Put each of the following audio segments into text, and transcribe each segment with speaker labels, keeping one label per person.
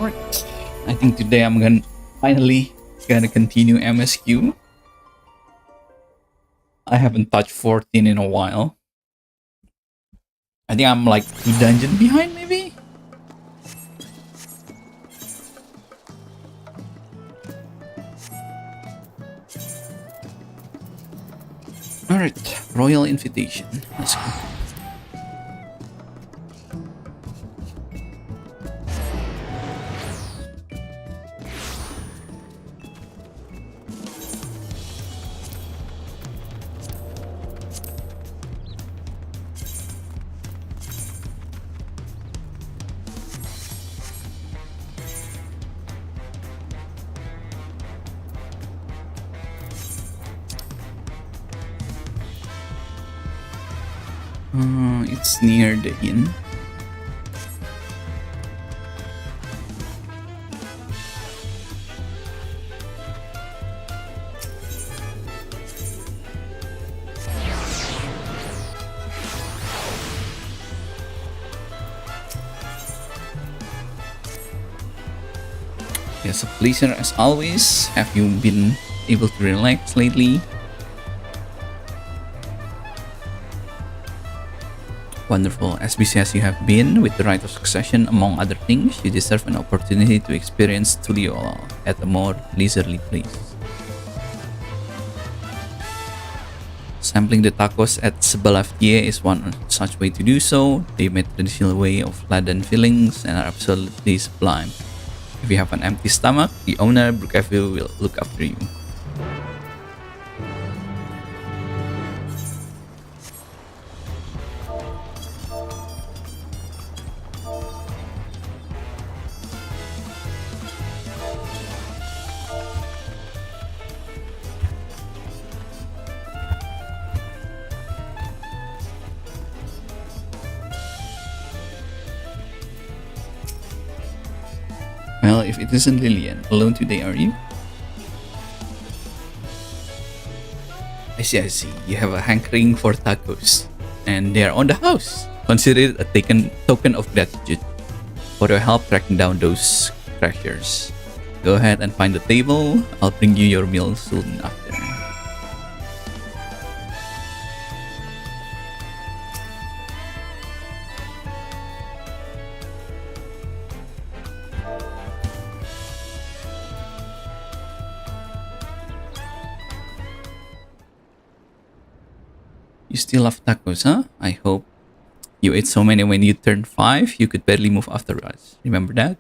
Speaker 1: Alright, I think today I'm gonna finally continue MSQ. I haven't touched 14 in a while. I think I'm like 2 dungeons behind maybe? Alright, Royal Invitation. Let's go. It's near the inn. Yes, a pleasure as always. Have you been able to relax lately? Wonderful. As busy as you have been with the Rite of Succession, among other things, you deserve an opportunity to experience Tuliyola at a more leisurely pace. Sampling the tacos at Sebalaftie is one such way to do so. They made traditional way of laden fillings and are absolutely sublime. If you have an empty stomach, the owner, Brookhaven, will look after you. Well, if it isn't Lillian, alone today are you? I see. You have a hankering for tacos. And they are on the house. Consider it a token of gratitude for your help tracking down those crashers. Go ahead and find the table. I'll bring you your meal soon after. You still love tacos, huh? I hope. You ate so many when you turned 5, you could barely move afterwards. Remember that?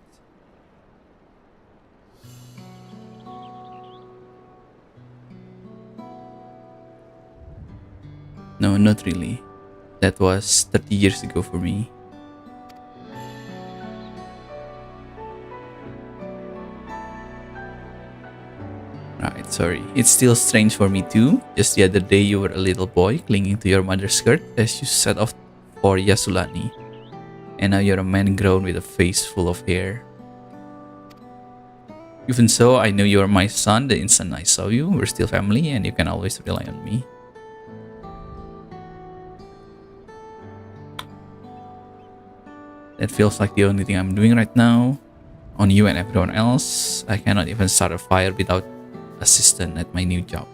Speaker 1: No, not really. That was 30 years ago for me. Right, sorry. It's still strange for me too. Just the other day you were a little boy clinging to your mother's skirt as you set off for Yasulani. And now you're a man grown with a face full of hair. Even so, I knew you were my son the instant I saw you. We're still family and you can always rely on me. That feels like the only thing I'm doing right now. On you and everyone else, I cannot even start a fire without assistant at my new job.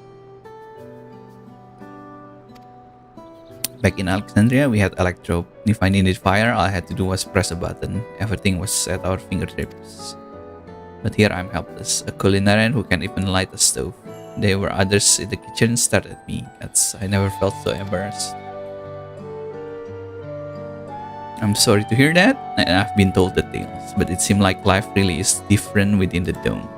Speaker 1: Back in Alexandria, we had Electro. If I needed fire, all I had to do was press a button. Everything was at our fingertips. But here I'm helpless, a culinarian who can't even light a stove. There were others in the kitchen stared at me. I never felt so embarrassed. I'm sorry to hear that, and I've been told the tales, but it seemed like life really is different within the dome.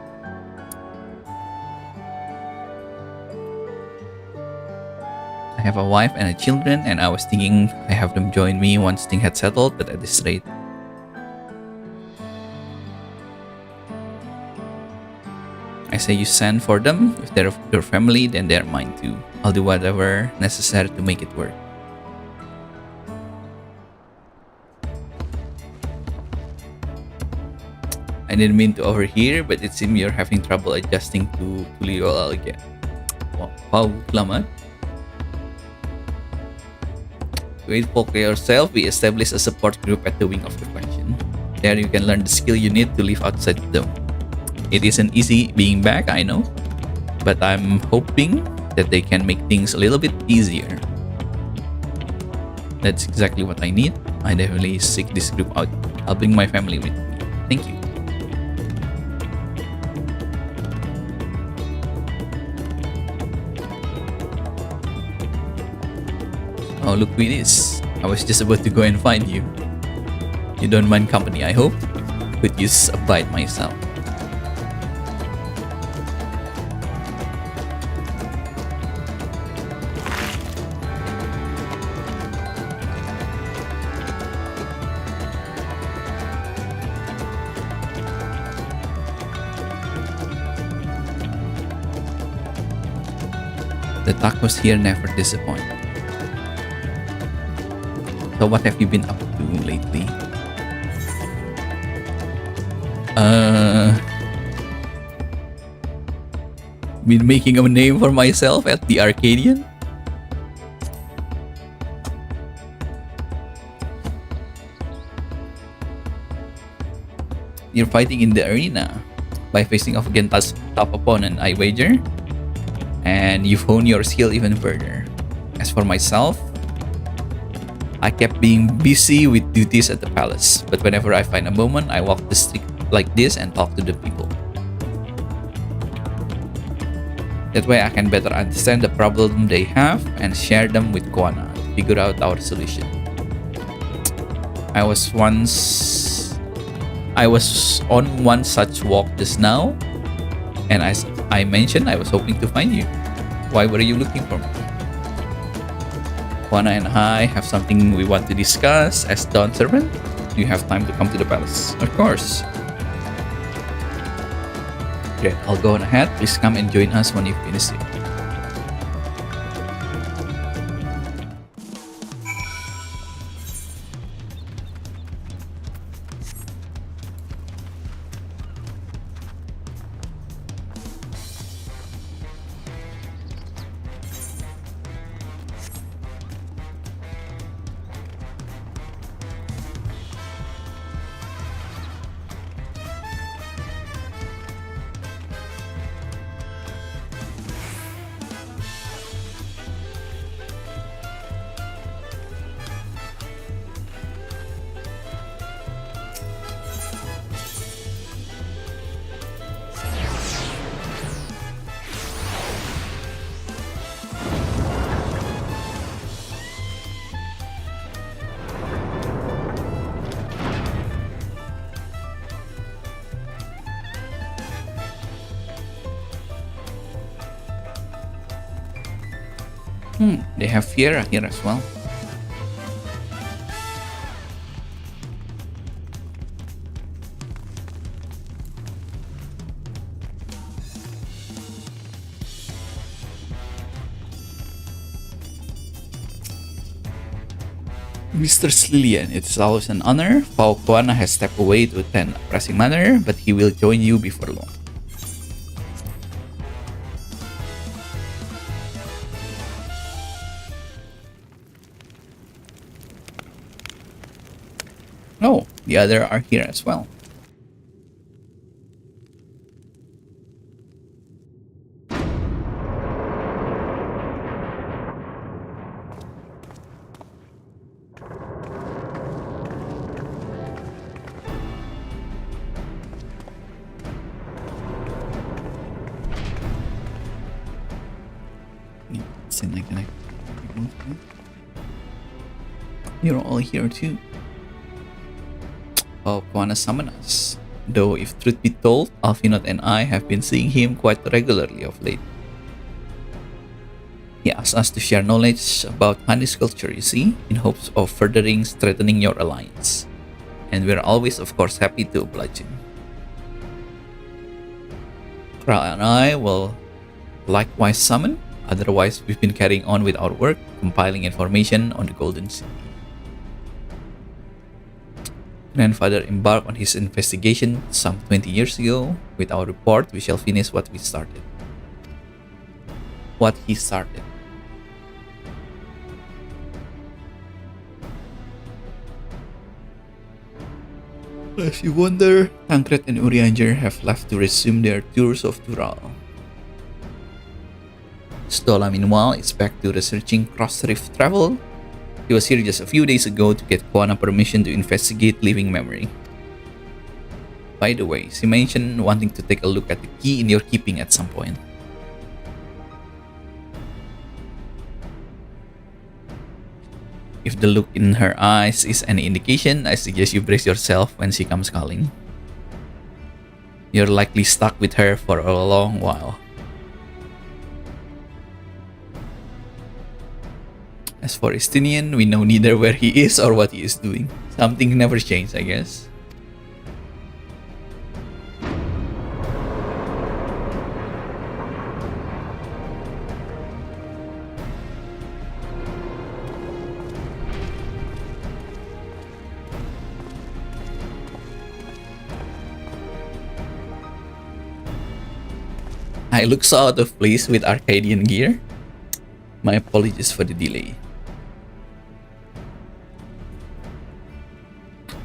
Speaker 1: I have a wife and children, and I was thinking I have them join me once things had settled, but at this rate. I say you send for them. If they're your family, then they're mine too. I'll do whatever necessary to make it work. I didn't mean to overhear, but it seems you're having trouble adjusting to Tuliyola again. Wow, lama. Wait for yourself, we established a support group at the wing of the faction. There you can learn the skill you need to live outside the dome. It isn't easy being back, I know, but I'm hoping that they can make things a little bit easier. That's exactly what I need. I definitely seek this group out. I'll bring my family with me. Thank you. Oh, look who it is. I was just about to go and find you. You don't mind company, I hope? Could use a bite myself. The tacos here never disappoint. So what have you been up to lately? Been making a name for myself at the Arcadian. You're fighting in the arena by facing off against top opponent, I wager. And you've honed your skill even further. As for myself, I kept being busy with duties at the palace, but whenever I find a moment, I walk the street like this and talk to the people. That way I can better understand the problem they have and share them with Koana to figure out our solution. I was on one such walk just now, and as I mentioned, I was hoping to find you. Why were you looking for me? Koana and I have something we want to discuss as Dawn servant. Do you have time to come to the palace? Of course. Great, I'll go on ahead. Please come and join us when you finish it. They have Fiera here as well. Mr. Slillian, it is always an honor. Pao Koana has stepped away to attend a pressing matter, but he will join you before long. Oh, the other are here as well. You're all here too. Oh, Koana summoned us. Though, if truth be told, Alfinot and I have been seeing him quite regularly of late. He asked us to share knowledge about honey's culture, you see, in hopes of furthering strengthening your alliance. And we're always, of course, happy to oblige him. Kral and I will likewise summon. Otherwise, we've been carrying on with our work, compiling information on the Golden City. Grandfather embarked on his investigation some 20 years ago. With our report, we shall finish what we started. What he started. As you wonder, Tancred and Urianger have left to resume their tours of Tural. Stola, meanwhile, is back to researching cross-rift travel. He was here just a few days ago to get Kwana permission to investigate living memory. By the way, she mentioned wanting to take a look at the key in your keeping at some point. If the look in her eyes is any indication, I suggest you brace yourself when she comes calling. You're likely stuck with her for a long while. As for Estinian, we know neither where he is or what he is doing. Something never changed, I guess. I look so out of place with Arcadian gear. My apologies for the delay.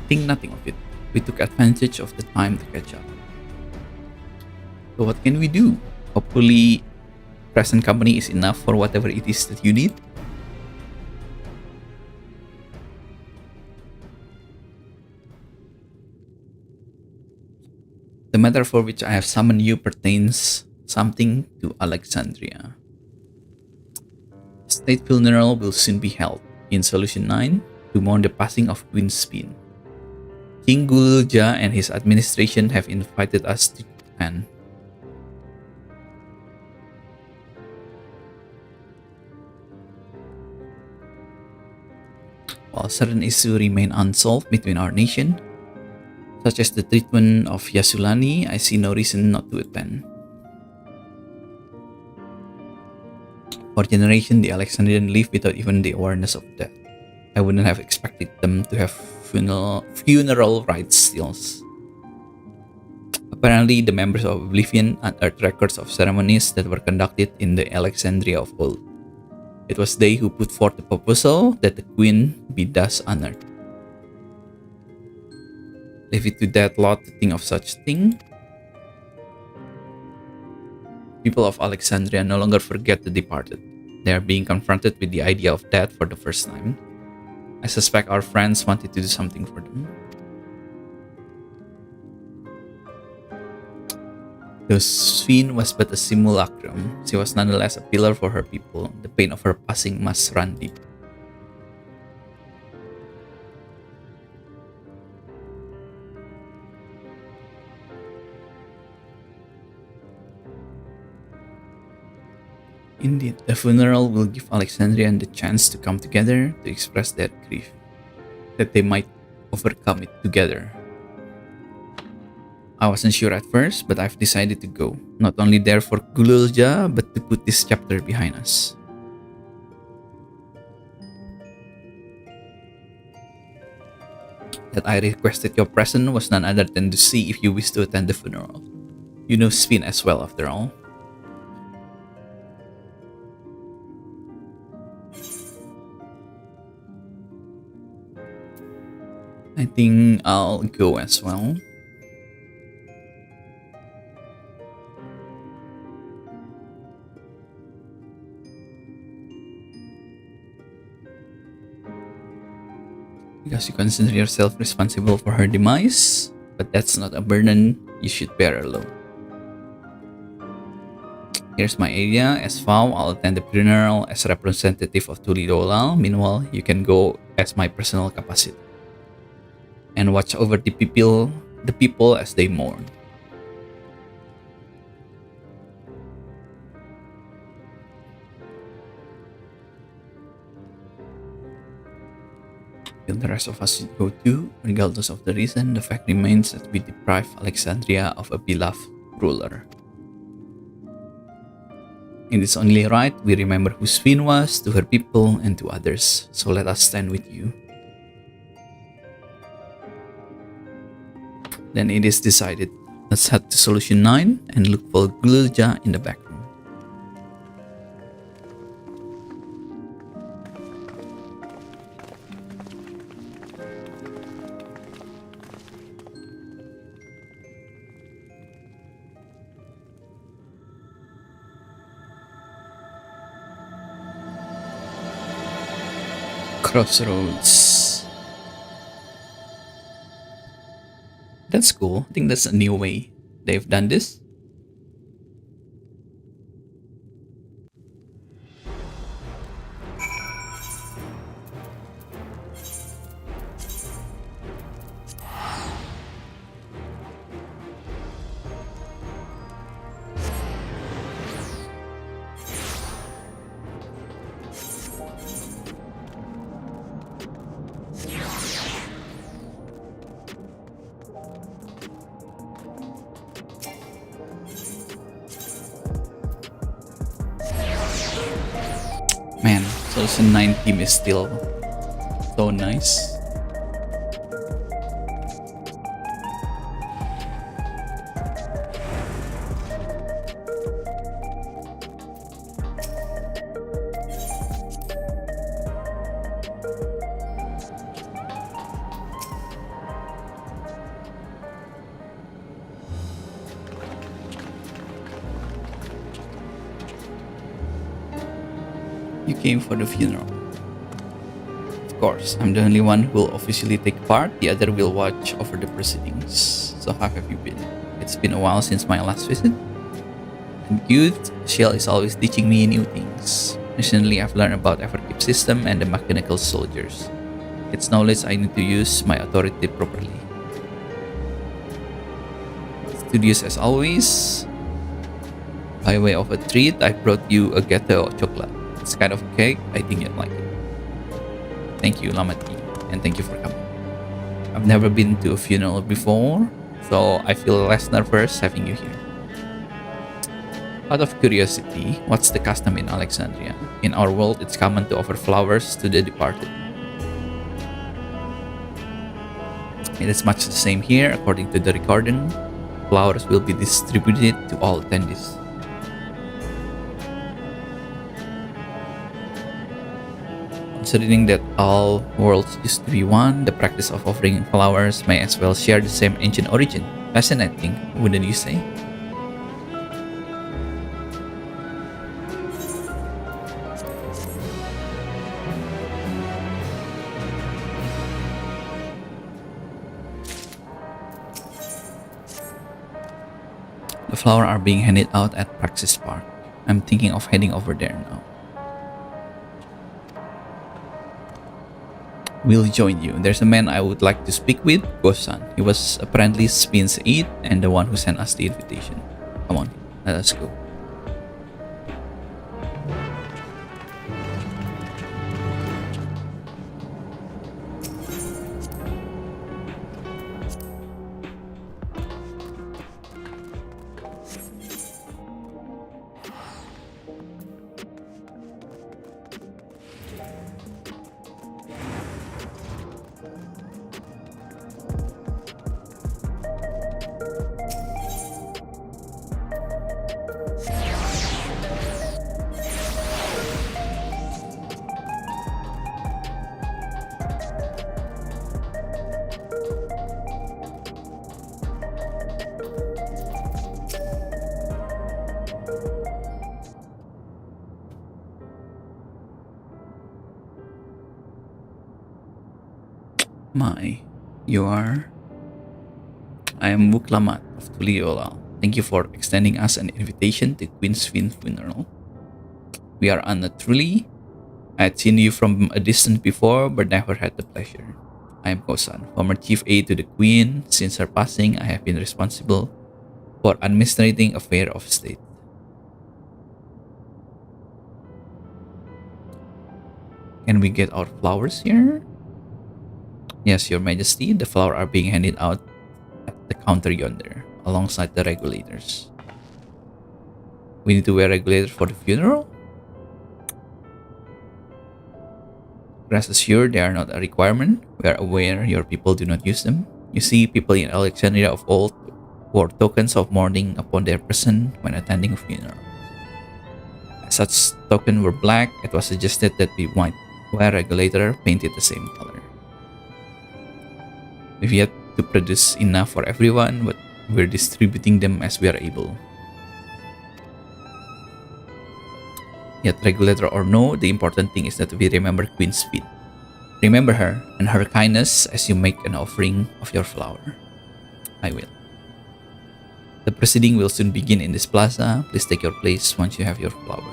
Speaker 1: Think nothing of it. We took advantage of the time to catch up. So what can we do? Hopefully, present company is enough for whatever it is that you need. The matter for which I have summoned you pertains something to Alexandria. State funeral will soon be held in Solution 9 to mourn the passing of Queen Spin. King Gulja and his administration have invited us to Japan. While certain issues remain unsolved between our nation, such as the treatment of Yasulani, I see no reason not to attend. For generations, the Alexandrians lived without even the awareness of death. I wouldn't have expected them to have funeral rites still. Apparently, the members of Oblivion unearthed records of ceremonies that were conducted in the Alexandria of old. It was they who put forth the proposal that the queen be thus honored. Leave it to that lot to think of such thing. People of Alexandria no longer forget the departed. They are being confronted with the idea of death for the first time. I suspect our friends wanted to do something for them. Though Sphene was but a simulacrum, she was nonetheless a pillar for her people. The pain of her passing must run deep. Indeed, the funeral will give Alexandrian the chance to come together to express their grief, that they might overcome it together. I wasn't sure at first, but I've decided to go, not only there for Gululja, but to put this chapter behind us. That I requested your presence was none other than to see if you wish to attend the funeral. You know Spin as well, after all. I think I'll go as well. Because you consider yourself responsible for her demise, but that's not a burden you should bear alone. Here's my area. As FAO, I'll attend the funeral as representative of Tulidolal. Meanwhile, you can go as my personal capacity and watch over the people as they mourn. Till the rest of us should go too, regardless of the reason, the fact remains that we deprive Alexandria of a beloved ruler. It is only right we remember who Sphene was to her people and to others, so let us stand with you. Then it is decided. Let's head to Solution 9 and look for Glulja in the back room. Crossroads. That's cool. I think that's a new way they've done this. Man, 2019 is still so nice. You came for the funeral. Of course, I'm the only one who will officially take part, the other will watch over the proceedings. So how have you been? It's been a while since my last visit. I'm good. Shell is always teaching me new things. Recently, I've learned about Everkeep system and the mechanical soldiers. It's knowledge I need to use my authority properly. Studious as always. By way of a treat, I brought you a ghetto chocolate. It's kind of a cake. I think you'd like it. Thank you, Lamati, and thank you for coming. I've never been to a funeral before, so I feel less nervous having you here. Out of curiosity, what's the custom in Alexandria? In our world, it's common to offer flowers to the departed. It is much the same here. According to the recording, flowers will be distributed to all attendees. Considering that all worlds used to be one, the practice of offering flowers may as well share the same ancient origin. Fascinating, wouldn't you say? The flowers are being handed out at Praxis Park. I'm thinking of heading over there now. Will join you. There's a man I would like to speak with, Gosan. He was apparently Spin's aide and the one who sent us the invitation. Come on, let us go. My, you are? I am Muklamat of Tuliolal. Thank you for extending us an invitation to Queen's funeral. We are honored truly. I had seen you from a distance before, but never had the pleasure. I am Kosan, former chief aide to the Queen. Since her passing, I have been responsible for administrating affairs of state. Can we get our flowers here? Yes, Your Majesty, the flowers are being handed out at the counter yonder, alongside the regulators. We need to wear regulators for the funeral? Rest assured, they are not a requirement. We are aware your people do not use them. You see, people in Alexandria of old wore tokens of mourning upon their person when attending a funeral. As such tokens were black, it was suggested that we might wear regulator painted the same color. We've yet to produce enough for everyone, but we're distributing them as we are able. Yet regulator or no, the important thing is that we remember Queen's feet. Remember her and her kindness as you make an offering of your flower. I will. The proceeding will soon begin in this plaza. Please take your place once you have your flower.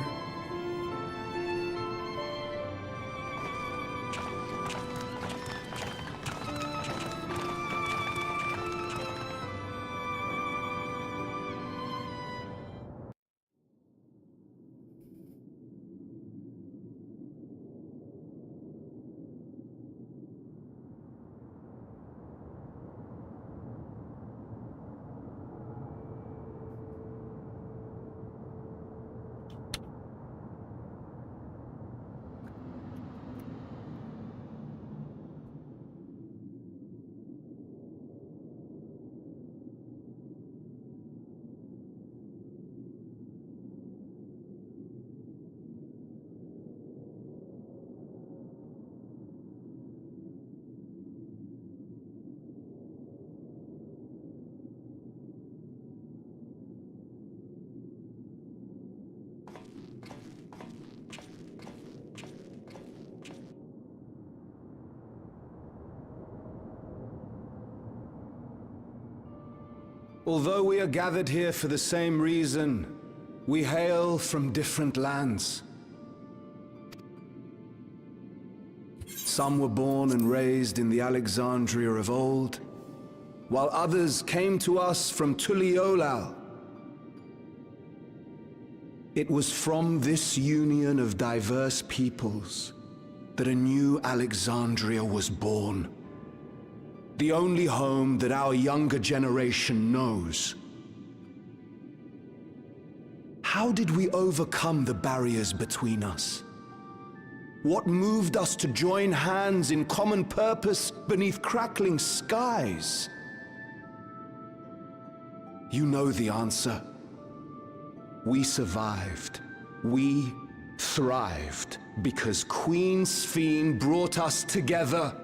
Speaker 2: Although we are gathered here for the same reason, we hail from different lands. Some were born and raised in the Alexandria of old, while others came to us from Tuliolal. It was from this union of diverse peoples that a new Alexandria was born. The only home that our younger generation knows. How did we overcome the barriers between us? What moved us to join hands in common purpose beneath crackling skies? You know the answer. We survived. We thrived because Queen Sphene brought us together.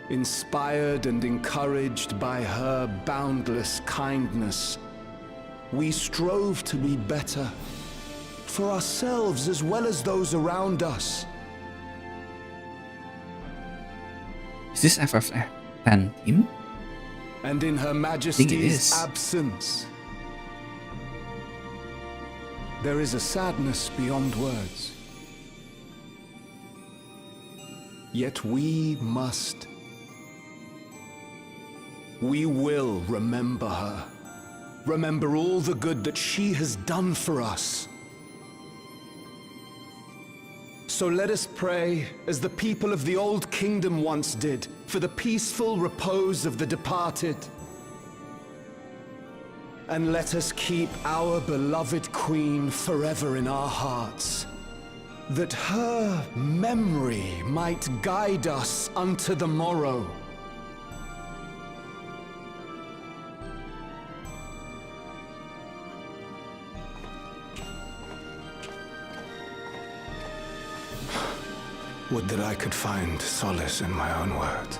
Speaker 2: Inspired and encouraged by her boundless kindness, we strove to be better, for ourselves as well as those around us.
Speaker 1: Is this FF10 team?
Speaker 2: And in Her Majesty's absence, there is a sadness beyond words. Yet we must. We will remember her. Remember all the good that she has done for us. So let us pray, as the people of the Old Kingdom once did, for the peaceful repose of the departed. And let us keep our beloved Queen forever in our hearts, that her memory might guide us unto the morrow. Would that I could find solace in my own words.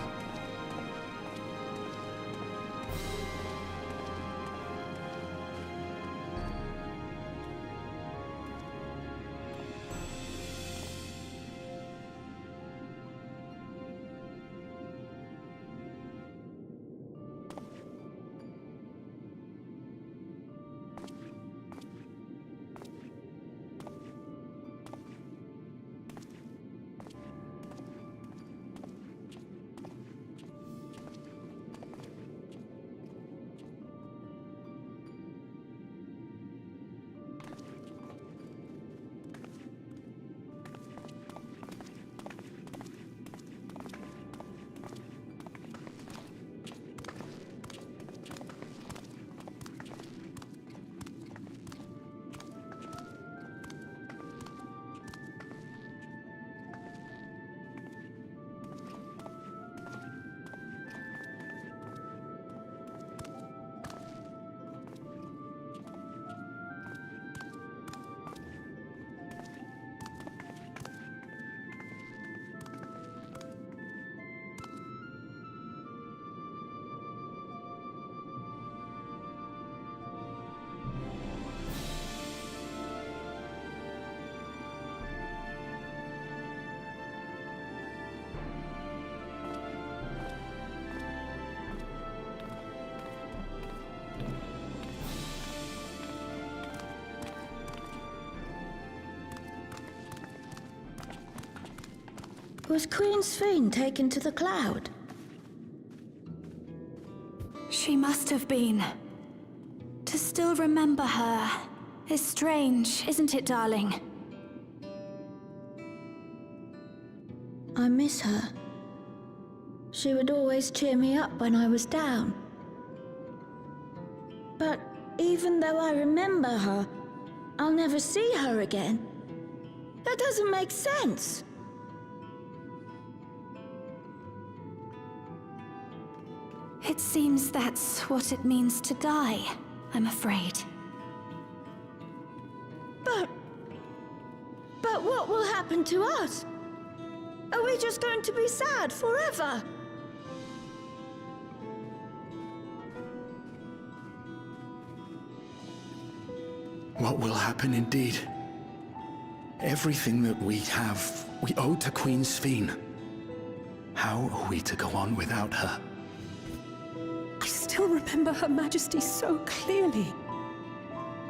Speaker 3: Was Queen Sphene taken to the cloud?
Speaker 4: She must have been. To still remember her is strange, isn't it, darling?
Speaker 3: I miss her. She would always cheer me up when I was down. But even though I remember her, I'll never see her again. That doesn't make sense.
Speaker 4: It seems that's what it means to die, I'm afraid.
Speaker 3: But what will happen to us? Are we just going to be sad forever?
Speaker 2: What will happen indeed? Everything that we have, we owe to Queen Sphene. How are we to go on without her?
Speaker 5: I still remember Her Majesty so clearly.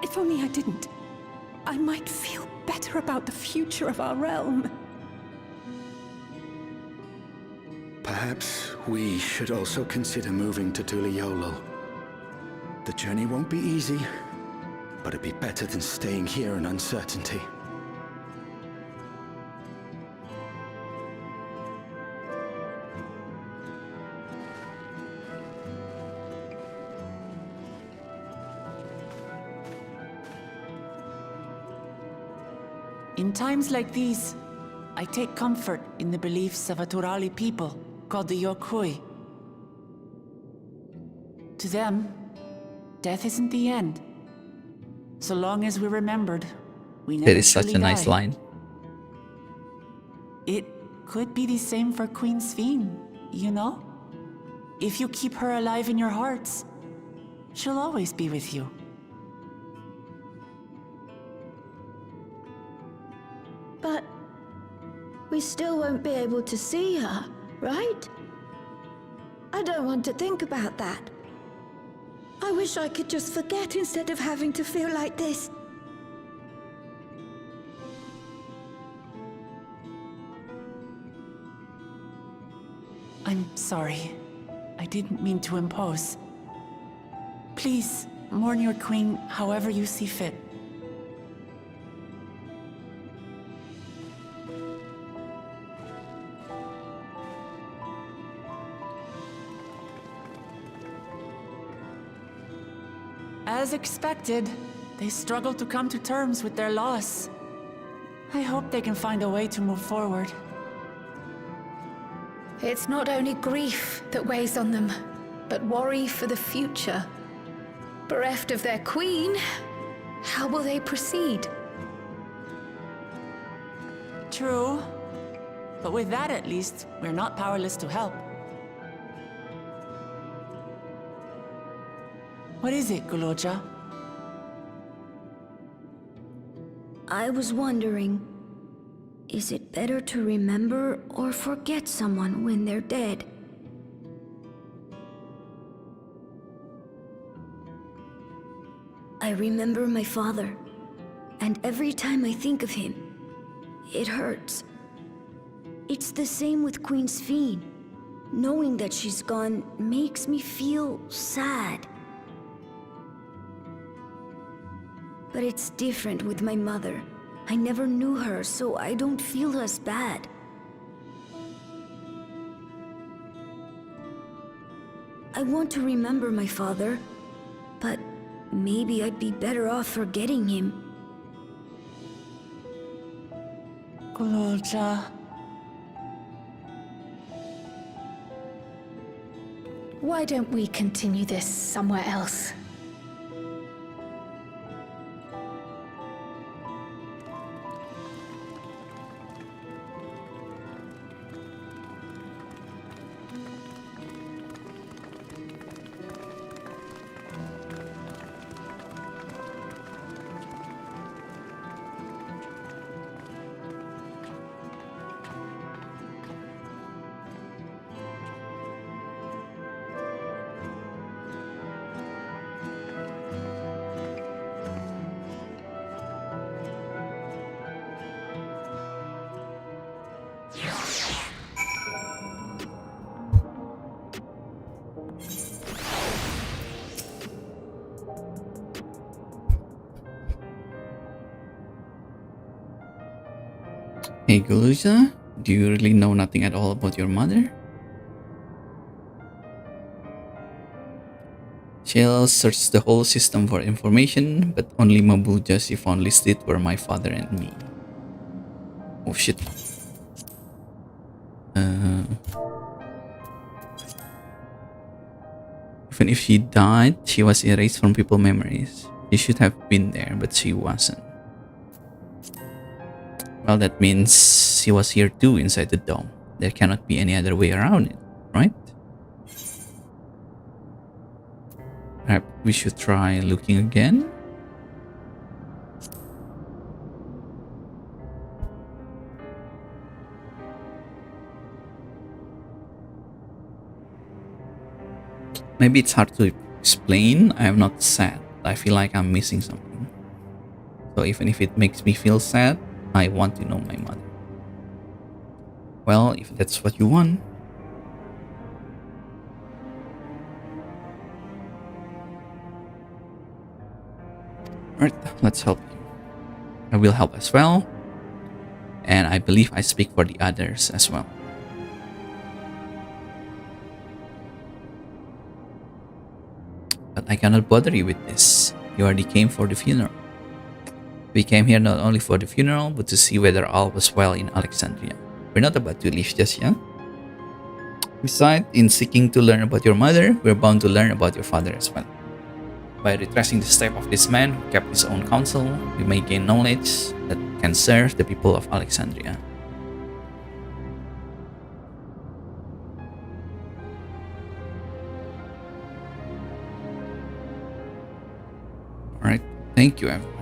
Speaker 5: If only I didn't, I might feel better about the future of our realm.
Speaker 2: Perhaps we should also consider moving to Tuliolo. The journey won't be easy, but it'd be better than staying here in uncertainty.
Speaker 6: In times like these, I take comfort in the beliefs of a Turali people called the Yokui. To them, death isn't the end. So long as we're remembered, we never
Speaker 1: That is such
Speaker 6: truly
Speaker 1: a nice
Speaker 6: die.
Speaker 1: line.
Speaker 6: It could be the same for Queen Sphene, you know? If you keep her alive in your hearts, she'll always be with you.
Speaker 3: But we still won't be able to see her, right? I don't want to think about that. I wish I could just forget instead of having to feel like this.
Speaker 6: I'm sorry. I didn't mean to impose. Please, mourn your queen however you see fit. As expected, they struggle to come to terms with their loss. I hope they can find a way to move forward.
Speaker 4: It's not only grief that weighs on them, but worry for the future. Bereft of their queen, how will they proceed?
Speaker 6: True. But with that at least, we're not powerless to help. What is it, Guloja?
Speaker 3: I was wondering, is it better to remember or forget someone when they're dead? I remember my father, and every time I think of him, it hurts. It's the same with Queen Sphene. Knowing that she's gone makes me feel sad. But it's different with my mother. I never knew her, so I don't feel as bad. I want to remember my father, but maybe I'd be better off forgetting him.
Speaker 6: Guloja.
Speaker 4: Why don't we continue this somewhere else?
Speaker 1: Hey Guluja, do you really know nothing at all about your mother? She'll search the whole system for information, but only Mabuja she found listed were my father and me. Oh shit. Even if she died, she was erased from people's memories. She should have been there, but she wasn't. Well, that means she was here too inside the dome. There cannot be any other way around it, right? Perhaps we should try looking again? Maybe it's hard to explain. I am not sad. I feel like I'm missing something. So even if it makes me feel sad, I want to know my mother. Well, if that's what you want. Alright, let's help you. I will help as well. And I believe I speak for the others as well. But I cannot bother you with this. You already came for the funeral. We came here not only for the funeral, but to see whether all was well in Alexandria. We're not about to leave just yet. Besides, in seeking to learn about your mother, we're bound to learn about your father as well. By retracing the step of this man who kept his own counsel, we may gain knowledge that can serve the people of Alexandria. Alright, thank you everyone.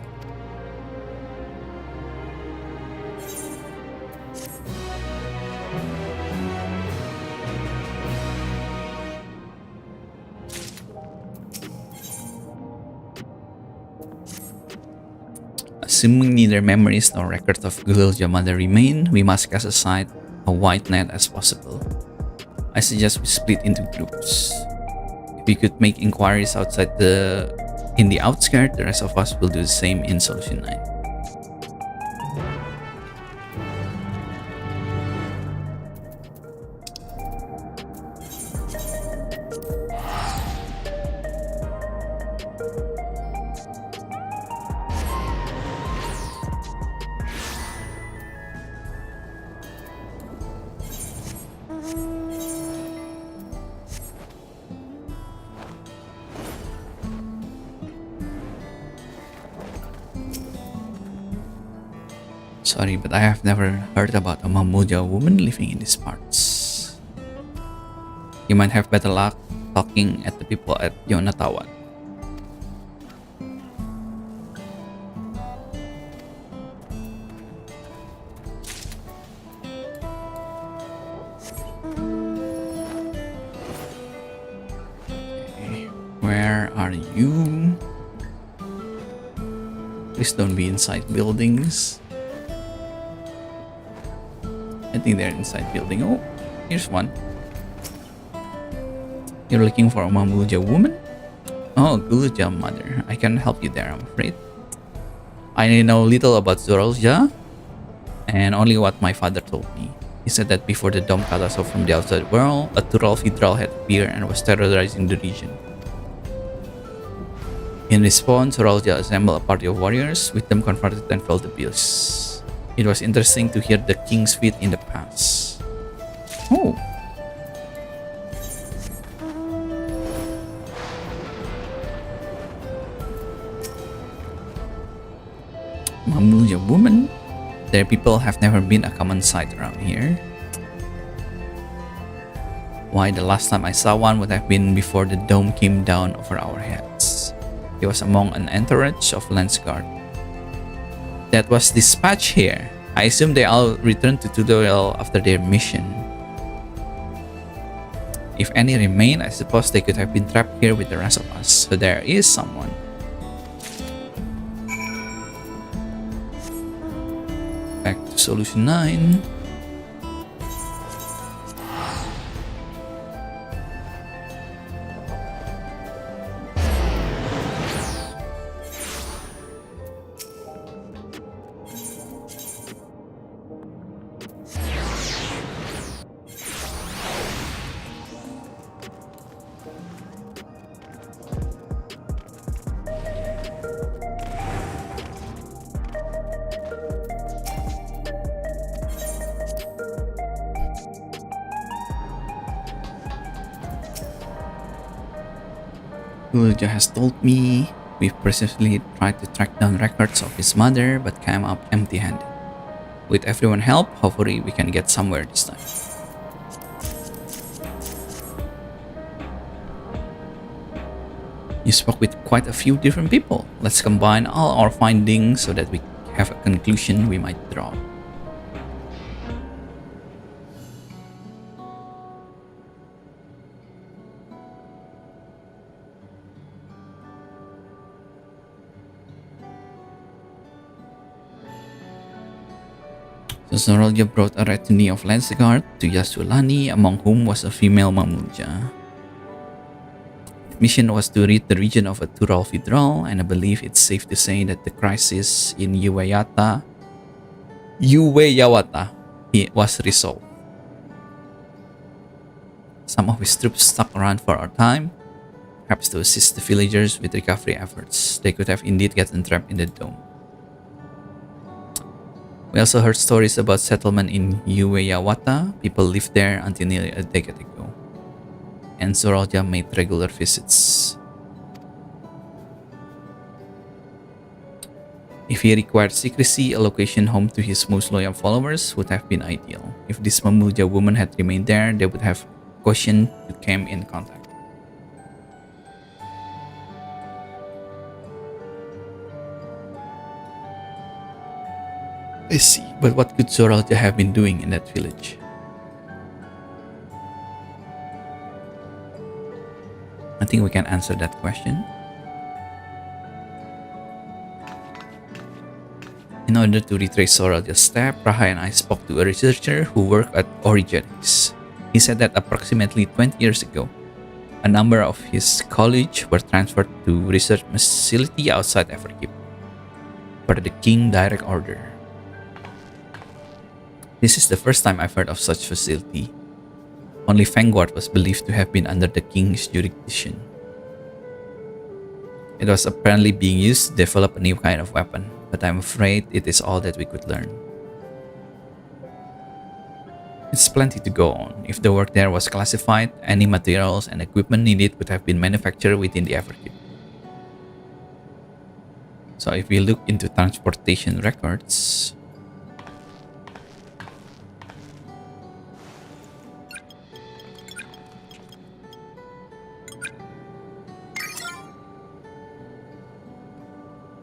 Speaker 1: Assuming neither memories nor records of Gulil's mother remain, we must cast aside a wide net as possible. I suggest we split into groups. If we could make inquiries in the outskirts, the rest of us will do the same in Solution 9. Sorry, but I have never heard about a Mamuja woman living in these parts. You might have better luck talking at the people at Yonatawan. Okay, where are you? Please don't be inside buildings. I think they're inside building. Oh, here's one. You're looking for a Mamuja woman? Oh, Guluja mother. I can't help you there, I'm afraid. I know little about Zoralja, and only what my father told me. He said that before the dome cut us off from the outside world, a Tural Fidral had appeared and was terrorizing the region. In response, Zoralja assembled a party of warriors, with them confronted and felled the beasts. It was interesting to hear the king's feet in the past. Oh. Mamuja woman? Their people have never been a common sight around here. Why, the last time I saw one would have been before the dome came down over our heads. He was among an entourage of Lance Guard. That was dispatched here. I assume they all returned to Tudorel after their mission. If any remain, I suppose they could have been trapped here with the rest of us. So there is someone. Back to Solution 9. Villager has told me we've persistently tried to track down records of his mother but came up empty-handed. With everyone's help, hopefully we can get somewhere this time. You spoke with quite a few different people. Let's combine all our findings so that we have a conclusion we might draw. So Zoralja brought a retinue of Lanceguard to Yasulani, among whom was a female Mamuja. Mission was to rid the region of a Tural Fidral, and I believe it's safe to say that the crisis in Uweyawata was resolved. Some of his troops stuck around for a time, perhaps to assist the villagers with recovery efforts. They could have indeed gotten trapped in the dome. We also heard stories about settlement in Uweyawata. People lived there until nearly a decade ago, and Zoralja made regular visits. If he required secrecy, a location home to his most loyal followers would have been ideal. If this Mamuja woman had remained there, they would have cautioned to come in contact. I see, but what could Zoralja have been doing in that village? I think we can answer that question. In order to retrace Zoralja's step, Raha and I spoke to a researcher who worked at Origenics. He said that approximately 20 years ago, a number of his colleagues were transferred to research facility outside Everkeep per the King direct order. This is the first time I've heard of such facility. Only Vanguard was believed to have been under the King's jurisdiction. It was apparently being used to develop a new kind of weapon, but I'm afraid it is all that we could learn. It's plenty to go on. If the work there was classified, any materials and equipment needed would have been manufactured within the Everkeep. So if we look into transportation records,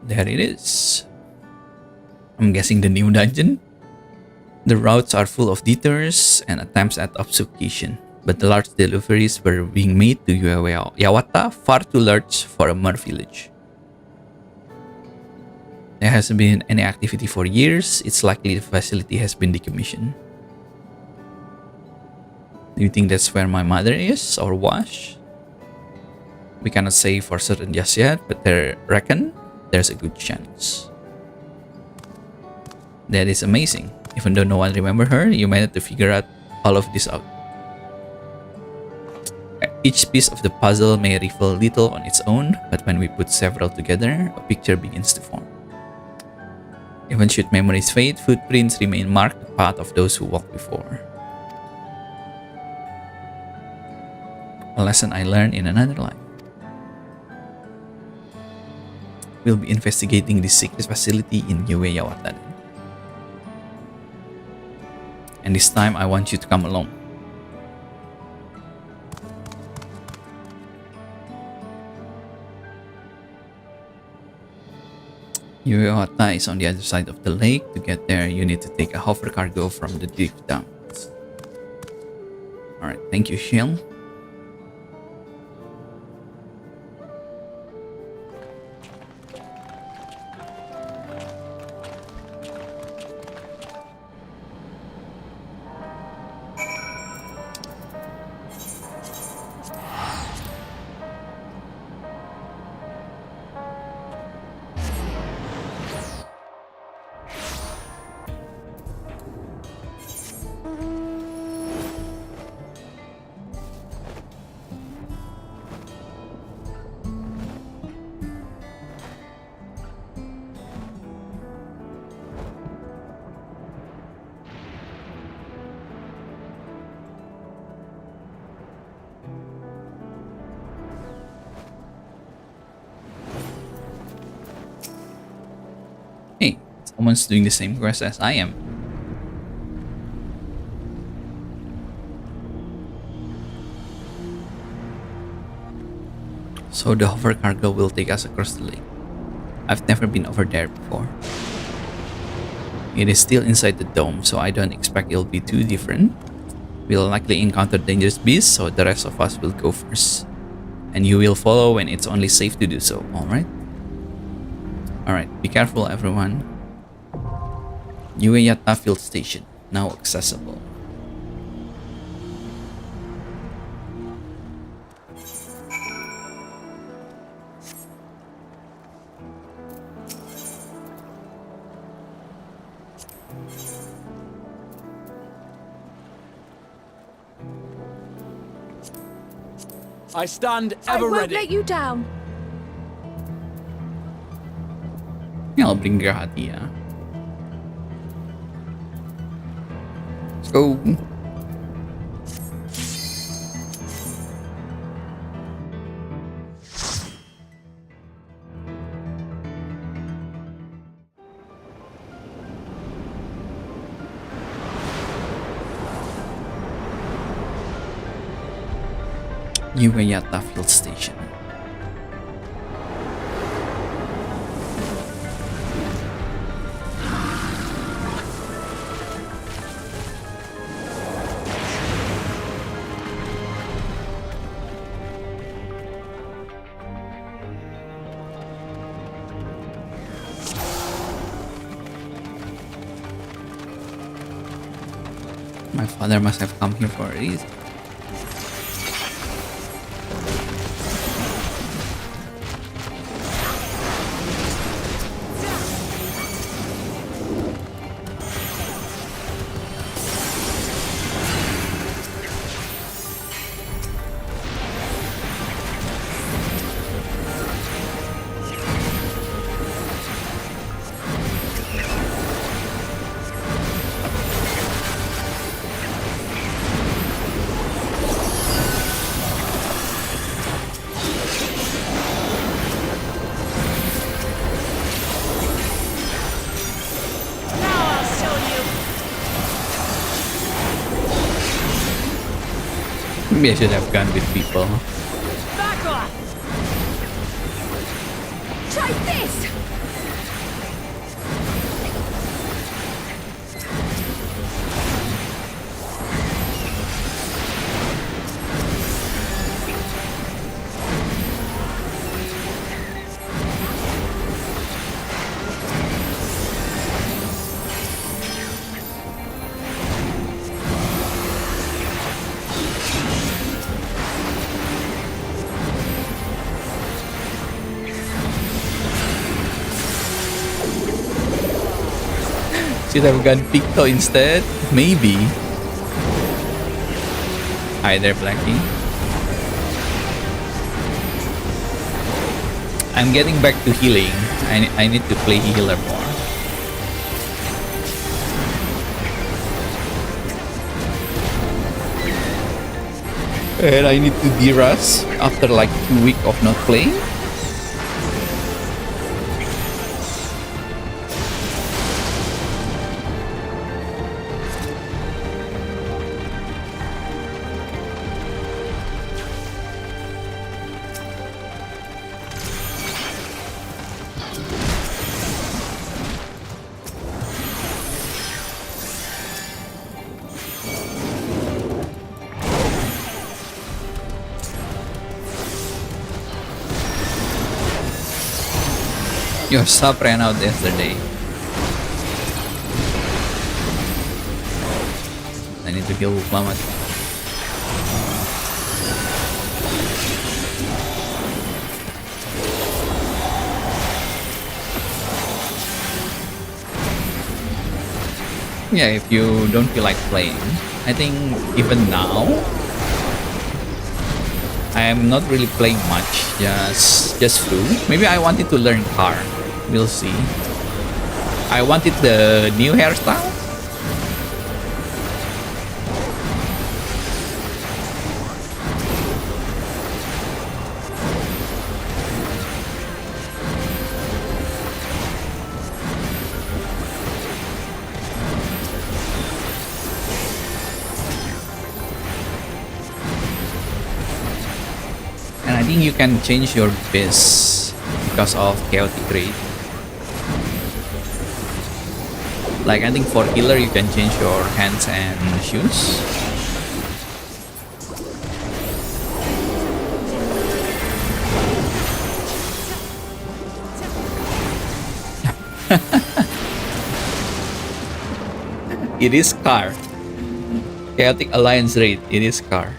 Speaker 1: there it is. I'm guessing the new dungeon. The routes are full of detours and attempts at obfuscation, but the large deliveries were being made to Yawata, far too large for a mer village. There hasn't been any activity for years. It's likely the facility has been decommissioned. Do you think that's where my mother is or was? We cannot say for certain just yet, but I reckon there's a good chance. That is amazing. Even though no one remember her, you managed to figure out all of this out. Each piece of the puzzle may reveal little on its own, but when we put several together, a picture begins to form. Even should memories fade, footprints remain marked the path of those who walked before. A lesson I learned in another life. We'll be investigating this secret facility in Uweyawata. And this time I want you to come along. Uweyawata is on the other side of the lake. To get there, you need to take a hover cargo from the drift downs. Alright, thank you, Shell. Someone's doing the same quest as I am. So the hover cargo will take us across the lake. I've never been over there before. It is still inside the dome, so I don't expect it'll be too different. We'll likely encounter dangerous beasts, so the rest of us will go first. And you will follow when it's only safe to do so, alright? Alright, be careful everyone. Ueyata Field Station, now accessible.
Speaker 7: I stand
Speaker 4: I
Speaker 7: ever
Speaker 4: won't
Speaker 7: ready.
Speaker 4: let you down.
Speaker 1: Yeah, I'll bring your hati, yeah. Let's go. Ueyata Field Station. My father must have come here for a reason. Maybe I should have gone with people.
Speaker 4: Back off! Try this!
Speaker 1: Should have gone Picto instead? Maybe. Hi there, Blackie. I'm getting back to healing. I need to play healer more. And I need to de-rush after like 2 weeks of not playing. Your sub ran out yesterday. I need to heal Mamat. Yeah, if you don't feel like playing, I think even now I am not really playing much, just food. Maybe I wanted to learn car. We'll see. I wanted the new hairstyle. think you can change your base because of chaotic raid. Like I think for healer you can change your hands and shoes. It is car. Chaotic Alliance raid. It is car.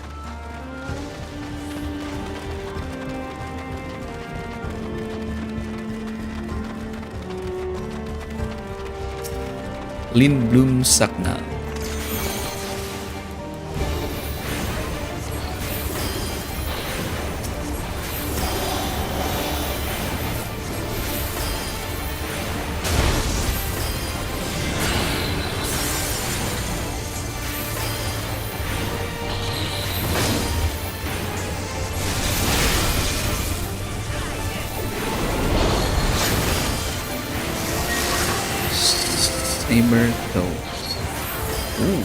Speaker 1: Lindblom Sakna. Saber toe. Ooh.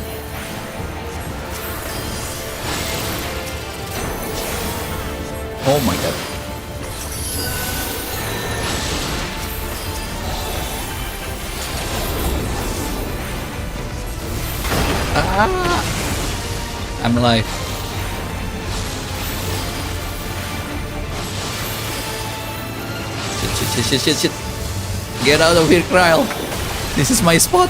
Speaker 1: Oh my god. Ah! I'm alive. Shit. Get out of here, Kryle. This is my spot.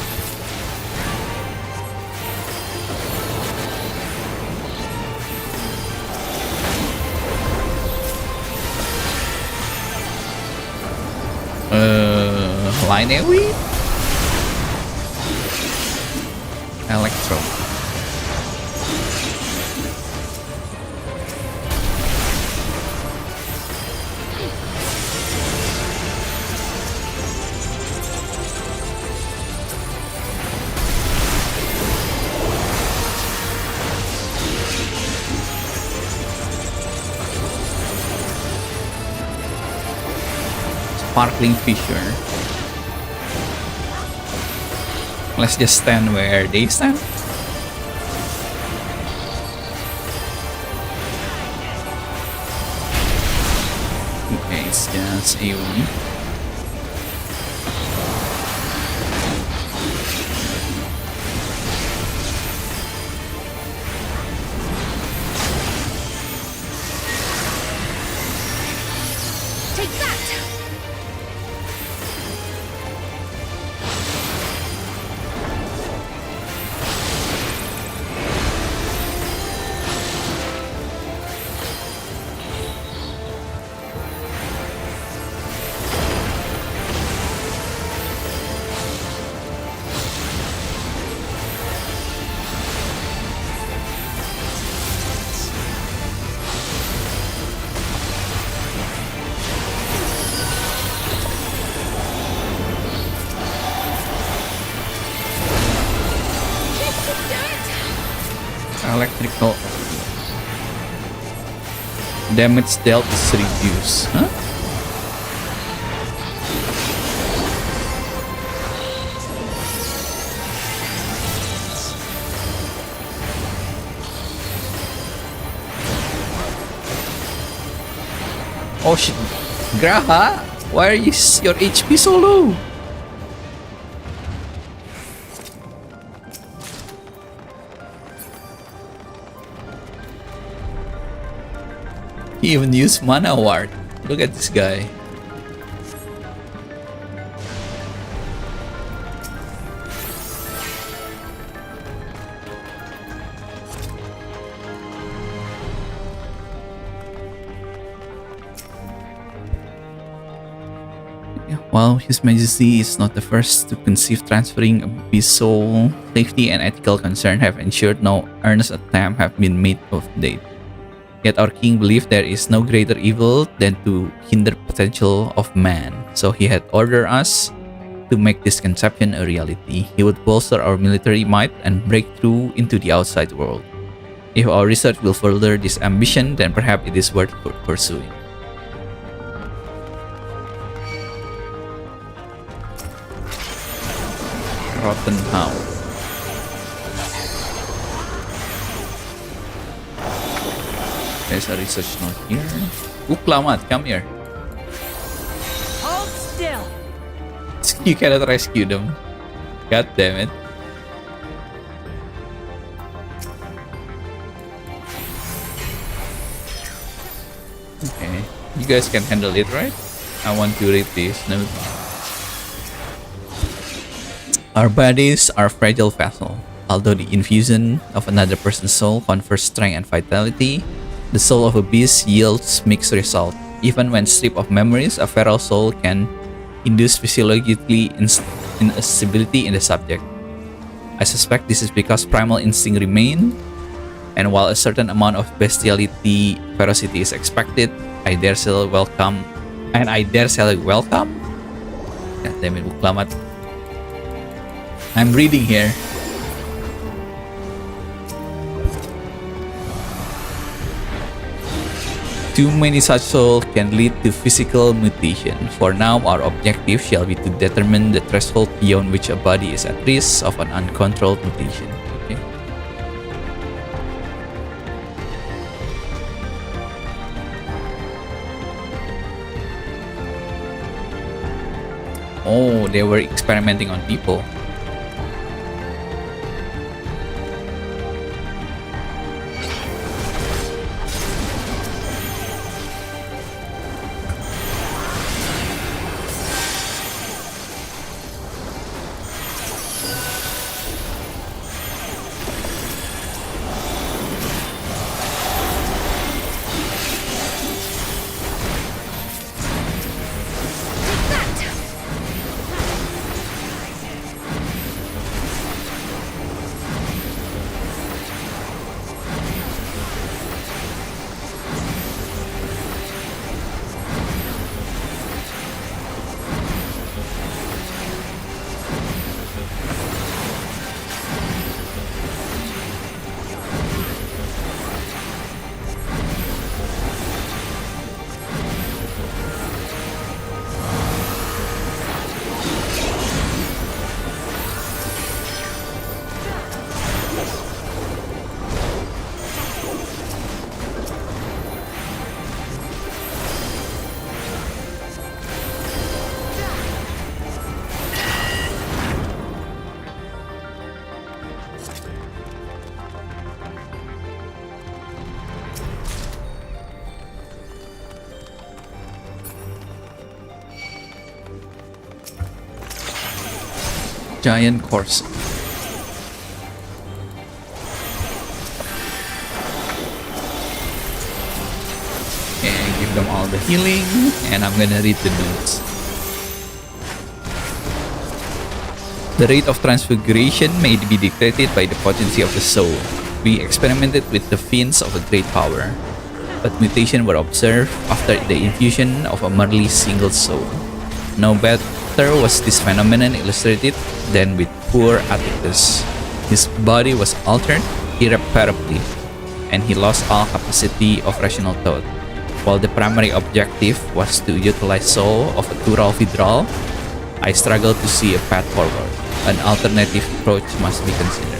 Speaker 1: Line AoE? Electro. Sparkling fissure. Let's just stand where they stand. Okay, it's just AoE.
Speaker 4: Take that!
Speaker 1: Electrical damage dealt is reduced. Huh? Oh shit, Graha, why is your HP so low? He even used mana ward. Look at this guy. While His Majesty is not the first to conceive transferring abyssal, safety and ethical concern have ensured no earnest attempt have been made of date. Yet our king believed there is no greater evil than to hinder potential of man, so he had ordered us to make this conception a reality. He would bolster our military might and break through into the outside world. If our research will further this ambition, then perhaps it is worth pursuing. Rotten Hound. There's a research note here. Uklamat, come here.
Speaker 8: Hold still.
Speaker 1: You cannot rescue them. God damn it. Okay, you guys can handle it, right? I want to read this note. Our bodies are fragile vessel. Although the infusion of another person's soul confers strength and vitality, the soul of a beast yields mixed result. Even when stripped of memories, a feral soul can induce physiologically instability in the subject. I suspect this is because primal instinct remain, and while a certain amount of bestiality, ferocity is expected, I dare say welcome. God damn it, Uklamat. I'm reading here. Too many such souls can lead to physical mutation. For now, our objective shall be to determine the threshold beyond which a body is at risk of an uncontrolled mutation. Okay. Oh, they were experimenting on people. Giant corpse. And give them all the healing, and I'm gonna read the notes. The rate of transfiguration may be dictated by the potency of the soul. We experimented with the fiends of a great power, but mutation were observed after the infusion of a merely single soul. No better was this phenomenon illustrated than with poor Atticus. His body was altered irreparably, and he lost all capacity of rational thought. While the primary objective was to utilize soul of a Tural Vidral, I struggle to see a path forward. An alternative approach must be considered.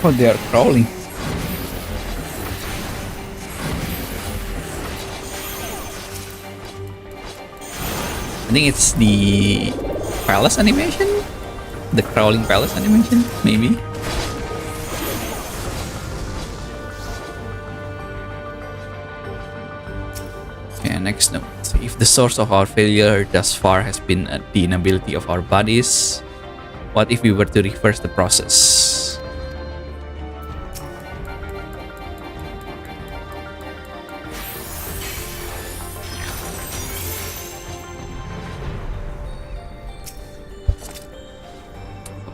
Speaker 1: Oh, they are crawling. I think it's the palace animation? The crawling palace animation, maybe? Okay, next note. If the source of our failure thus far has been the inability of our bodies, what if we were to reverse the process?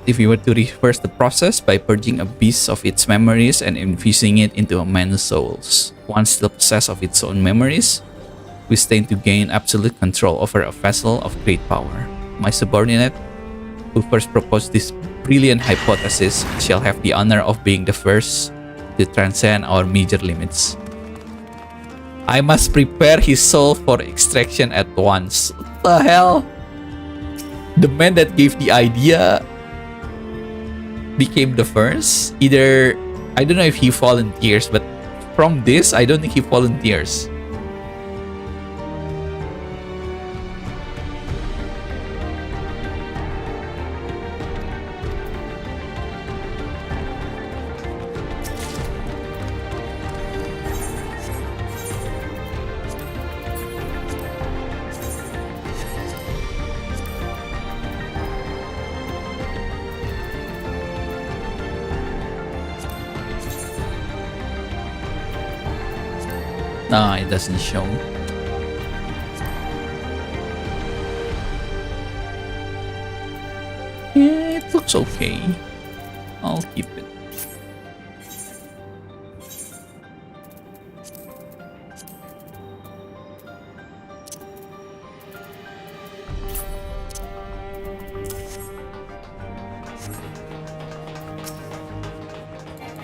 Speaker 1: If we were to reverse the process by purging a beast of its memories and infusing it into a man's souls. Once still possessed of its own memories, we stand to gain absolute control over a vessel of great power. My subordinate, who first proposed this brilliant hypothesis, shall have the honor of being the first to transcend our major limits. I must prepare his soul for extraction at once. What the hell? The man that gave the idea became the first. Either, I don't know if he volunteers, but from this, I don't think he volunteers. Nah, it doesn't show. Yeah, it looks okay. I'll keep it.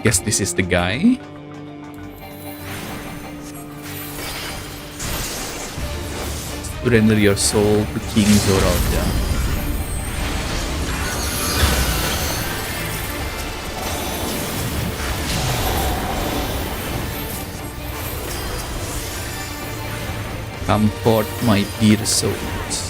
Speaker 1: Guess this is the guy. Surrender your soul to King Zoralda. Come forth, my dear souls.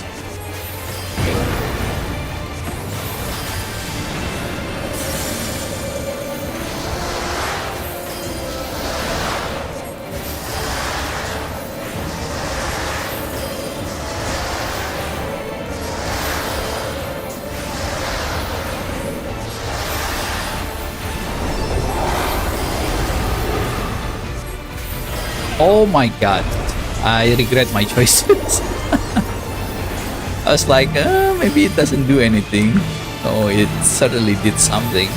Speaker 1: Oh my god, I regret my choices. I was like, maybe it doesn't do anything. Oh, it certainly did something.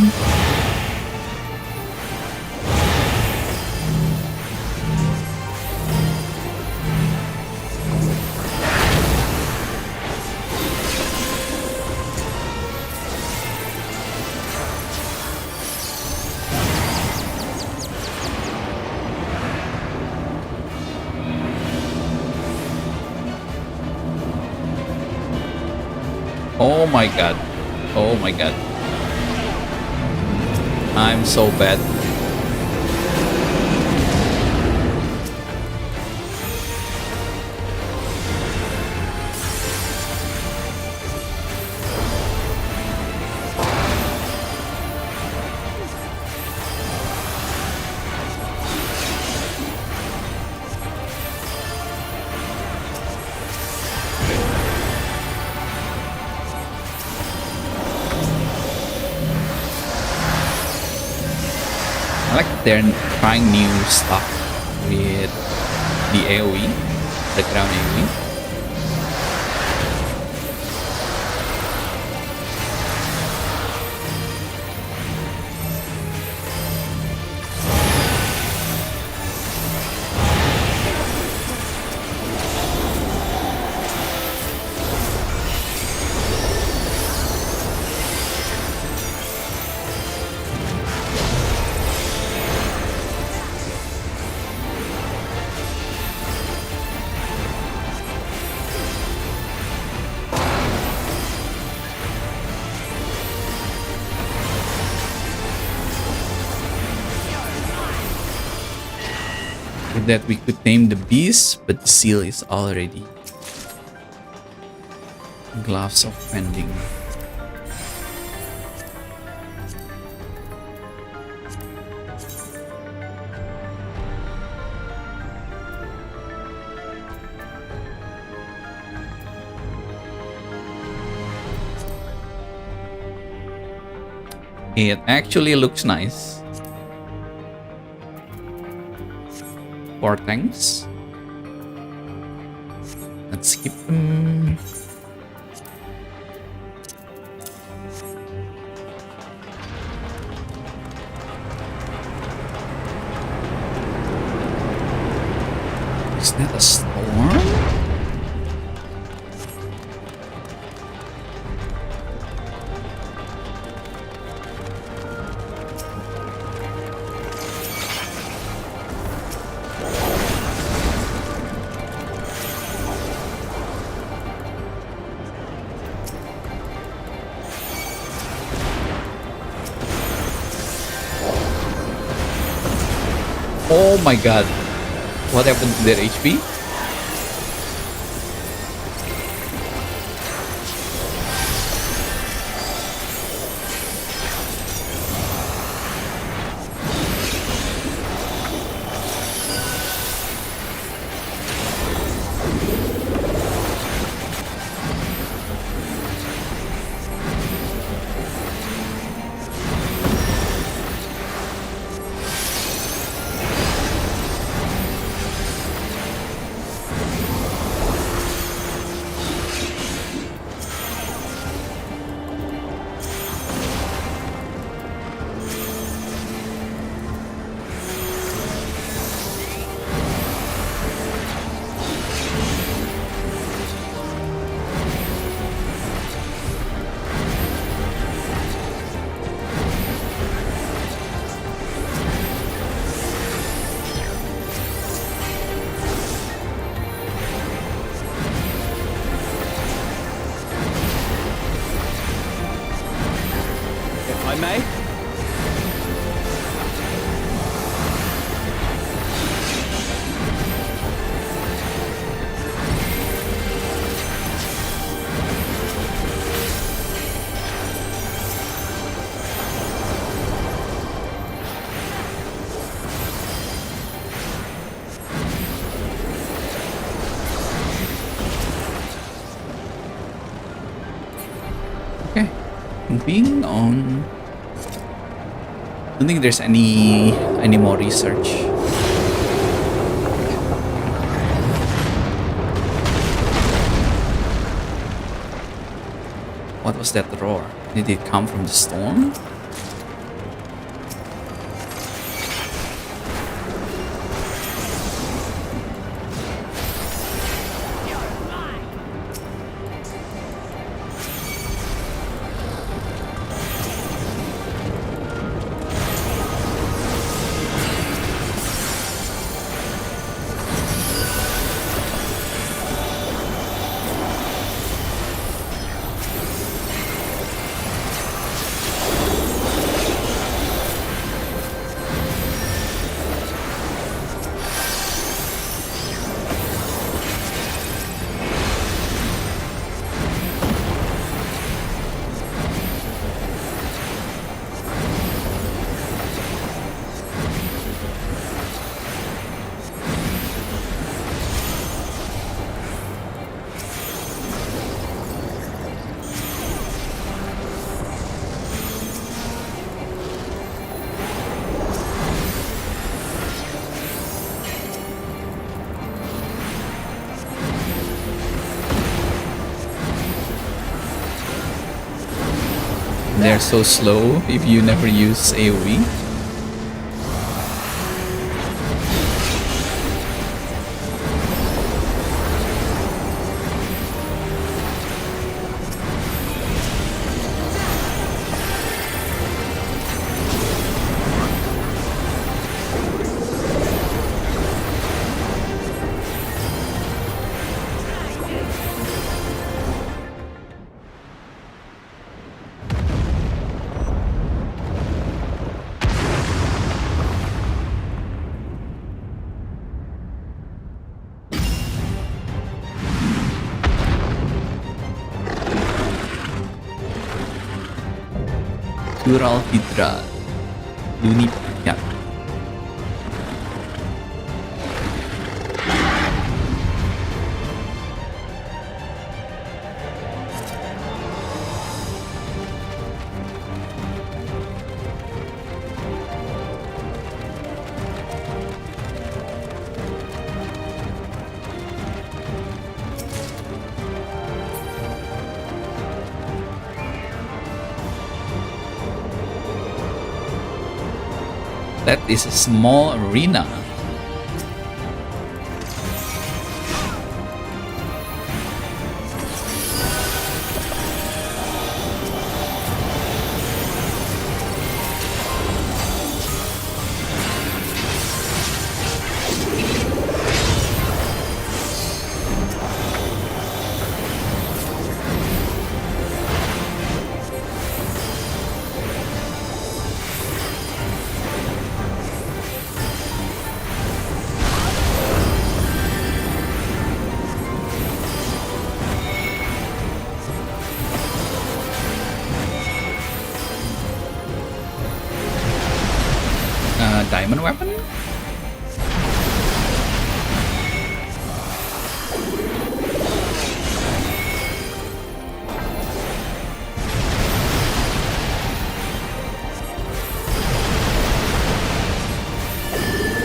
Speaker 1: Oh my god. Oh my god. I'm so bad. I like they're trying new stuff with the AoE, the ground AoE. With that we could name the beast, but the seal is already. Gloves of Fending. It actually looks nice. 4 tanks. Let's skip them. Is that a storm? Oh my god. What happened to their HP?
Speaker 7: If I may?
Speaker 1: Okay. Moving on. Don't think there's any more research. What was that roar? Did it come from the storm? They're so slow if you never use AoE. Natural Hydra Lunipicant. That is a small arena. Diamond weapon?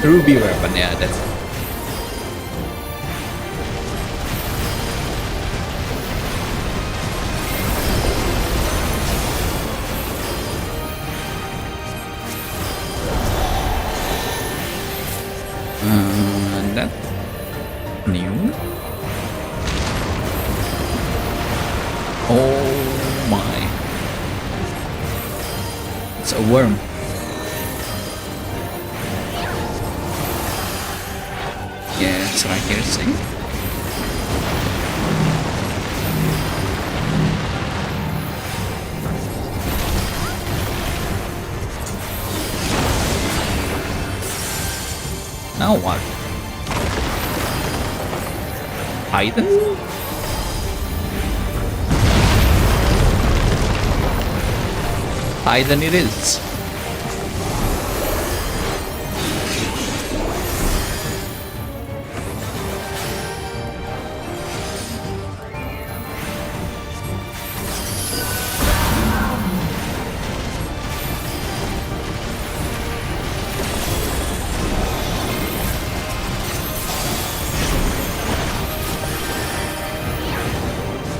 Speaker 1: Ruby weapon, yeah, that's it. That new. Oh my! It's a worm. Yeah, it's right here. See? Now what? Titan? Titan it is.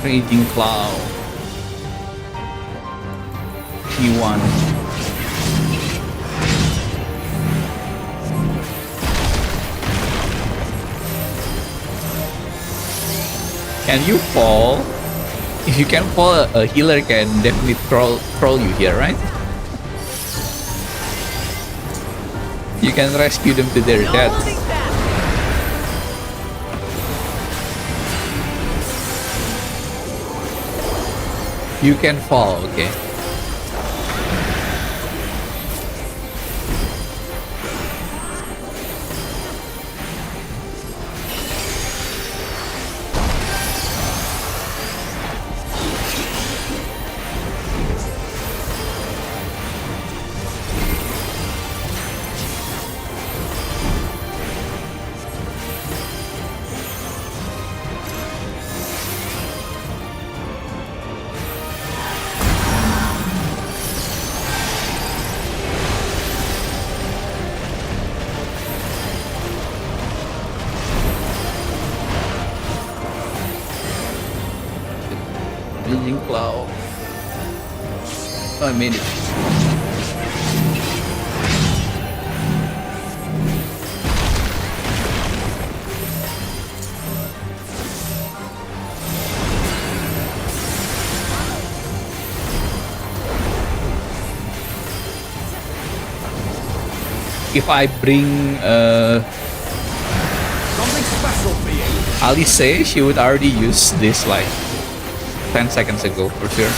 Speaker 1: Raging Cloud. P1. Can you fall? If you can fall, a healer can definitely troll you here, right? You can rescue them to their death. You can fall, okay. Raging Cloud. Oh, I made it. If I bring
Speaker 7: Something special for you.
Speaker 1: Alice, she would already use this like 10 seconds ago for sure.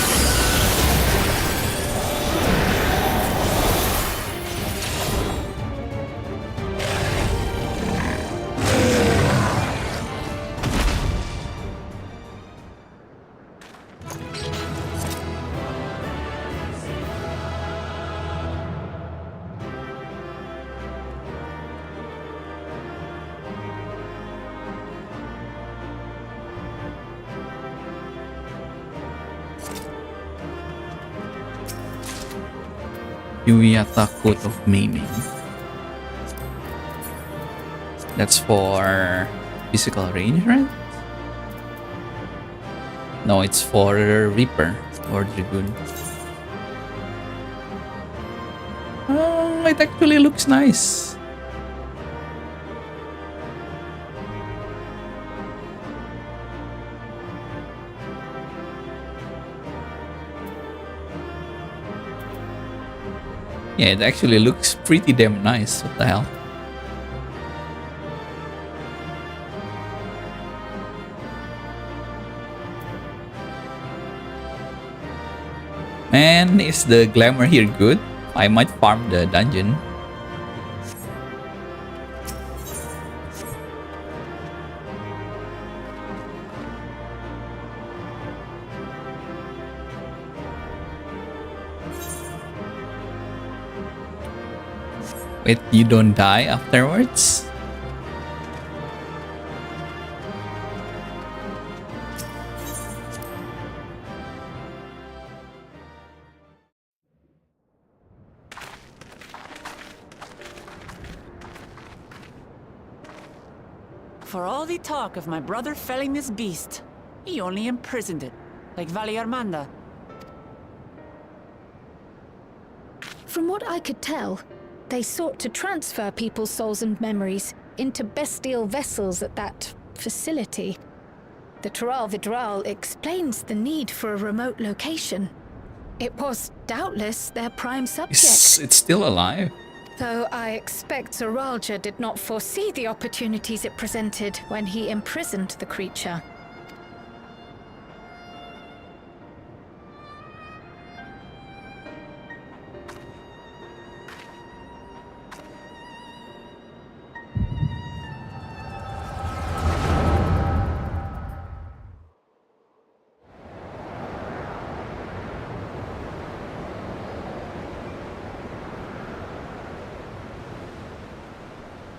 Speaker 1: Yuyata Coat of Maiming. That's for physical range, right? No, it's for Reaper or Dragoon. I it actually looks nice. Yeah, it actually looks pretty damn nice. What the hell? Man, is the glamour here good? I might farm the dungeon. Wait, you don't die afterwards?
Speaker 6: For all the talk of my brother felling this beast, he only imprisoned it, like Vali Armanda.
Speaker 4: From what I could tell, they sought to transfer people's souls and memories into bestial vessels at that facility. The Tural Vidral explains the need for a remote location. It was doubtless their prime subject.
Speaker 1: It's still alive.
Speaker 4: Though I expect Zoralja did not foresee the opportunities it presented when he imprisoned the creature.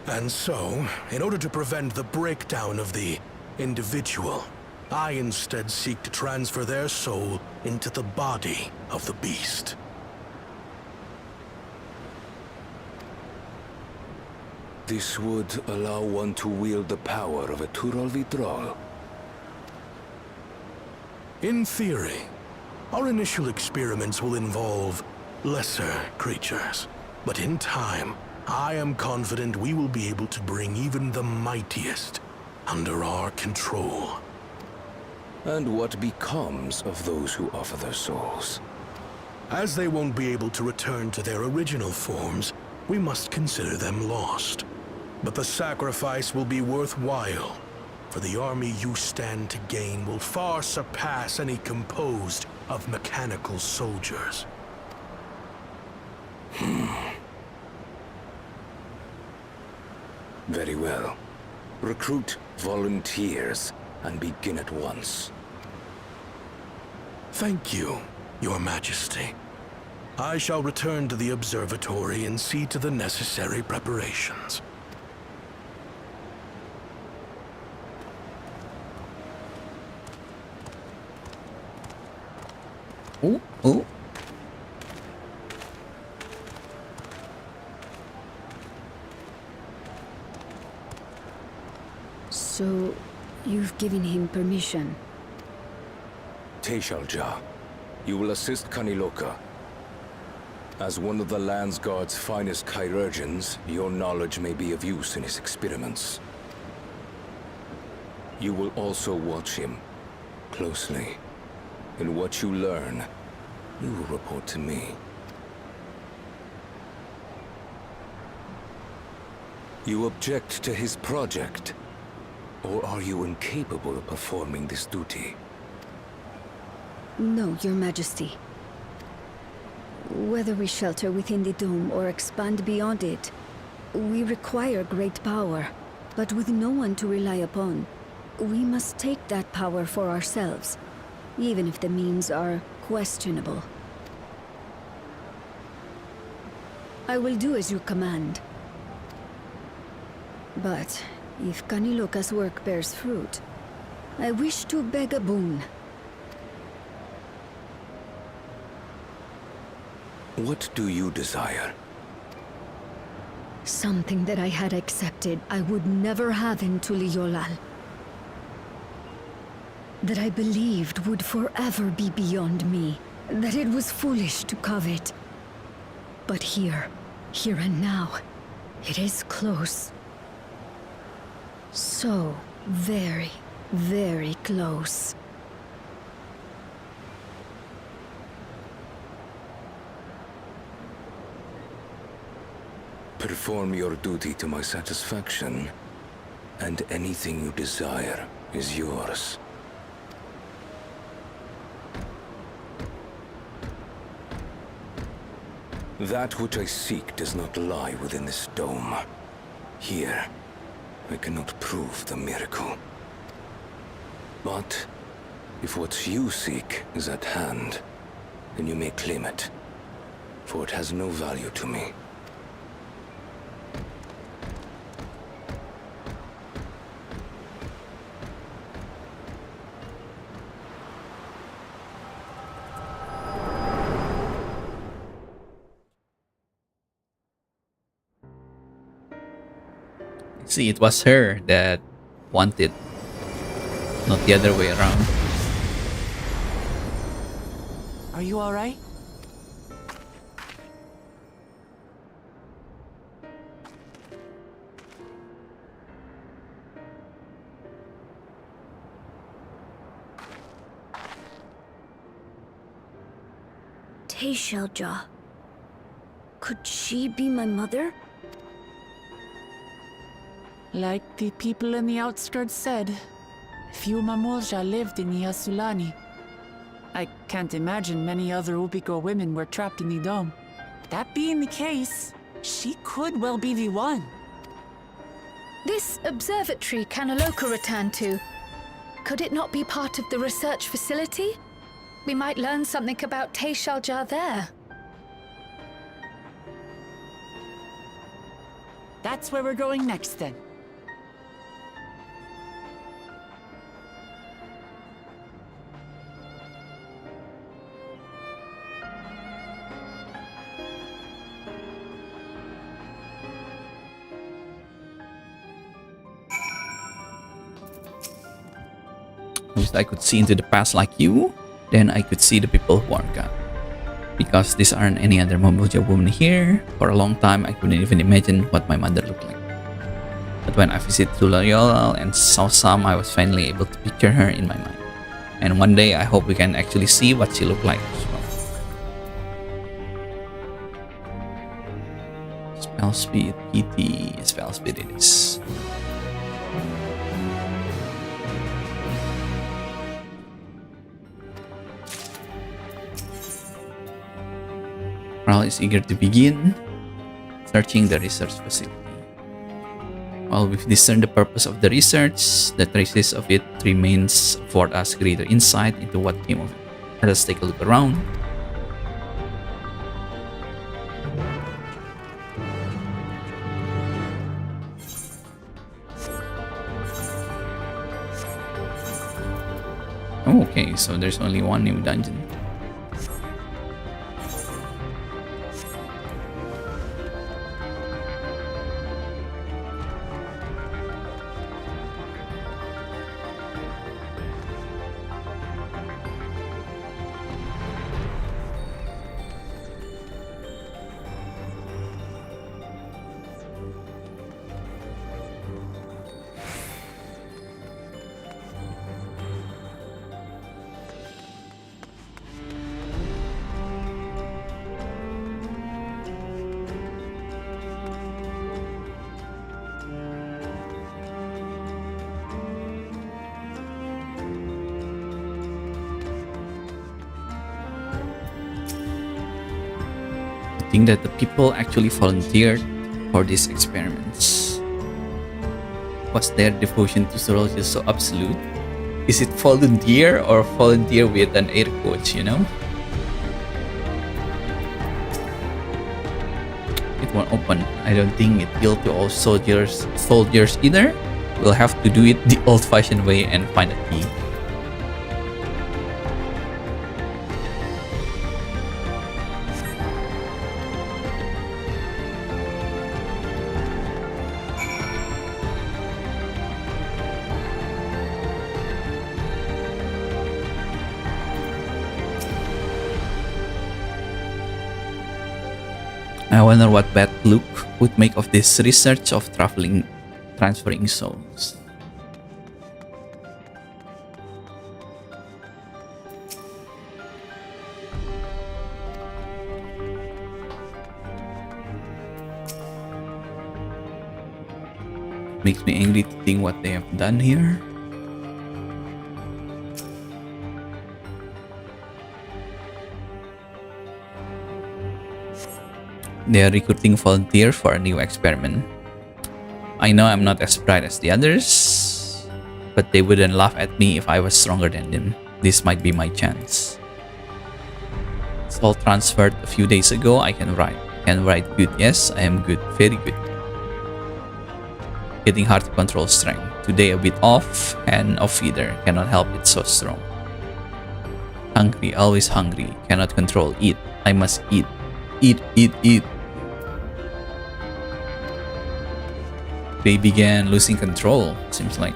Speaker 8: And so, in order to prevent the breakdown of the individual, I instead seek to transfer their soul into the body of the beast.
Speaker 9: This would allow one to wield the power of a Tural Vidral.
Speaker 8: In theory, our initial experiments will involve lesser creatures. But in time, I am confident we will be able to bring even the mightiest under our control.
Speaker 9: And what becomes of those who offer their souls?
Speaker 8: As they won't be able to return to their original forms, we must consider them lost. But the sacrifice will be worthwhile, for the army you stand to gain will far surpass any composed of mechanical soldiers.
Speaker 9: Very well. Recruit volunteers and begin at once.
Speaker 8: Thank you, Your Majesty. I shall return to the observatory and see to the necessary preparations.
Speaker 1: Oh, oh.
Speaker 10: So, you've given him permission?
Speaker 9: Teshalja, you will assist Kaniloka. As one of the Land's Guard's finest chirurgeons, your knowledge may be of use in his experiments. You will also watch him closely. In what you learn, you will report to me. You object to his project? Or are you incapable of performing this duty?
Speaker 10: No, Your Majesty. Whether we shelter within the dome or expand beyond it, we require great power. But with no one to rely upon, we must take that power for ourselves, even if the means are questionable. I will do as you command. But if Kaniloka's work bears fruit, I wish to beg a boon.
Speaker 9: What do you desire?
Speaker 10: Something that I had accepted I would never have in Tuliyollal. That I believed would forever be beyond me. That it was foolish to covet. But here, Here and now. It is close. So very, very close.
Speaker 9: Perform your duty to my satisfaction, and anything you desire is yours. That which I seek does not lie within this dome. Here, I cannot prove the miracle. But if what you seek is at hand, then you may claim it, for it has no value to me.
Speaker 1: See, it was her that wanted, not the other way around.
Speaker 6: Are you all right?
Speaker 10: Teishelja. Could she be my mother?
Speaker 6: Like the people in the outskirts said, few Mamulja lived in Yasulani. I can't imagine many other Ubico women were trapped in the dome. That being the case, she could well be the one.
Speaker 4: This observatory Kanaloka returned to, could it not be part of the research facility? We might learn something about Teishelja there.
Speaker 6: That's where we're going next then.
Speaker 1: If I could see into the past like you, then I could see the people who are gone. Because these aren't any other Mamulja women here, for a long time I couldn't even imagine what my mother looked like. But when I visited Tulayola and saw some, I was finally able to picture her in my mind. And one day I hope we can actually see what she looked like as well. Spell speed, PT, spell speed it is. Ral is eager to begin searching the research facility. While we've discerned the purpose of the research, the traces of it remains afford us greater insight into what came of it. Let us take a look around. Oh, okay, so there's only one new dungeon. Think that the people actually volunteered for these experiments. Was their devotion to Sorol just so absolute? Is it volunteer or volunteer with an air quotes, you know? It won't open. I don't think it will to all soldiers either. We'll have to do it the old-fashioned way and find a key. I wonder what bad Luke would make of this research of transferring souls. Makes me angry to think what they have done here. They are recruiting volunteers for a new experiment. I know I'm not as bright as the others, but they wouldn't laugh at me if I was stronger than them. This might be my chance. It's all transferred a few days ago. I can write. Good. Yes, I am good. Very good. Getting hard to control strength. Today a bit off and off feeder. Cannot help it, so strong. Hungry, always hungry. Cannot control. Eat. I must eat. Eat. They began losing control, seems like.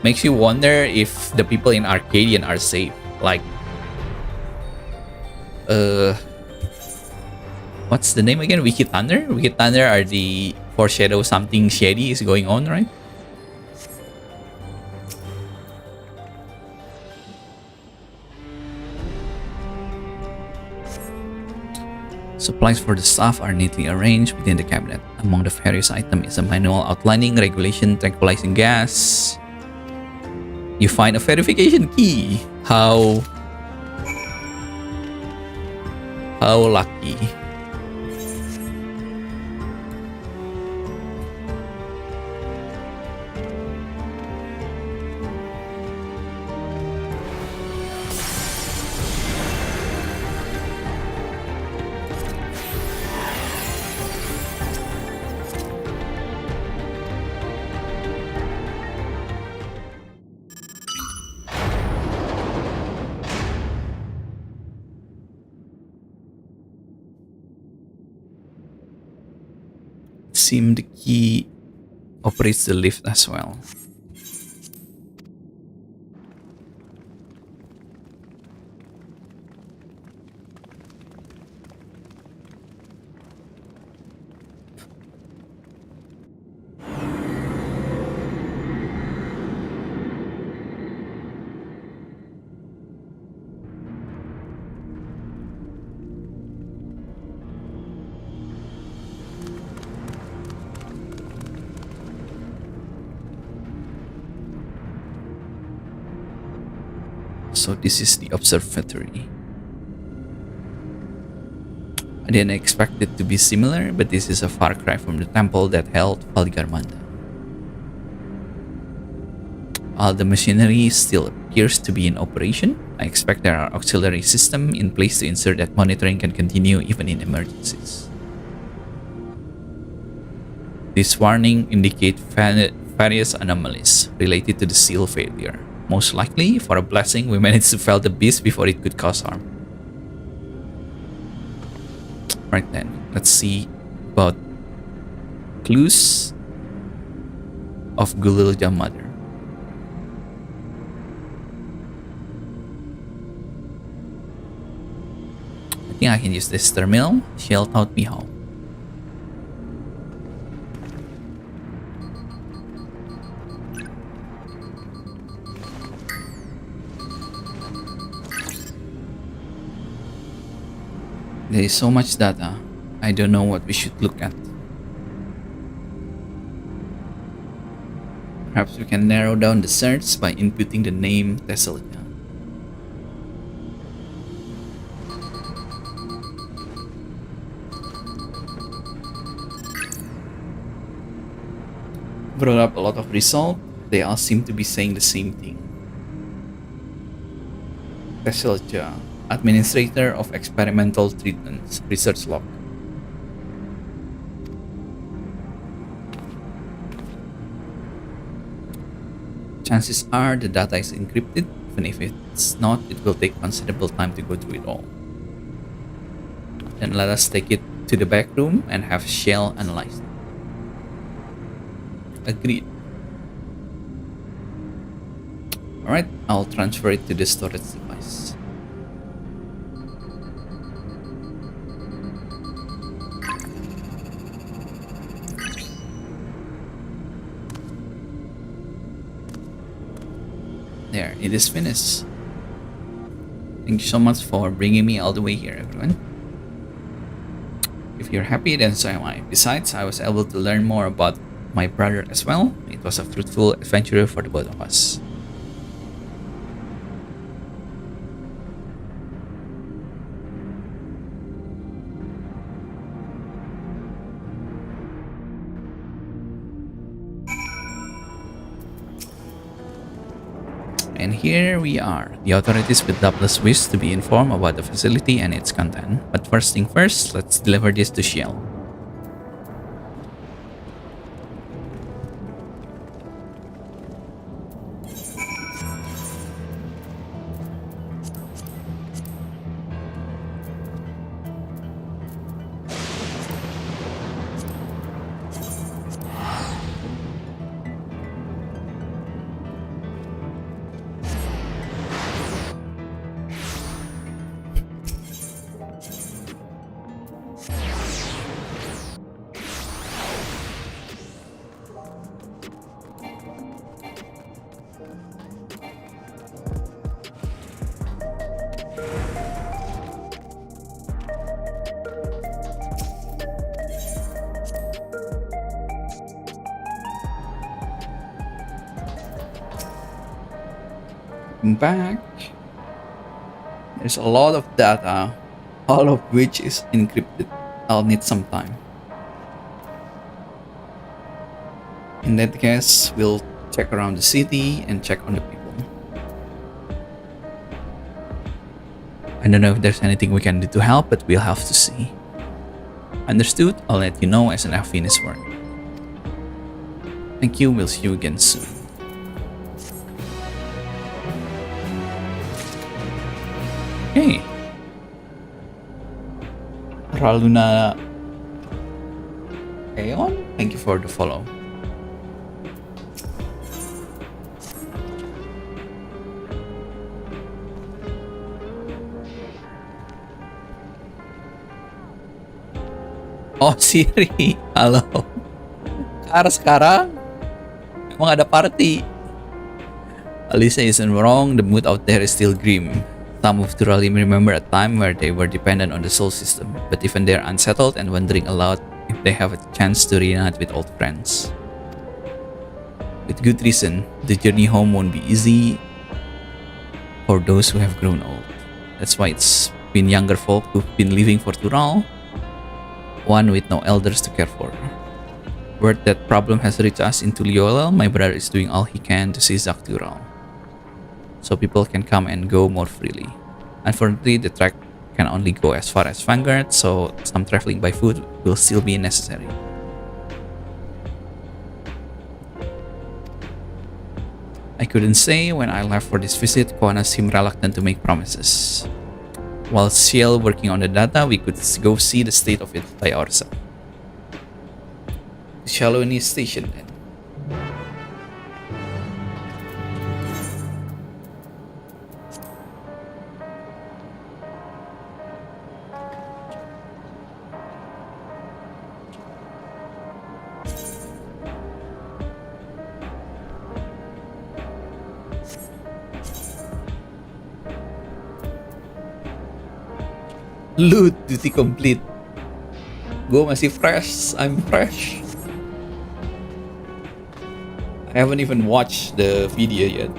Speaker 1: Makes you wonder if the people in Arcadian are safe. Like, what's the name again? Wicked Thunder? Wicked Thunder are the foreshadow something shady is going on, right? Supplies for the staff are neatly arranged within the cabinet. Among the various items is a manual outlining regulation tranquilizing gas. You find a verification key. How lucky. Seem the key operates the lift as well. So this is the observatory. I didn't expect it to be similar, but this is a far cry from the temple that held Valgarmanda. All the machinery still appears to be in operation. I expect there are auxiliary systems in place to ensure that monitoring can continue even in emergencies. This warning indicates various anomalies related to the seal failure. Most likely, for a blessing, we managed to fell the beast before it could cause harm. Right then, let's see about clues of Gulilja Mother. I think I can use this terminal. She'll taught me how. There is so much data, I don't know what we should look at. Perhaps we can narrow down the search by inputting the name Thessalica. Brought up a lot of results, they all seem to be saying the same thing. Thessalica, Administrator of Experimental Treatments, Research Log. Chances are the data is encrypted. Even if it's not, it will take considerable time to go through it all. Then let us take it to the back room and have Shell analyze it. Agreed. Alright, I'll transfer it to the storage device. There, it is finished. Thank you so much for bringing me all the way here, everyone. If you're happy, then so am I. Besides, I was able to learn more about my brother as well. It was a fruitful adventure for the both of us. And here we are. The authorities would doubtless wish to be informed about the facility and its content. But first thing first, let's deliver this to Shiel. Back. There's a lot of data, all of which is encrypted. I'll need some time. In that case, we'll check around the city and check on the people. I don't know if there's anything we can do to help, but we'll have to see. Understood? I'll let you know as I finish work. Thank you, we'll see you again soon. Hey, Raluna Aeon, thank you for the follow. Oh, Siri, halo. Kara sekarang emang ada party. Alicia isn't wrong, the mood out there is still grim. Some of Turali remember a time where they were dependent on the soul system, but even they're unsettled and wondering aloud if they have a chance to reunite with old friends. With good reason, the journey home won't be easy for those who have grown old. That's why it's been younger folk who've been living for Tural, one with no elders to care for. Word that problem has reached us into Liolel, my brother is doing all he can to seize Tural, so people can come and go more freely. Unfortunately, the track can only go as far as Vanguard, so some traveling by foot will still be necessary. I couldn't say when I left for this visit, Koana seemed reluctant to make promises. While Ciel working on the data, we could go see the state of it by ourselves. Shaloni Station then. Loot duty complete. Gue masih fresh. I'm fresh. I haven't even watched the video yet.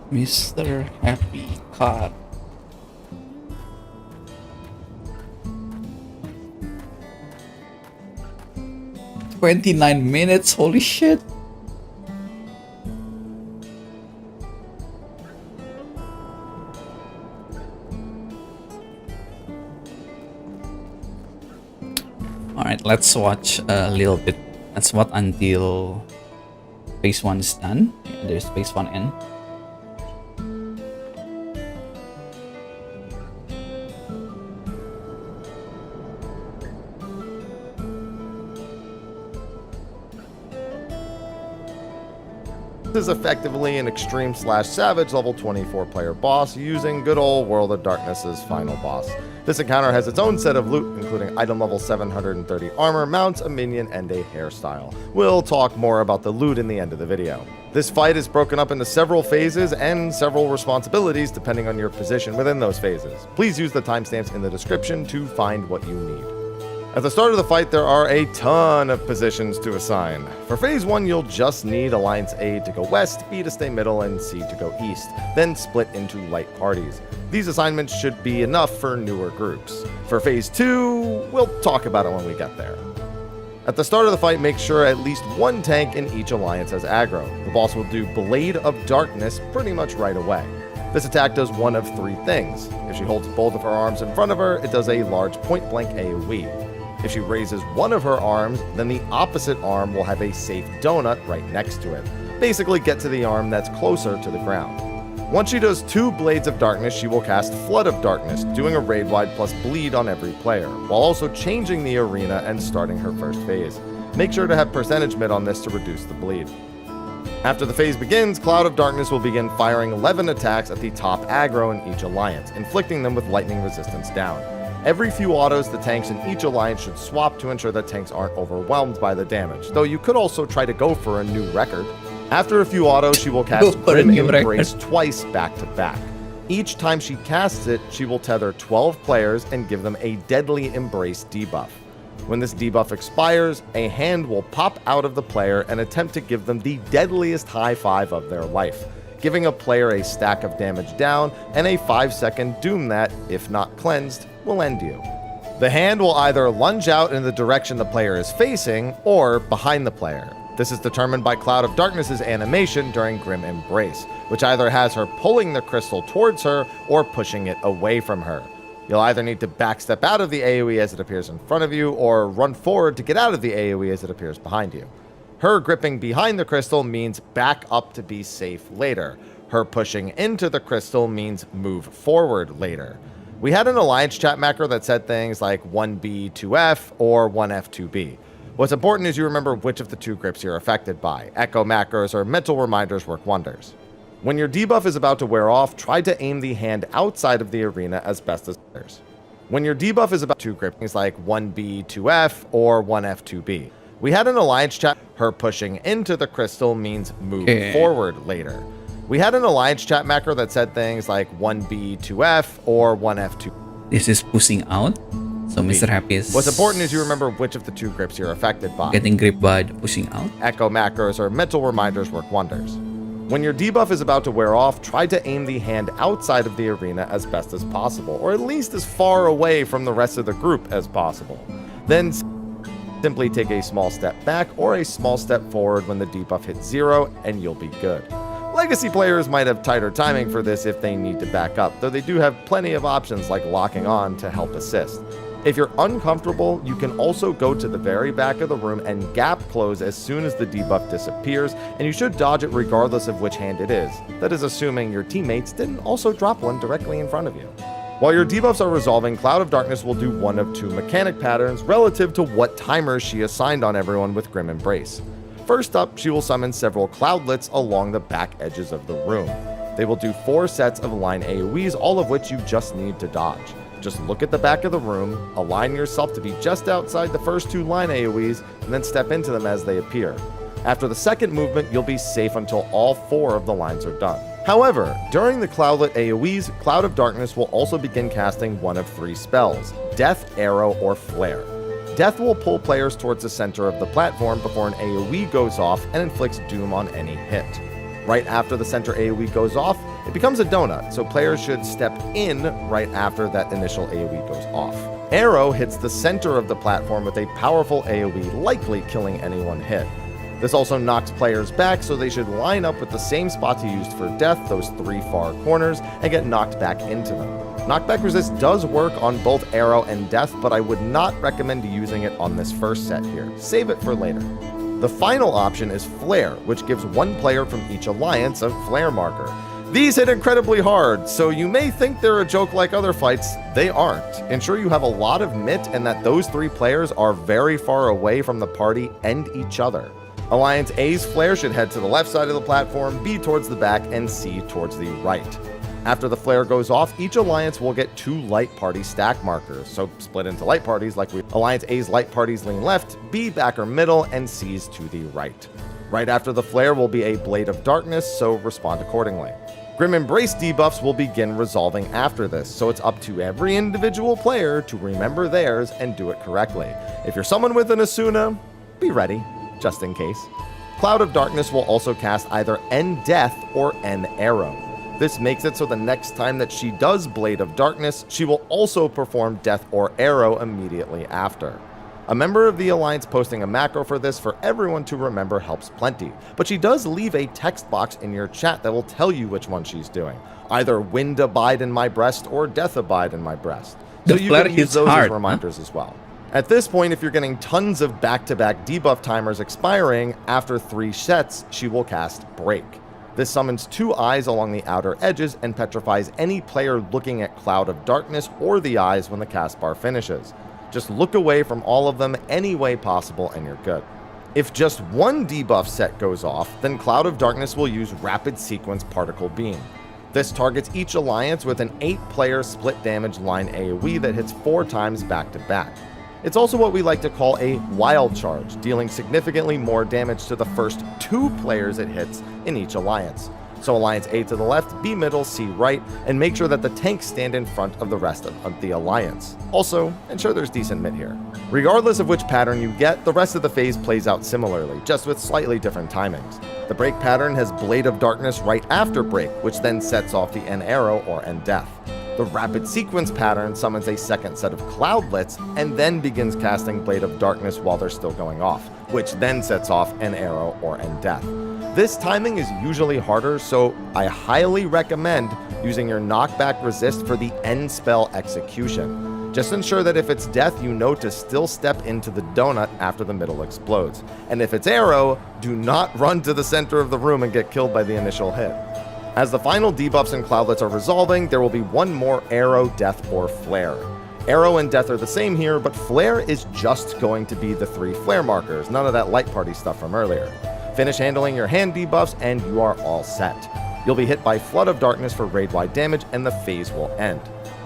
Speaker 1: Mr. Happy Car. $29, holy shit. Alright, let's watch a little bit. Let's watch until Phase 1 is done. Yeah, there's phase 1 in.
Speaker 11: This is effectively an extreme/savage level 24 player boss using good old World of Darkness's final boss. This encounter has its own set of loot, including item level 730 armor, mounts, a minion, and a hairstyle. We'll talk more about the loot in the end of the video. This fight is broken up into several phases and several responsibilities depending on your position within those phases. Please use the timestamps in the description to find what you need. At the start of the fight, there are a ton of positions to assign. For Phase 1, you'll just need Alliance A to go west, B to stay middle, and C to go east, then split into light parties. These assignments should be enough for newer groups. For Phase 2, we'll talk about it when we get there. At the start of the fight, make sure at least one tank in each alliance has aggro. The boss will do Blade of Darkness pretty much right away. This attack does one of three things. If she holds both of her arms in front of her, it does a large point-blank AoE. If she raises one of her arms, then the opposite arm will have a safe donut right next to it. Basically, get to the arm that's closer to the ground. Once she does 2 Blades of Darkness, she will cast Flood of Darkness, doing a raid-wide plus bleed on every player, while also changing the arena and starting her first phase. Make sure to have percentage mid on this to reduce the bleed. After the phase begins, Cloud of Darkness will begin firing 11 attacks at the top aggro in each alliance, inflicting them with lightning resistance down. Every few autos, the tanks in each alliance should swap to ensure that tanks aren't overwhelmed by the damage, though you could also try to go for a new record. After a few autos, she will cast Grim Embrace twice back to back. Each time she casts it, she will tether 12 players and give them a Deadly Embrace debuff. When this debuff expires, a hand will pop out of the player and attempt to give them the deadliest high five of their life, giving a player a stack of damage down and a 5-second doom that, if not cleansed, will end you. The hand will either lunge out in the direction the player is facing or behind the player. This is determined by Cloud of Darkness's animation during Grim Embrace, which either has her pulling the crystal towards her or pushing it away from her. You'll either need to backstep out of the AoE as it appears in front of you or run forward to get out of the AoE as it appears behind you. Her gripping behind the crystal means back up to be safe later. Her pushing into the crystal means move forward later. We had an alliance chat macro that said things like 1B 2F or 1F 2B. What's important is you remember which of the two grips you're affected by. Echo macros or mental reminders work wonders. When your debuff is about to wear off, try to aim the hand outside of the arena as best as others. When your debuff is about to grip things like 1B 2F or 1F 2B. We had an alliance chat. Her pushing into the crystal means move forward later. We had an alliance chat macro that said things like 1B 2F or 1F 2.
Speaker 1: This is pushing out. So Mr. Happy is...
Speaker 11: What's important is you remember which of the two grips you're affected by.
Speaker 1: Getting grip by pushing out.
Speaker 11: Echo macros or mental reminders work wonders. When your debuff is about to wear off, try to aim the hand outside of the arena as best as possible, or at least as far away from the rest of the group as possible. Then simply take a small step back or a small step forward when the debuff hits 0 and you'll be good. Legacy players might have tighter timing for this if they need to back up, though they do have plenty of options like locking on to help assist. If you're uncomfortable, you can also go to the very back of the room and gap close as soon as the debuff disappears, and you should dodge it regardless of which hand it is. That is assuming your teammates didn't also drop one directly in front of you. While your debuffs are resolving, Cloud of Darkness will do one of two mechanic patterns relative to what timers she assigned on everyone with Grim Embrace. First up, she will summon several cloudlets along the back edges of the room. They will do 4 sets of line AoEs, all of which you just need to dodge. Just look at the back of the room, align yourself to be just outside the first 2 line AoEs, and then step into them as they appear. After the second movement, you'll be safe until all 4 of the lines are done. However, during the cloudlet AoEs, Cloud of Darkness will also begin casting one of 3 spells: Death, Arrow, or Flare. Death will pull players towards the center of the platform before an AoE goes off and inflicts doom on any hit. Right after the center AoE goes off, it becomes a donut, so players should step in right after that initial AoE goes off. Arrow hits the center of the platform with a powerful AoE, likely killing anyone hit. This also knocks players back, so they should line up with the same spots you used for death, those 3 far corners, and get knocked back into them. Knockback resist does work on both Arrow and Death, but I would not recommend using it on this first set here. Save it for later. The final option is Flare, which gives one player from each alliance a Flare marker. These hit incredibly hard, so you may think they're a joke like other fights. They aren't. Ensure you have a lot of MIT and that those 3 players are very far away from the party and each other. Alliance A's flare should head to the left side of the platform, B towards the back, and C towards the right. After the flare goes off, each alliance will get 2 light party stack markers, so split into light parties like we. Alliance A's light parties lean left, B back or middle, and C's to the right. Right after the flare will be a Blade of Darkness, so respond accordingly. Grim Embrace debuffs will begin resolving after this, so it's up to every individual player to remember theirs and do it correctly. If you're someone with an Asuna, be ready, just in case. Cloud of Darkness will also cast either End Death or End Arrow. This makes it so the next time that she does Blade of Darkness, she will also perform Death or Arrow immediately after. A member of the Alliance posting a macro for this for everyone to remember helps plenty, but she does leave a text box in your chat that will tell you which one she's doing. Either Wind Abide in My Breast or Death Abide in My Breast. So you can use those as reminders as well. At this point, if you're getting tons of back-to-back debuff timers expiring, after 3 sets, she will cast Break. This summons 2 eyes along the outer edges and petrifies any player looking at Cloud of Darkness or the eyes when the cast bar finishes. Just look away from all of them any way possible and you're good. If just one debuff set goes off, then Cloud of Darkness will use Rapid Sequence Particle Beam. This targets each alliance with an 8-player split damage line AoE that hits 4 times back to back. It's also what we like to call a wild charge, dealing significantly more damage to the first 2 players it hits in each alliance. So Alliance A to the left, B middle, C right, and make sure that the tanks stand in front of the rest of the alliance. Also, ensure there's decent mid here. Regardless of which pattern you get, the rest of the phase plays out similarly, just with slightly different timings. The Break pattern has Blade of Darkness right after Break, which then sets off the End Arrow or End Death. The Rapid Sequence pattern summons a second set of Cloudlets and then begins casting Blade of Darkness while they're still going off, which then sets off End Arrow or End Death. This timing is usually harder, so I highly recommend using your knockback resist for the end spell execution. Just ensure that if it's death, you know to still step into the donut after the middle explodes. And if it's arrow, do not run to the center of the room and get killed by the initial hit. As the final debuffs and cloudlets are resolving, there will be one more arrow, death, or flare. Arrow and death are the same here, but flare is just going to be the 3 flare markers, none of that light party stuff from earlier. Finish handling your hand debuffs and you are all set. You'll be hit by Flood of Darkness for raid-wide damage and the phase will end.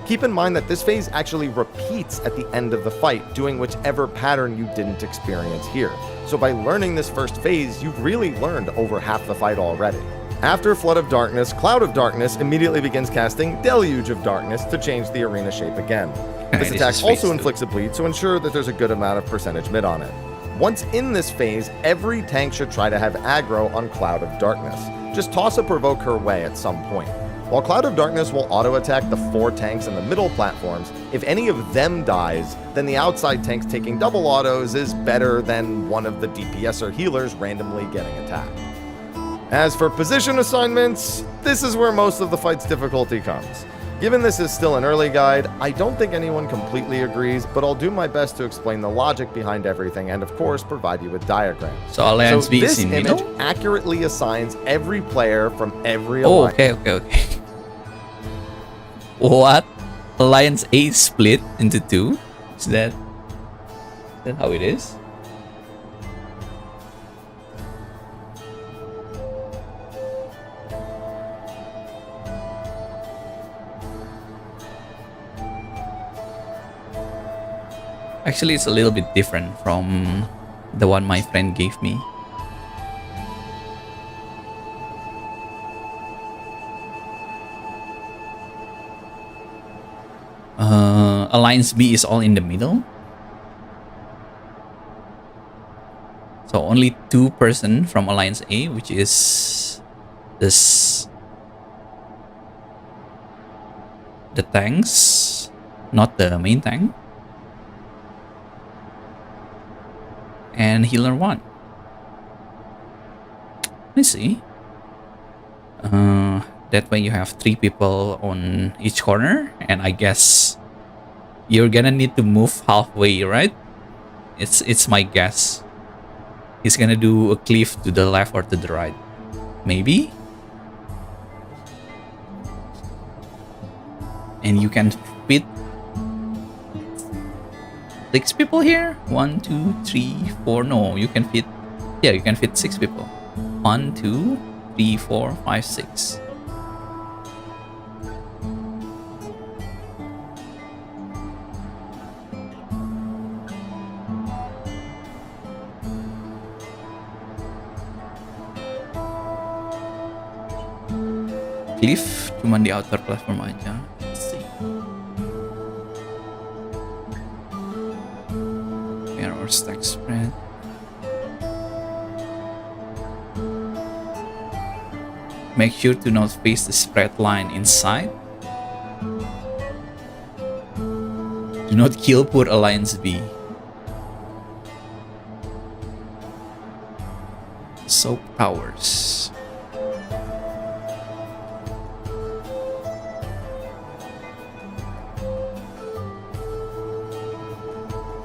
Speaker 11: Keep in mind that this phase actually repeats at the end of the fight, doing whichever pattern you didn't experience here. So by learning this first phase, you've really learned over half the fight already. After Flood of Darkness, Cloud of Darkness immediately begins casting Deluge of Darkness to change the arena shape again. This attack also inflicts a bleed, so ensure that there's a good amount of percentage mid on it. Once in this phase, every tank should try to have aggro on Cloud of Darkness. Just toss a provoke her way at some point. While Cloud of Darkness will auto-attack the 4 tanks in the middle platforms, if any of them dies, then the outside tanks taking double autos is better than one of the DPS or healers randomly getting attacked. As for position assignments, this is where most of the fight's difficulty comes. Given this is still an early guide, I don't think anyone completely agrees, but I'll do my best to explain the logic behind everything and of course provide you with diagrams.
Speaker 1: So Alliance B
Speaker 11: this
Speaker 1: is in
Speaker 11: image
Speaker 1: middle?
Speaker 11: accurately assigns every player from every alliance.
Speaker 1: Okay. What? Alliance A split into 2? Is that how it is? Actually, it's a little bit different from the one my friend gave me. Alliance B is all in the middle. So only 2 person from Alliance A, which is this, the tanks, not the main tank. And healer 1. I see. That way you have 3 people on each corner, and I guess you're gonna need to move halfway, right? It's my guess. He's gonna do a cliff to the left or to the right. Maybe? And you can fit 6 people here? 1, 2, 3, 4. No, you can fit. Yeah, you can fit 6 people. 1, 2, 3, 4, 5, 6. Cliff cuman di outer platform aja. Let's see. Error stack spread. Make sure to not face the spread line inside. Do not kill poor Alliance B. Soap towers.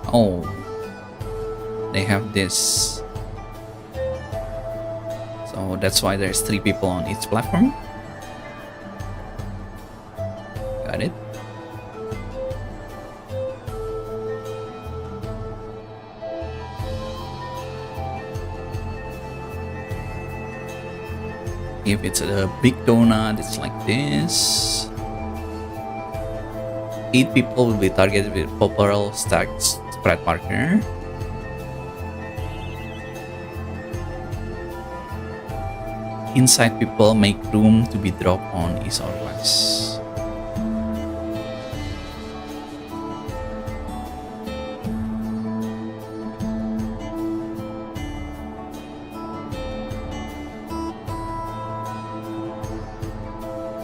Speaker 1: Oh, they have this. So that's why there's 3 people on each platform. Got it. If it's a big donut, it's like this. 8 people will be targeted with purple stacked spread marker. Inside people make room to be dropped on east or west.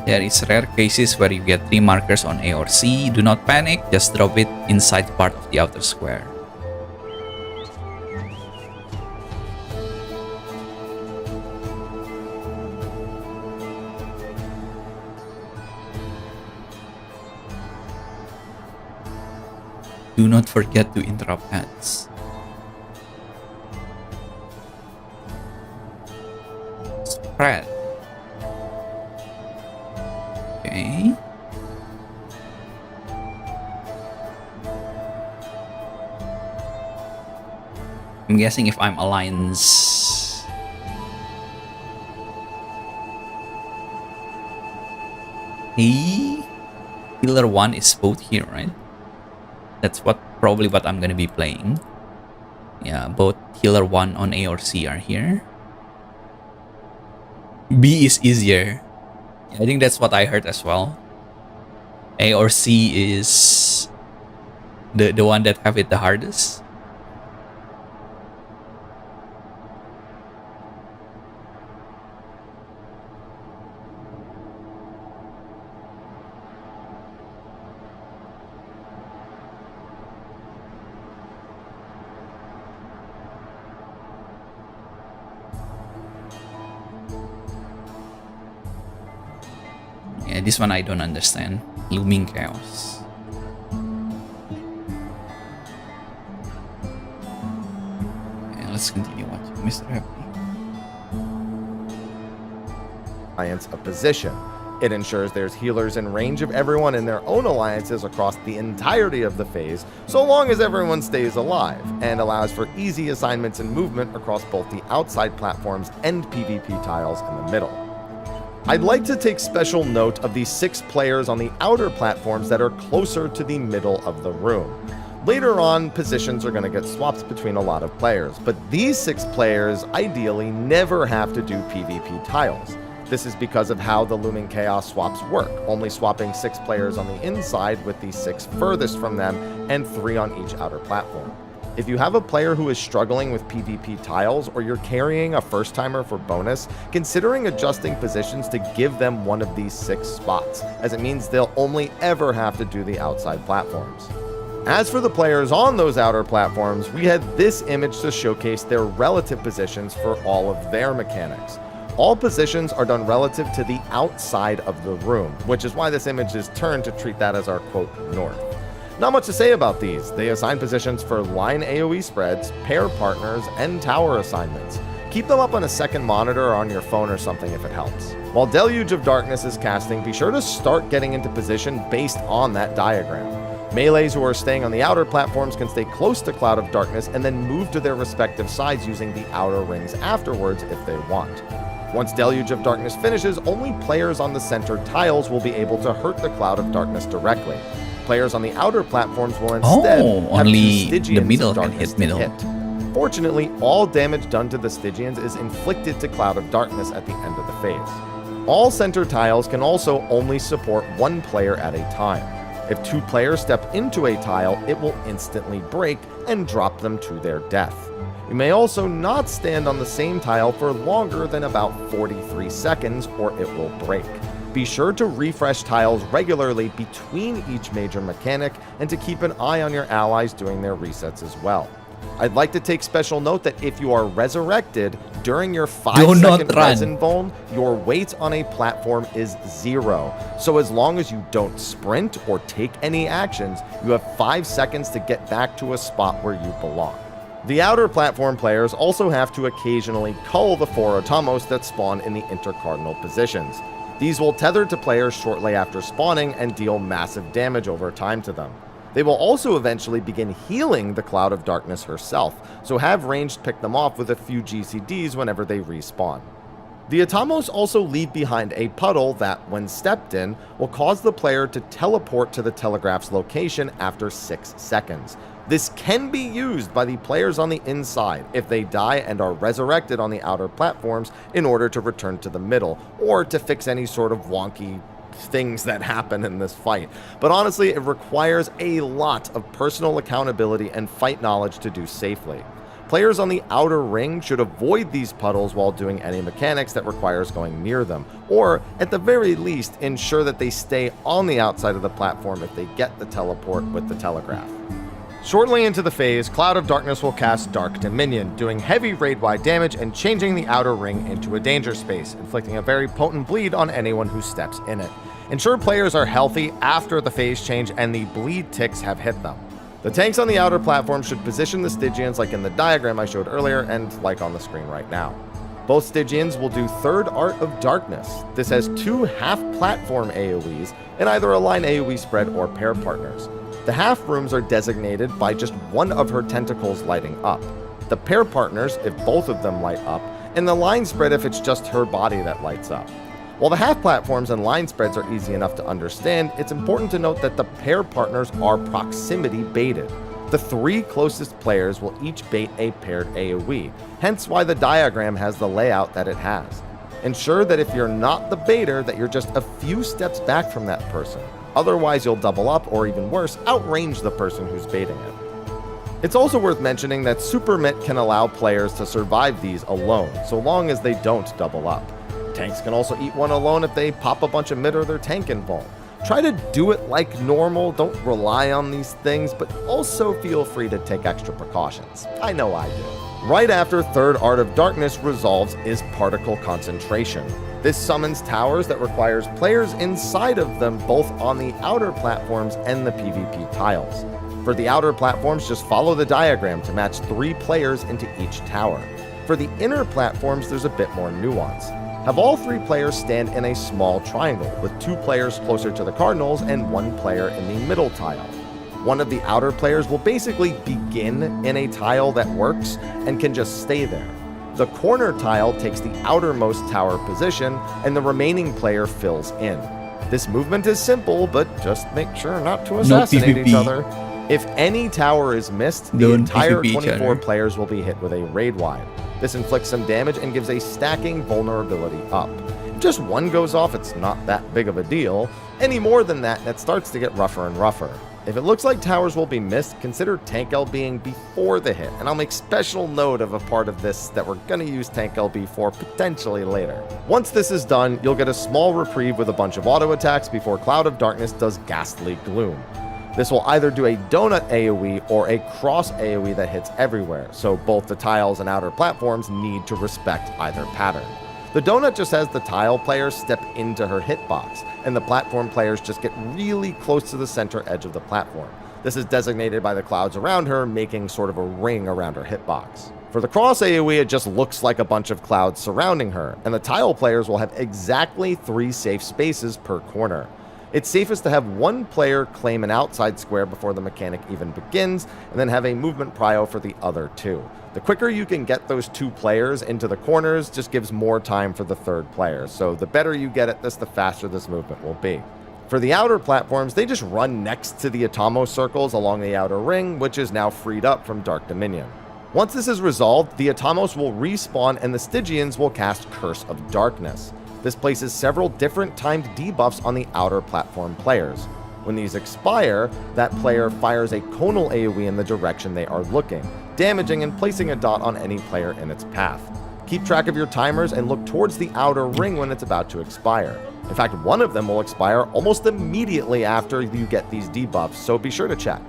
Speaker 1: There is rare cases where you get 3 markers on A or C. Do not panic, just drop it inside part of the outer square. Do not forget to interrupt ads. Spread. Okay. I'm guessing if I'm Alliance. Hey, Healer 1 is both here, right? That's probably what I'm gonna be playing. Yeah, both Healer 1 on A or C are here. B is easier. I think that's what I heard as well. A or C is the one that have it the hardest. Yeah, this one I don't understand. Looming chaos. Yeah, let's continue watching Mr. Happy.
Speaker 11: Alliance a position. It ensures there's healers in range of everyone in their own alliances across the entirety of the phase, so long as everyone stays alive, and allows for easy assignments and movement across both the outside platforms and PvP tiles in the middle. I'd like to take special note of the 6 players on the outer platforms that are closer to the middle of the room. Later on, positions are going to get swapped between a lot of players, but these 6 players ideally never have to do PvP tiles. This is because of how the Looming Chaos swaps work, only swapping 6 players on the inside with the 6 furthest from them and 3 on each outer platform. If you have a player who is struggling with PvP tiles, or you're carrying a first-timer for bonus, considering adjusting positions to give them one of these 6 spots, as it means they'll only ever have to do the outside platforms. As for the players on those outer platforms, we had this image to showcase their relative positions for all of their mechanics. All positions are done relative to the outside of the room, which is why this image is turned to treat that as our quote north. Not much to say about these. They assign positions for line AoE spreads, pair partners, and tower assignments. Keep them up on a second monitor or on your phone or something if it helps. While Deluge of Darkness is casting, be sure to start getting into position based on that diagram. Melees who are staying on the outer platforms can stay close to Cloud of Darkness and then move to their respective sides using the outer rings afterwards if they want. Once Deluge of Darkness finishes, only players on the center tiles will be able to hurt the Cloud of Darkness directly. Players on the outer platforms will instead have
Speaker 1: only
Speaker 11: two Stygians
Speaker 1: the middle
Speaker 11: of
Speaker 1: can
Speaker 11: Darkness
Speaker 1: hit middle.
Speaker 11: to hit. Fortunately, all damage done to the Stygians is inflicted to Cloud of Darkness at the end of the phase. All center tiles can also only support one player at a time. If two players step into a tile, it will instantly break and drop them to their death. You may also not stand on the same tile for longer than about 43 seconds or it will break. Be sure to refresh tiles regularly between each major mechanic and to keep an eye on your allies doing their resets as well. I'd like to take special note that if you are resurrected during your 5-second resin vuln, your weight on a platform is 0. So as long as you don't sprint or take any actions, you have 5 seconds to get back to a spot where you belong. The outer platform players also have to occasionally cull the 4 Otamos that spawn in the intercardinal positions. These will tether to players shortly after spawning and deal massive damage over time to them. They will also eventually begin healing the Cloud of Darkness herself, so have ranged pick them off with a few GCDs whenever they respawn. The Otamos also leave behind a puddle that, when stepped in, will cause the player to teleport to the telegraph's location after 6 seconds. This can be used by the players on the inside if they die and are resurrected on the outer platforms in order to return to the middle, or to fix any sort of wonky things that happen in this fight. But honestly, it requires a lot of personal accountability and fight knowledge to do safely. Players on the outer ring should avoid these puddles while doing any mechanics that requires going near them, or at the very least ensure that they stay on the outside of the platform if they get the teleport with the telegraph. Shortly into the phase, Cloud of Darkness will cast Dark Dominion, doing heavy raid-wide damage and changing the outer ring into a danger space, inflicting a very potent bleed on anyone who steps in it. Ensure players are healthy after the phase change and the bleed ticks have hit them. The tanks on the outer platform should position the Stygians like in the diagram I showed earlier and like on the screen right now. Both Stygians will do Third Art of Darkness. This has 2 half-platform AoEs in either a line AoE spread or pair partners. The half rooms are designated by just one of her tentacles lighting up. The pair partners if both of them light up, and the line spread if it's just her body that lights up. While the half platforms and line spreads are easy enough to understand, it's important to note that the pair partners are proximity baited. The 3 closest players will each bait a paired AoE, hence why the diagram has the layout that it has. Ensure that if you're not the baiter, that you're just a few steps back from that person. Otherwise, you'll double up, or even worse, outrange the person who's baiting it. It's also worth mentioning that Super Mitt can allow players to survive these alone, so long as they don't double up. Tanks can also eat one alone if they pop a bunch of mid or their tank invuln. Try to do it like normal, don't rely on these things, but also feel free to take extra precautions. I know I do. Right after Third Art of Darkness resolves is Particle Concentration. This summons towers that requires players inside of them both on the outer platforms and the PvP tiles. For the outer platforms, just follow the diagram to match 3 players into each tower. For the inner platforms, there's a bit more nuance. Have all 3 players stand in a small triangle, with 2 players closer to the cardinals and 1 player in the middle tile. One of the outer players will basically begin in a tile that works and can just stay there. The corner tile takes the outermost tower position, and the remaining player fills in. This movement is simple, but just make sure not to assassinate each other. If any tower is missed, the entire 24 players will be hit with a raid wide. This inflicts some damage and gives a stacking vulnerability up. If just one goes off, it's not that big of a deal. Any more than that, it starts to get rougher and rougher. If it looks like towers will be missed, consider tank LBing before the hit, and I'll make special note of a part of this that we're going to use tank LB for potentially later. Once this is done, you'll get a small reprieve with a bunch of auto attacks before Cloud of Darkness does Ghastly Gloom. This will either do a donut AoE or a cross AoE that hits everywhere, so both the tiles and outer platforms need to respect either pattern. The donut just has the tile players step into her hitbox, and the platform players just get really close to the center edge of the platform. This is designated by the clouds around her, making sort of a ring around her hitbox. For the cross AoE, it just looks like a bunch of clouds surrounding her, and the tile players will have exactly 3 safe spaces per corner. It's safest to have one player claim an outside square before the mechanic even begins, and then have a movement prio for the other 2. The quicker you can get those 2 players into the corners just gives more time for the 3rd player, so the better you get at this, the faster this movement will be. For the outer platforms, they just run next to the Atamos circles along the outer ring, which is now freed up from Dark Dominion. Once this is resolved, the Atamos will respawn and the Stygians will cast Curse of Darkness. This places several different timed debuffs on the outer platform players. When these expire, that player fires a conal AoE in the direction they are looking, damaging and placing a dot on any player in its path. Keep track of your timers and look towards the outer ring when it's about to expire. In fact, one of them will expire almost immediately after you get these debuffs, so be sure to check.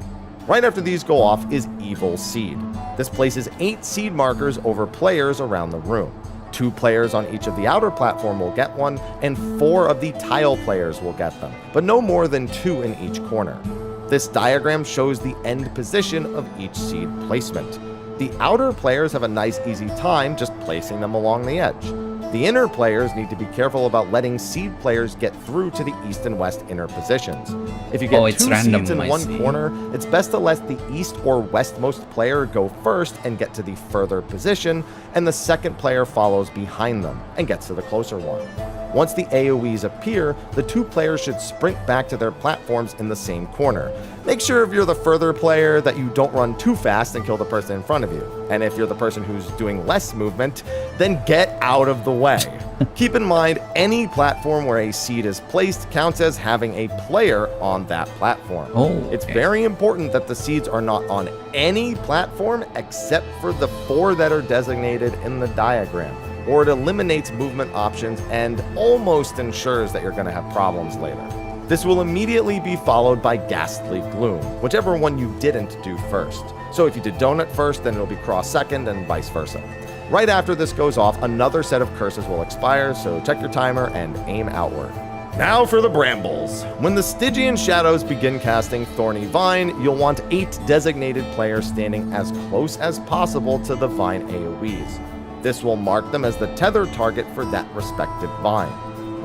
Speaker 11: Right after these go off is Evil Seed. This places 8 seed markers over players around the room. 2 players on each of the outer platform will get one, and 4 of the tile players will get them, but no more than 2 in each corner. This diagram shows the end position of each seed placement. The outer players have a nice easy time just placing them along the edge. The inner players need to be careful about letting seed players get through to the east and west inner positions. If you get 2 seeds in one corner, it's best to let the east or westmost player go first and get to the further position, and the second player follows behind them and gets to the closer one. Once the AoEs appear, the 2 players should sprint back to their platforms in the same corner. Make sure if you're the further player that you don't run too fast and kill the person in front of you. And if you're the person who's doing less movement, then get out of the way. Keep in mind, any platform where a seed is placed counts as having a player on that platform. It's very important that the seeds are not on any platform except for the 4 that are designated in the diagram, or it eliminates movement options and almost ensures that you're going to have problems later. This will immediately be followed by Ghastly Gloom, whichever one you didn't do first. So if you did Donut first, then it'll be Cross second, and vice versa. Right after this goes off, another set of curses will expire, so check your timer and aim outward. Now for the Brambles. When the Stygian Shadows begin casting Thorny Vine, you'll want 8 designated players standing as close as possible to the Vine AoEs. This will mark them as the tether target for that respective vine.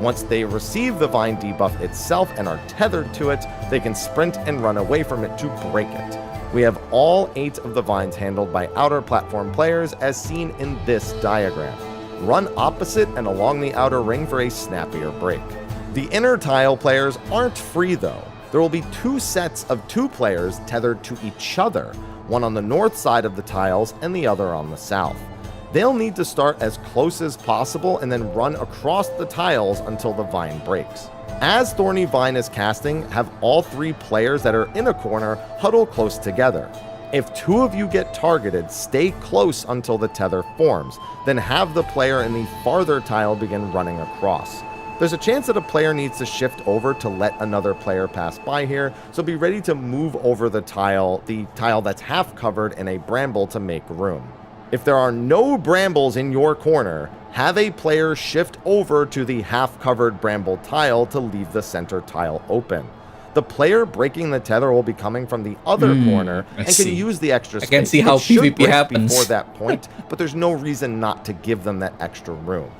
Speaker 11: Once they receive the vine debuff itself and are tethered to it, they can sprint and run away from it to break it. We have all 8 of the vines handled by outer platform players as seen in this diagram. Run opposite and along the outer ring for a snappier break. The inner tile players aren't free though. There will be 2 sets of 2 players tethered to each other, one on the north side of the tiles and the other on the south. They'll need to start as close as possible and then run across the tiles until the vine breaks. As Thorny Vine is casting, have all 3 players that are in a corner huddle close together. If 2 of you get targeted, stay close until the tether forms, then have the player in the farther tile begin running across. There's a chance that a player needs to shift over to let another player pass by here, so be ready to move over the tile that's half covered in a bramble to make room. If there are no brambles in your corner, have a player shift over to the half-covered bramble tile to leave the center tile open. The player breaking the tether will be coming from the other corner and can use the extra space.
Speaker 1: I can see how PvP happens
Speaker 11: before that point, but there's no reason not to give them that extra room.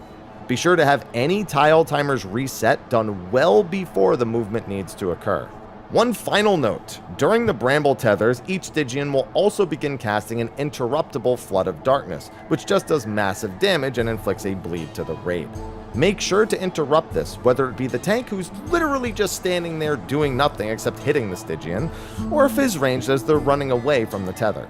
Speaker 11: Be sure to have any tile timers reset done well before the movement needs to occur. One final note, during the bramble tethers, each Stygian will also begin casting an interruptible Flood of Darkness, which just does massive damage and inflicts a bleed to the raid. Make sure to interrupt this, whether it be the tank who's literally just standing there doing nothing except hitting the Stygian, or if his ranged as they're running away from the tether.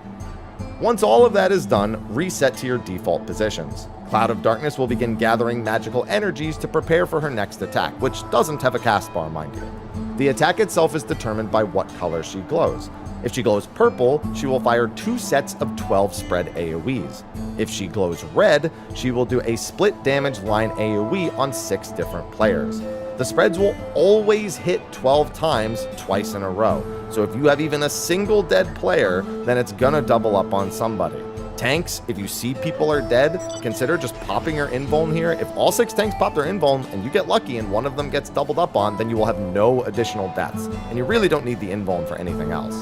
Speaker 11: Once all of that is done, reset to your default positions. Cloud of Darkness will begin gathering magical energies to prepare for her next attack, which doesn't have a cast bar, mind you. The attack itself is determined by what color she glows. If she glows purple, she will fire 2 sets of 12 spread AoEs. If she glows red, she will do a split damage line AoE on 6 different players. The spreads will always hit 12 times, twice in a row. So if you have even a single dead player, then it's gonna double up on somebody. Tanks, if you see people are dead, consider just popping your invuln here. If all 6 tanks pop their invuln and you get lucky and one of them gets doubled up on, then you will have no additional deaths. And you really don't need the invuln for anything else.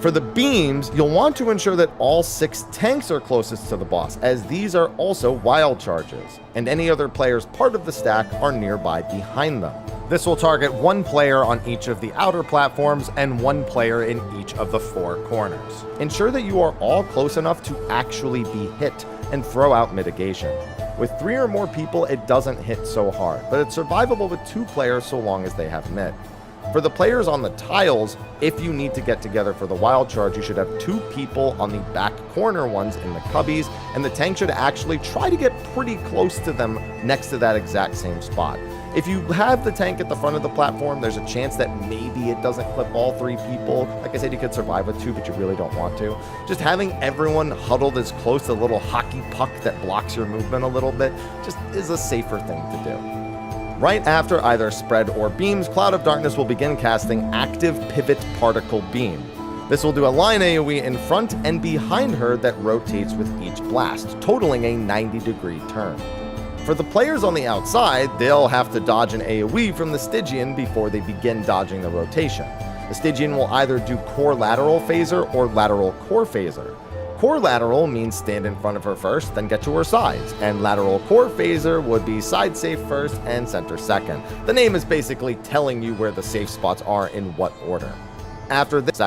Speaker 11: For the beams, you'll want to ensure that all 6 tanks are closest to the boss, as these are also wild charges, and any other players part of the stack are nearby behind them. This will target 1 player on each of the outer platforms and 1 player in each of the 4 corners. Ensure that you are all close enough to actually be hit, and throw out mitigation. With 3 or more people, it doesn't hit so hard, but it's survivable with 2 players so long as they have mid. For the players on the tiles, if you need to get together for the wild charge, you should have 2 people on the back corner ones in the cubbies, and the tank should actually try to get pretty close to them next to that exact same spot. If you have the tank at the front of the platform, there's a chance that maybe it doesn't clip all 3 people. Like I said, you could survive with 2, but you really don't want to. Just having everyone huddled as close to the little hockey puck that blocks your movement a little bit just is a safer thing to do. Right after either spread or beams, Cloud of Darkness will begin casting Active Pivot Particle Beam. This will do a line AoE in front and behind her that rotates with each blast, totaling a 90-degree turn. For the players on the outside, they'll have to dodge an AoE from the Stygian before they begin dodging the rotation. The Stygian will either do Core Lateral Phaser or Lateral Core Phaser. Core Lateral means stand in front of her first, then get to her sides, and Lateral Core Phaser would be side safe first and center second. The name is basically telling you where the safe spots are in what order. After this,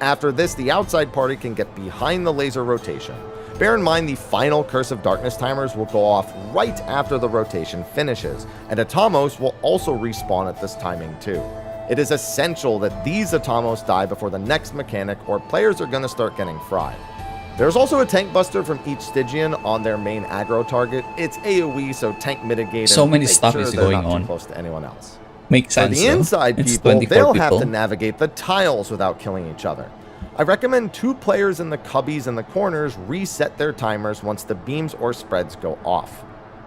Speaker 11: After this, the outside party can get behind the laser rotation. Bear in mind the final Curse of Darkness timers will go off right after the rotation finishes, and Atomos will also respawn at this timing too. It is essential that these Atomos die before the next mechanic, or players are going to start getting fried. There's also a tank buster from each Stygian on their main aggro target. It's AoE, so tank mitigate.
Speaker 1: So many stuff is going on.
Speaker 11: Close to anyone else.
Speaker 1: Makes sense.
Speaker 11: For the inside people, they'll have to navigate the tiles without killing each other. I recommend 2 players in the cubbies and the corners reset their timers once the beams or spreads go off.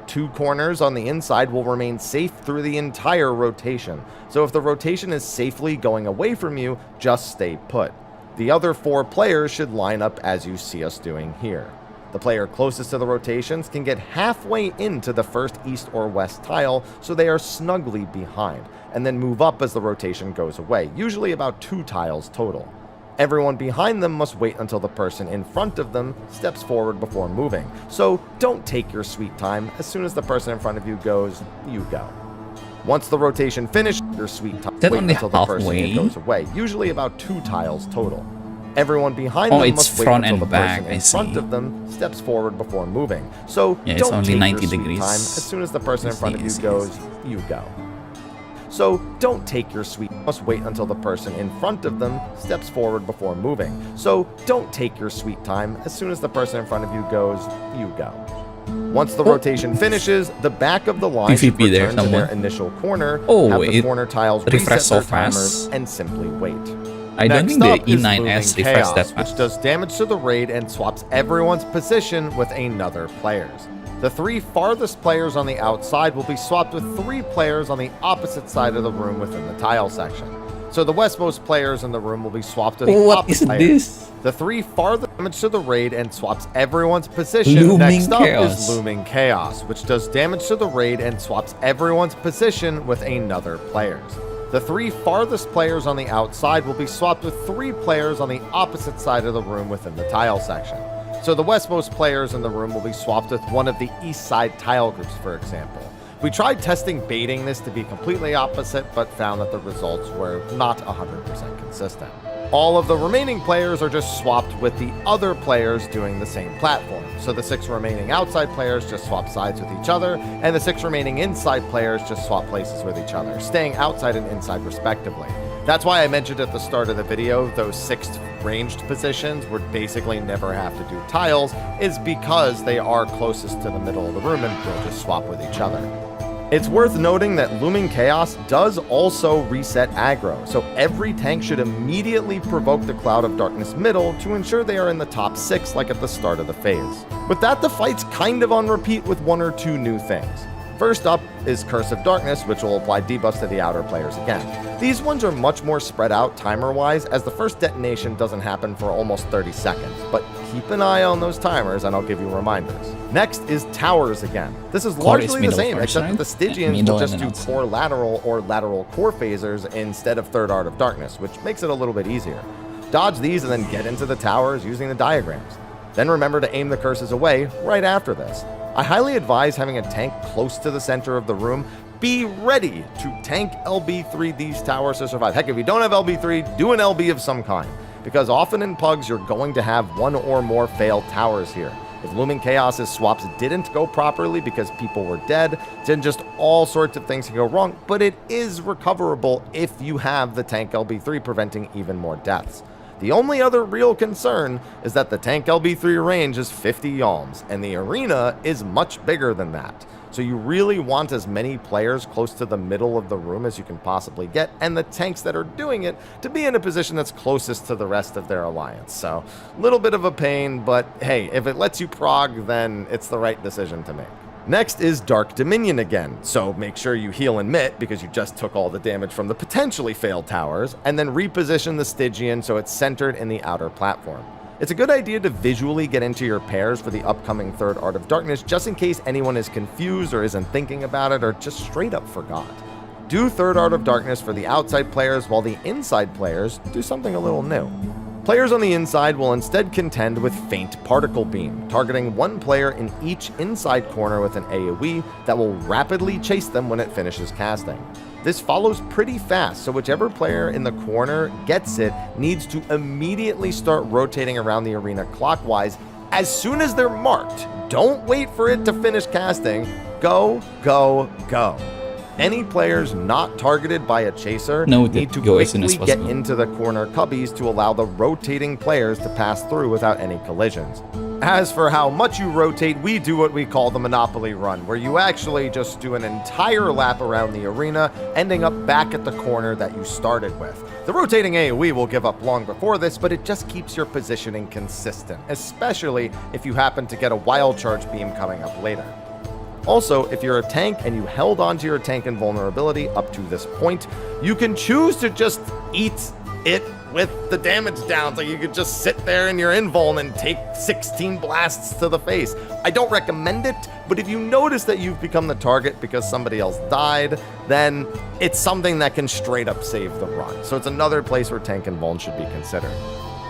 Speaker 11: 2 corners on the inside will remain safe through the entire rotation, so if the rotation is safely going away from you, just stay put. The other 4 players should line up as you see us doing here. The player closest to the rotations can get halfway into the first east or west tile, so they are snugly behind, and then move up as the rotation goes away, usually about 2 tiles total. Everyone behind them must wait until the person in front of them steps forward before moving, so don't take your sweet time. As soon as the person in front of you goes, you go. Once the rotation finishes, your sweet time, wait until the person goes away, usually about 2 tiles total. Everyone behind them must wait until the person in front of them steps forward before moving, so don't take your sweet time. As soon as the person in front of you goes, you go. So don't take your sweet, must wait until the person in front of them steps forward before moving. So don't take your sweet time. As soon as the person in front of you goes, you go. Once the rotation finishes, the back of the line should return to their initial corner, have the corner tiles reset their timers, and simply wait.
Speaker 1: I don't think the E9S refreshed that
Speaker 11: which does damage to the raid and swaps everyone's position with another player's. The 3 farthest players on the outside will be swapped with 3 players on the opposite side of the room within the tile section. So the westmost players in the room will be swapped with the opposite players. The 3 farthest damage to the raid and swaps everyone's position. Next up is Looming Chaos, which does damage to the raid and swaps everyone's position with another player's. The 3 farthest players on the outside will be swapped with 3 players on the opposite side of the room within the tile section. So the westmost players in the room will be swapped with one of the east side tile groups, for example. We tried testing baiting this to be completely opposite, but found that the results were not 100% consistent. All of the remaining players are just swapped with the other players doing the same platform. So the 6 remaining outside players just swap sides with each other, and the 6 remaining inside players just swap places with each other, staying outside and inside respectively. That's why I mentioned at the start of the video, those 6 ranged positions would basically never have to do tiles, is because they are closest to the middle of the room and they'll just swap with each other. It's worth noting that Looming Chaos does also reset aggro, so every tank should immediately provoke the Cloud of Darkness middle to ensure they are in the top 6 like at the start of the phase. With that, the fight's kind of on repeat with 1 or 2 new things. First up is Curse of Darkness, which will apply debuffs to the outer players again. These ones are much more spread out timer-wise, as the first detonation doesn't happen for almost 30 seconds, but keep an eye on those timers and I'll give you reminders. Next is towers again. This is
Speaker 1: Core is
Speaker 11: largely the
Speaker 1: middle
Speaker 11: same,
Speaker 1: first,
Speaker 11: except
Speaker 1: right?
Speaker 11: that the Stygians
Speaker 1: Middle
Speaker 11: will just
Speaker 1: and
Speaker 11: do
Speaker 1: then outside.
Speaker 11: core lateral or lateral core phasers instead of Third Art of Darkness, which makes it a little bit easier. Dodge these and then get into the towers using the diagrams. Then remember to aim the curses away right after this. I highly advise having a tank close to the center of the room. Be ready to tank LB3 these towers to survive. Heck, if you don't have LB3, do an LB of some kind, because often in Pugs you're going to have one or more failed towers here. If Looming Chaos's swaps didn't go properly because people were dead, then just all sorts of things can go wrong, but it is recoverable if you have the tank LB3 preventing even more deaths. The only other real concern is that the tank LB3 range is 50 yalms, and the arena is much bigger than that. So you really want as many players close to the middle of the room as you can possibly get, and the tanks that are doing it to be in a position that's closest to the rest of their alliance. So, a little bit of a pain, but hey, if it lets you prog, then it's the right decision to make. Next is Dark Dominion again, so make sure you heal and Mitt because you just took all the damage from the potentially failed towers, and then reposition the Stygian so it's centered in the outer platform. It's a good idea to visually get into your pairs for the upcoming Third Art of Darkness just in case anyone is confused or isn't thinking about it or just straight up forgot. Do Third Art of Darkness for the outside players while the inside players do something a little new. Players on the inside will instead contend with Faint Particle Beam, targeting one player in each inside corner with an AoE that will rapidly chase them when it finishes casting. This follows pretty fast, so whichever player in the corner gets it needs to immediately start rotating around the arena clockwise as soon as they're marked. Don't wait for it to finish casting. Go, go, go. Any players not targeted by a chaser need to quickly get into the corner cubbies to allow the rotating players to pass through without any collisions. As for how much you rotate, we do what we call the Monopoly Run, where you actually just do an entire lap around the arena, ending up back at the corner that you started with. The rotating AoE will give up long before this, but it just keeps your positioning consistent, especially if you happen to get a wild charge beam coming up later. Also, if you're a tank and you held onto your tank invulnerability up to this point, you can choose to just eat it with the damage down, so you could just sit there in your invuln and take 16 blasts to the face. I don't recommend it, but if you notice that you've become the target because somebody else died, then it's something that can straight up save the run. So it's another place where tank invuln should be considered.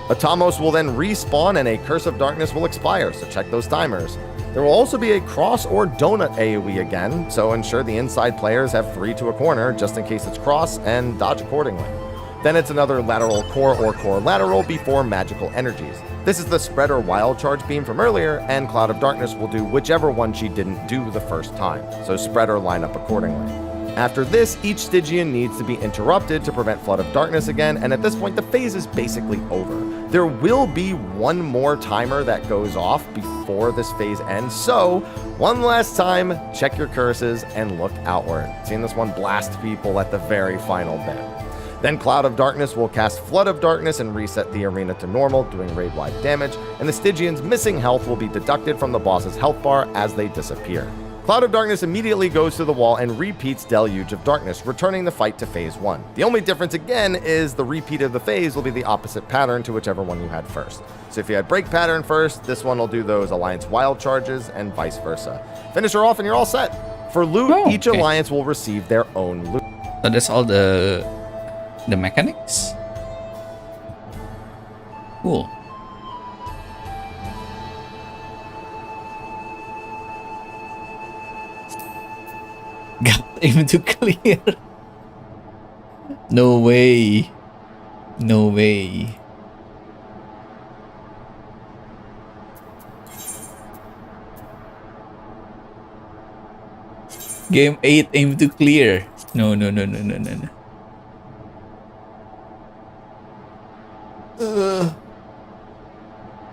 Speaker 11: Atamos will then respawn and a Curse of Darkness will expire, so check those timers. There will also be a cross or donut AoE again, so ensure the inside players have 3 to a corner just in case it's cross and dodge accordingly. Then it's another lateral core or core lateral before magical energies. This is the spread or wild charge beam from earlier, and Cloud of Darkness will do whichever one she didn't do the first time, so spread or line up accordingly. After this, each Stygian needs to be interrupted to prevent Flood of Darkness again, and at this point the phase is basically over. There will be one more timer that goes off before this phase ends, so one last time, check your curses and look outward. Seeing this one blast people at the very final bit. Then Cloud of Darkness will cast Flood of Darkness and reset the arena to normal, doing raid-wide damage, and the Stygian's missing health will be deducted from the boss's health bar as they disappear. Cloud of Darkness immediately goes to the wall and repeats Deluge of Darkness, returning the fight to Phase 1. The only difference again is the repeat of the phase will be the opposite pattern to whichever one you had first. So if you had Break Pattern first, this one will do those Alliance Wild Charges and vice versa. Finish her off and you're all set. For loot, each alliance will receive their own loot.
Speaker 1: So that's all the mechanics? Cool. Got aim to clear. No way. No way. Game 8 aim to clear. No.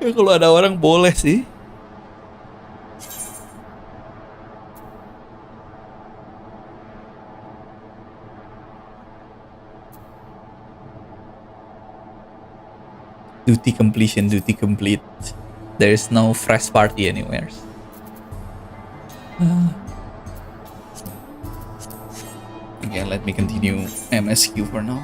Speaker 1: Ya kalau ada orang boleh sih. Duty complete. There is no fresh party anywhere. Okay, let me continue MSQ for now.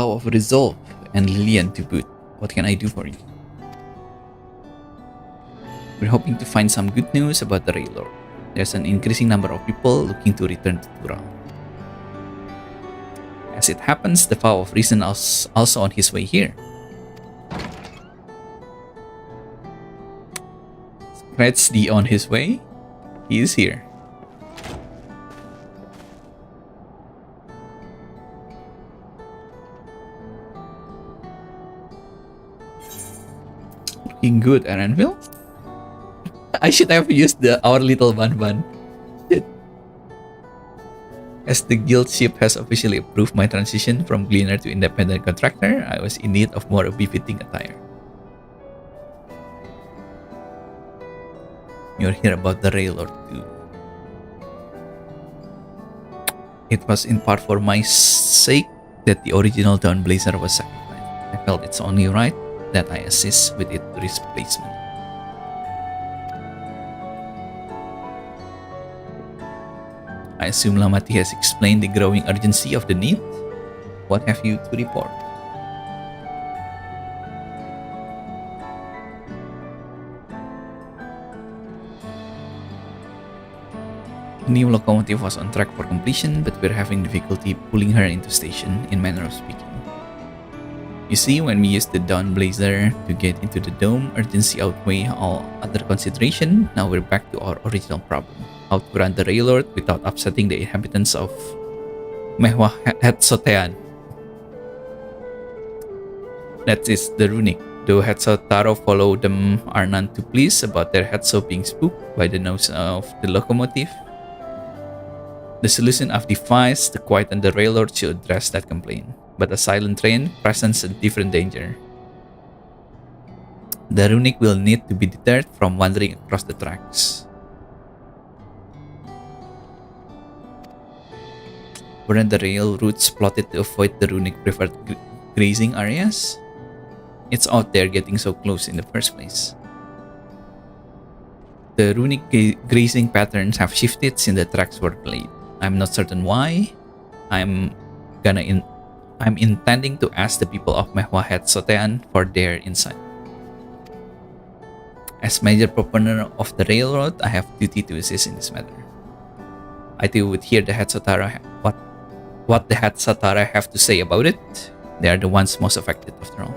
Speaker 1: Vow of Resolve and Lillian to boot. What can I do for you? We're hoping to find some good news about the Railord. There's an increasing number of people looking to return to Tural. As it happens, the Vow of Reason is also on his way here. Scratch D on his way? He is here. Looking good, Aranville. I should have used our little Ban. Shit. As the guild ship has officially approved my transition from gleaner to independent contractor, I was in need of more befitting attire. You're here about the Railord too. It was in part for my sake that the original Dawnblazer was sacrificed. I felt it's only right that I assist with its replacement. I assume Lamati has explained the growing urgency of the need. What have you to report? The new locomotive was on track for completion, but we're having difficulty pulling her into station, in manner of speaking. You see, when we used the Dawnblazer to get into the dome, urgency outweighed all other consideration. Now we're back to our original problem: how to run the Railord without upsetting the inhabitants of Mehwa Hetsotean. That is the runic. Though Hetzotaro follow them are none too pleased about their Hetso being spooked by the nose of the locomotive. The solution I've devised to quieten the Railord should address that complaint, but a silent train presents a different danger. The runic will need to be deterred from wandering across the tracks. Weren't the rail routes plotted to avoid the runic preferred grazing areas? It's out there getting so close in the first place. The runic grazing patterns have shifted since the tracks were laid. I'm not certain why. I'm intending to ask the people of Mehwa Hetsotean for their insight. As major proponent of the railroad, I have duty to assist in this matter. I too would hear the Hetzotara what the Hetzotara have to say about it. They are the ones most affected after all.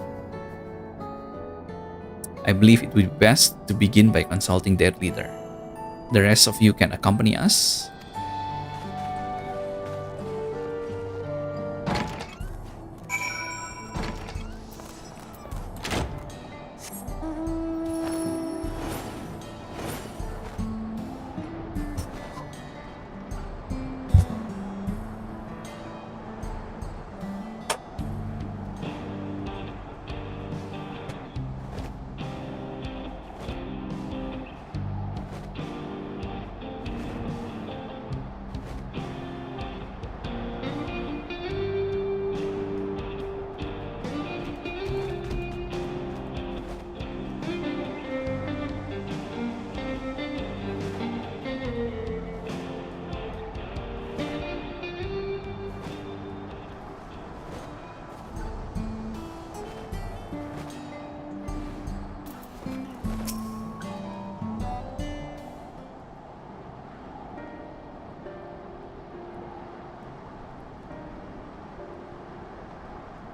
Speaker 1: I believe it would be best to begin by consulting their leader. The rest of you can accompany us.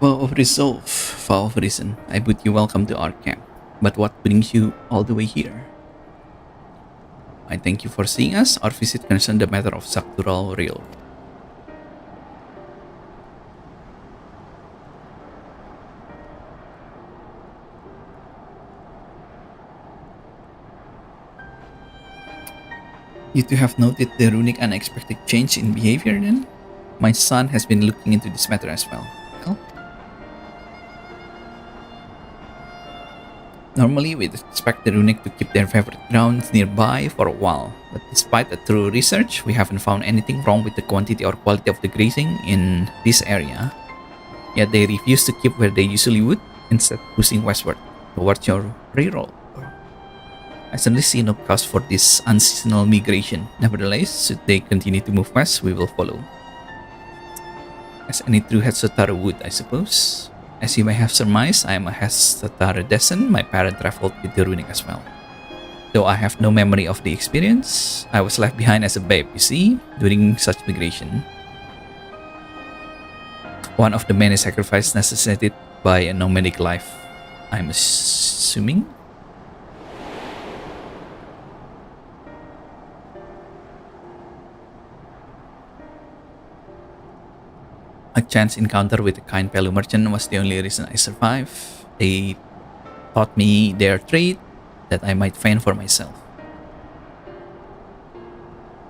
Speaker 1: Vow of Resolve, Vow of Reason, I bid you welcome to our camp. But what brings you all the way here? I thank you for seeing us. Our visit concerns the matter of Saktural Rail. You two have noted the runic unexpected change in behavior then? My son has been looking into this matter as well. Normally, we'd expect the runic to keep their favorite grounds nearby for a while, but despite a thorough research, we haven't found anything wrong with the quantity or quality of the grazing in this area. Yet they refuse to keep where they usually would, instead pushing westward, towards your railroad. I certainly see no cause for this unseasonal migration. Nevertheless, should they continue to move west, we will follow. As any true Hetsutaro would, I suppose. As you may have surmised, I am a Hetsutaro descendant. My parents traveled with the runic as well. Though I have no memory of the experience, I was left behind as a babe, you see, during such migration. One of the many sacrifices necessitated by a nomadic life, I'm assuming. A chance encounter with a kind Pelu merchant was the only reason I survived. They taught me their trade that I might fend for myself.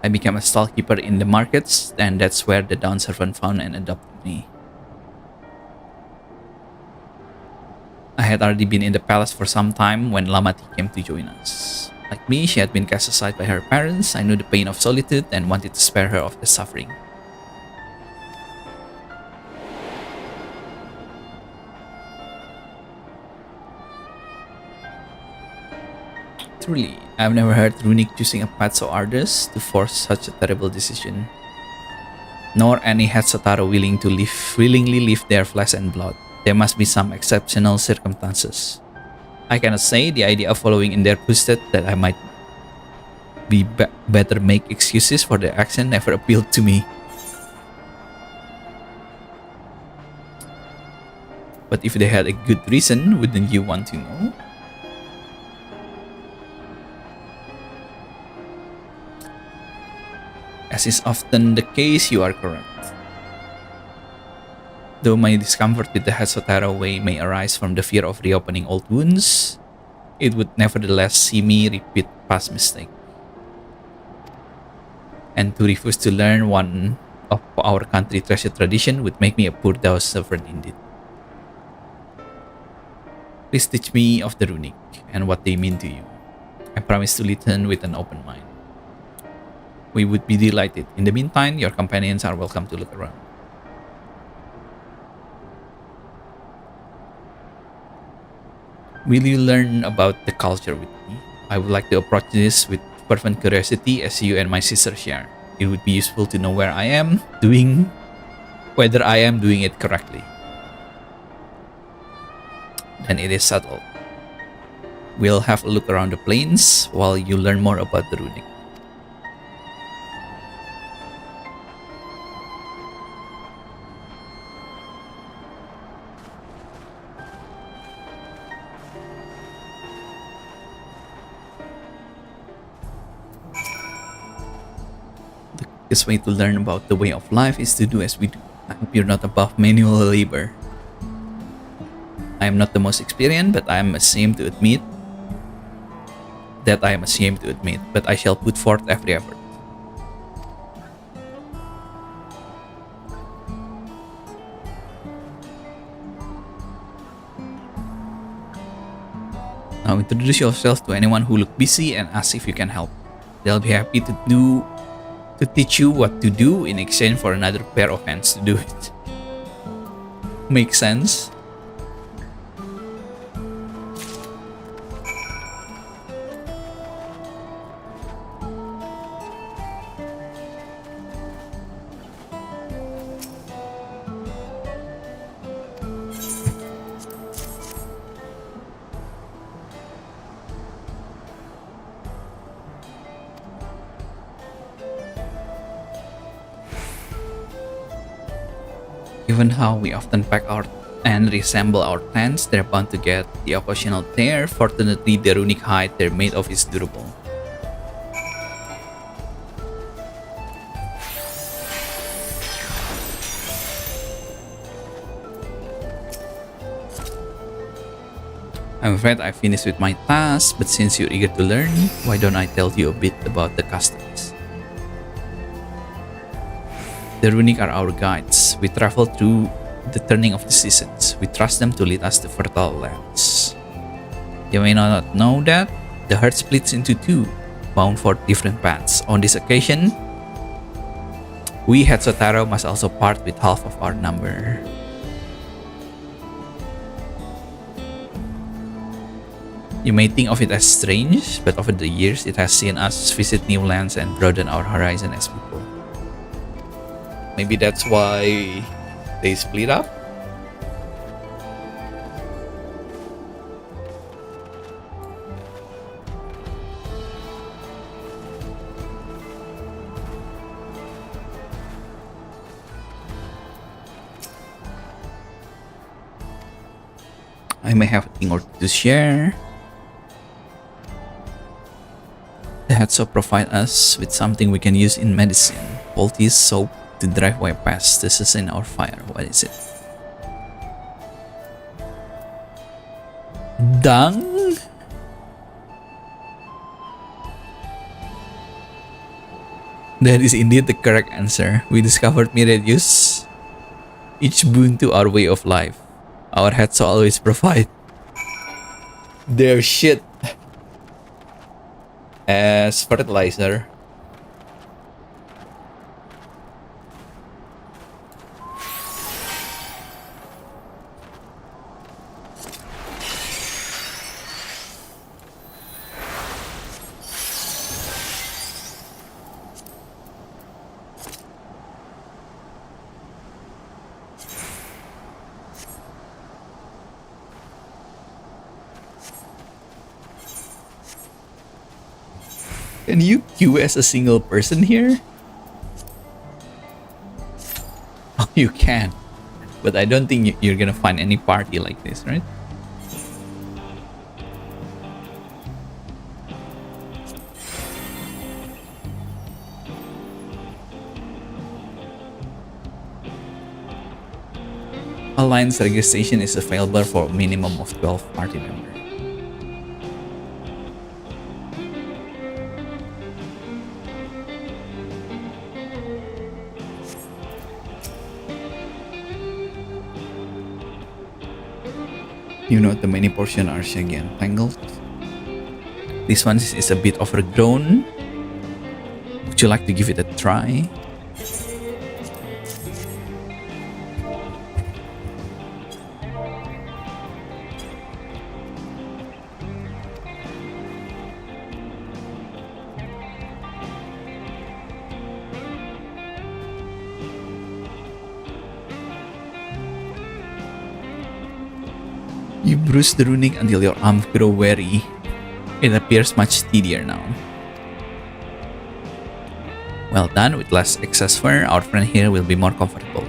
Speaker 1: I became a stallkeeper in the markets, and that's where the Dawn Servant found and adopted me. I had already been in the palace for some time when Lamati came to join us. Like me, she had been cast aside by her parents. I knew the pain of solitude and wanted to spare her of the suffering. Truly, I've never heard Runic choosing a path so arduous to force such a terrible decision. Nor any Hetsutaro willingly live their flesh and blood. There must be some exceptional circumstances. I cannot say the idea of following in their footsteps that I might be better make excuses for their action never appealed to me. But if they had a good reason, wouldn't you want to know? As is often the case, you are correct. Though my discomfort with the Hetsutaro way may arise from the fear of reopening old wounds, it would nevertheless see me repeat past mistakes. And to refuse to learn one of our country's treasured tradition would make me a poor Dao servant indeed. Please teach me of the runic and what they mean to you. I promise to listen with an open mind. We would be delighted. In the meantime, your companions are welcome to look around. Will you learn about the culture with me? I would like to approach this with fervent curiosity as you and my sister share. It would be useful to know whether I am doing it correctly. Then it is settled. We'll have a look around the plains while you learn more about the runic. The way to learn about the way of life is to do as we do. I hope you're not above manual labor. I am not the most experienced, but I am ashamed to admit, but I shall put forth every effort. Now introduce yourself to anyone who look busy and ask if you can help. They'll be happy to teach you what to do in exchange for another pair of hands to do it. Makes sense? Given how we often pack and reassemble our tents, they're bound to get the occasional tear. Fortunately, the runic hide they're made of is durable. I'm afraid I finished with my task, but since you're eager to learn, why don't I tell you a bit about the customs? The runic are our guides. We travel through the turning of the seasons. We trust them to lead us to fertile lands. You may not know that the herd splits into two, bound for different paths. On this occasion, we Hetsutaro must also part with half of our number. You may think of it as strange, but over the years it has seen us visit new lands and broaden our horizon as people. Maybe that's why they split up. I may have a thing or two to share. The head soap provide us with something we can use in medicine. Faulty soap to drive away pests. This is in our fire. What is it? Dung? That is indeed the correct answer. We discovered myriad use each boon to our way of life. Our heads always provide their shit as fertilizer. Can you queue as a single person here? Oh, you can. But I don't think you're gonna find any party like this, right? Alliance registration is available for a minimum of 12 party members. You know the many portion are shaggy and tangled. This one is a bit overgrown. Would you like to give it a try? You bruise the runic until your arms grow weary. It appears much steadier now. Well done, with less excess fur, our friend here will be more comfortable.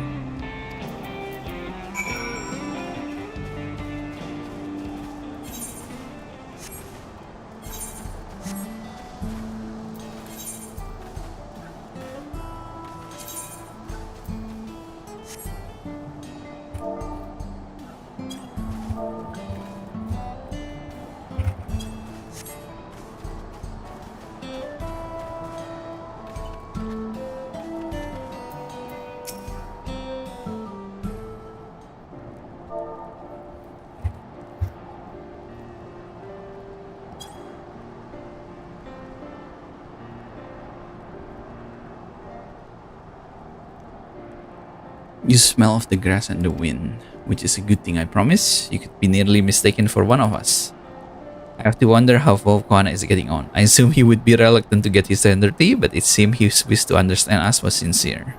Speaker 1: You smell of the grass and the wind, which is a good thing, I promise. You could be nearly mistaken for one of us. I have to wonder how Volkwana is getting on. I assume he would be reluctant to get his hand dirty, but it seemed his wish to understand us was sincere.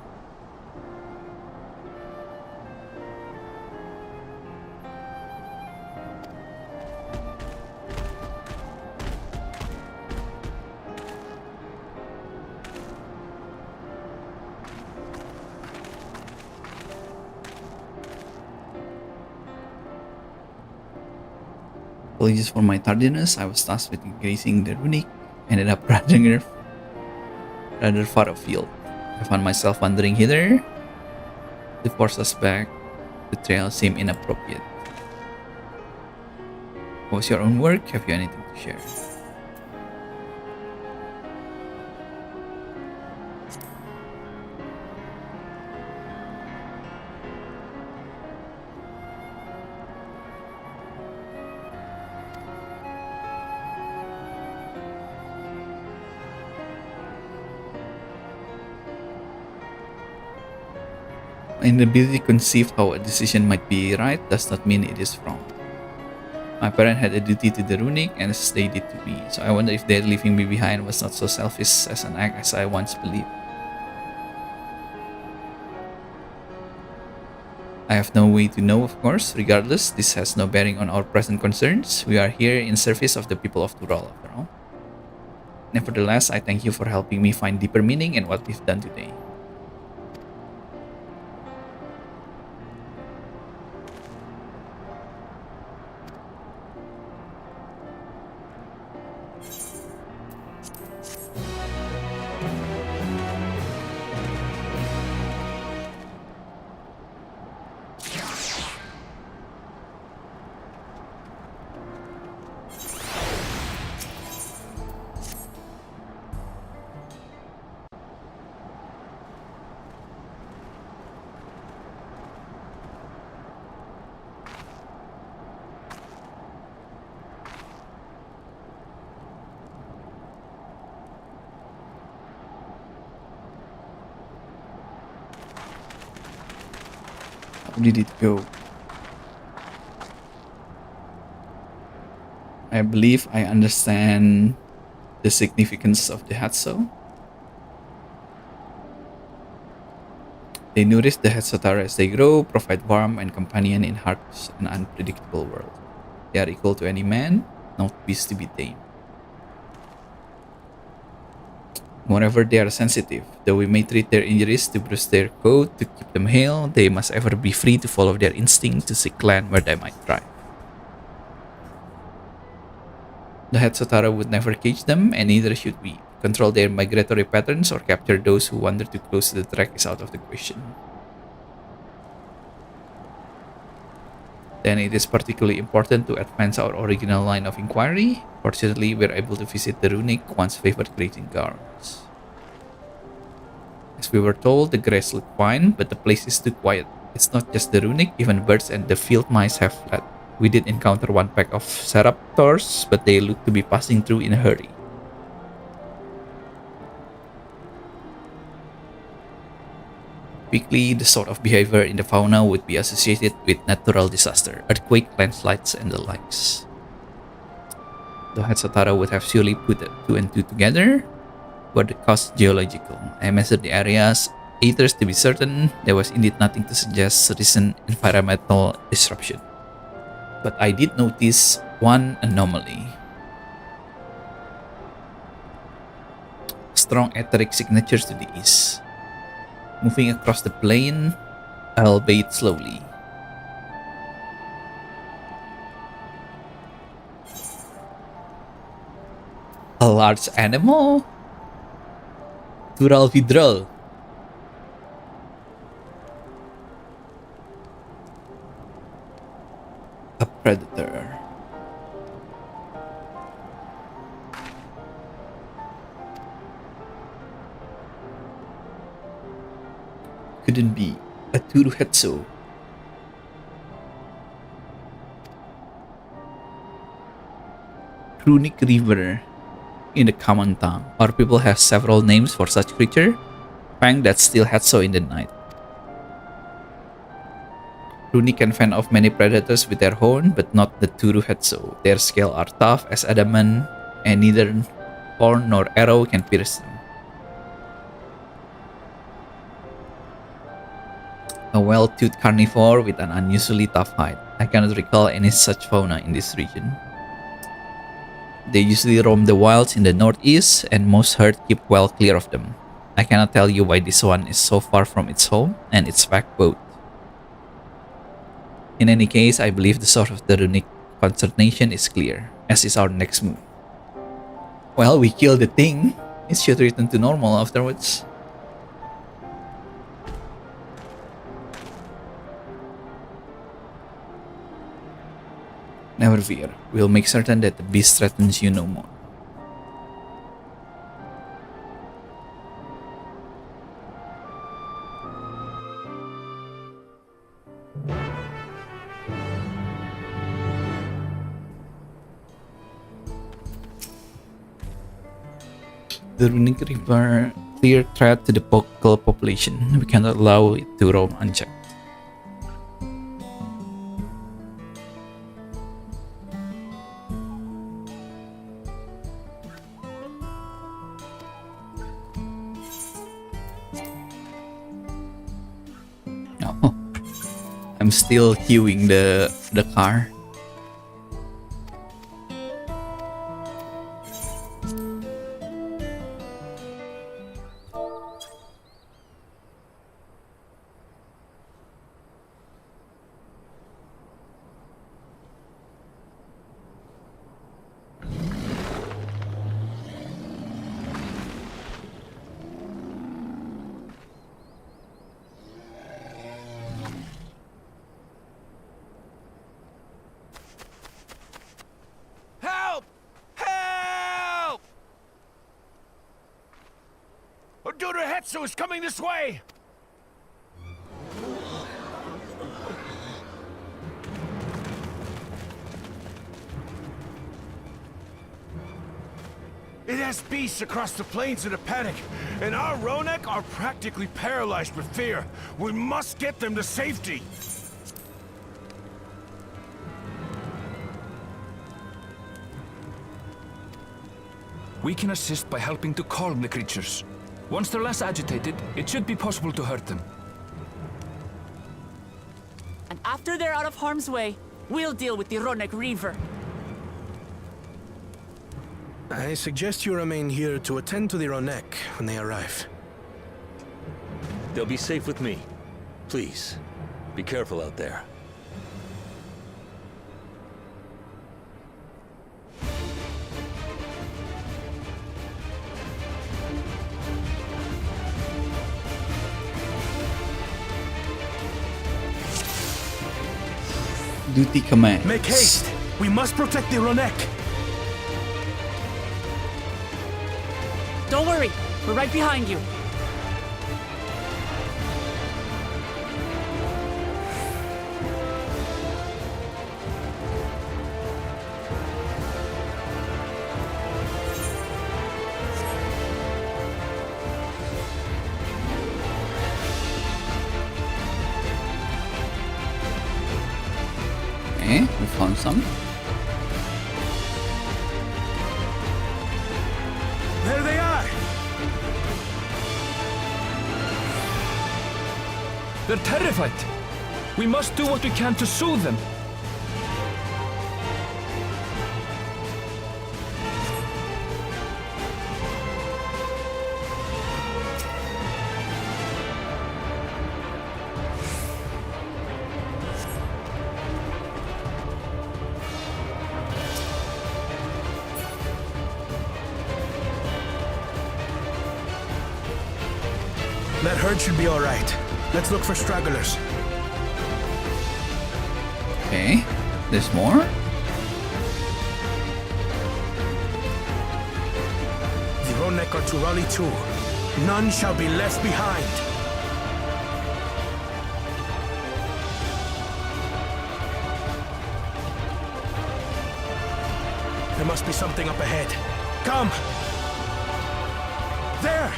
Speaker 1: Apologies for my tardiness. I was tasked with grazing the runic. Ended up rather far afield. I found myself wandering hither. To force us back, the trail seemed inappropriate. What was your own work? Have you anything to share? Inability to conceive how a decision might be right does not mean it is wrong. My parent had a duty to the runic and as they did to me, so I wonder if their leaving me behind was not so selfish as an act as I once believed. I have no way to know, of course. Regardless, this has no bearing on our present concerns. We are here in service of the people of Tural, after all. Nevertheless, I thank you for helping me find deeper meaning in what we've done today. How did it go? I believe I understand the significance of the Hatso. They nourish the Hatsatara as they grow, provide warmth and companion in harsh and unpredictable world. They are equal to any man, not beast to be tamed. Moreover, they are sensitive. Though we may treat their injuries to bruise their coat to keep them hale, they must ever be free to follow their instinct to seek land where they might thrive. The Hatsatara would never cage them, and neither should we. Control their migratory patterns or capture those who wander too close to the track is out of the question. Then it is particularly important to advance our original line of inquiry. Fortunately, we are able to visit the Runic, once favored grazing grounds. As we were told, the grass looked fine, but the place is too quiet. It's not just the Runic, even birds and the field mice have fled. We did encounter one pack of Seraptors, but they looked to be passing through in a hurry. Quickly, the sort of behavior in the fauna would be associated with natural disaster, earthquake, landslides, and the likes. The Hatsatara would have surely put two and two together, but the cause geological. I measured the area's ethers to be certain there was indeed nothing to suggest recent environmental disruption. But I did notice one anomaly. Strong etheric signatures to the east. Moving across the plain, albeit slowly. A large animal? Tural Vidral. A predator. Couldn't be a Turuhetsu. Runic River in the common tongue. Our people have several names for such creature. Fang that still Hetso in the night. Runic can fend off many predators with their horn, but not the Turuhetsu. Their scales are tough as adamant, and neither horn nor arrow can pierce them. A well-toothed carnivore with an unusually tough hide. I cannot recall any such fauna in this region. They usually roam the wilds in the northeast, and most herds keep well clear of them. I cannot tell you why this one is so far from its home and its pack boat. In any case, I believe the source of the runic consternation is clear, as is our next move. Well, we killed the thing. It should return to normal afterwards. Never fear, we'll make certain that the beast threatens you no more. The Runic River clear threat to the local population. We cannot allow it to roam unchecked. Oh. I'm still queuing the car.
Speaker 8: Help! Help! Oduda Hetsu is coming this way! It has beasts across the plains in a panic, and our Ronek are practically paralyzed with fear. We must get them to safety.
Speaker 12: We can assist by helping to calm the creatures. Once they're less agitated, it should be possible to hurt them.
Speaker 6: And after they're out of harm's way, we'll deal with the Ronek Reaver.
Speaker 8: I suggest you remain here to attend to the Ronek when they arrive.
Speaker 9: They'll be safe with me. Please, be careful out there.
Speaker 1: Duty commands.
Speaker 8: Make haste! We must protect the Ronek!
Speaker 6: Don't worry, we're right behind you.
Speaker 1: Okay, we found some.
Speaker 8: There they are!
Speaker 12: They're terrified. We must do what we can to soothe them.
Speaker 8: That herd should be all right. Let's look for stragglers.
Speaker 1: Okay, there's more.
Speaker 8: The Ronek are to rally too. None shall be left behind. There must be something up ahead. Come! There!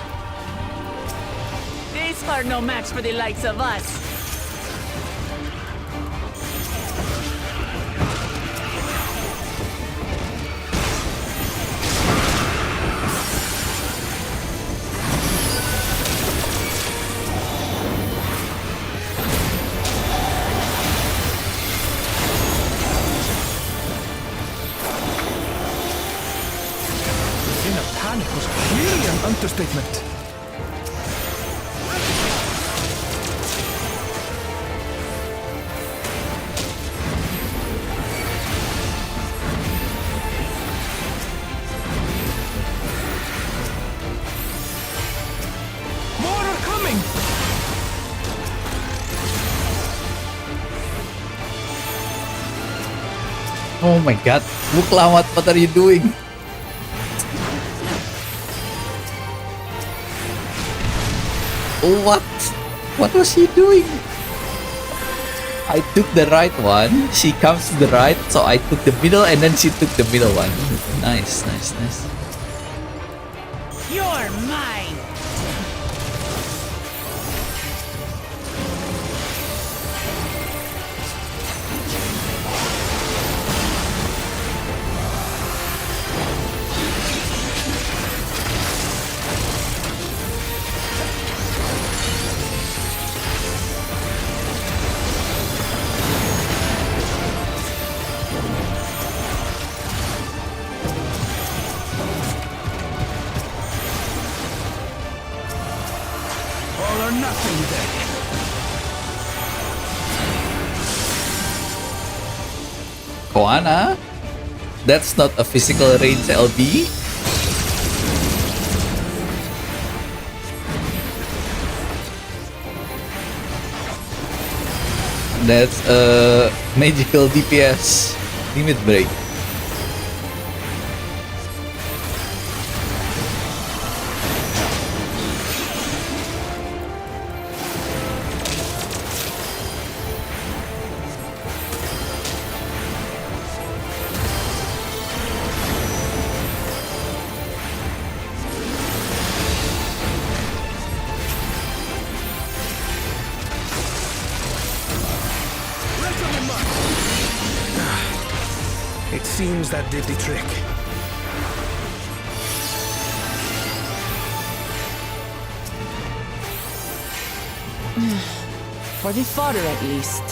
Speaker 6: These are no match for the likes of us.
Speaker 12: In a panic was clearly an understatement. More are coming!
Speaker 1: Oh my god, Buklawat, what are you doing? What? What was he doing? I took the right one, she comes to the right, so I took the middle and then she took the middle one. Nice, nice, nice.
Speaker 6: You're mine.
Speaker 12: for nothing then.
Speaker 1: Koana? That's not a physical range LB? That's a magical DPS limit break.
Speaker 8: It seems that did the trick.
Speaker 6: For the fodder at least.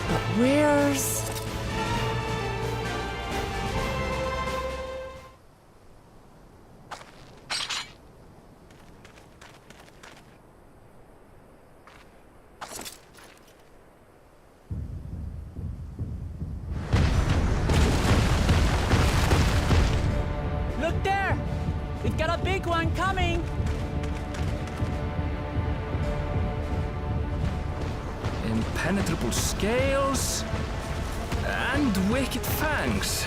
Speaker 6: But where's...
Speaker 7: Look there! We've got a big one coming!
Speaker 12: Impenetrable scales and wicked fangs.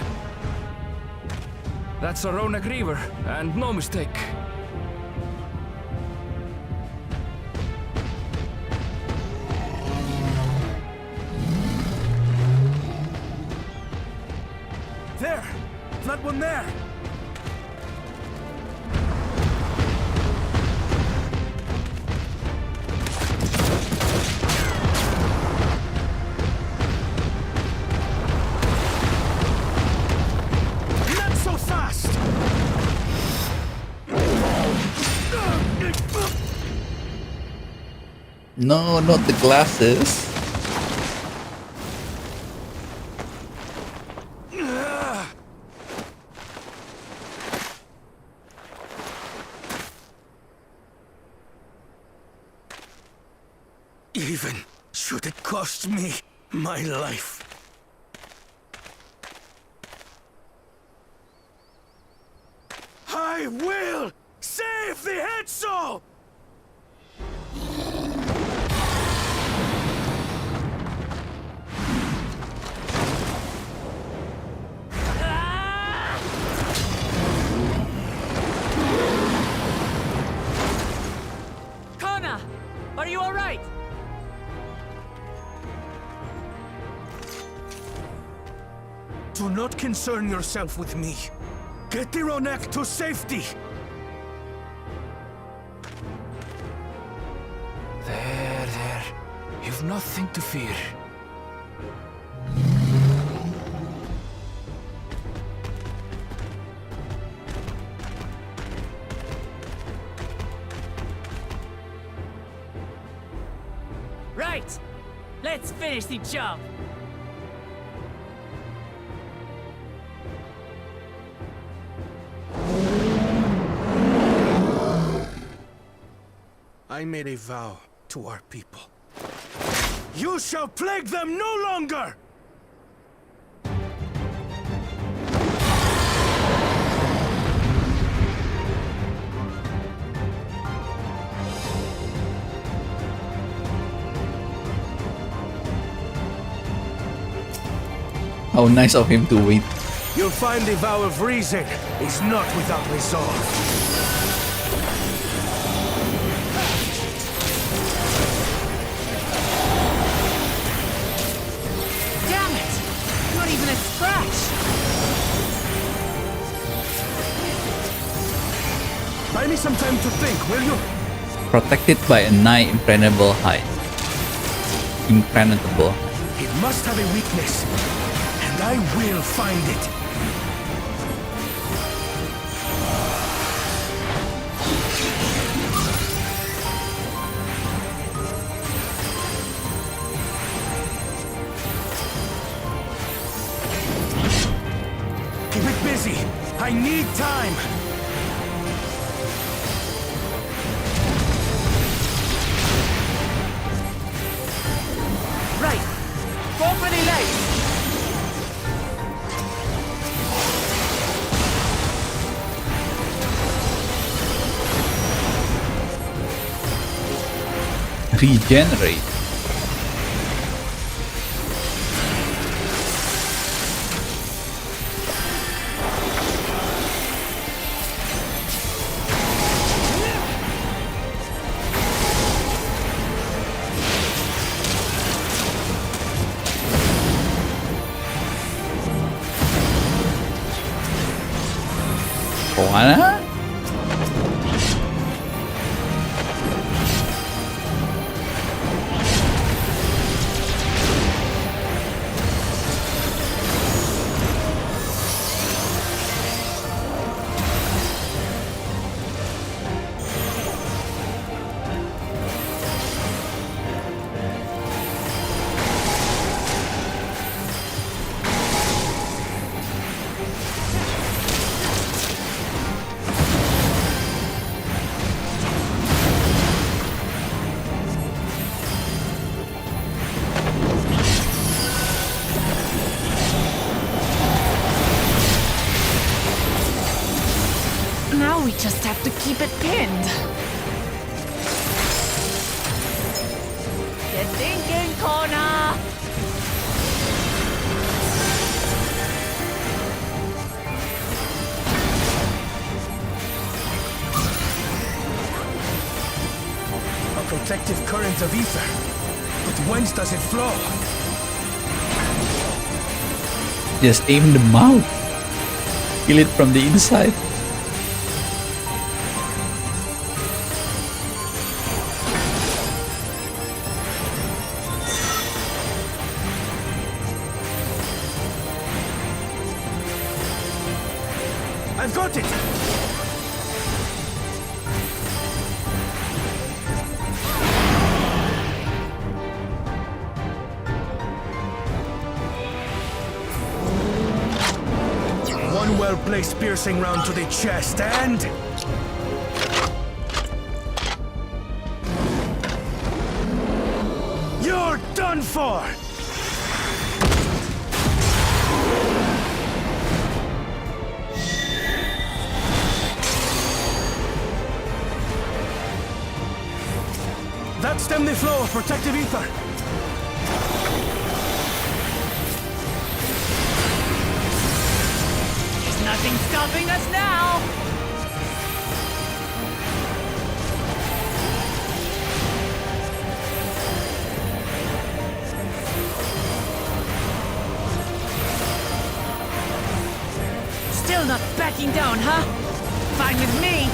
Speaker 12: That's a Ronak Reaver, and no mistake.
Speaker 8: There! That one there! Not so fast!
Speaker 1: No, not the glasses.
Speaker 8: Even should it cost me my life. I will save the head soul!
Speaker 7: Kona! Are you alright?
Speaker 8: Do not concern yourself with me. Get the Ronak to safety!
Speaker 12: There. You've nothing to fear.
Speaker 7: Right! Let's finish the job!
Speaker 8: I made a vow to our people. You shall plague them no longer!
Speaker 1: How nice of him to wait.
Speaker 8: You'll find the vow of reason is not without resolve.
Speaker 7: Damn it! Not even a scratch!
Speaker 8: Buy me some time to think, will you?
Speaker 1: Protected by a nigh impregnable hide. Impenetrable.
Speaker 8: It must have a weakness, and I will find it. Keep it busy. I need time.
Speaker 1: regenerate. Juana?
Speaker 6: Now we just have to keep it pinned.
Speaker 7: You're thinking, Connor!
Speaker 8: A protective current of ether. But whence does it flow?
Speaker 1: Just aim the mouth. Kill it from the inside.
Speaker 8: I've got it! One well-placed piercing round to the chest and... You're done for! That stemmed the flow of protective ether.
Speaker 7: There's nothing stopping us now! Still not backing down, huh? Fine with me!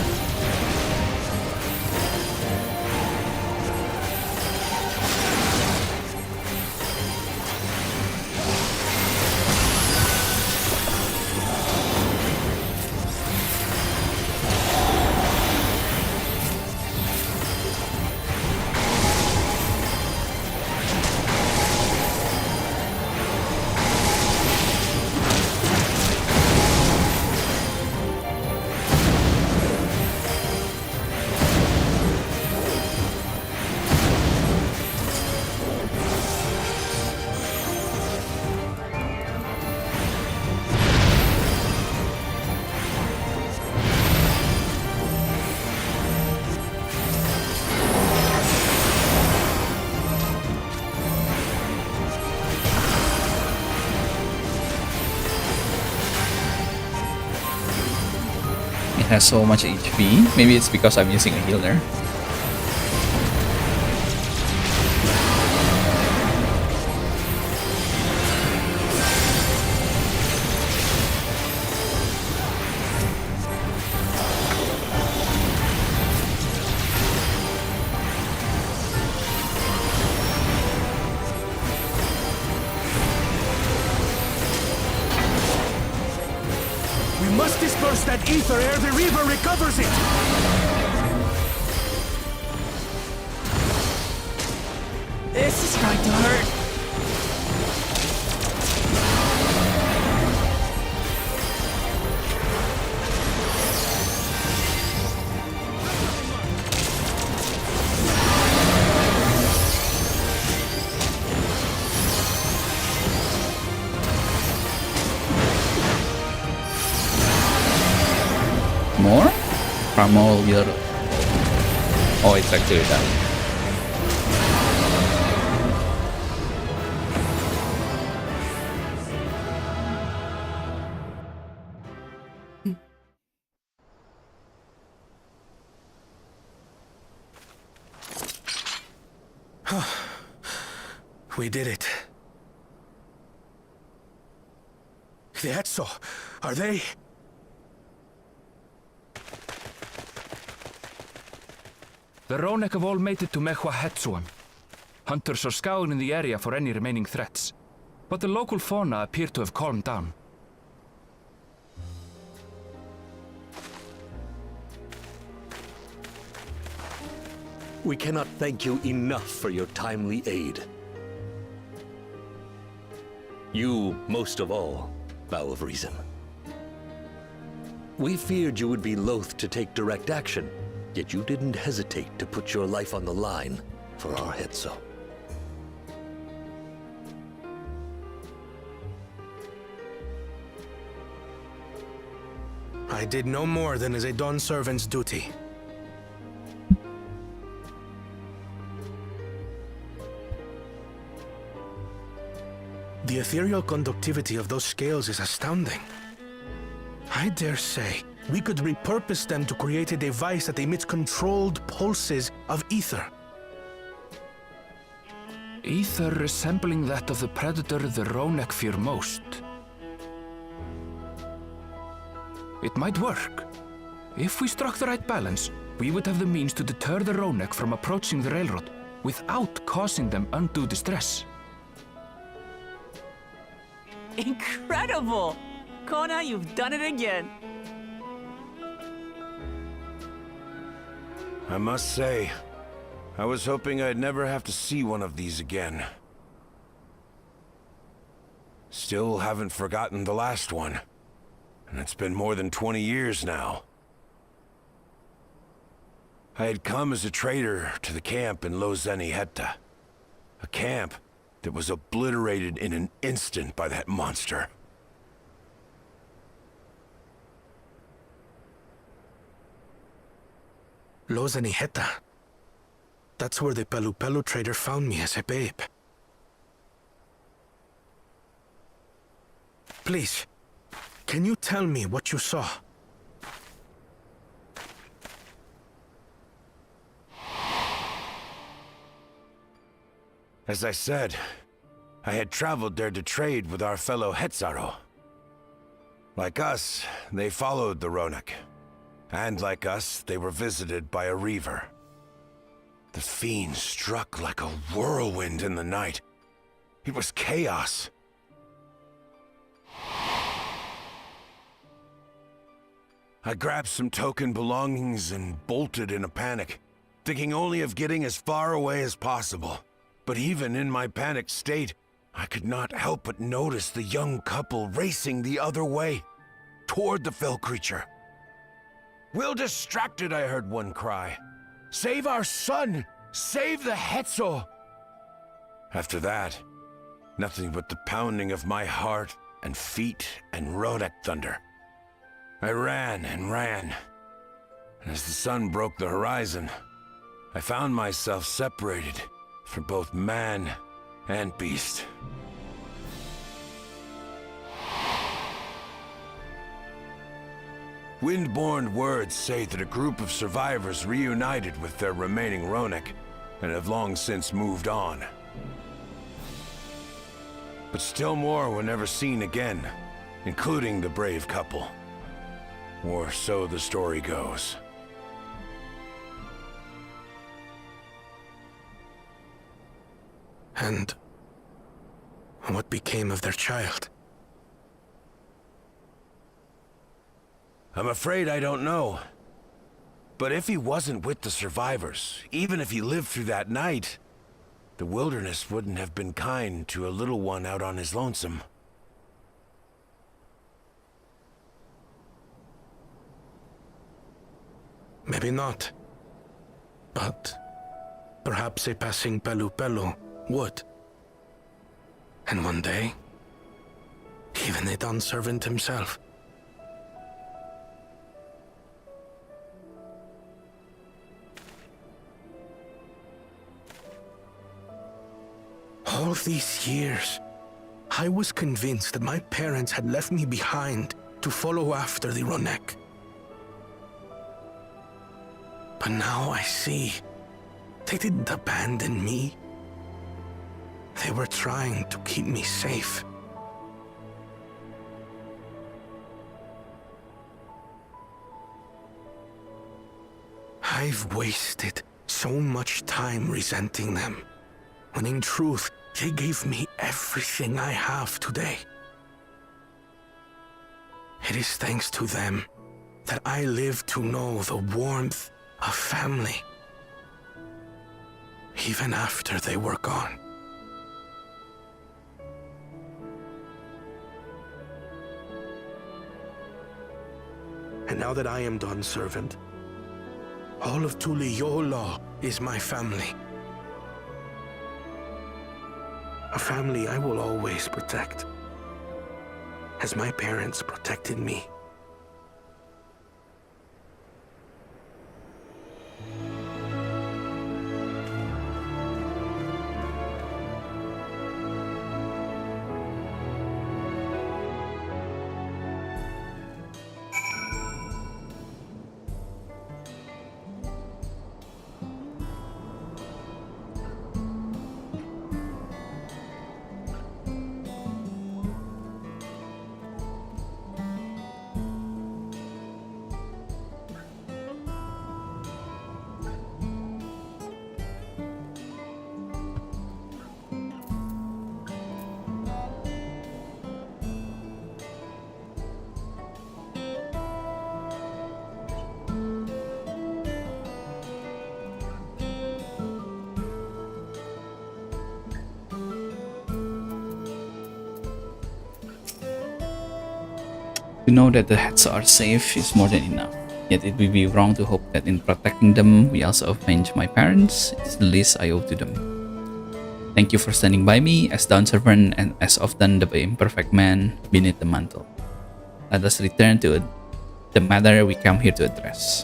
Speaker 1: It has so much HP. Maybe it's because I'm using a healer.
Speaker 8: We must disperse that ether ere the river recovers it!
Speaker 7: This is going to hurt.
Speaker 1: More? Primal will... Oh, it's actually done.
Speaker 8: We did it. The Etso, are they?
Speaker 12: The Ronek have all made it to Mehua Hetsuan. Hunters are scouring the area for any remaining threats, but the local fauna appear to have calmed down.
Speaker 13: We cannot thank you enough for your timely aid. You, most of all, Bow of Reason. We feared you would be loath to take direct action, yet you didn't hesitate to put your life on the line for our Hetso.
Speaker 8: I did no more than is a Dawn servant's duty. The ethereal conductivity of those scales is astounding. I dare say we could repurpose them to create a device that emits controlled pulses of ether.
Speaker 12: Ether resembling that of the predator the Ronek fear most. It might work. If we struck the right balance, we would have the means to deter the Ronek from approaching the railroad without causing them undue distress.
Speaker 7: Incredible! Kona, you've done it again.
Speaker 14: I must say, I was hoping I'd never have to see one of these again. Still haven't forgotten the last one. And it's been more than 20 years now. I had come as a trader to the camp in Lozeni Hetta. A camp that was obliterated in an instant by that monster.
Speaker 8: Lozeni Hetta. That's where the Pelu trader found me as a babe. Please, can you tell me what you saw?
Speaker 14: As I said, I had traveled there to trade with our fellow Hetzaro. Like us, they followed the Ronek. And like us, they were visited by a reaver. The fiend struck like a whirlwind in the night. It was chaos. I grabbed some token belongings and bolted in a panic, thinking only of getting as far away as possible. But even in my panicked state, I could not help but notice the young couple racing the other way, toward the fell creature. "We're distracted," I heard one cry. "Save our son! Save the Hetso!" After that, nothing but the pounding of my heart and feet and Ronek thunder. I ran and ran. And as the sun broke the horizon, I found myself separated from both man and beast. Windborne words say that a group of survivors reunited with their remaining Ronek and have long since moved on. But still more were never seen again, including the brave couple. Or so the story goes.
Speaker 8: And what became of their child?
Speaker 14: I'm afraid I don't know. But if he wasn't with the survivors, even if he lived through that night, the wilderness wouldn't have been kind to a little one out on his lonesome.
Speaker 8: Maybe not. But perhaps a passing Pelu would. And one day, even a Dawn servant himself. All these years, I was convinced that my parents had left me behind to follow after the Ronek. But now I see, they didn't abandon me They were trying to keep me safe. I've wasted so much time resenting them, when in truth, they gave me everything I have today. It is thanks to them that I live to know the warmth of family, even after they were gone. And now that I am done, servant, all of Tuliyola is my family. A family I will always protect, as my parents protected me.
Speaker 1: To know that the heads are safe is more than enough. Yet it would be wrong to hope that in protecting them, we also avenge my parents. It's the least I owe to them. Thank you for standing by me as Dawn Servant and as often the imperfect man beneath the mantle. Let us return to the matter we come here to address.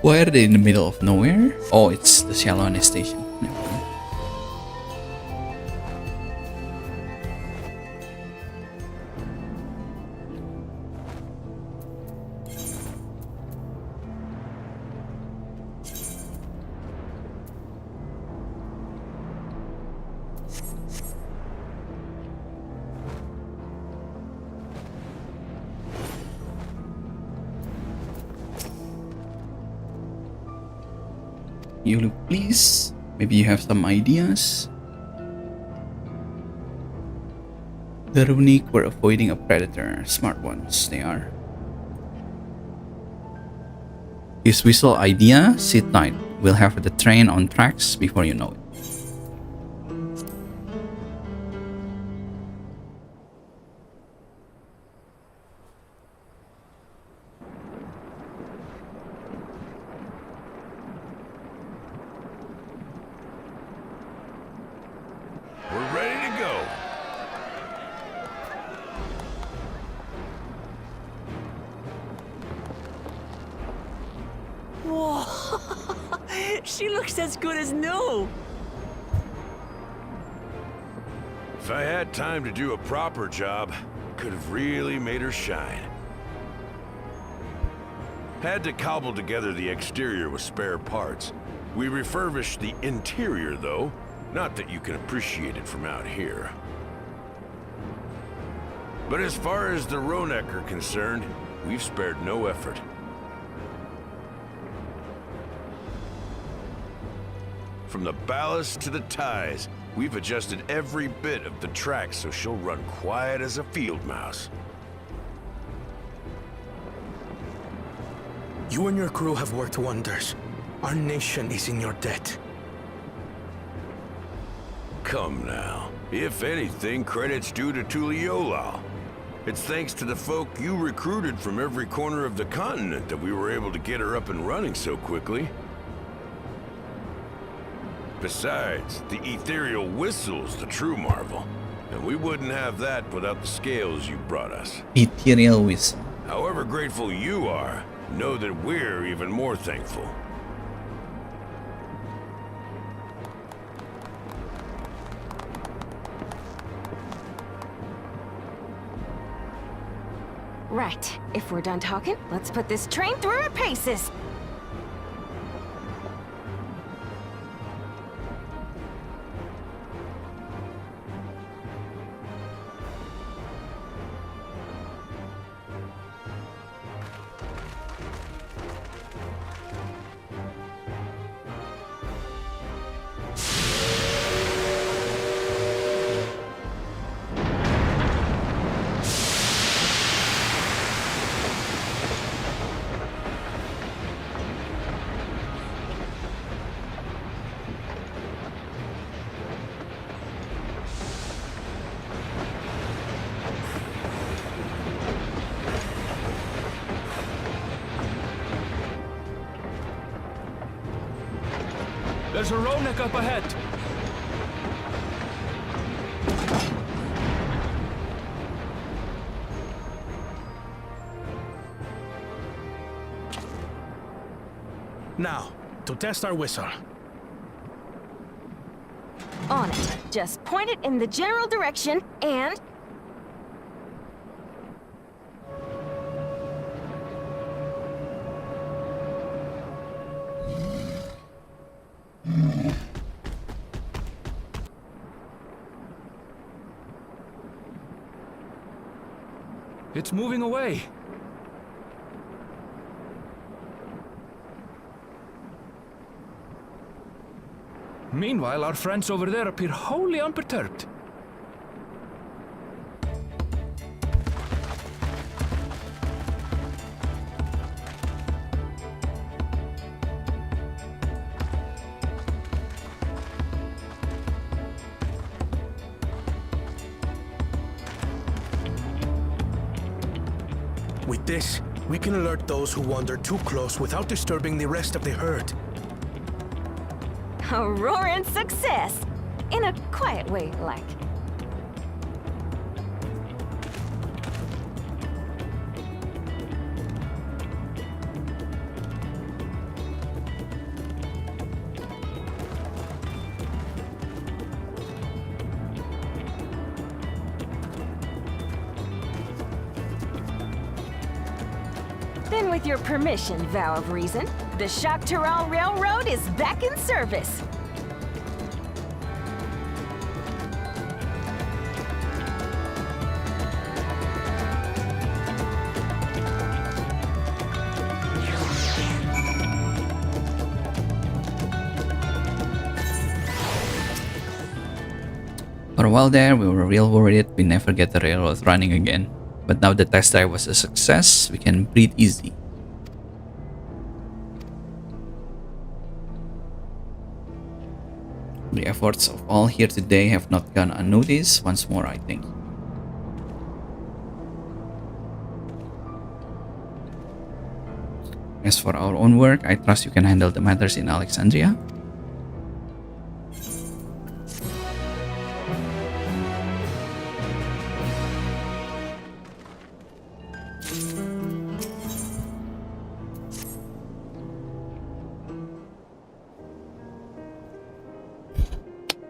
Speaker 1: Why are they in the middle of nowhere? Oh, it's the Shalone station. You look please. Maybe you have some ideas. The Runic were avoiding a predator. Smart ones, they are. His whistle idea? Sit tight. We'll have the train on tracks before you know it.
Speaker 14: We're ready to go.
Speaker 7: Whoa! She looks as good as new!
Speaker 14: If I had time to do a proper job, could have really made her shine. Had to cobble together the exterior with spare parts. We refurbished the interior, though. Not that you can appreciate it from out here. But as far as the Ronek are concerned, we've spared no effort. From the ballast to the ties, we've adjusted every bit of the track so she'll run quiet as a field mouse.
Speaker 8: You and your crew have worked wonders. Our nation is in your debt.
Speaker 14: Come now. If anything, credit's due to Tuliyola. It's thanks to the folk you recruited from every corner of the continent that we were able to get her up and running so quickly. Besides, the ethereal whistle's the true marvel. And we wouldn't have that without the scales you brought us.
Speaker 1: Ethereal whistle.
Speaker 14: However grateful you are, know that we're even more thankful.
Speaker 15: Right. If we're done talking, let's put this train through her paces.
Speaker 12: There's a Ronek up ahead.
Speaker 8: Now, to test our whistle.
Speaker 15: On it. Just point it in the general direction and...
Speaker 12: It's moving away. Meanwhile, our friends over there appear wholly unperturbed.
Speaker 8: With this, we can alert those who wander too close without disturbing the rest of the herd.
Speaker 15: A roaring success! In a quiet way, like. Then with your permission, Vow of Reason, the Shaktaral Railroad is back in service.
Speaker 1: For a while there, we were real worried we never get the railroad running again. But now the test drive was a success, we can breathe easy. The efforts of all here today have not gone unnoticed once more, I think. As for our own work, I trust you can handle the matters in Alexandria.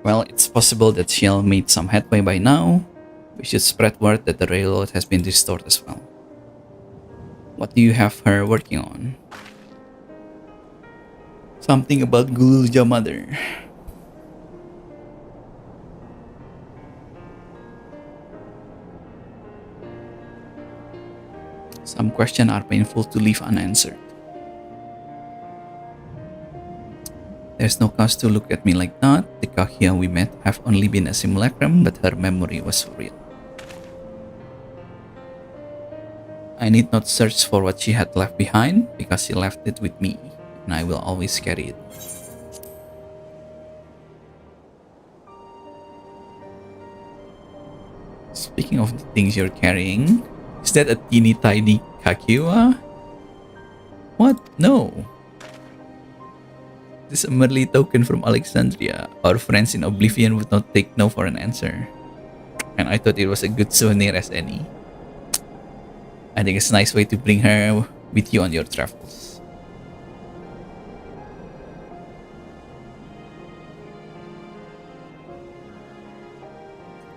Speaker 1: Well, it's possible that she'll made some headway by now. We should spread word that the railroad has been restored as well. What do you have her working on? Something about Gulja mother. Some questions are painful to leave unanswered. There's no cause to look at me like that. The Kahia we met have only been a simulacrum, but her memory was real. I need not search for what she had left behind, because she left it with me, and I will always carry it. Speaking of the things you're carrying, is that a teeny tiny Kakiwa? What? No. This is a merely token from Alexandria. Our friends in Oblivion would not take no for an answer. And I thought it was a good souvenir as any. I think it's a nice way to bring her with you on your travels.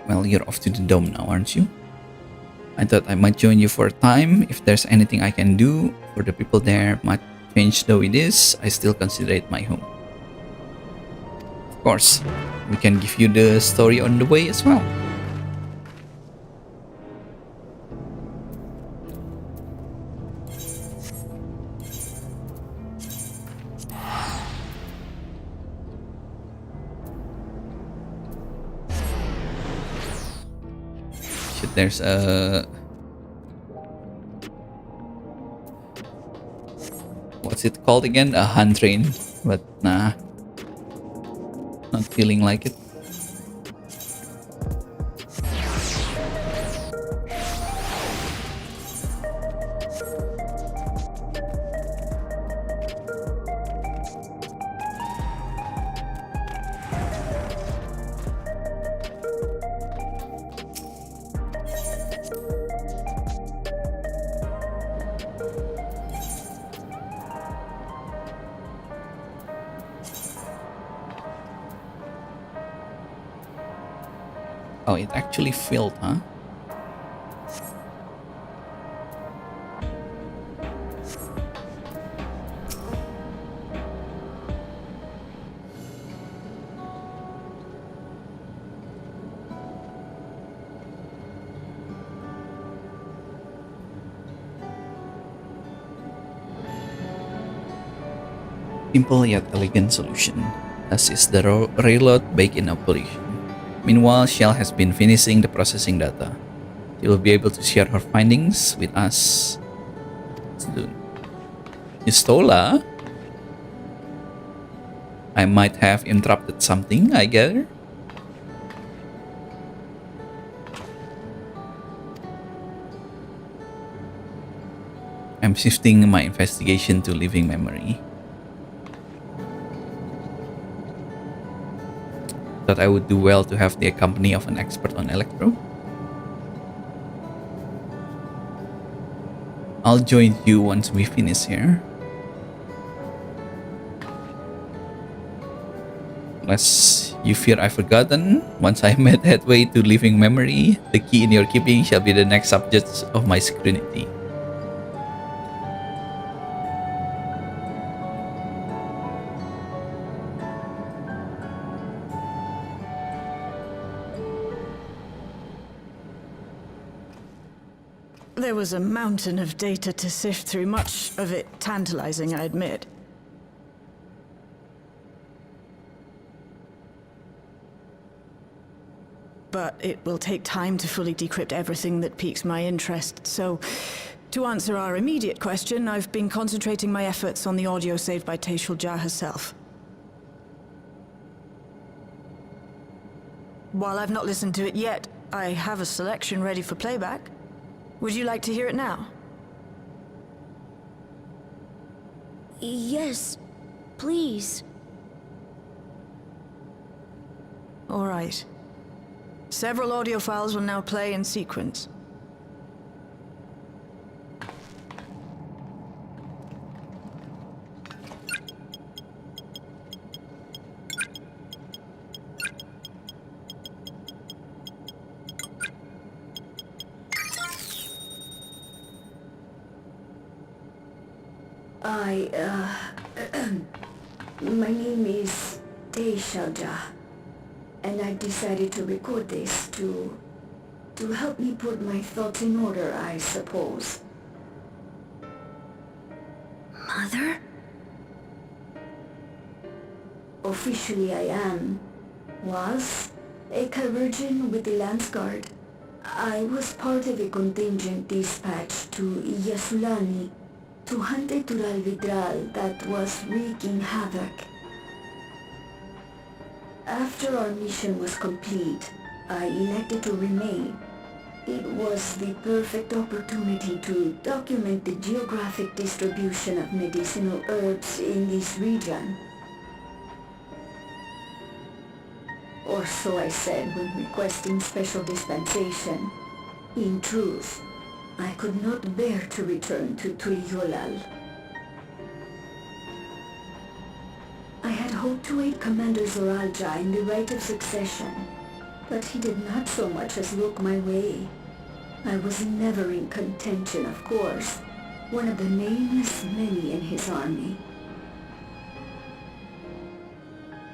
Speaker 1: Well, you're off to the dome now, aren't you? I thought I might join you for a time. If there's anything I can do for the people there, much change though it is, I still consider it my home. Of course, we can give you the story on the way as well. Shit, there's a... what's it called again? A hand train. But nah. Not feeling like it. Oh, it actually filled, huh? Simple yet elegant solution, as is the railroad back in operation. Meanwhile, Shell has been finishing the processing data. She will be able to share her findings with us soon. Istola? I might have interrupted something, I gather. I'm shifting my investigation to living memory. Thought I would do well to have the company of an expert on electro. I'll join you once we finish here. Unless you fear I've forgotten, once I made headway to living memory, the key in your keeping shall be the next subject of my scrutiny.
Speaker 16: There was a mountain of data to sift through, much of it tantalizing, I admit. But it will take time to fully decrypt everything that piques my interest, so to answer our immediate question, I've been concentrating my efforts on the audio saved by Teishulja herself. While I've not listened to it yet, I have a selection ready for playback. Would you like to hear it now?
Speaker 3: Yes, please.
Speaker 16: All right. Several audio files will now play in sequence.
Speaker 10: My name is Teishulja, and I've decided to record this to help me put my thoughts in order, I suppose.
Speaker 3: Mother?
Speaker 10: Officially I was a Virgin with the Lance Guard. I was part of a contingent dispatched to Yasulani to hunt a Tural Vidral that was wreaking havoc. After our mission was complete, I elected to remain. It was the perfect opportunity to document the geographic distribution of medicinal herbs in this region. Or so I said when requesting special dispensation. In truth, I could not bear to return to Turyolal. I had hoped to aid Commander Zoralja in the right of succession, but he did not so much as look my way. I was never in contention, of course. One of the nameless many in his army.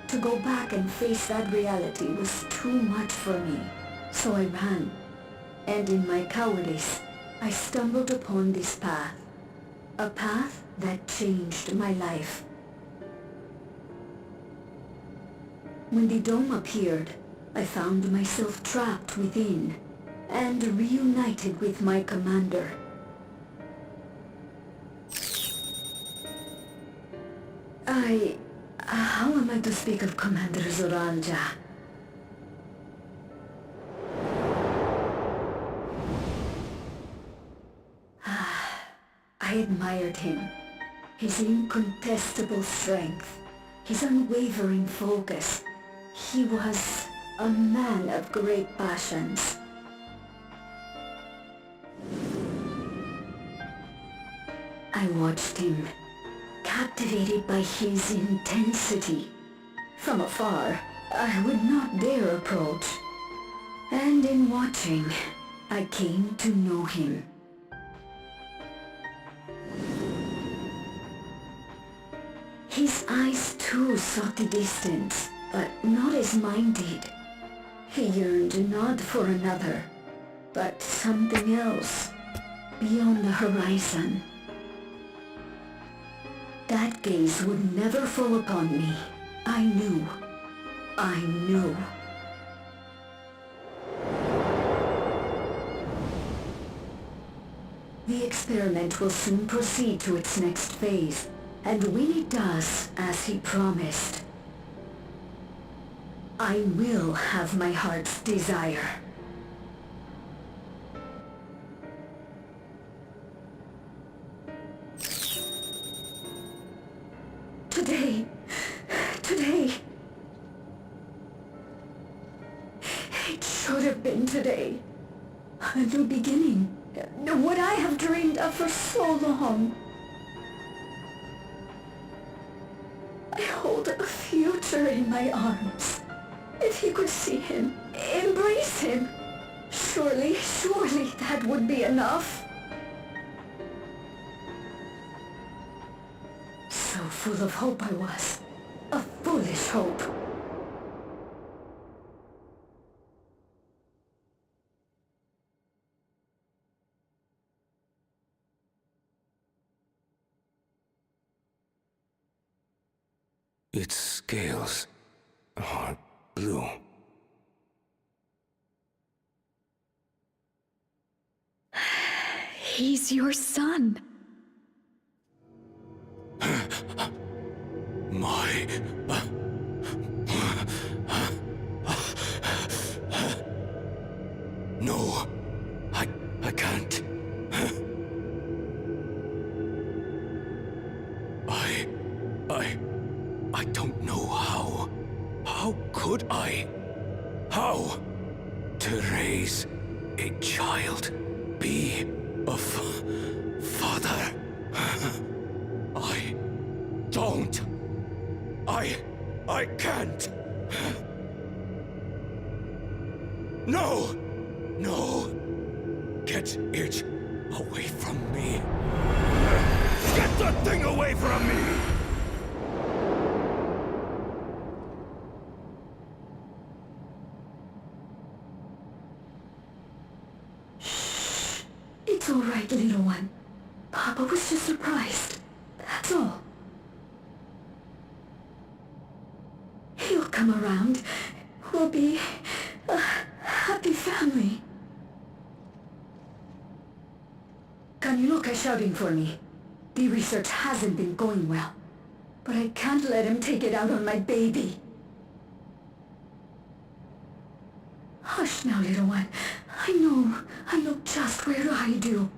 Speaker 10: To go back and face that reality was too much for me, so I ran. And in my cowardice, I stumbled upon this path. A path that changed my life. When the dome appeared, I found myself trapped within and reunited with my commander. How am I to speak of Commander Zoranja? I admired him. His incontestable strength, his unwavering focus. He was a man of great passions. I watched him, captivated by his intensity. From afar, I would not dare approach. And in watching, I came to know him. His eyes too sought the distance, but not as mine did. He yearned not for another, but something else, beyond the horizon. That gaze would never fall upon me. I knew. I knew. The experiment will soon proceed to its next phase, and when it does, as he promised, I will have my heart's desire. Today. It should have been today. A new beginning. What I have dreamed of for so long. I hold a future in my arms. If he could see him, embrace him, surely that would be enough. So full of hope I was. A foolish hope.
Speaker 9: Its scales are blue.
Speaker 10: He's your son.
Speaker 9: My... No, I can't. I don't know how. How could I? How? To raise a child, be a father. I don't. I can't. No! No! Get it away from me. Get that thing away from me!
Speaker 10: It's all right, little one. Papa was just surprised. That's all. He'll come around. We'll be a happy family. Kaniloka's shouting for me. The research hasn't been going well. But I can't let him take it out on my baby. Hush now, little one. I know just where to hide you.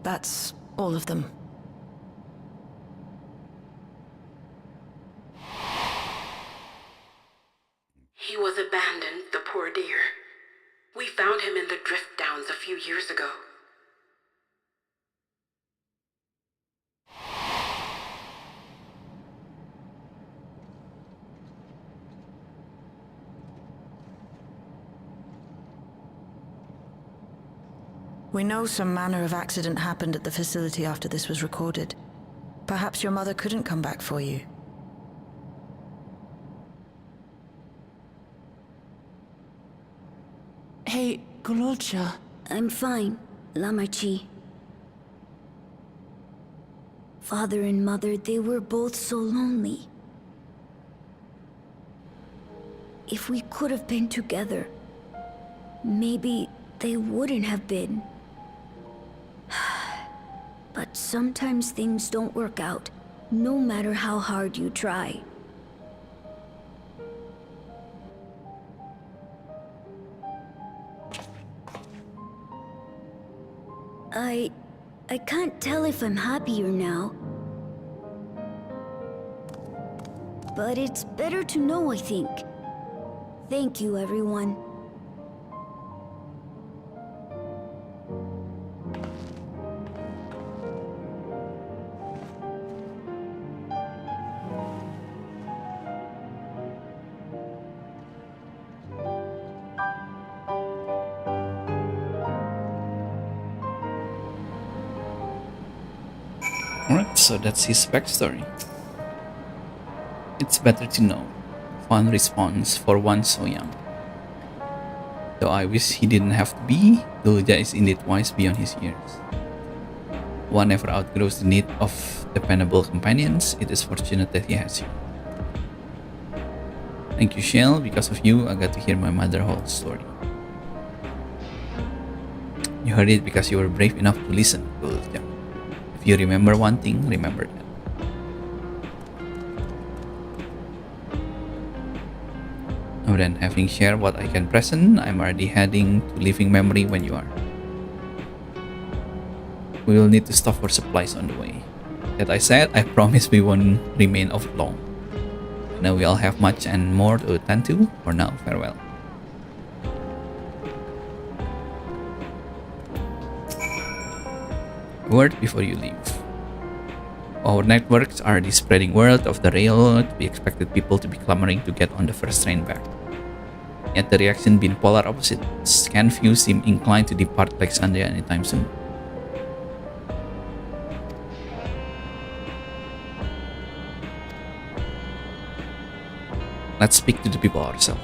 Speaker 16: That's all of them.
Speaker 17: He was abandoned, the poor dear. We found him in the drift downs a few years ago.
Speaker 16: We know some manner of accident happened at the facility after this was recorded. Perhaps your mother couldn't come back for you.
Speaker 6: Hey, Gololcha.
Speaker 10: I'm fine, Lamachi. Father and mother, they were both so lonely. If we could have been together, maybe they wouldn't have been. But sometimes things don't work out, no matter how hard you try. I can't tell if I'm happier now. But it's better to know, I think. Thank you, everyone.
Speaker 1: Alright, so that's his backstory. It's better to know. Fun response for one so young. Though I wish he didn't have to be, Dulja is indeed wise beyond his years. One never outgrows the need of dependable companions. It is fortunate that he has you. Thank you, Shell. Because of you, I got to hear my mother's whole story. You heard it because you were brave enough to listen, Dulja. If you remember one thing, remember that. Now then, having shared what I can present, I'm already heading to living memory when you are. We will need to stop for supplies on the way. That I said, I promise we won't remain off long. I know we all have much and more to attend to. For now, farewell. A word before you leave. Our networks are the spreading word of the railroad. We expected people to be clamoring to get on the first train back. Yet the reaction been polar opposites. Can few seem inclined to depart Alexandria anytime soon. Let's speak to the people ourselves.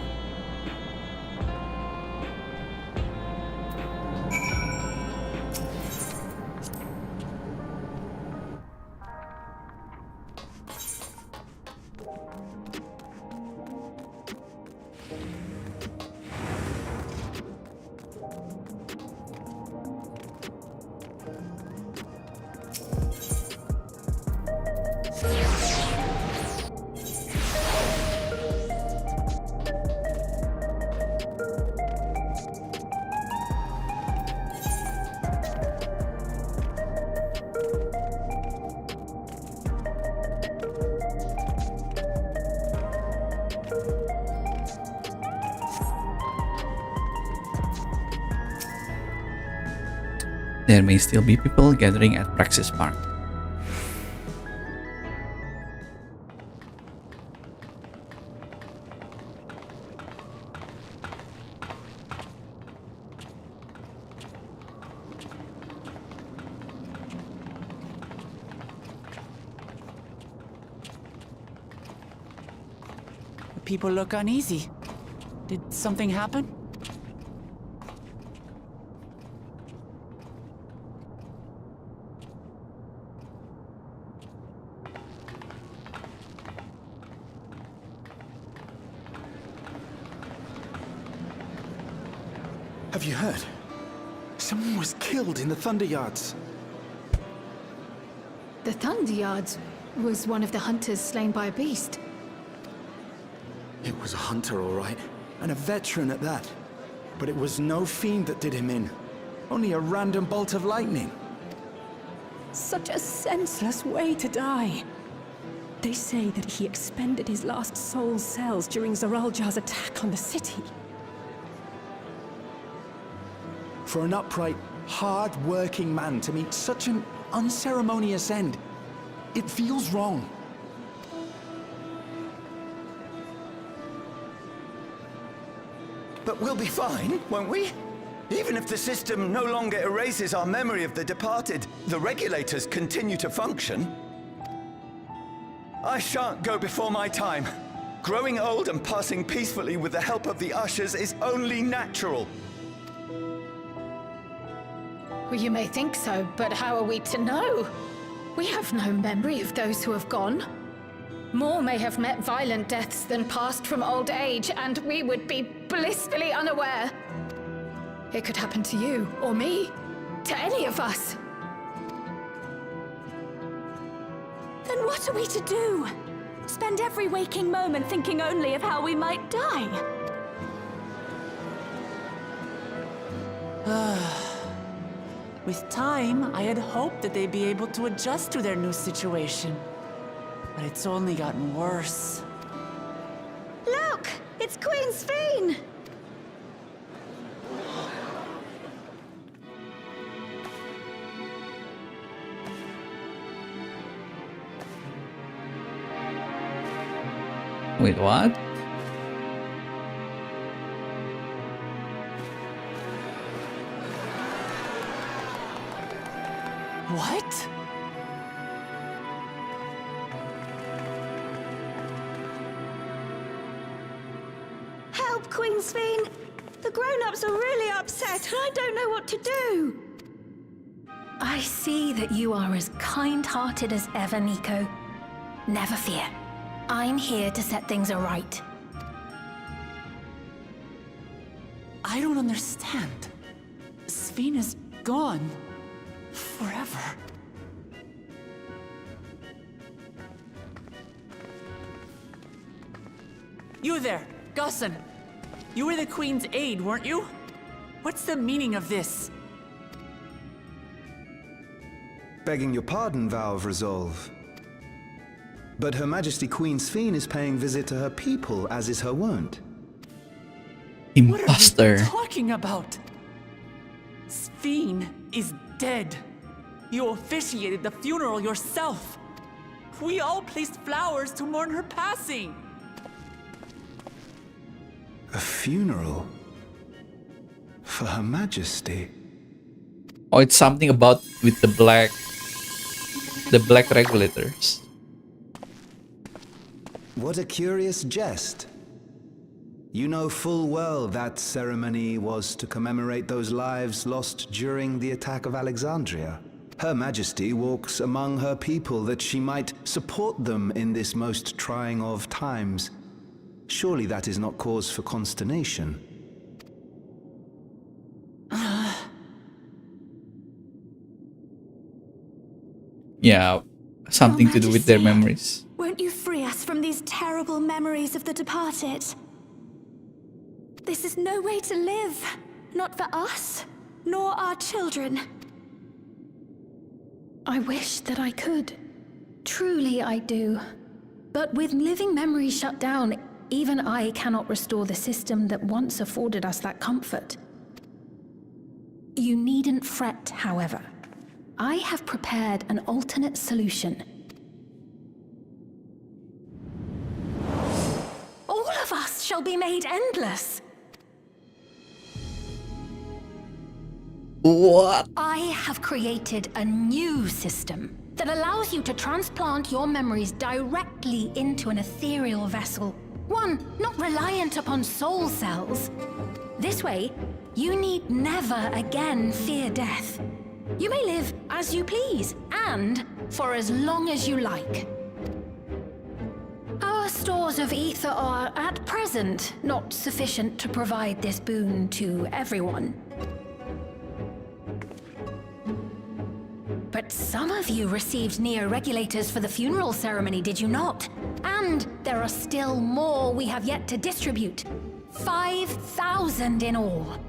Speaker 1: There may still be people gathering at Praxis Park.
Speaker 6: People look uneasy. Did something happen?
Speaker 18: Have you heard? Someone was killed in the Thunder Yards.
Speaker 4: The Thunder Yards was one of the hunters slain by a beast.
Speaker 18: It was a hunter, all right, and a veteran at that. But it was no fiend that did him in. Only a random bolt of lightning.
Speaker 5: Such a senseless way to die. They say that he expended his last soul cells during Zoraljar's attack on the city.
Speaker 18: For an upright, hard-working man to meet such an unceremonious end, it feels wrong. But we'll be fine, won't we? Even if the system no longer erases our memory of the departed, the regulators continue to function. I shan't go before my time. Growing old and passing peacefully with the help of the ushers is only natural.
Speaker 4: Well, you may think so, but how are we to know? We have no memory of those who have gone. More may have met violent deaths than passed from old age, and we would be blissfully unaware. It could happen to you, or me, to any of us.
Speaker 19: Then what are we to do? Spend every waking moment thinking only of how we might die?
Speaker 6: With time, I had hoped that they'd be able to adjust to their new situation. But it's only gotten worse.
Speaker 3: Look! It's Queen Sphene!
Speaker 1: Wait, what?
Speaker 6: What?
Speaker 3: Help, Queen Sphene! The grown-ups are really upset and I don't know what to do!
Speaker 20: I see that you are as kind-hearted as ever, Nico. Never fear. I'm here to set things aright.
Speaker 6: I don't understand. Sphene is gone. Forever. You there, Gusson. You were the Queen's aide, weren't you? What's the meaning of this?
Speaker 2: Begging your pardon, Vow of Resolve. But Her Majesty Queen Sphene is paying visit to her people, as is her wont.
Speaker 1: Imposter.
Speaker 6: What are you talking about? Sphene is dead. You officiated the funeral yourself. We all placed flowers to mourn her passing.
Speaker 2: A funeral? For Her Majesty?
Speaker 1: Oh, it's something about with the black regulators.
Speaker 2: What a curious jest. You know full well that ceremony was to commemorate those lives lost during the attack of Alexandria. Her Majesty walks among her people that she might support them in this most trying of times. Surely that is not cause for consternation.
Speaker 1: Yeah, something to do with their memories.
Speaker 19: Won't you free us from these terrible memories of the departed? This is no way to live. Not for us, nor our children.
Speaker 20: I wish that I could. Truly I do. But with living memories shut down, even I cannot restore the system that once afforded us that comfort. You needn't fret, however. I have prepared an alternate solution. All of us shall be made endless.
Speaker 1: What?
Speaker 20: I have created a new system that allows you to transplant your memories directly into an ethereal vessel. One not reliant upon soul cells. This way, you need never again fear death. You may live as you please, and for as long as you like. Our stores of ether are, at present, not sufficient to provide this boon to everyone. But some of you received neo-regulators for the funeral ceremony, did you not? And there are still more we have yet to distribute. 5,000 in all.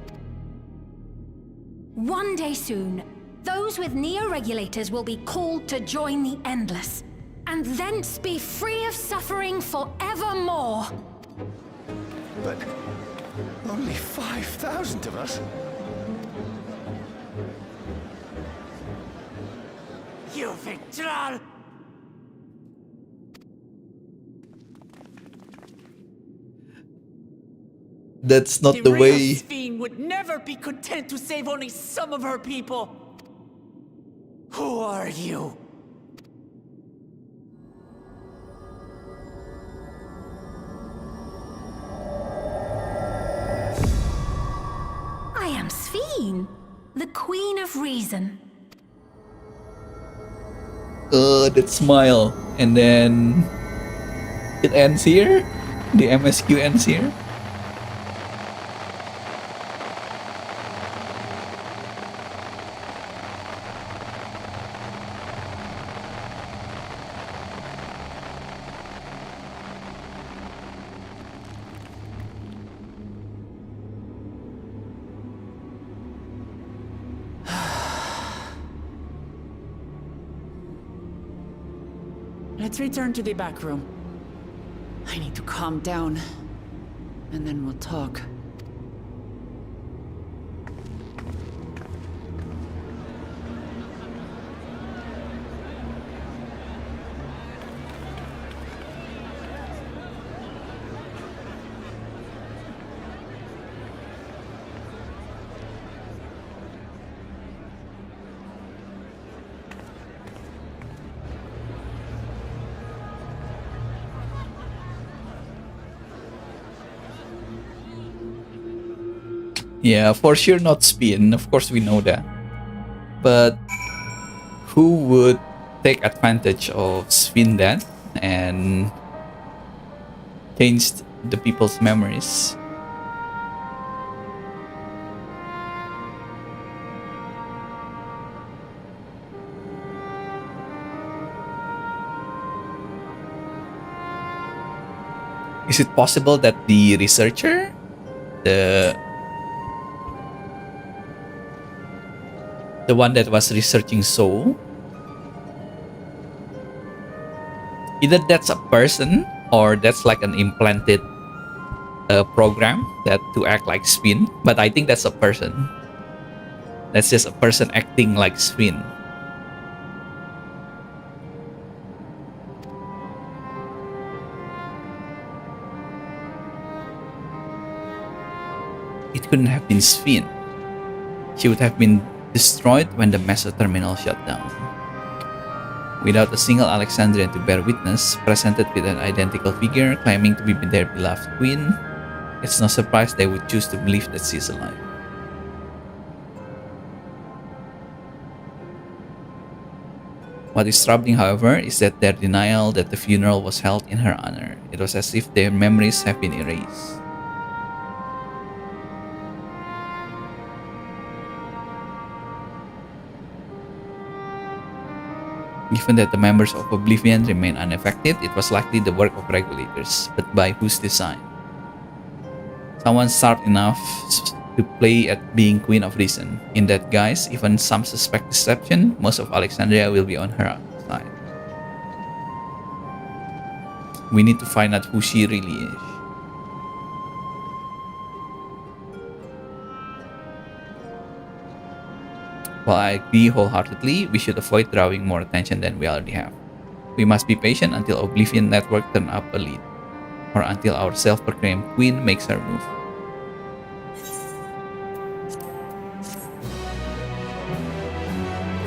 Speaker 20: One day soon, those with neo-regulators will be called to join the Endless, and thence be free of suffering forevermore.
Speaker 18: But only 5,000 of us?
Speaker 6: You Victral!
Speaker 1: That's not the
Speaker 6: real
Speaker 1: way.
Speaker 6: Sphene would never be content to save only some of her people. Who are you?
Speaker 20: I am Sphene, the Queen of Reason.
Speaker 1: That smile. And then it ends here. The MSQ ends here.
Speaker 6: Let's return to the back room. I need to calm down, and then we'll talk.
Speaker 1: Yeah, for sure not Spin. Of course we know that. But who would take advantage of Spin that and change the people's memories? Is it possible that the researcher, the one that was researching Soul, either that's a person or that's like an implanted program that to act like Spin? But I think that's a person. That's just a person acting like Spin. It couldn't have been Spin. She would have been destroyed when the Mesa terminal shut down. Without a single Alexandrian to bear witness, presented with an identical figure claiming to be their beloved queen, it's no surprise they would choose to believe that she's alive. What is troubling, however, is that their denial that the funeral was held in her honor. It was as if their memories have been erased. Given that the members of Oblivion remain unaffected, it was likely the work of regulators, but by whose design? Someone sharp enough to play at being Queen of Reason. In that guise, even some suspect deception, most of Alexandria will be on her side. We need to find out who she really is. While I agree wholeheartedly, we should avoid drawing more attention than we already have. We must be patient until Oblivion Network turn up a lead, or until our self-proclaimed queen makes her move.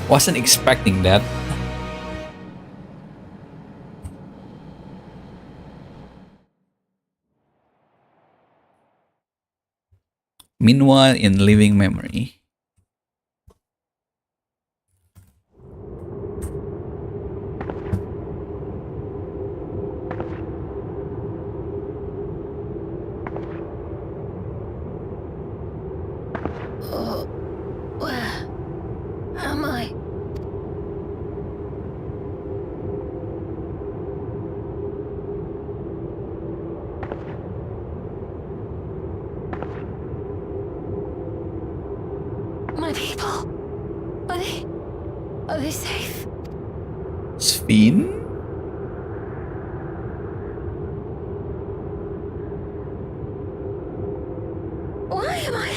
Speaker 1: Wasn't expecting that. Meanwhile, in living memory.
Speaker 20: Where am I? My people? Are they safe?
Speaker 1: Sphene?
Speaker 20: Why am I?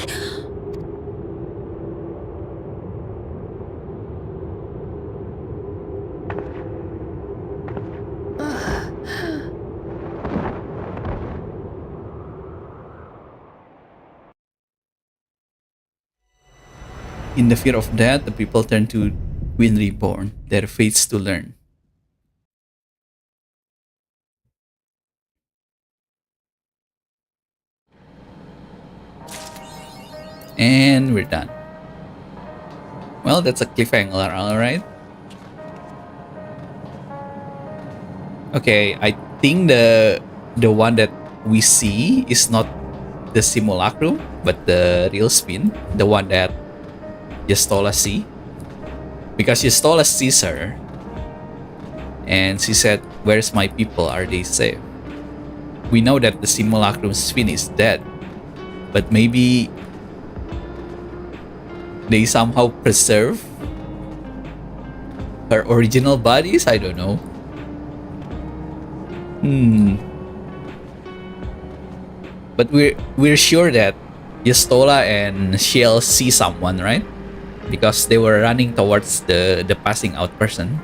Speaker 1: In the fear of death, the people turn to Queen Reborn, their fates to learn. And we're done. Well, that's a cliffhanger, alright? Okay, I think the one that we see is not the simulacrum, but the real spin, the one that Yastola see. Because Yastola sees her, and she said, "Where's my people? Are they safe?" We know that the simulacrum spin is dead, but maybe they somehow preserve her original bodies. I don't know. But we're sure that Yastola and Shell see someone, right? Because they were running towards the passing out person.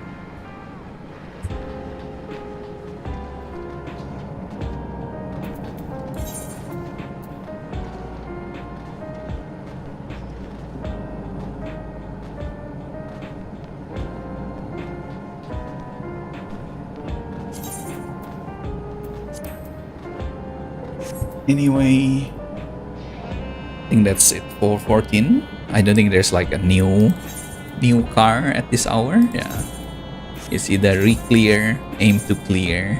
Speaker 1: Anyway, I think that's it for 14. I don't think there's like a new car at this hour. Yeah, it's either re-clear, aim to clear.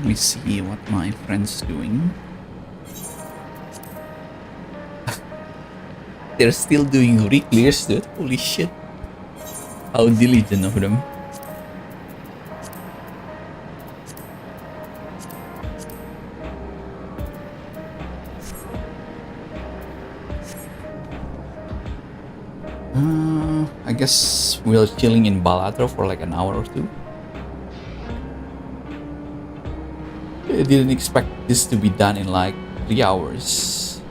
Speaker 1: Let me see what my friend's doing. They're still doing re-clears, dude. Holy shit. How diligent of them. I guess we're chilling in Balatro for like an hour or two. I didn't expect this to be done in like 3 hours.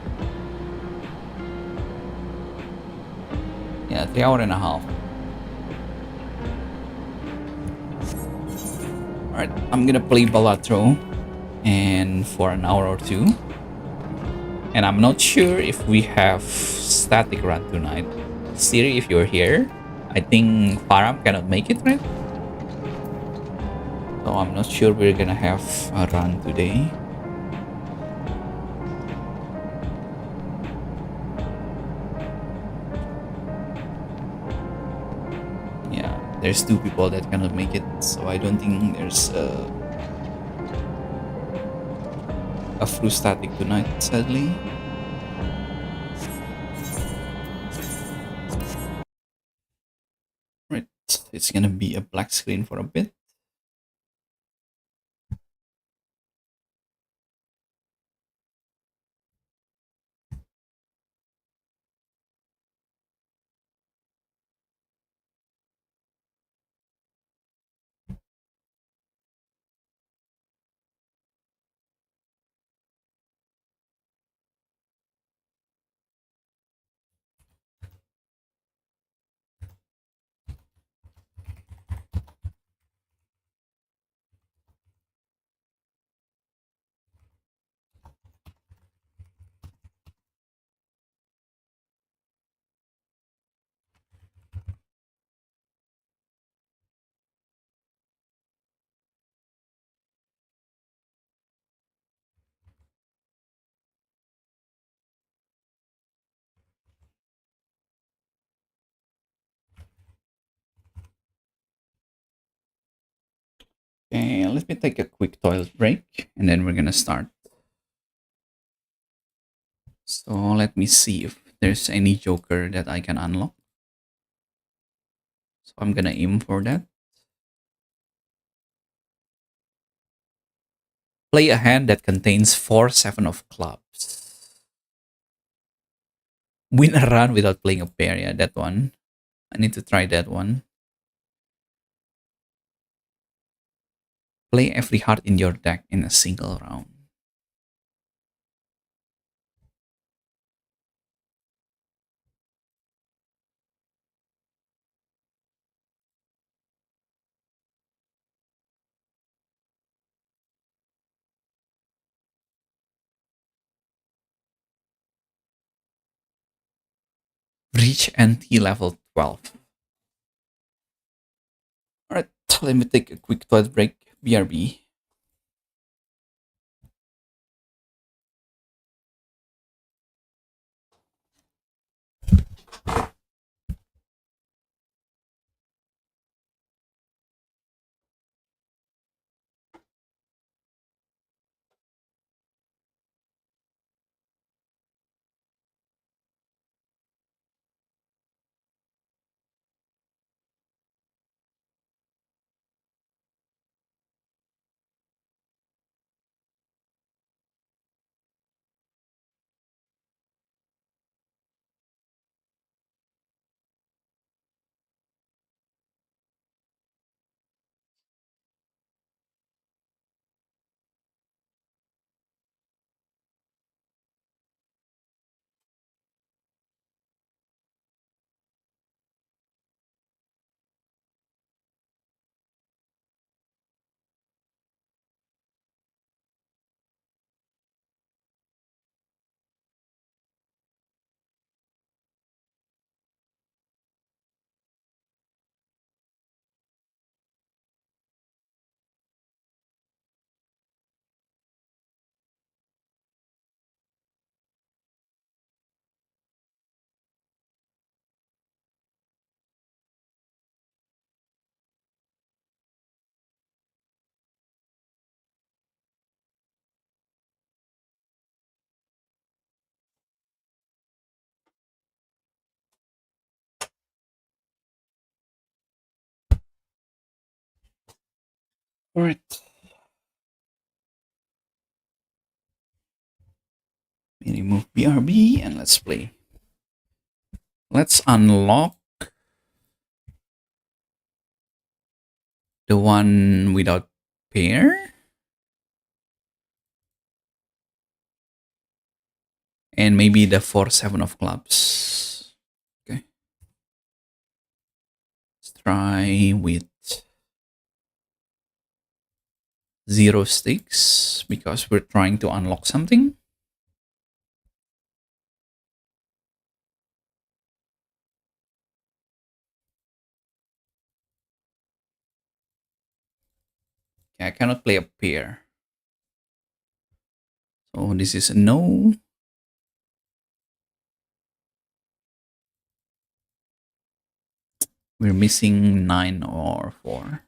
Speaker 1: Yeah, 3 hours and a half. Alright, I'm gonna play Balatro and for an hour or two. And I'm not sure if we have static run tonight. Siri, if you're here, I think Param cannot make it, right? So I'm not sure we're gonna have a run today. Yeah, there's 2 people that cannot make it, so I don't think there's a full static tonight, sadly. Right, it's gonna be a black screen for a bit. Okay, let me take a quick toilet break and then we're gonna start. So let me see if there's any joker that I can unlock. So I'm gonna aim for that. Play a hand that contains 4 7 of clubs. Win a run without playing a pair. Yeah, that one. I need to try that one. Play every heart in your deck in a single round. Reach NT level 12. Alright, let me take a quick toilet break. BRB. Alright. We remove BRB and let's play. Let's unlock the one without pair. And maybe the 4-7 of clubs. Okay. Let's try with 0 sticks because we're trying to unlock something. Okay, I cannot play a pair. So this is a no. We're missing 9 or 4.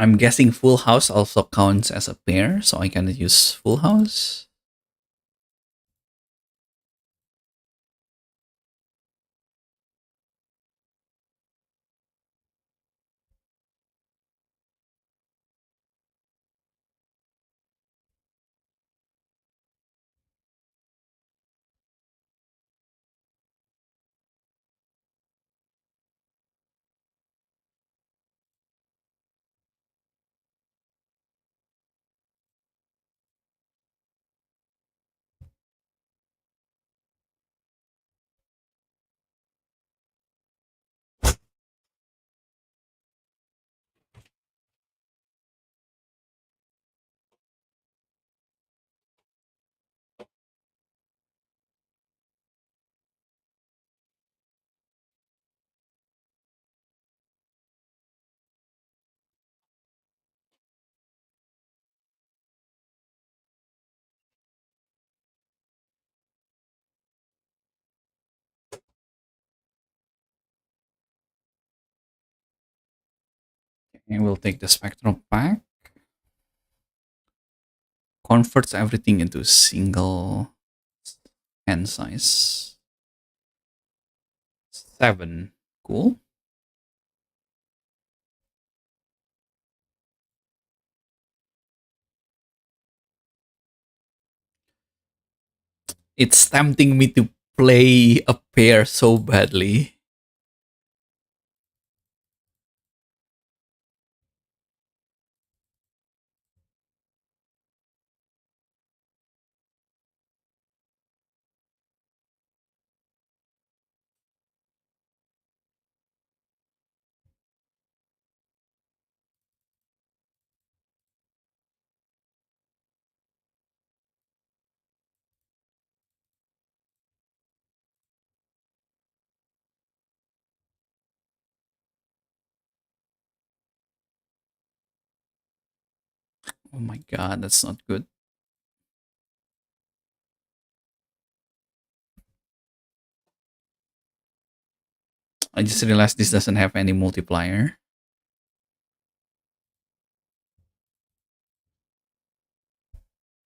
Speaker 1: I'm guessing full house also counts as a pair, so I can use full house. And we'll take the spectral pack. Converts everything into single hand size. 7. Cool. It's tempting me to play a pair so badly. Oh my god, that's not good. I just realized this doesn't have any multiplier.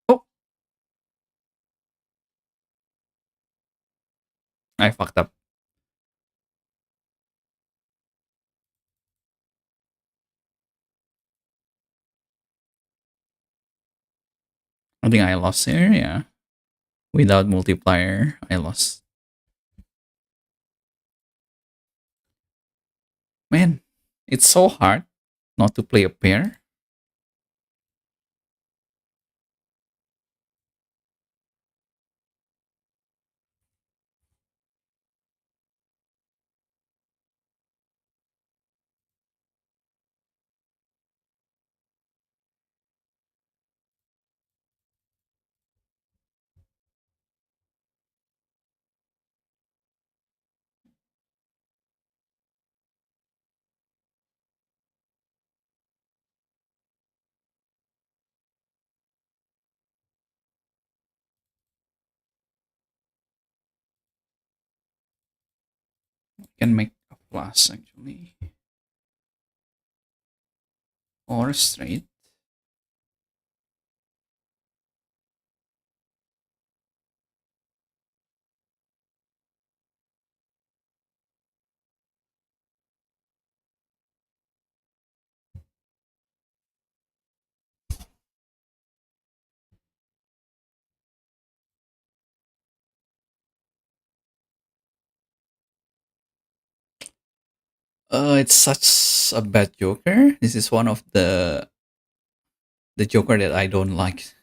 Speaker 1: Oh! I fucked up. I think I lost here, yeah. Without multiplier, I lost. Man, it's so hard not to play a pair. I can make a plus actually. Or straight. It's such a bad joker. This is one of the joker that I don't like.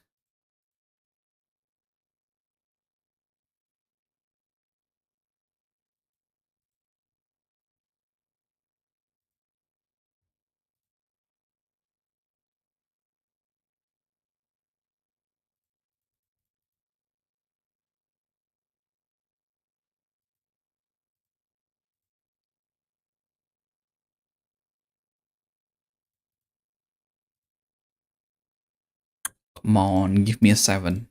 Speaker 1: Come on, give me a 7.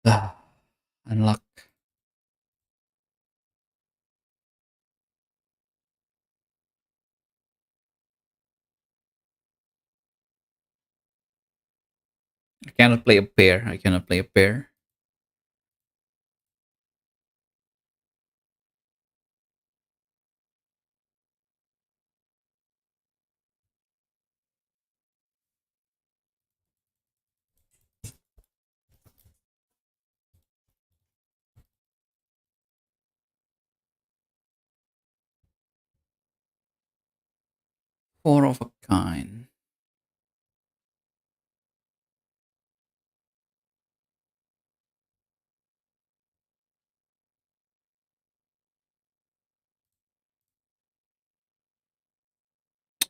Speaker 1: Ah, unluck. I cannot play a pair. I cannot play a pair. Four of a kind.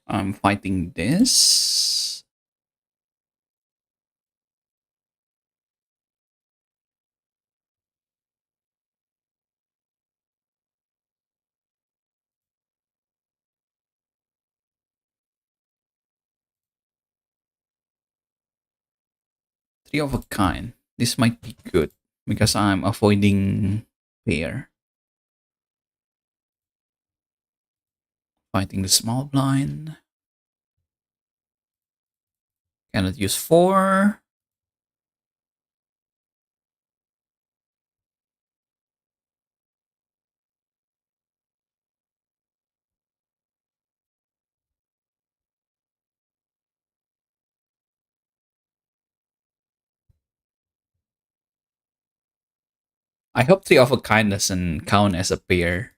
Speaker 1: I'm fighting this. Three of a kind. This might be good because I'm avoiding pair. Fighting the small blind. Cannot use 4. I hope 3 of a kind doesn't count as a pair.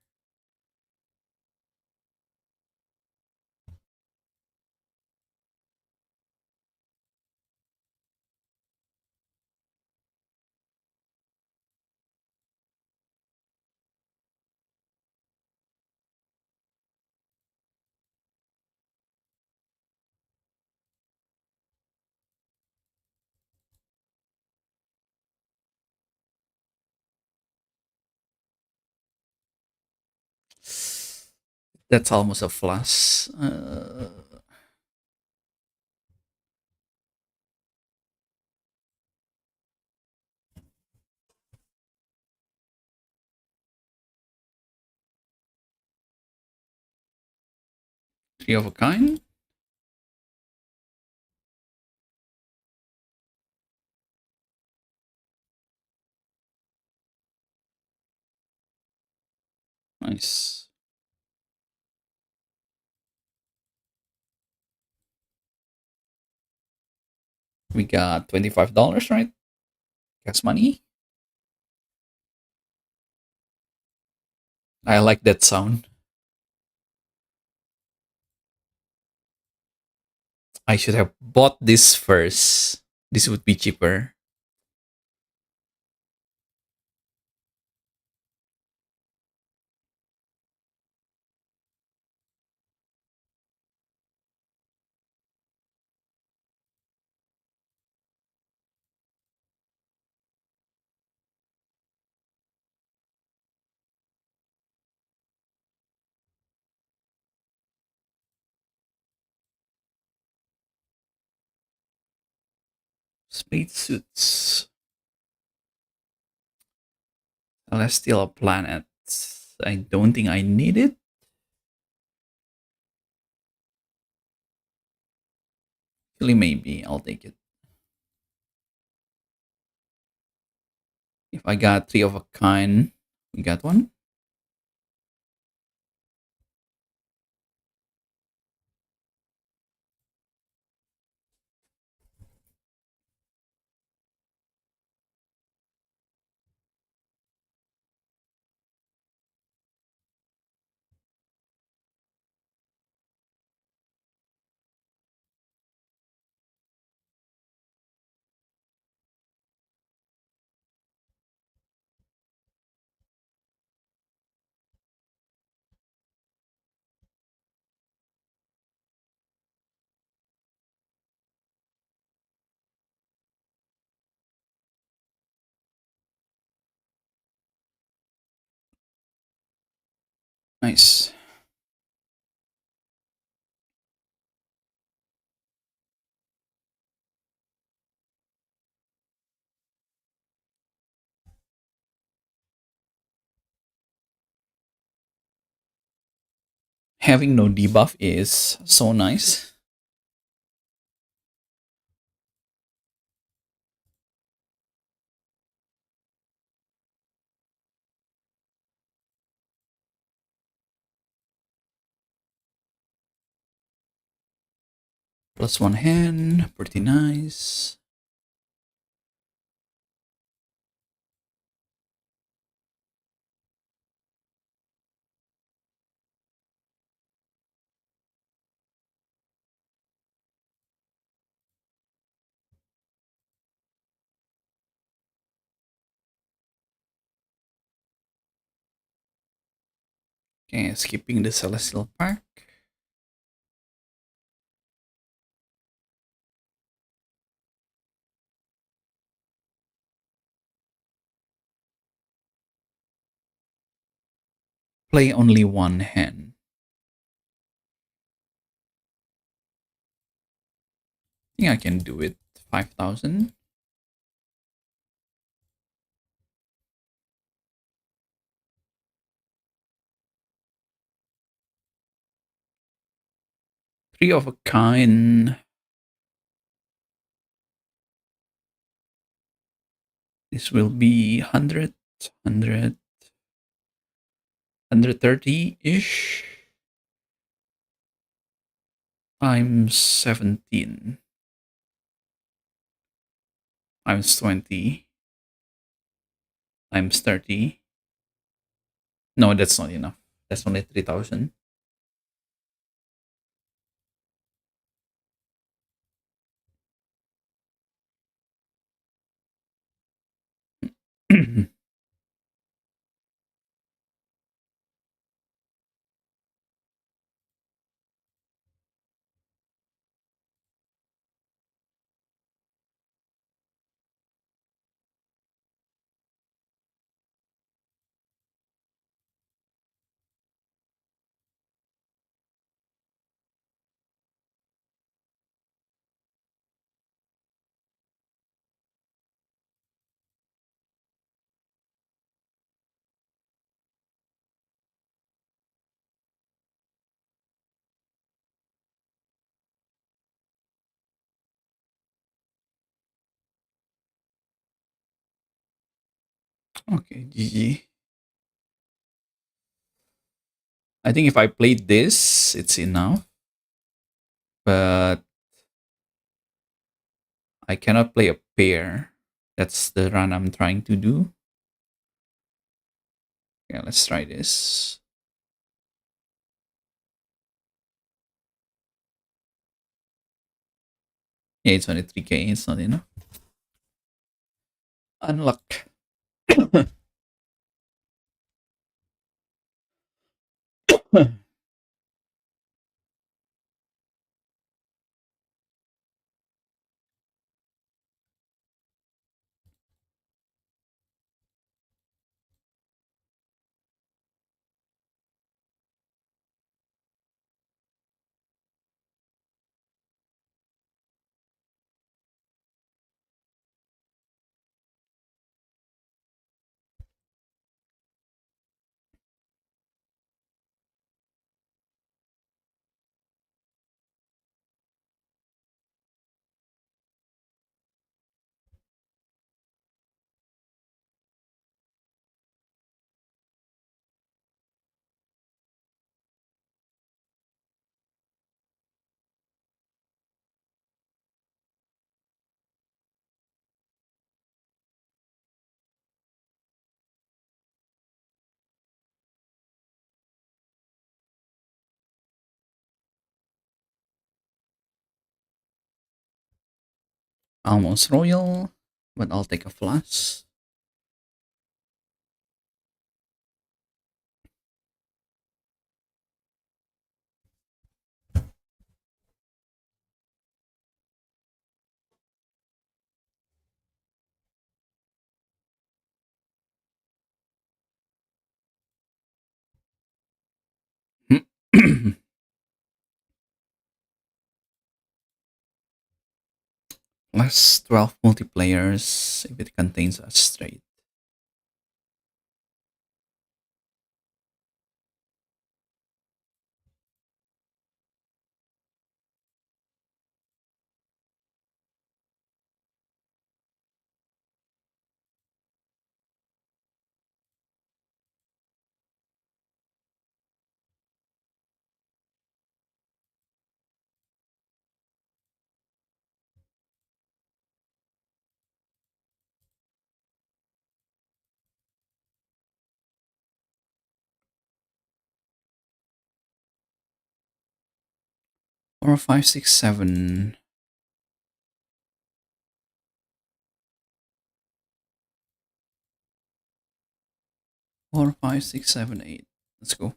Speaker 1: That's almost a flush. 3 of a kind. Nice. We got $25, right? Gas money. I like that sound. I should have bought this first. This would be cheaper. Spacesuits. Celestial planet. I don't think I need it. Actually, maybe I'll take it. If I got 3 of a kind, we got one. Nice. Having no debuff is so nice. Plus 1 hand, pretty nice. Okay, skipping the Celestial Park. Play only 1 hand. I think I can do it. 5,000. 3 of a kind. This will be 100, 100, 130-ish times 17 times 20 times 30. No, that's not enough. That's only 3,000. Okay, GG. I think if I played this, it's enough. But I cannot play a pair. That's the run I'm trying to do. Yeah, let's try this. Yeah, it's only 3k. It's not enough. Unlock. Almost royal, but I'll take a flash. Plus 12 multiplayers if it contains a straight. Or 5, 6, 7. Four, 5, 6, 7, 8. Let's go.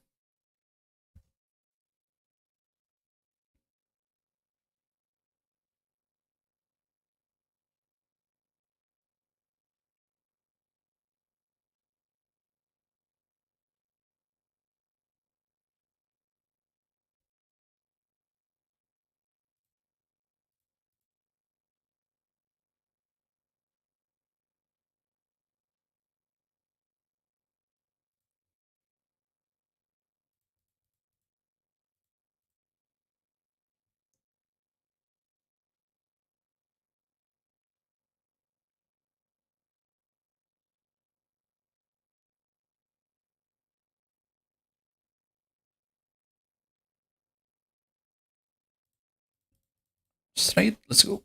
Speaker 1: Straight, let's go.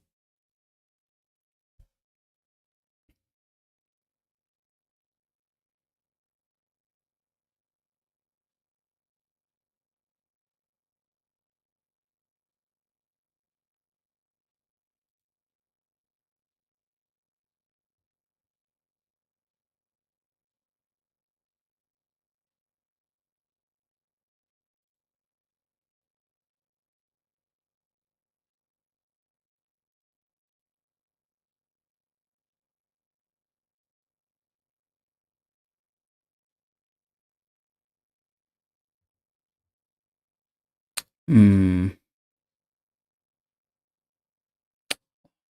Speaker 1: Hmm.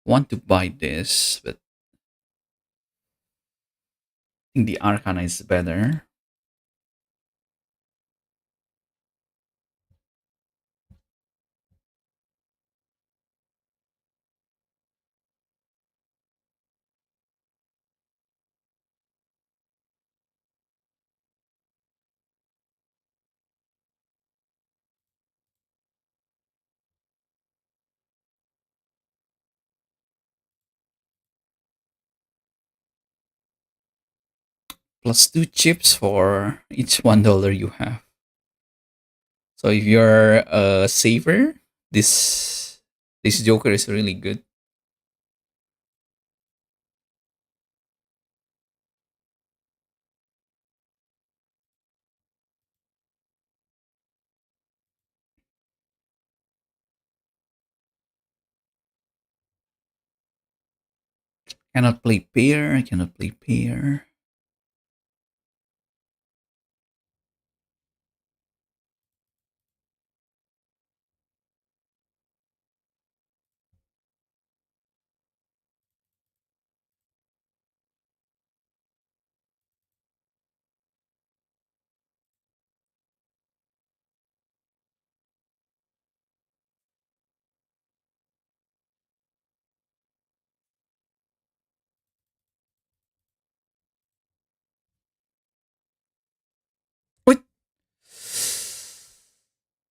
Speaker 1: Want to buy this, but I think the Arcana is better. Plus 2 chips for each $1 you have. So if you're a saver, this Joker is really good. Cannot play pair. I cannot play pair.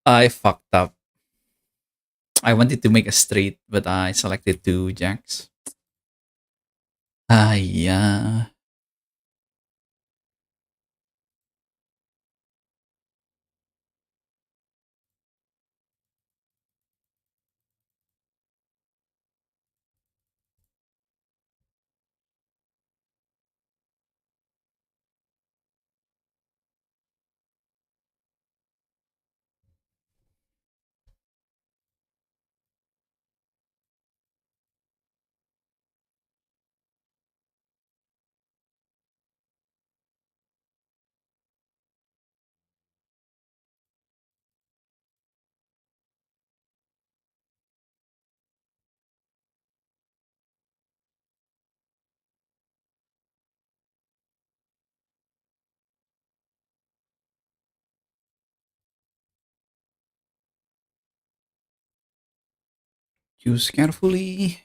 Speaker 1: I fucked up. I wanted to make a straight, but I selected 2 jacks. Ah, yeah. Choose carefully.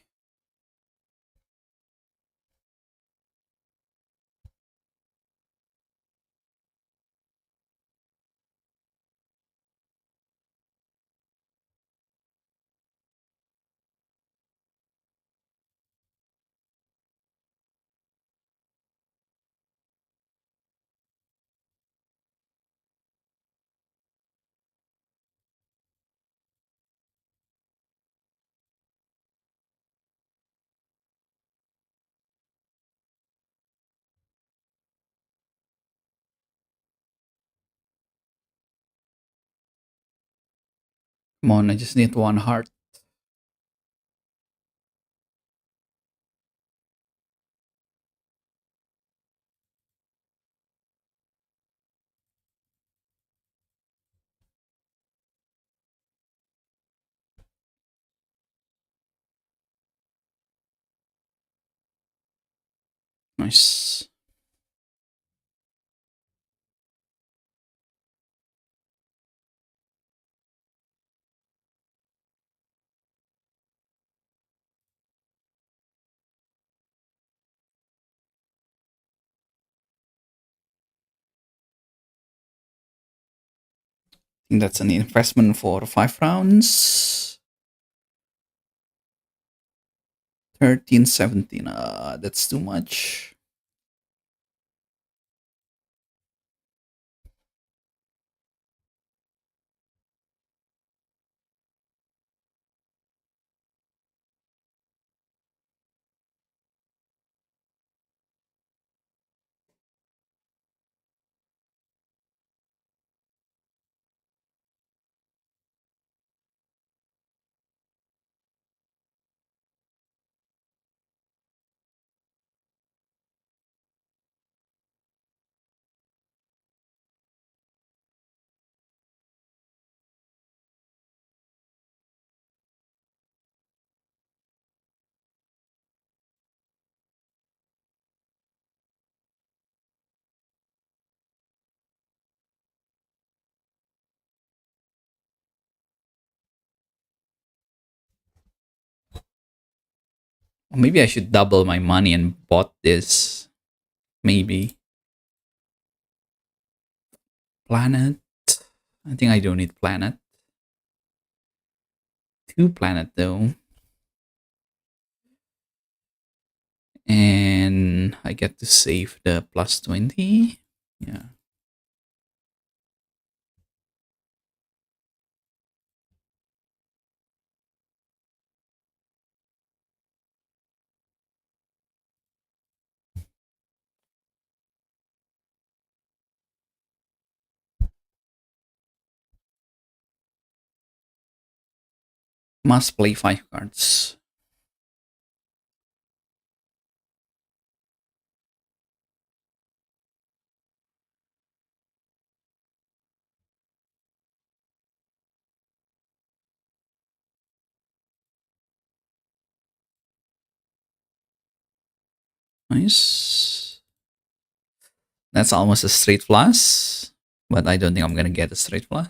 Speaker 1: Come on, I just need 1 heart. Nice. I think that's an investment for 5 rounds. 13, 17. That's too much. Maybe I should double my money and bought this. Maybe. Planet. I think I don't need planet. 2 planet though. And I get to save the plus 20. Yeah. Must play 5 cards. Nice. That's almost a straight flush. But I don't think I'm gonna get a straight flush.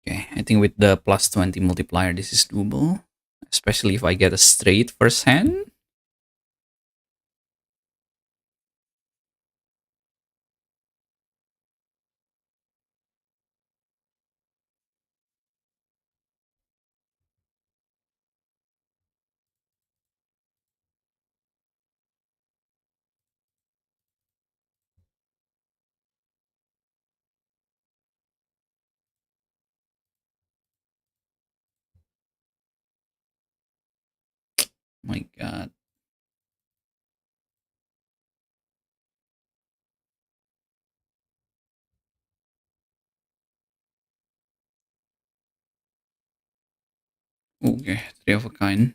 Speaker 1: Okay, I think with the plus 20 multiplier, this is doable. Especially if I get a straight first hand. My god. Okay, 3 of a kind.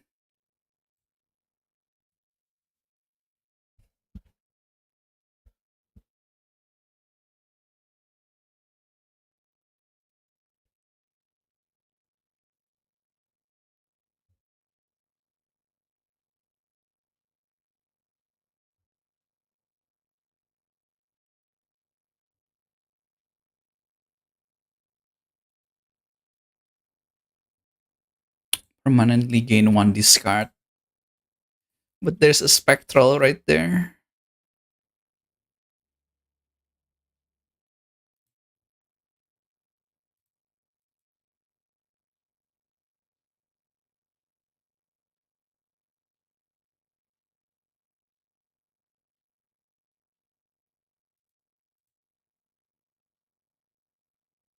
Speaker 1: Permanently gain 1 discard. But there's a spectral right there.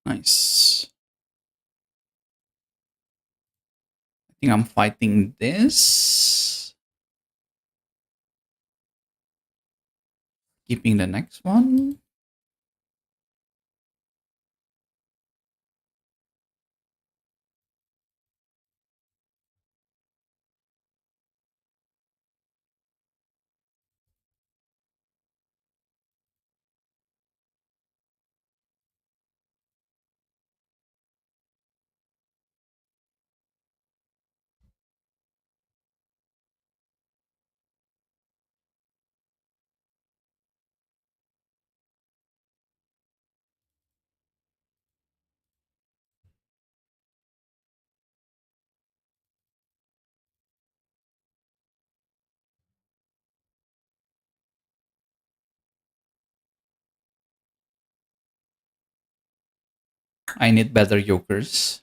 Speaker 1: Nice. I think I'm fighting this. Keeping the next one. I need better jokers.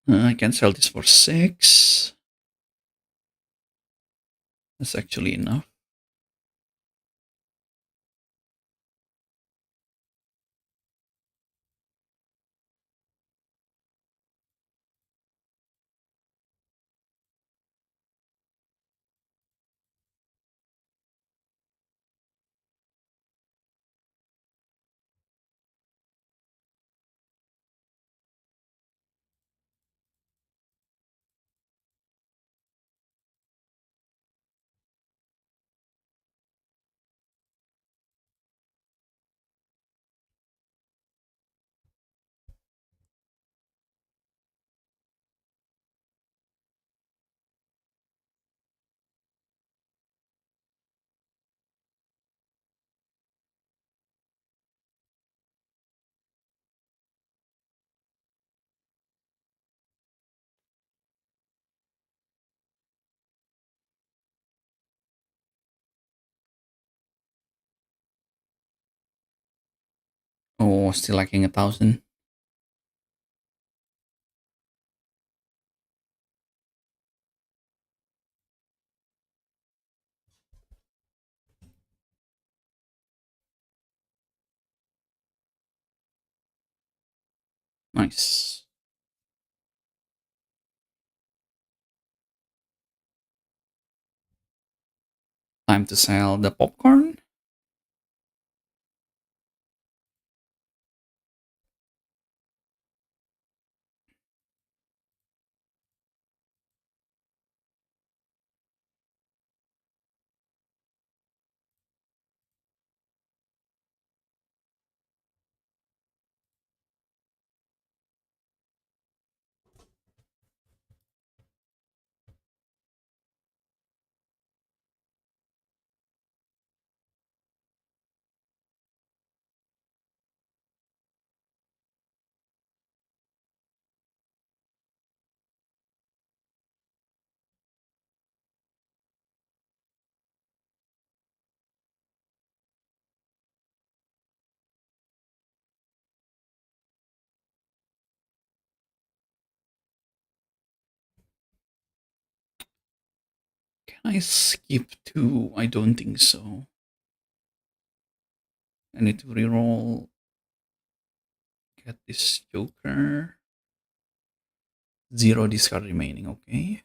Speaker 1: I can sell this for 6. That's actually enough. Oh, still lacking 1,000. Nice. Time to sell the popcorn. Can I skip 2? I don't think so. I need to reroll. Get this joker. 0 discard remaining, okay.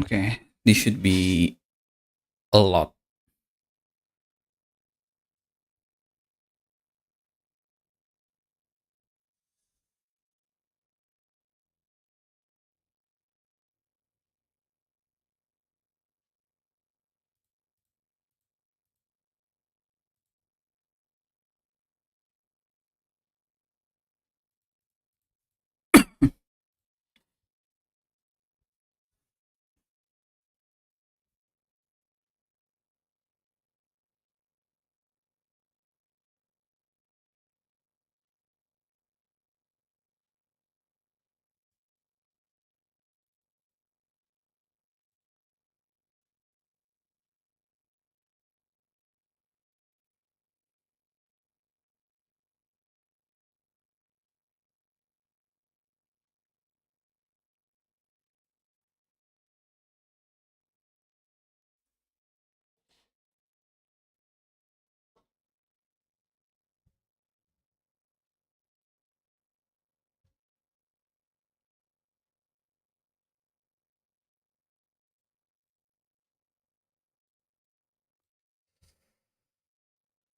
Speaker 1: Okay, this should be a lot.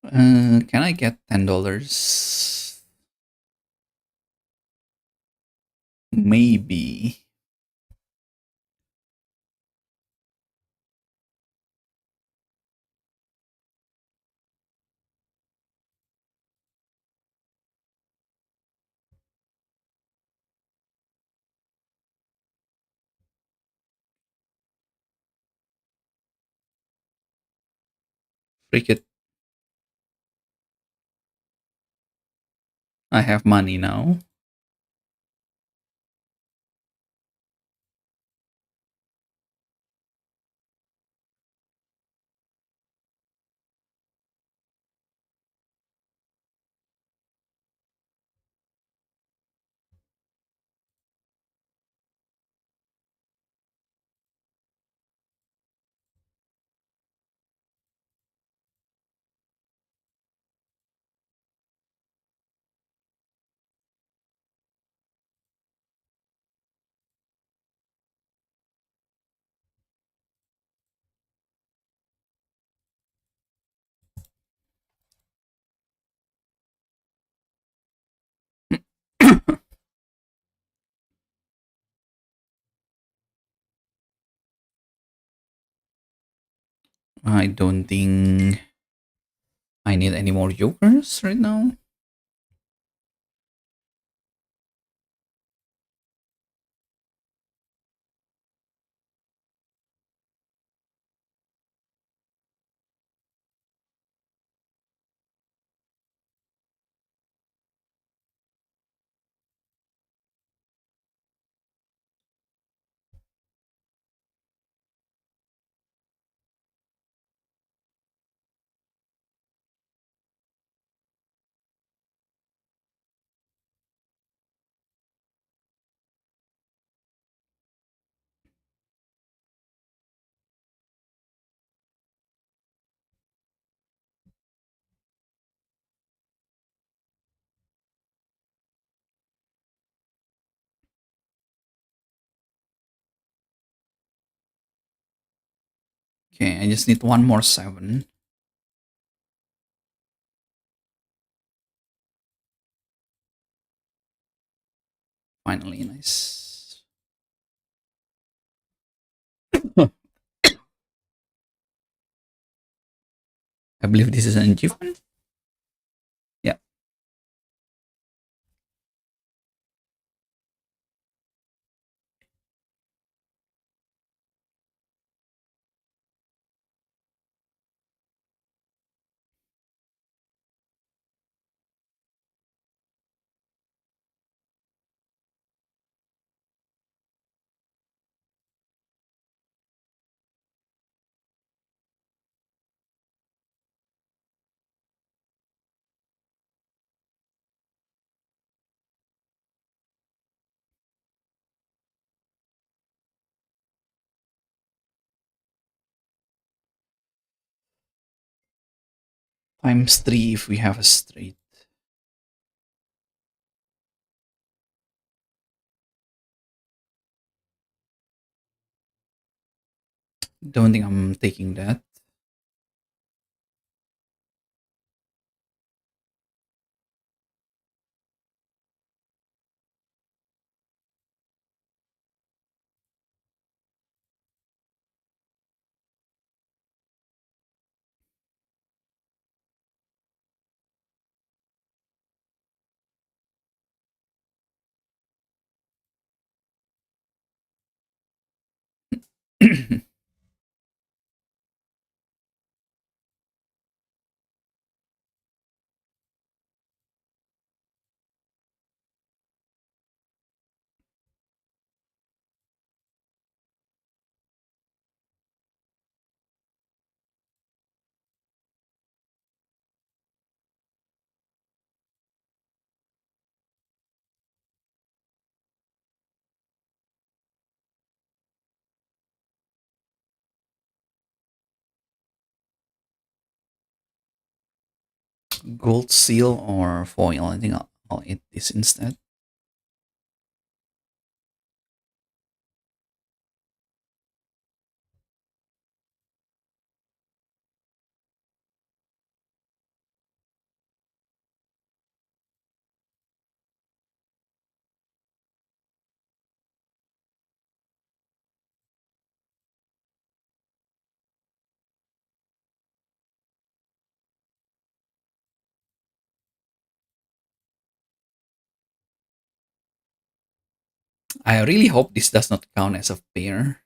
Speaker 1: Can I get $10? Maybe. Freak it. I have money now. I don't think I need any more jokers right now. Okay, I just need one more 7. Finally, nice. I believe this is an achievement. Yeah. Times 3 if we have a straight. Don't think I'm taking that. Gold seal or foil? I think I'll eat this instead. I really hope this does not count as a pair.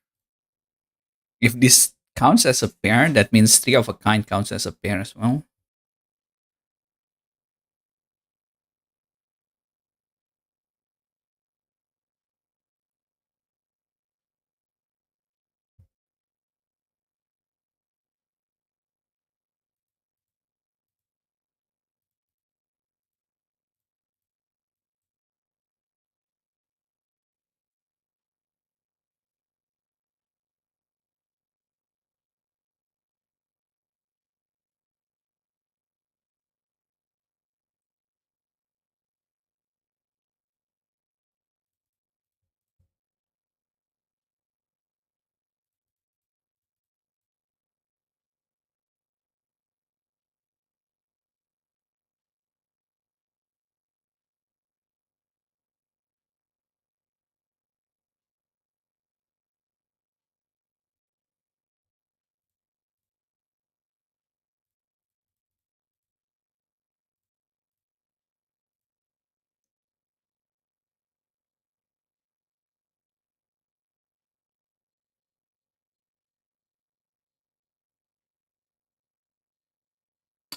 Speaker 1: If this counts as a pair, that means three of a kind counts as a pair as well.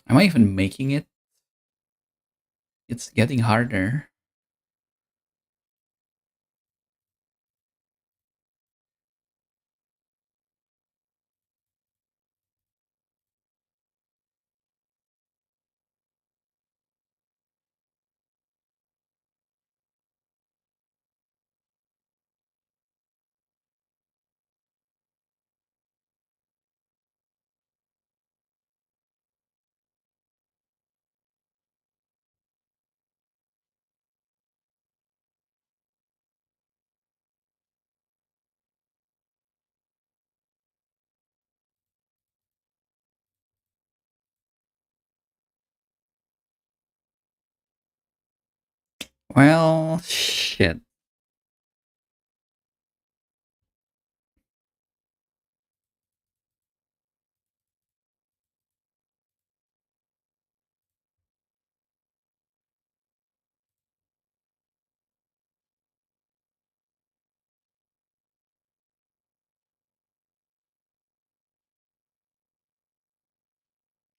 Speaker 1: Am I even making it? It's getting harder. Well, shit.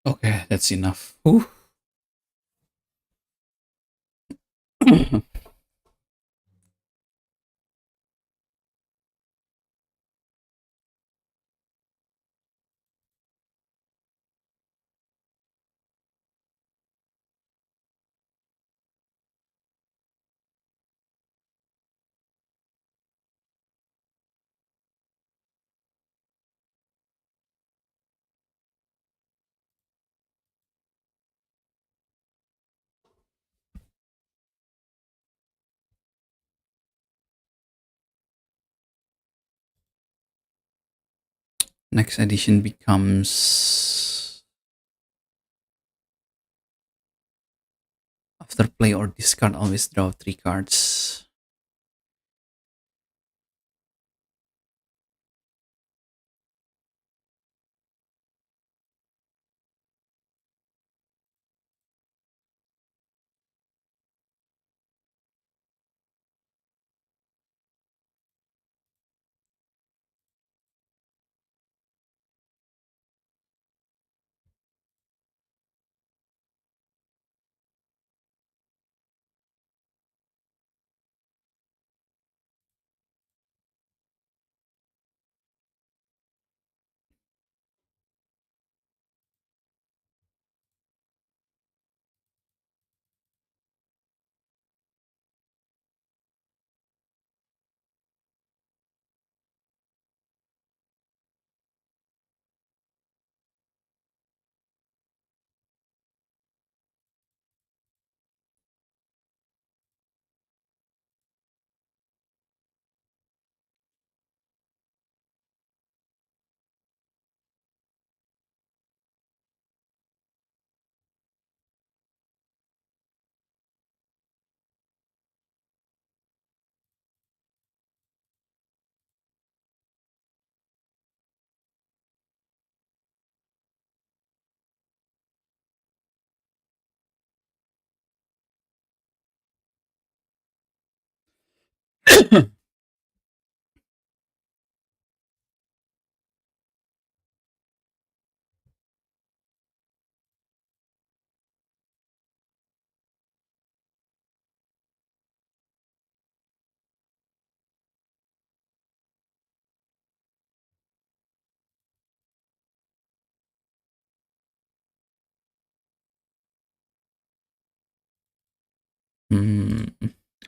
Speaker 1: Okay, that's enough. Whew. Next edition becomes after play or discard, always draw 3 cards.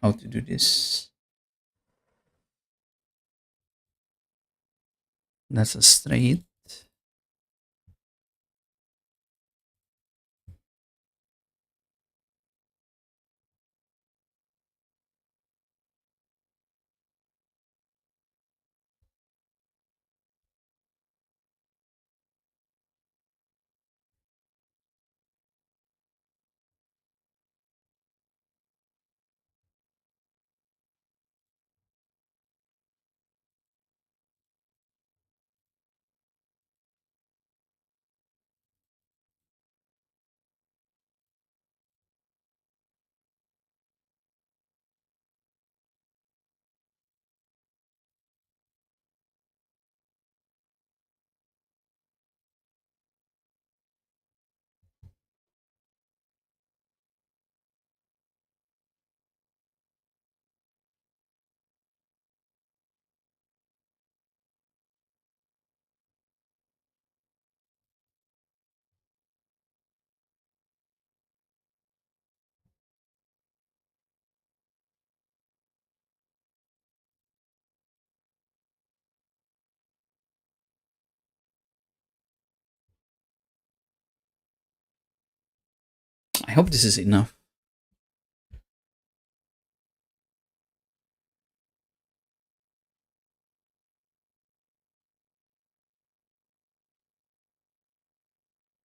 Speaker 1: How to do this? That's a straight. I hope this is enough.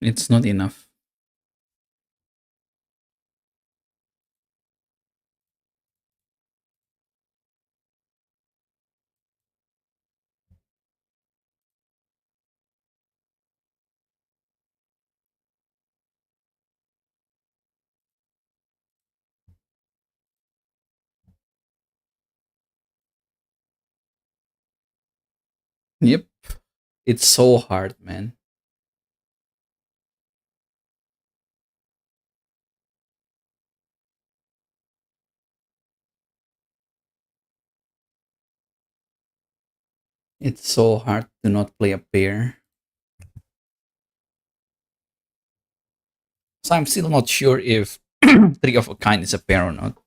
Speaker 1: It's not enough. Yep. It's so hard, man. It's so hard to not play a pair. So I'm still not sure if Three of a Kind is a pair or not.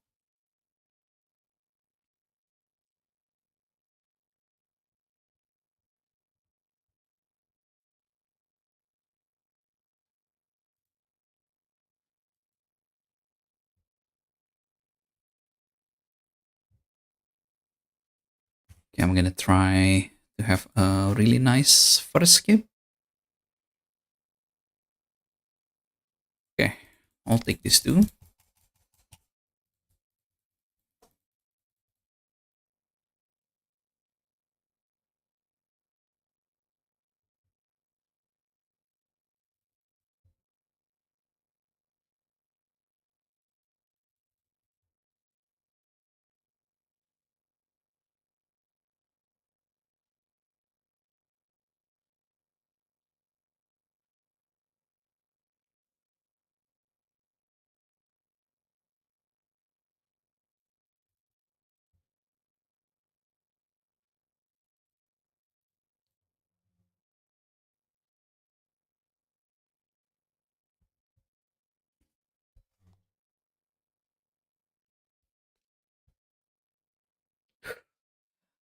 Speaker 1: Okay, I'm gonna try to have a really nice first skip. Okay, I'll take these two.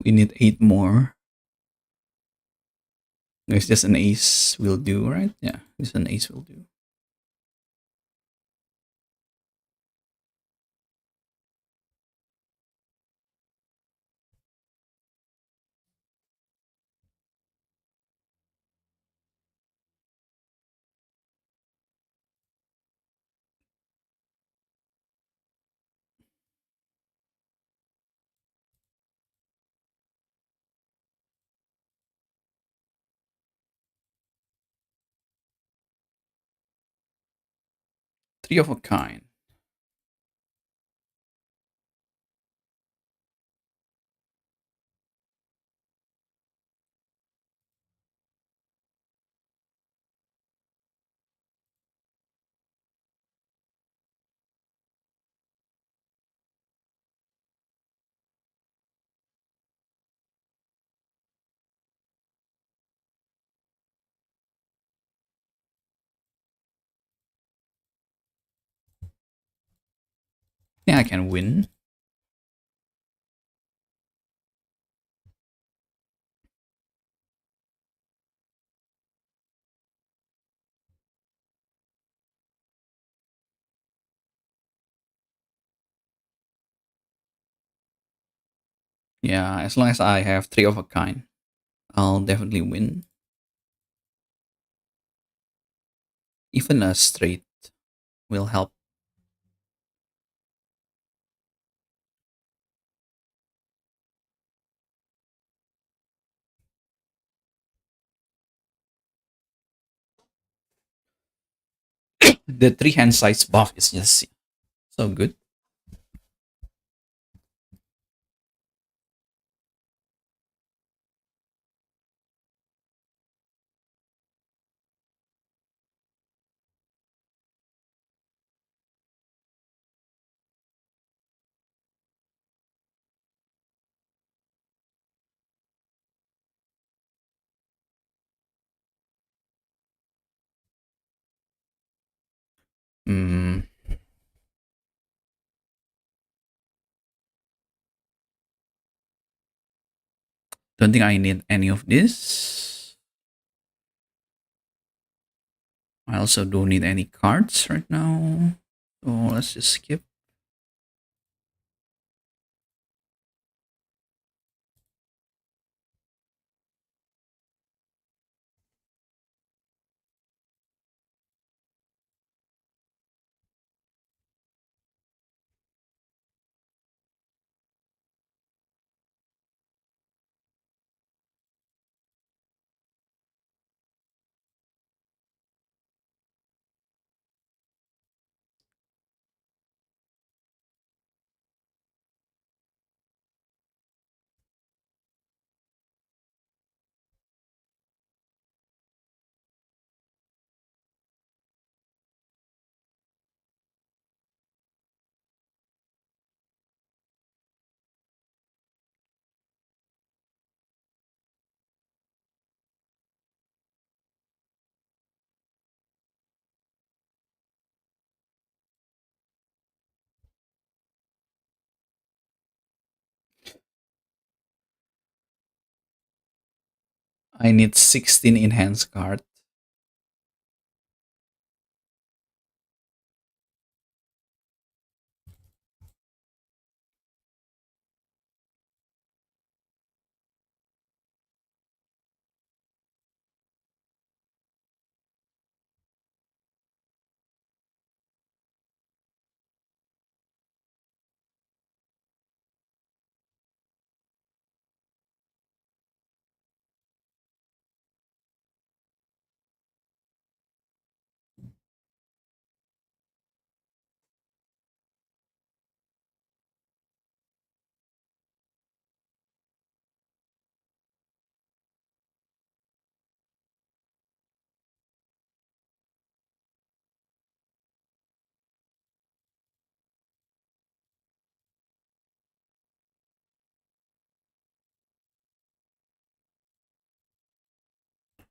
Speaker 1: We need 8 more. It's just an ace will do, right? Yeah, just an ace will do. Three of a kind. Yeah, I can win. Yeah, as long as I have three of a kind, I'll definitely win. Even a straight will help. The three hand size buff is just so good. Hmm. Don't think I need any of this. I also don't need any cards right now. So let's just skip. I need 16 enhanced card.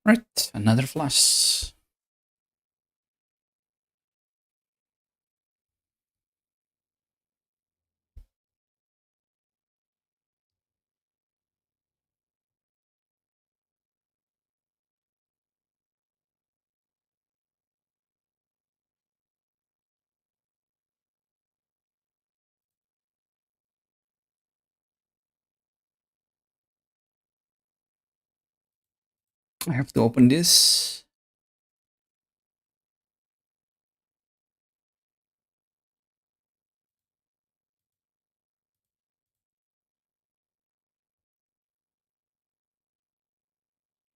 Speaker 1: Right, another flash. I have to open this.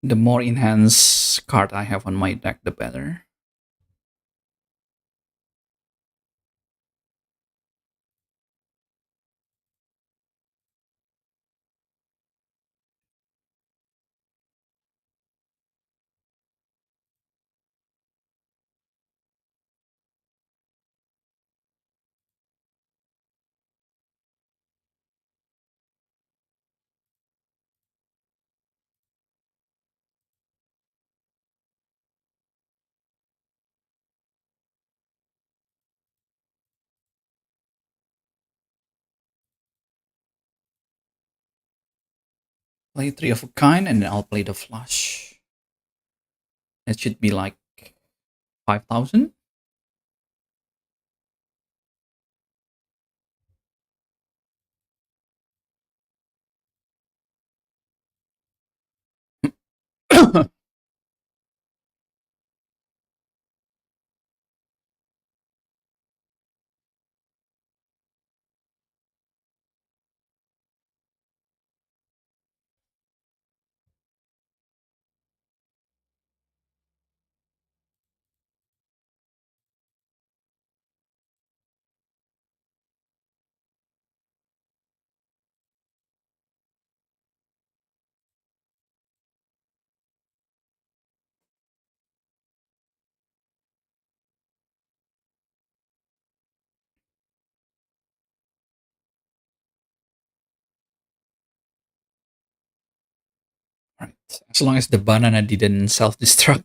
Speaker 1: The more enhanced card I have on my deck, the better. Play 3 of a kind, and then I'll play the flush. It should be like 5,000. Right. As long as the banana didn't self-destruct,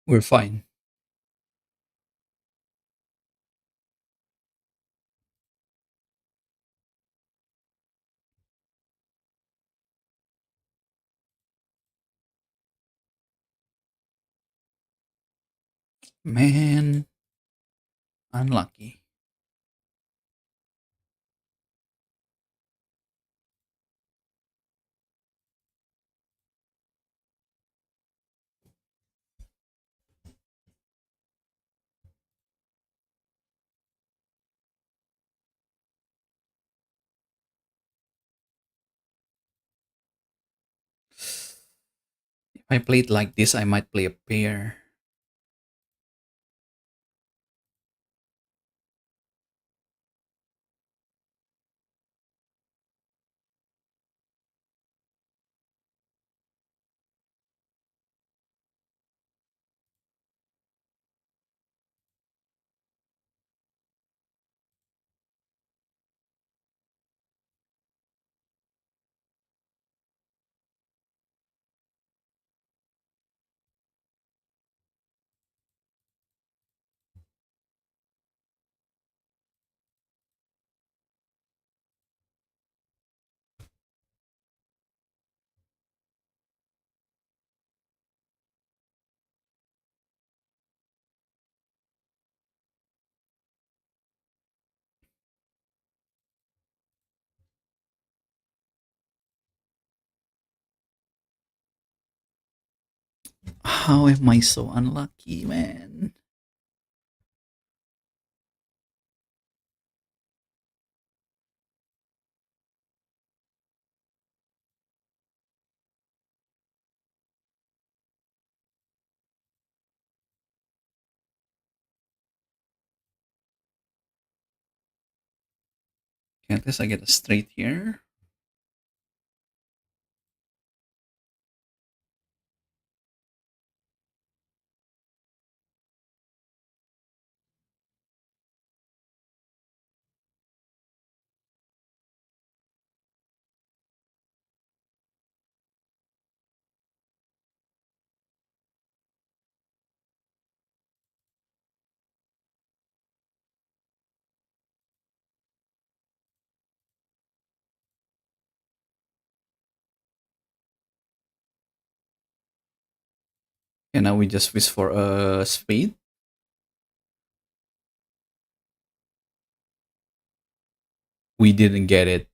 Speaker 1: we're fine. Man, unlucky. If I play it like this, I might play a pair. How am I so unlucky, man? Okay, at least I get a straight here. Okay, now we just wish for a spade. We didn't get it.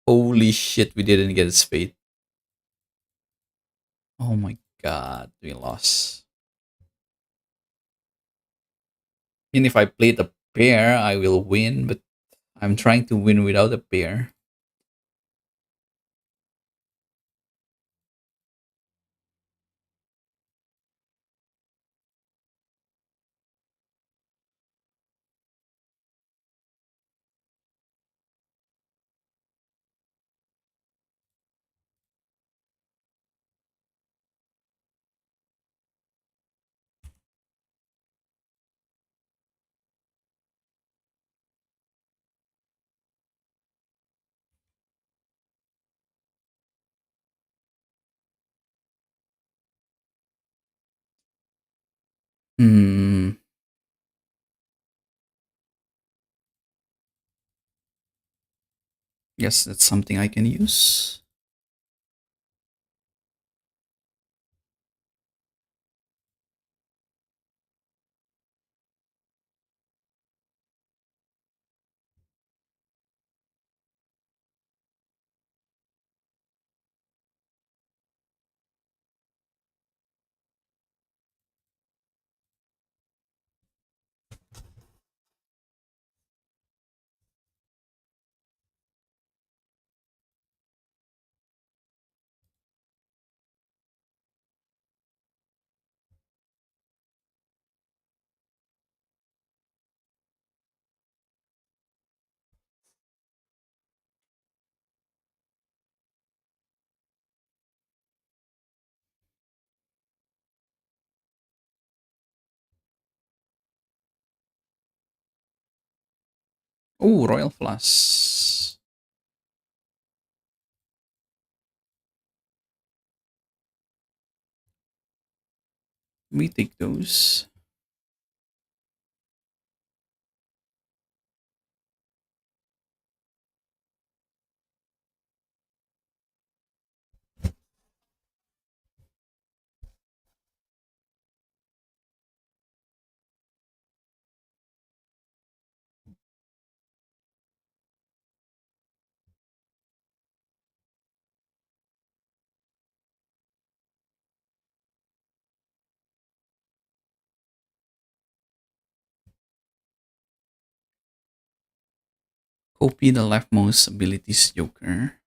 Speaker 1: Holy shit, we didn't get a spade. Oh my god, we lost. And if I played a pair, I will win, but I'm trying to win without a pair. Hmm. Yes, that's something I can use. Oh, Royal Flush. We take those. Copy the leftmost abilities Joker.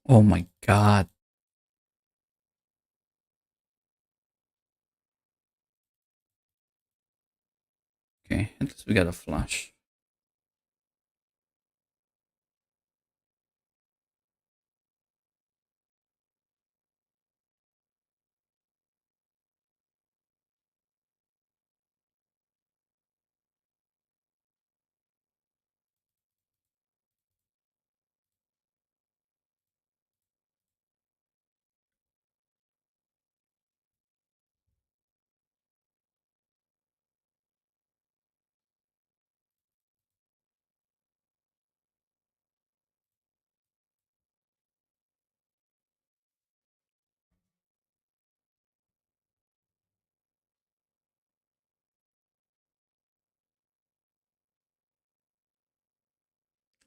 Speaker 1: Oh my god. Okay, at least we got a flash.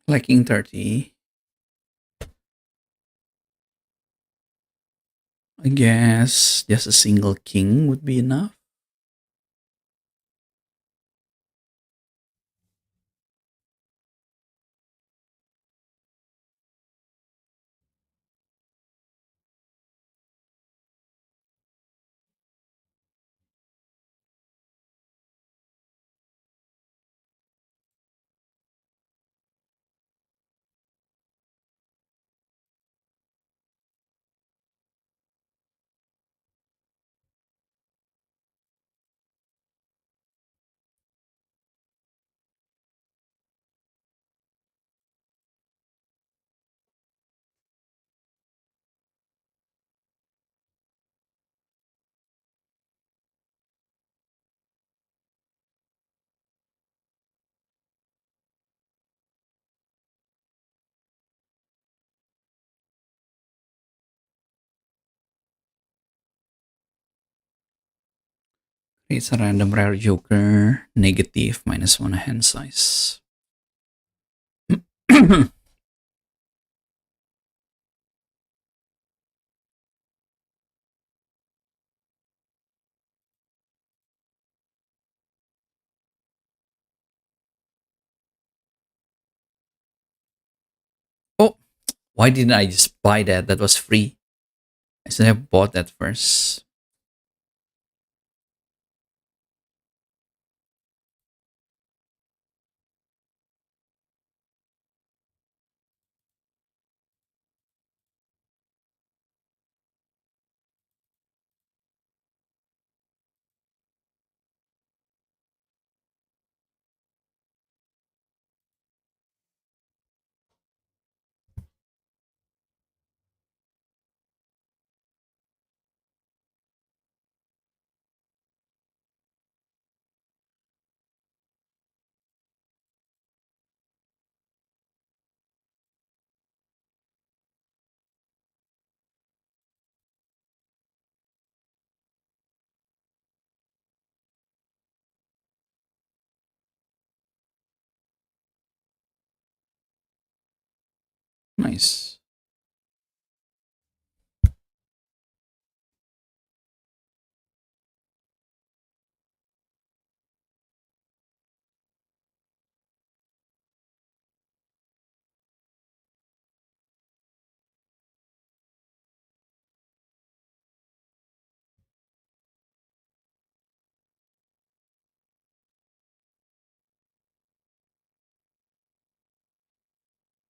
Speaker 1: Lacking 30. I guess just a single king would be enough. It's a random rare joker, negative, -1 hand size. Oh, why didn't I just buy that? That was free. I should have bought that first. Nice.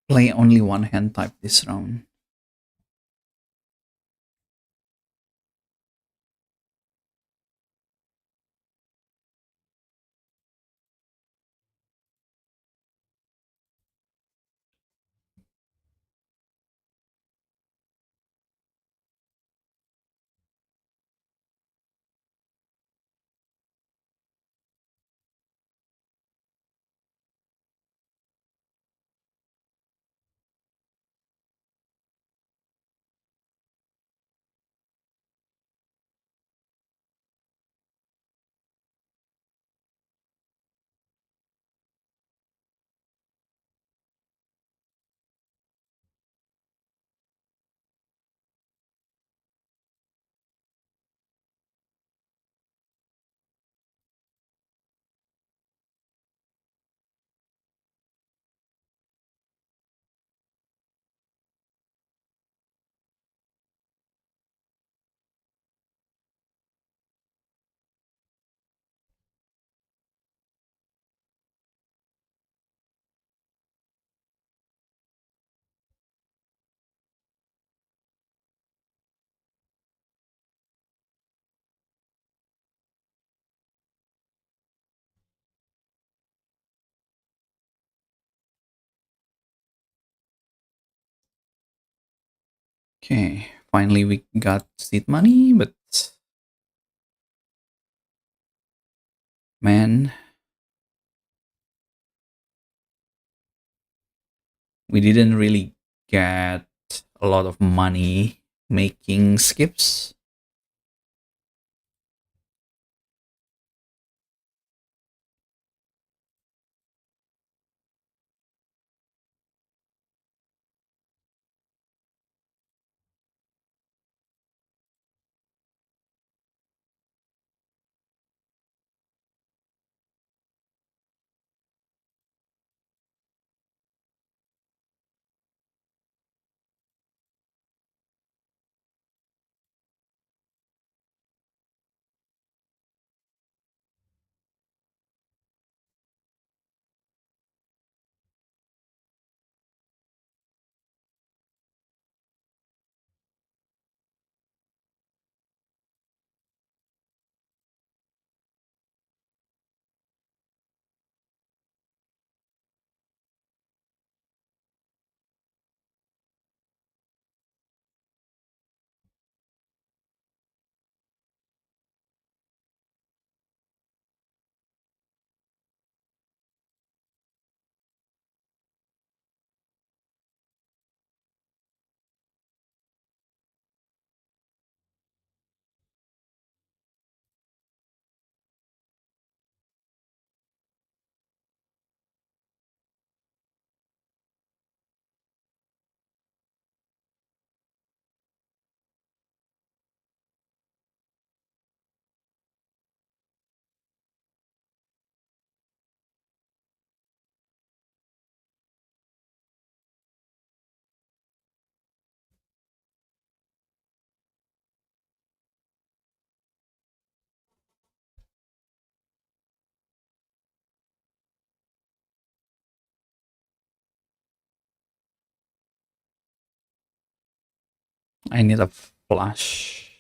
Speaker 1: Play only one hand type this round. Okay, finally we got seed money, but man, we didn't really get a lot of money making skips. I need a flash.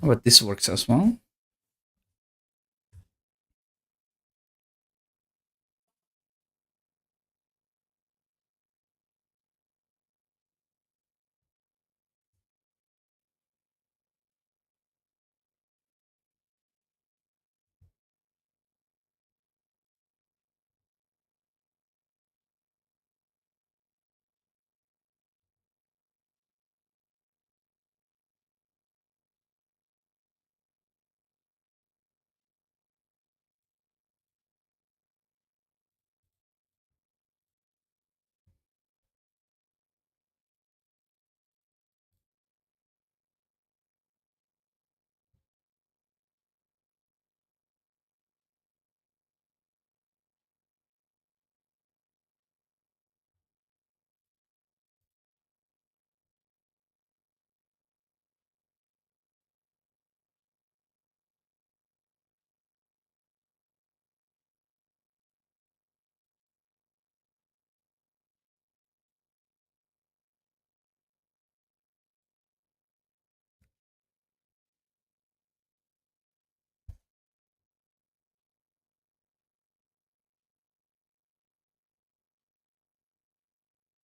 Speaker 1: But this works as well.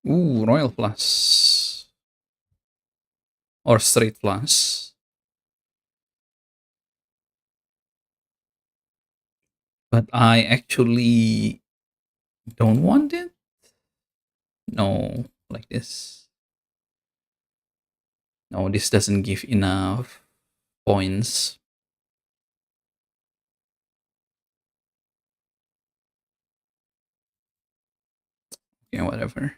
Speaker 1: Ooh, Royal Plus. Or Straight Plus. But I actually don't want it. No, like this. No, this doesn't give enough points. Yeah, whatever.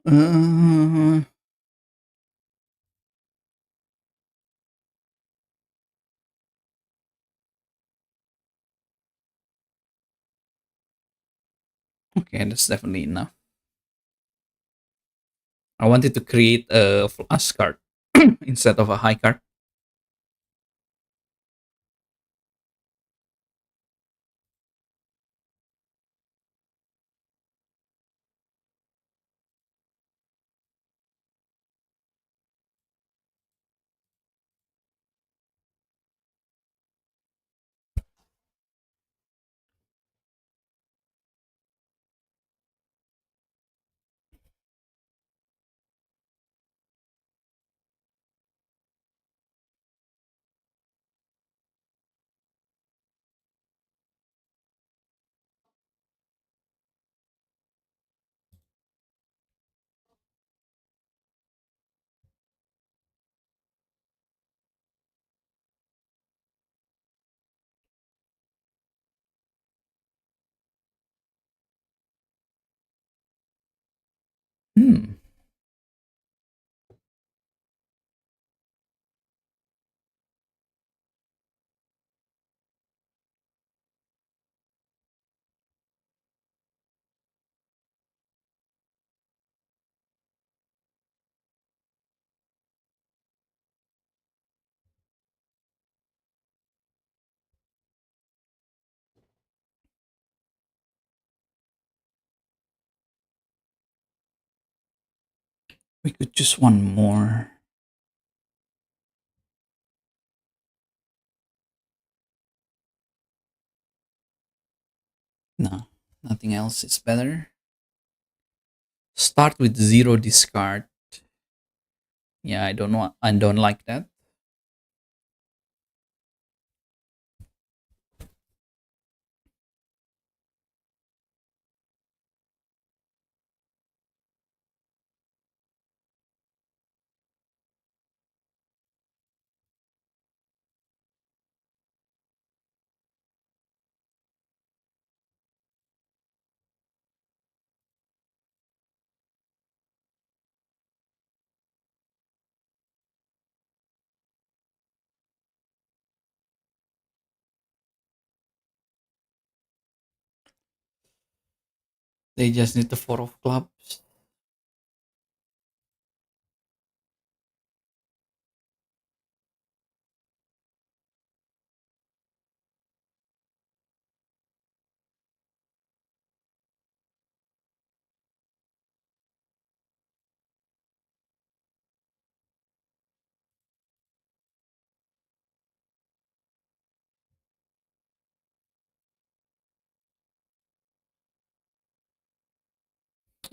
Speaker 1: Uh, okay, that's definitely enough. I wanted to create a flash card instead of a high card. We could choose one more. No, nothing else is better. Start with 0 discard. Yeah, I don't like that. They just need the 4 of clubs.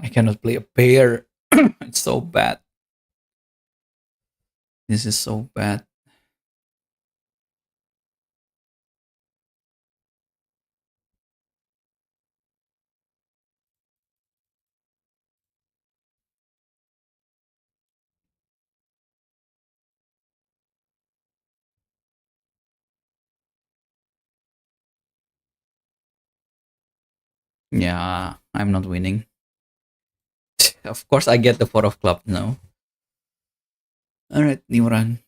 Speaker 1: I cannot play a pair. It's so bad. This is so bad. Yeah, I'm not winning. Of course, I get the 4 of clubs now. Alright, new run.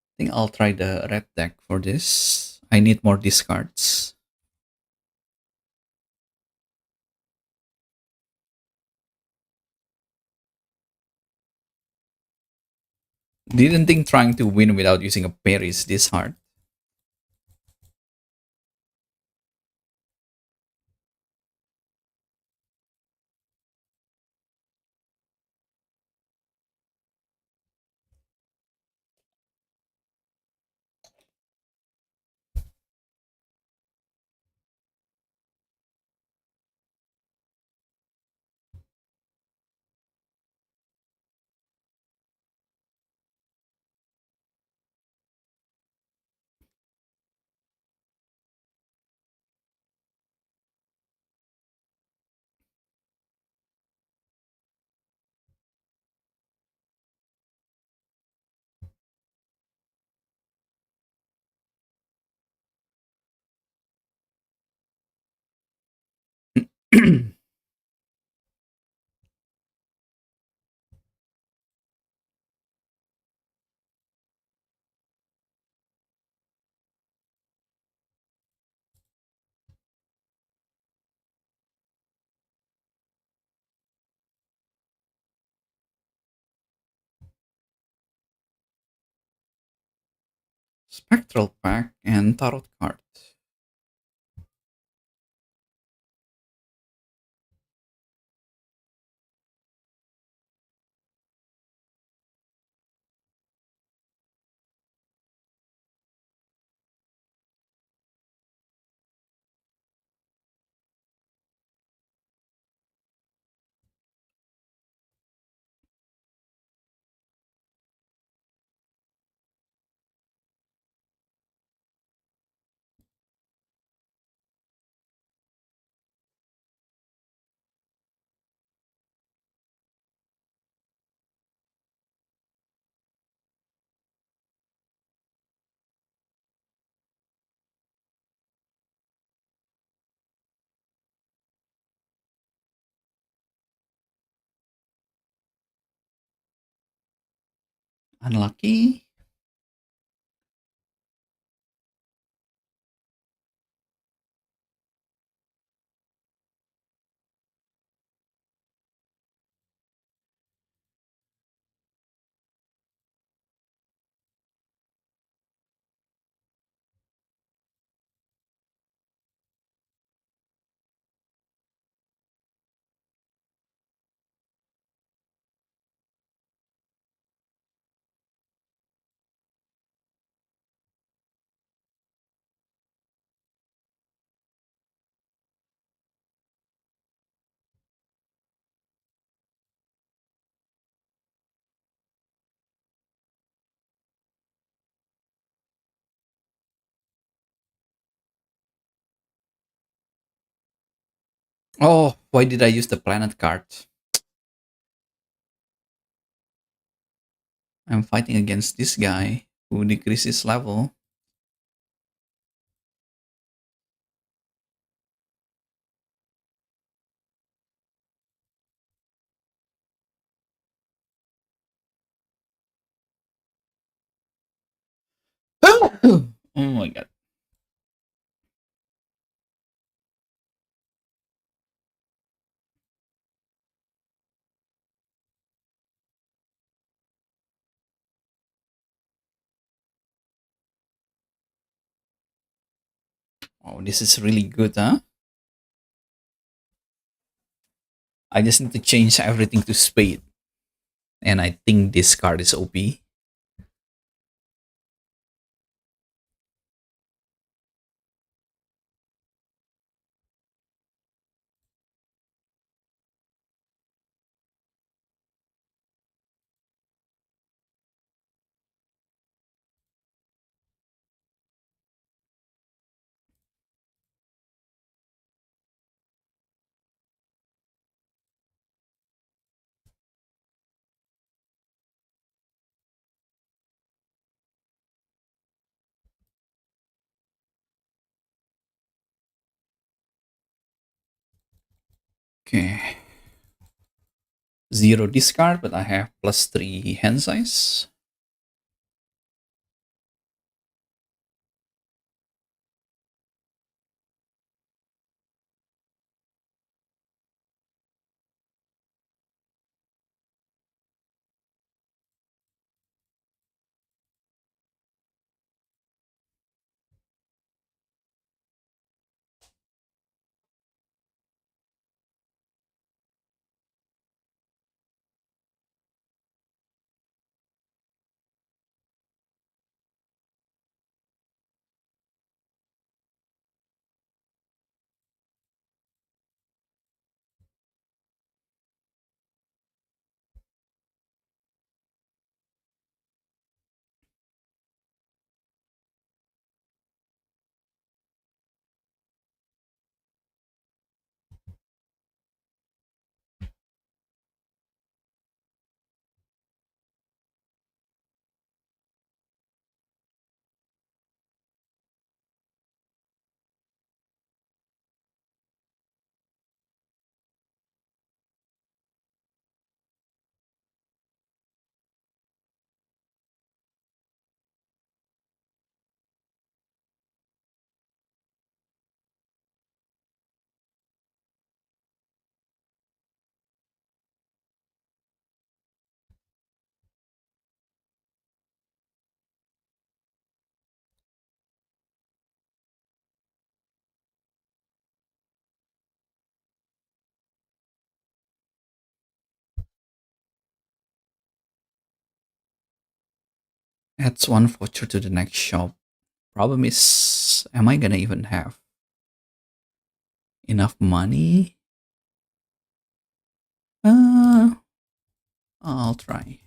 Speaker 1: I think I'll try the red deck for this. I need more discards. Didn't think trying to win without using a pair is this hard. Spectral pack and tarot card. Unlucky. Oh, why did I use the planet card? I'm fighting against this guy who decreases level. Oh my god. Oh, this is really good, huh? I just need to change everything to spade. And I think this card is OP. Okay. 0 discard, but I have +3 hand size. Adds 1 voucher to the next shop. Problem is, am I gonna even have enough money? I'll try.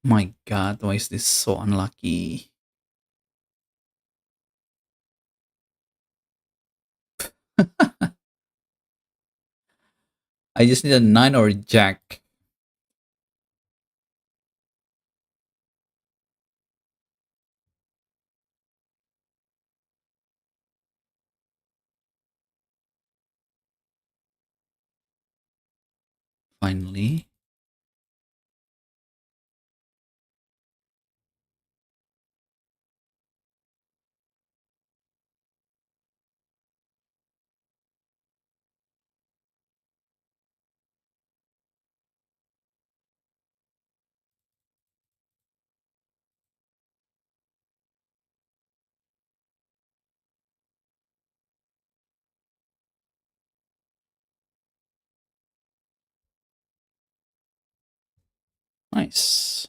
Speaker 1: My god, why is this so unlucky? I just need a 9 or a jack. Finally. Nice.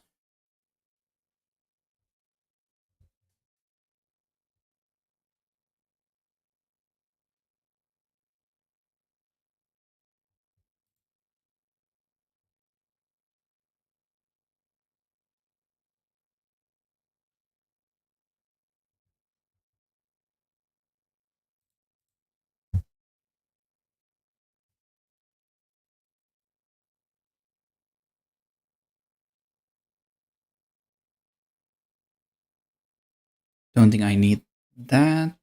Speaker 1: Don't think I need that.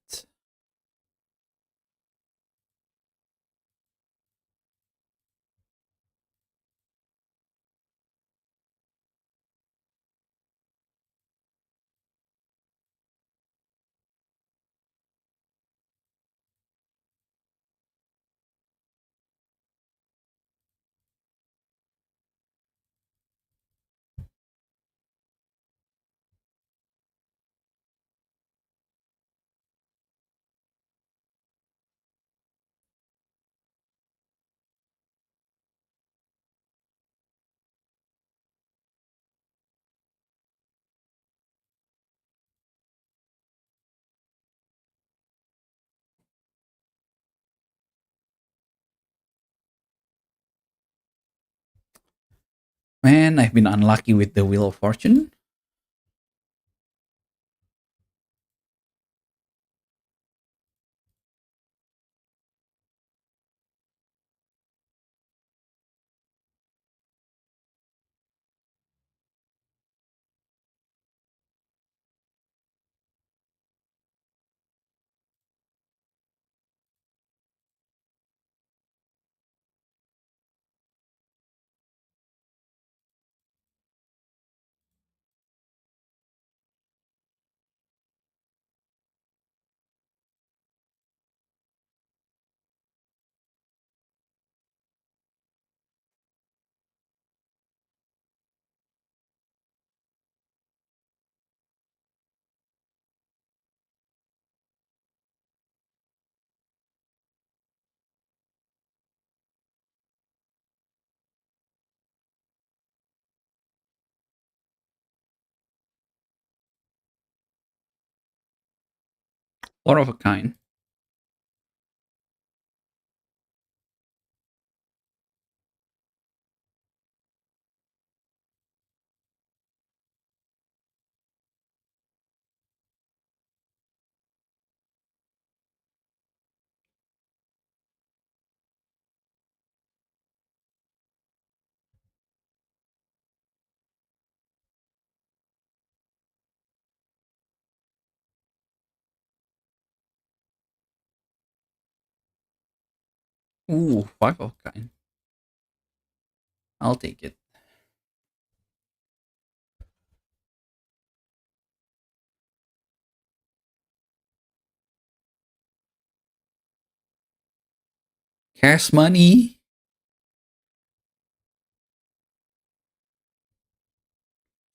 Speaker 1: Man, I've been unlucky with the Wheel of Fortune. One of a kind. Ooh, five of a kind. I'll take it. Cash money.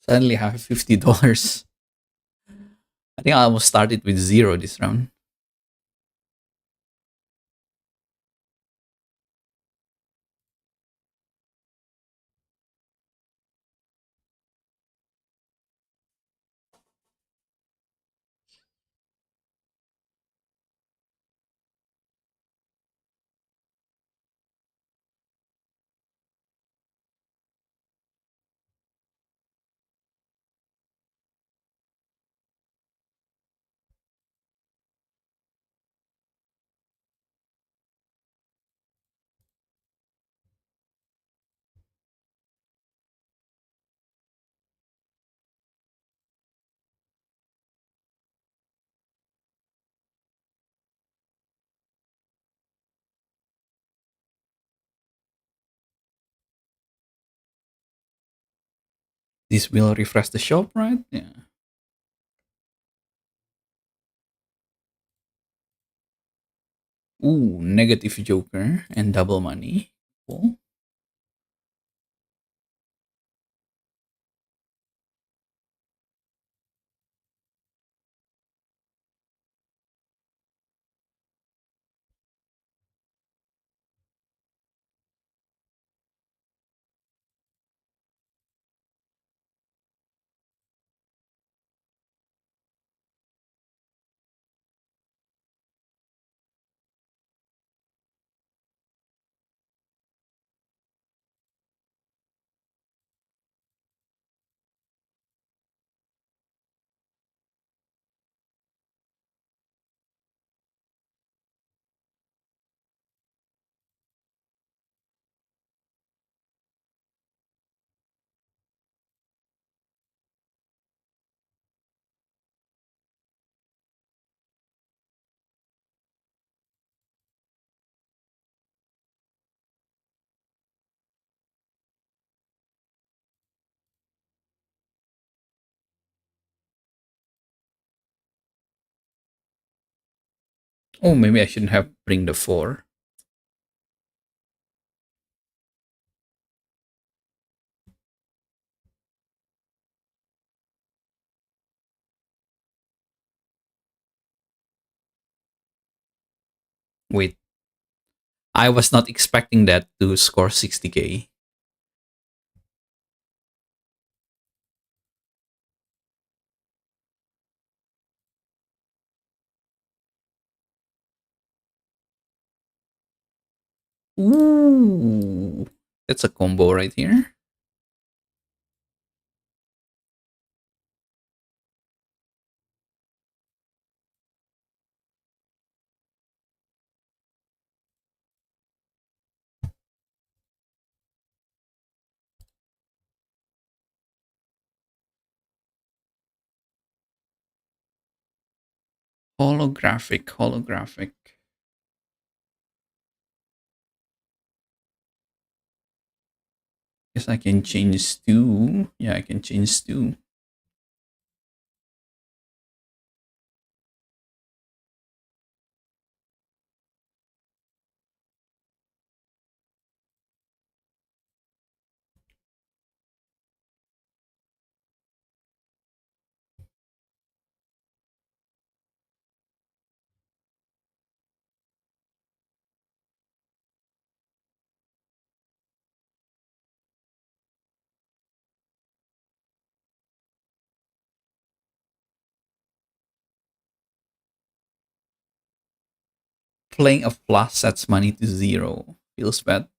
Speaker 1: Suddenly I have $50. I think I almost started with zero this round. This will refresh the shop, right? Yeah. Ooh, negative joker and double money. Cool. Oh, maybe I shouldn't have bring the 4. Wait, I was not expecting that to score 60k. Ooh, that's a combo right here. Holographic. Guess I can change to. Yeah, I can change to. Playing a plus sets money to 0. Feels bad.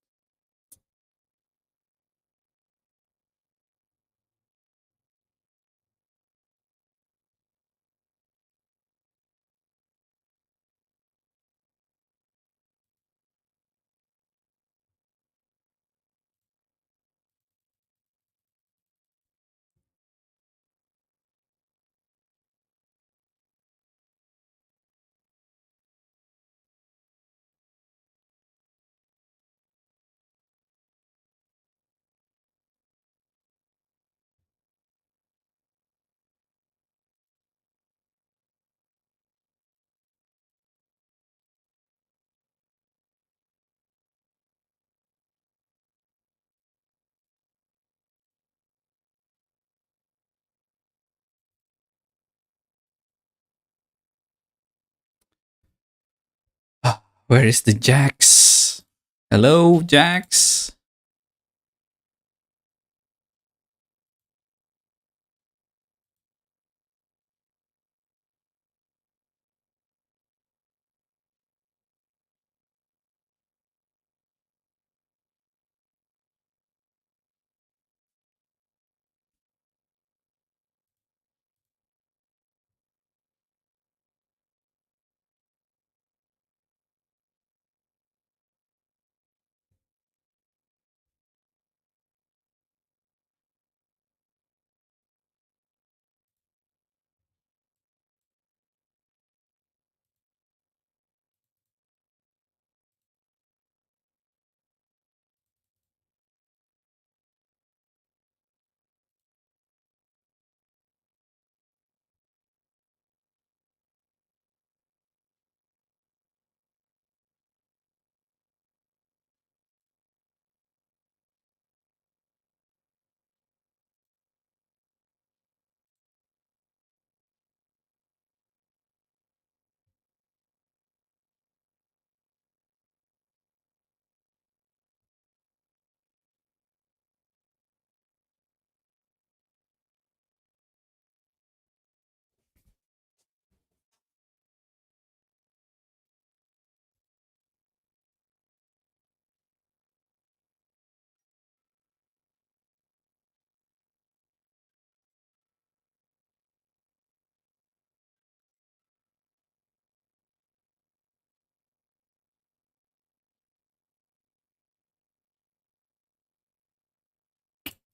Speaker 1: Where is the Jax? Hello, Jax.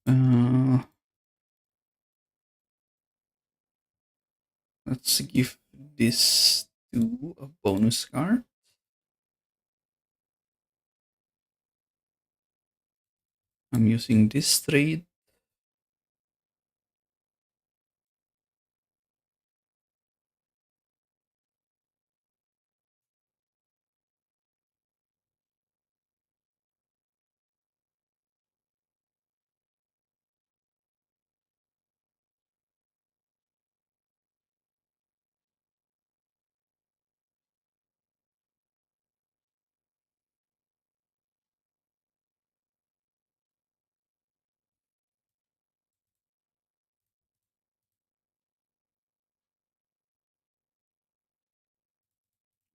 Speaker 1: Uh, let's give this to a bonus card. I'm using this trade.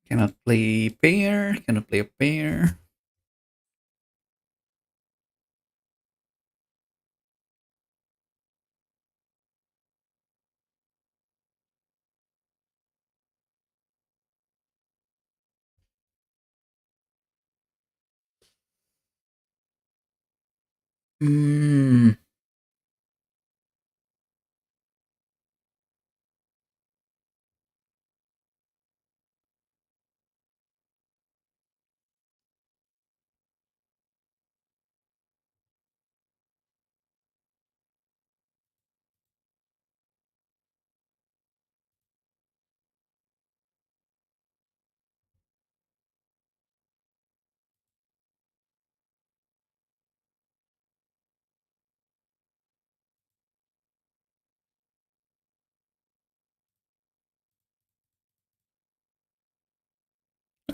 Speaker 1: Cannot play pair. Cannot play a pair. Hmm.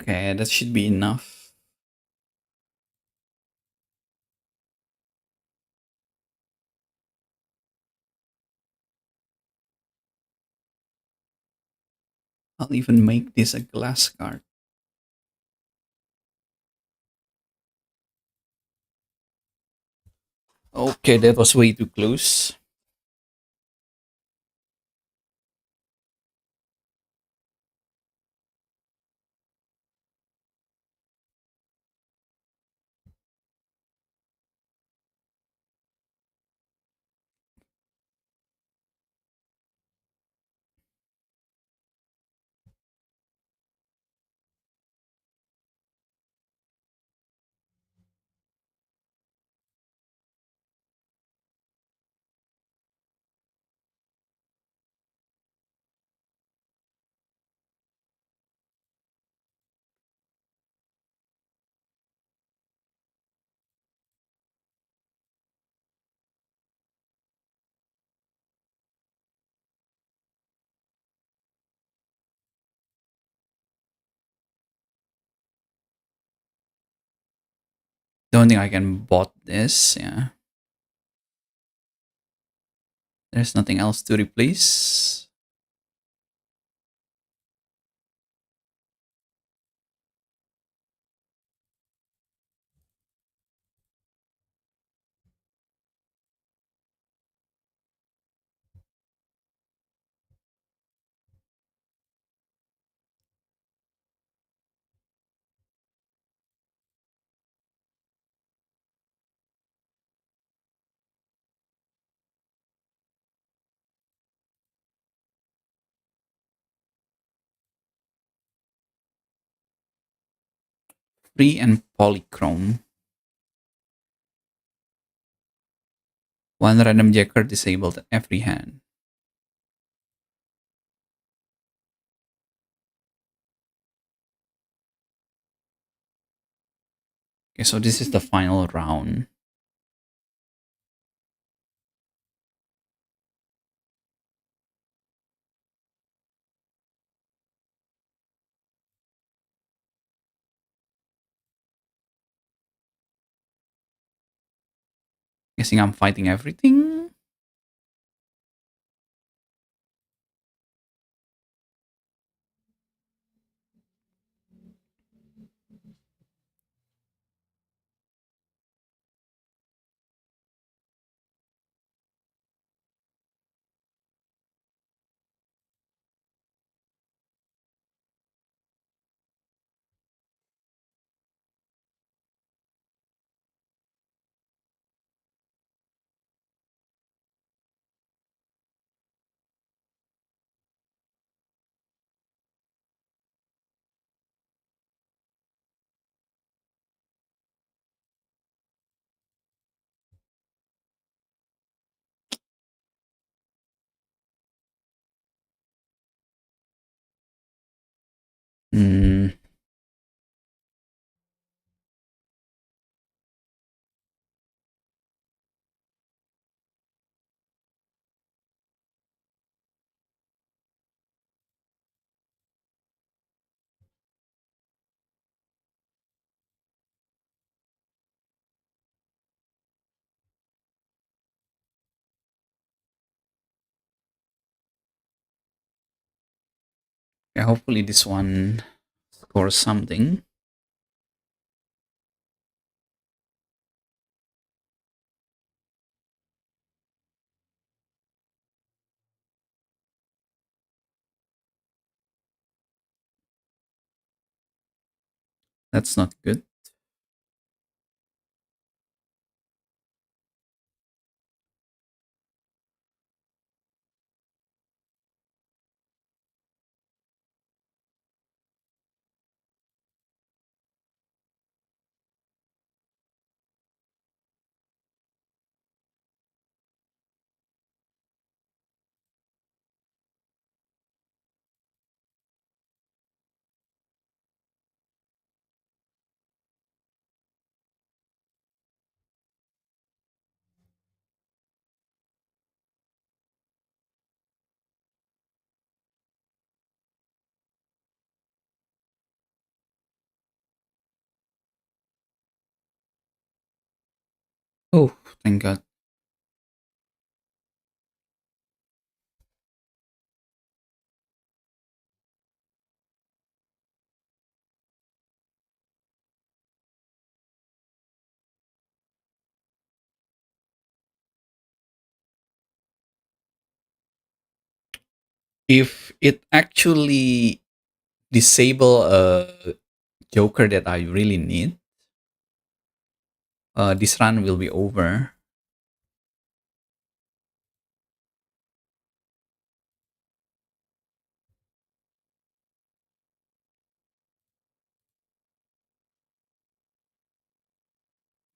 Speaker 1: Okay, that should be enough. I'll even make this a glass card. Okay, that was way too close. Don't think I can bot this. Yeah. There's nothing else to replace. Free and polychrome. One random jacker disabled every hand. Okay, so this is the final round. Guessing I'm fighting everything. Hmm. Yeah, hopefully this one or something. That's not good. Oh, thank God. If it actually disable a Joker that I really need, this run will be over.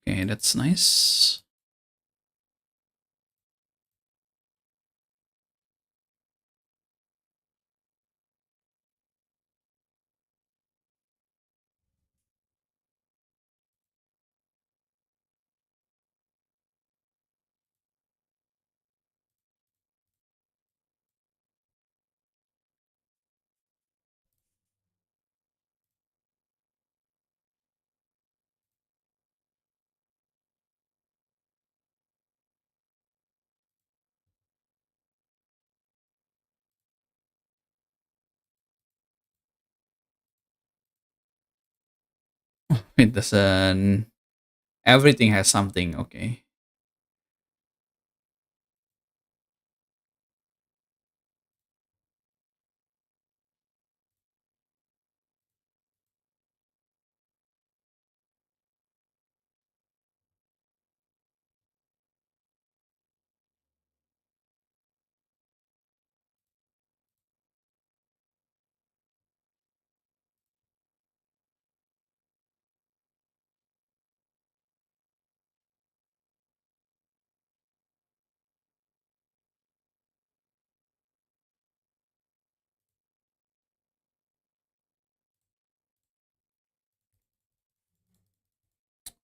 Speaker 1: Okay, that's nice. It doesn't. Everything has something. Okay.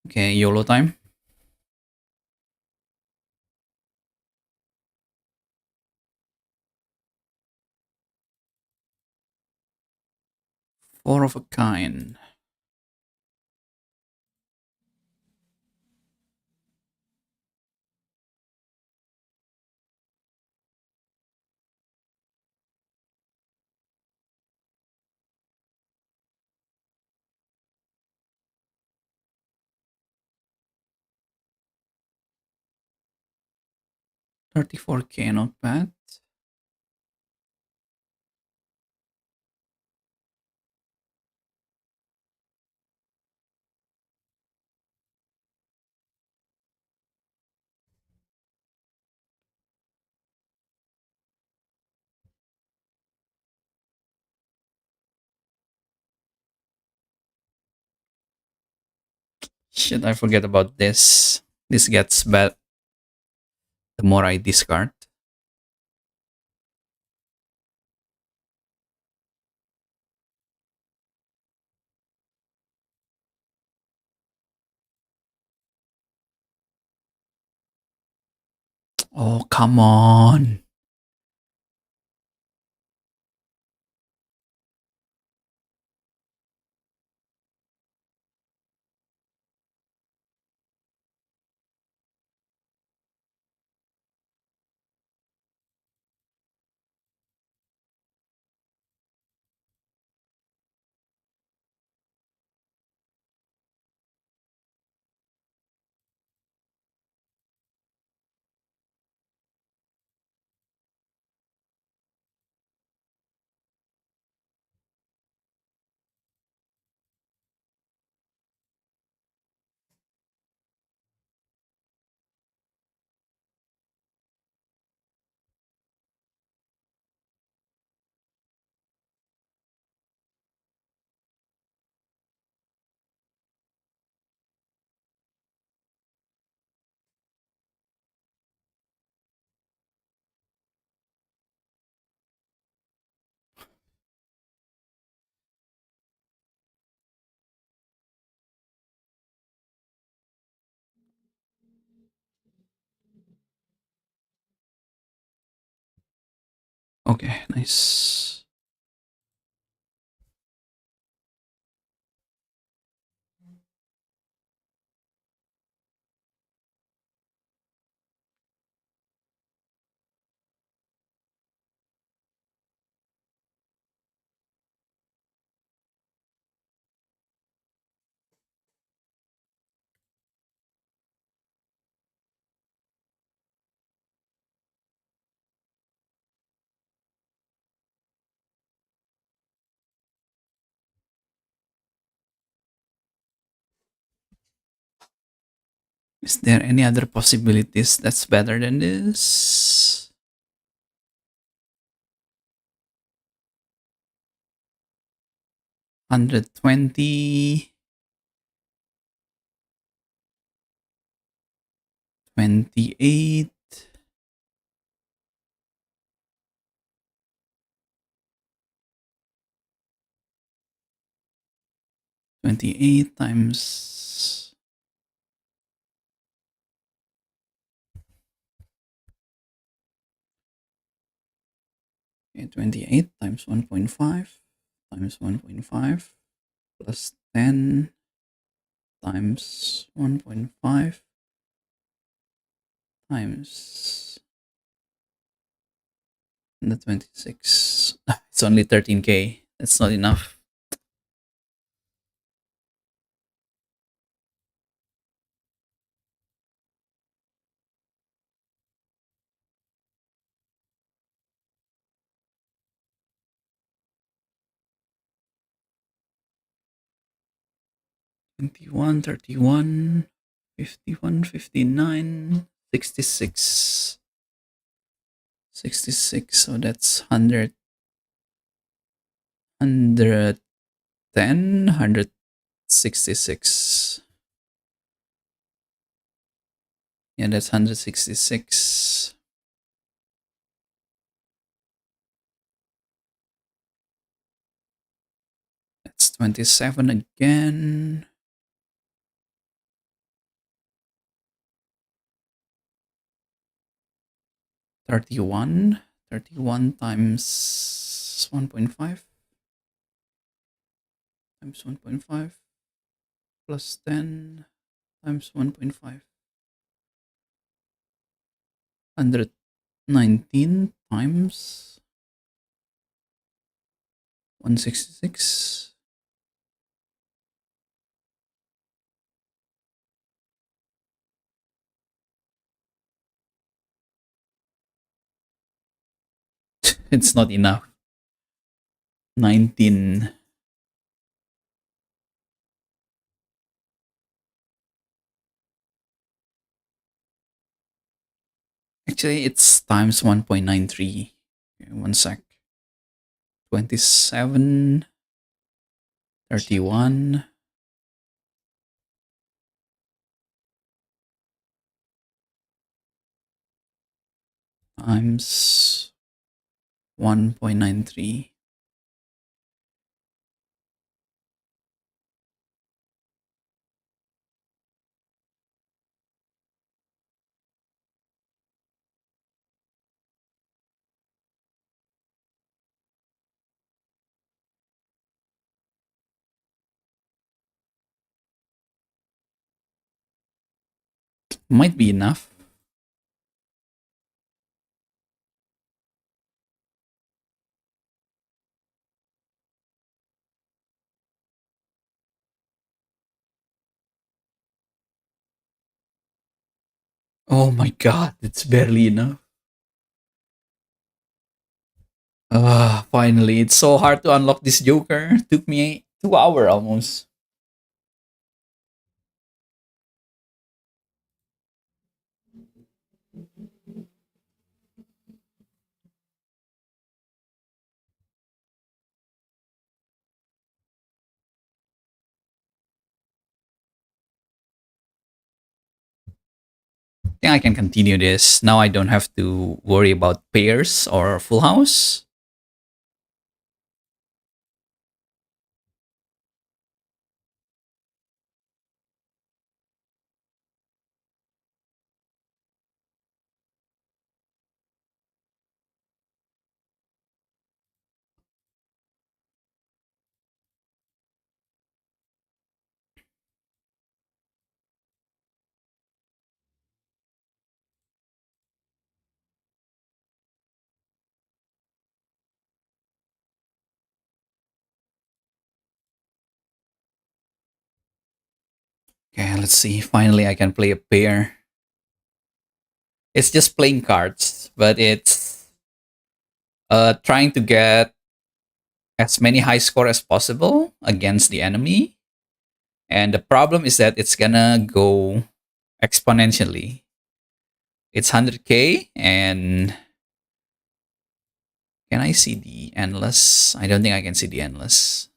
Speaker 1: Okay, YOLO time. Four of a kind. $34K, not bad. Shit, I forget about this. This gets bad the more I discard. Oh, come on. Okay, nice. Is there any other possibilities that's better than this? $120, 28, 28 times 28 times 1.5 times 1.5 plus 10 times 1.5 times the 26. It's only 13k. That's not enough. Twenty-one, 31, 51, 59, 66. 66, so that's 100, 110, 166. Yeah, that's 166. That's 27 again. Thirty-one times 1.5 times 1.5 plus 10 times 1.5. 119 times 166. It's not enough. 19. Actually, it's times 1.93. Okay, one sec. 27, 31. Times 1.93. Might be enough. Oh my god, it's barely enough. Ah, finally. It's so hard to unlock this Joker. Took me 2 hours almost. I think I can continue this. Now I don't have to worry about pairs or full house. Okay, let's see. Finally, I can play a pair. It's just playing cards, but it's trying to get as many high score as possible against the enemy. And the problem is that it's gonna go exponentially. It's 100k, and can I see the endless? I don't think I can see the endless.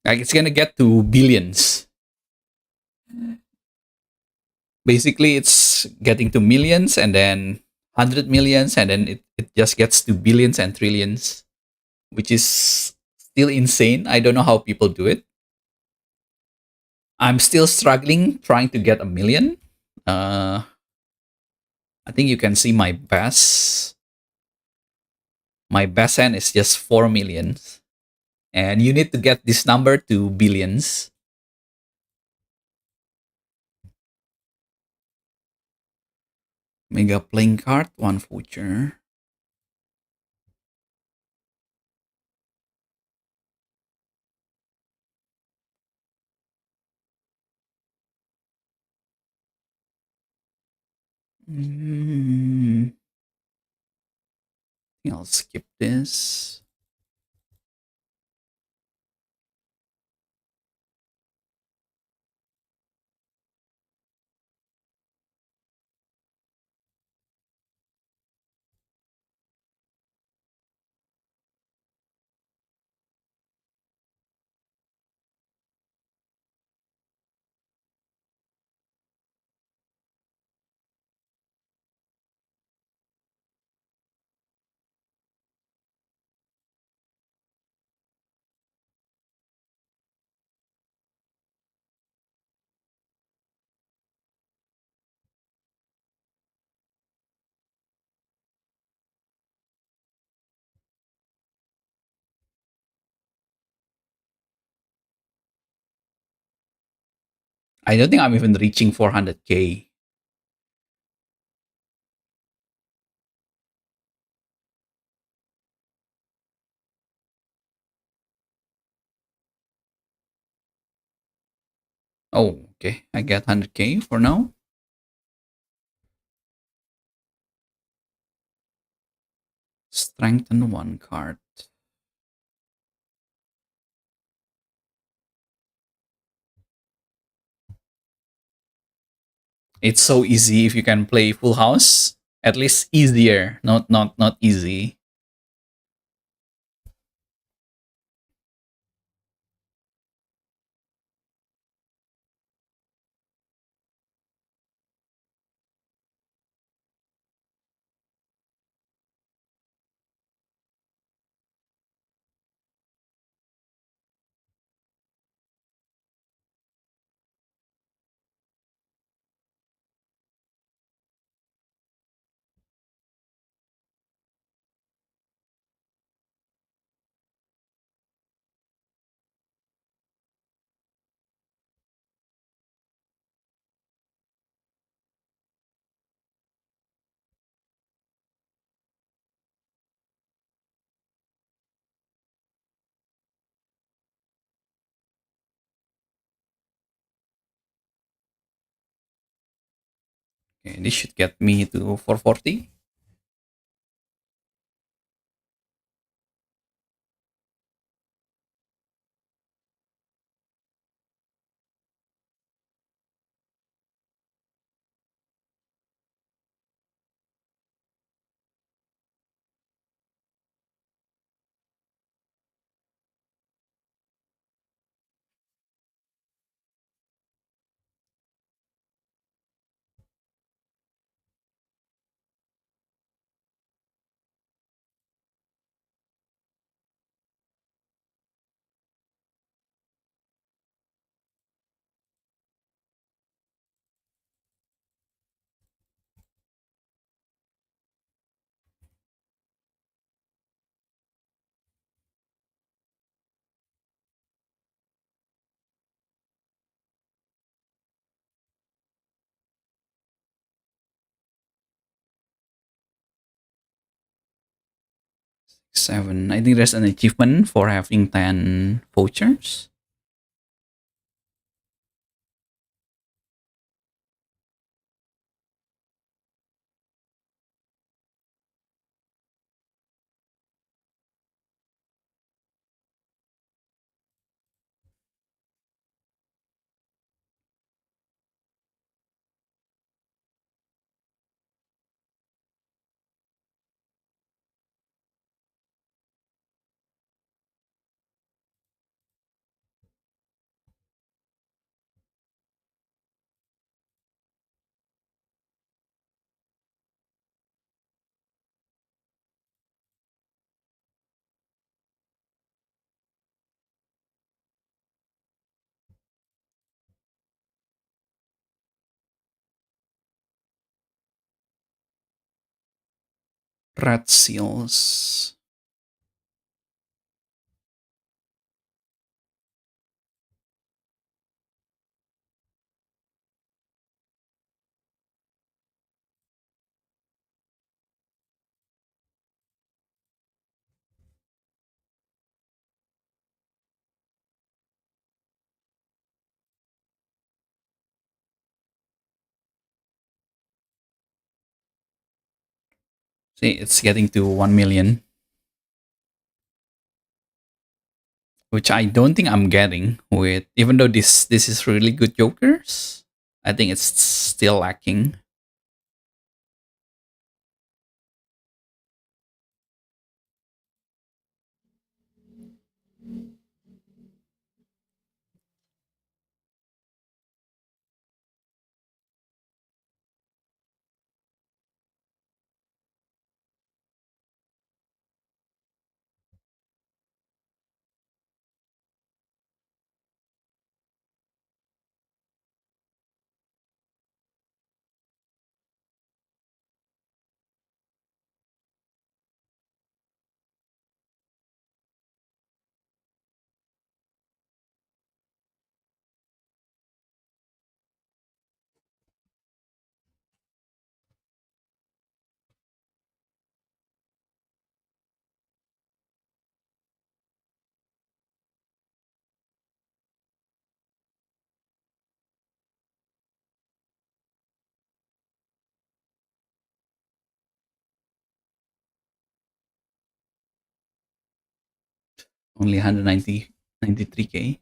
Speaker 1: Like it's gonna get to billions. Basically, it's getting to millions and then 100 millions, and then it just gets to billions and trillions, which is still insane. I don't know how people do it. I'm still struggling trying to get a million. I think you can see my best. My best end is just 4 millions. And you need to get this number to billions. Mega playing card, one voucher. I'll skip this. I don't think I'm even reaching 400k. Oh, okay. I get 100k for now. Strengthen one card. It's so easy if you can play full house. At least easier, not easy. Okay, this should get me to 440. 7. I think there's an achievement for having 10 vouchers. Red seals. See, it's getting to 1 million. Which I don't think I'm getting with, even though this is really good jokers, I think it's still lacking. Only 93K.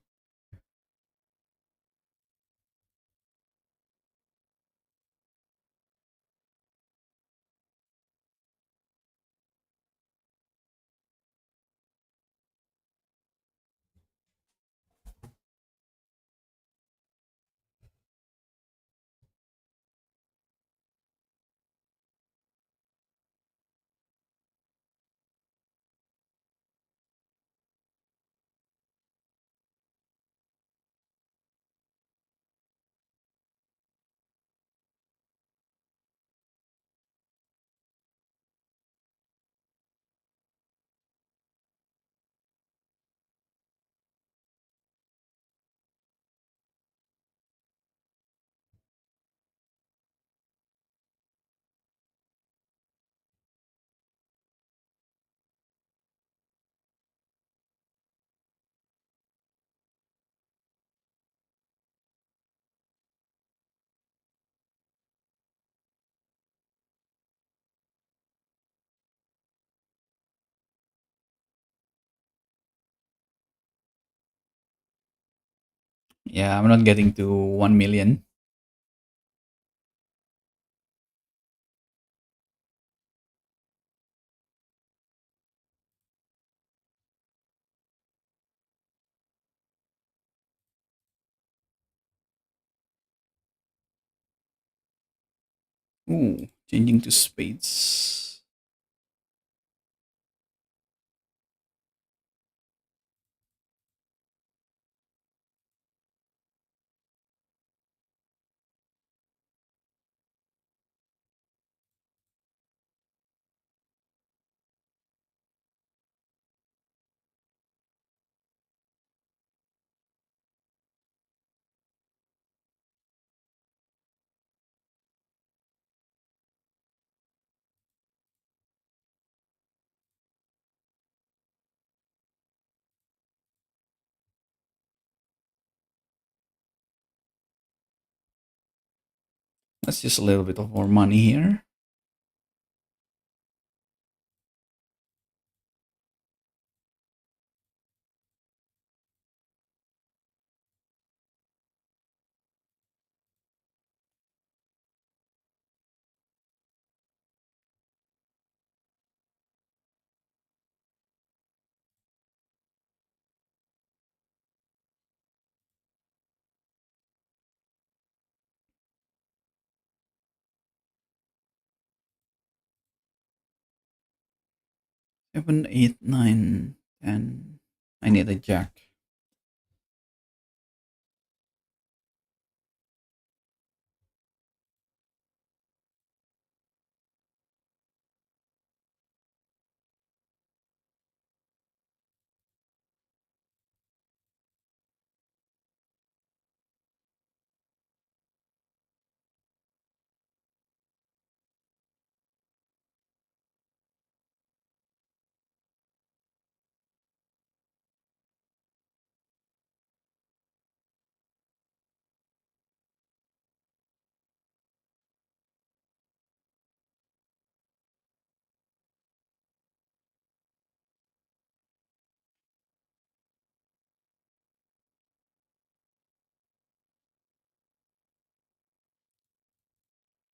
Speaker 1: Yeah, I'm not getting to 1 million. Ooh, changing to spades. Let's use a little bit of more money here. Seven, 8, 9, 10. I need a jack.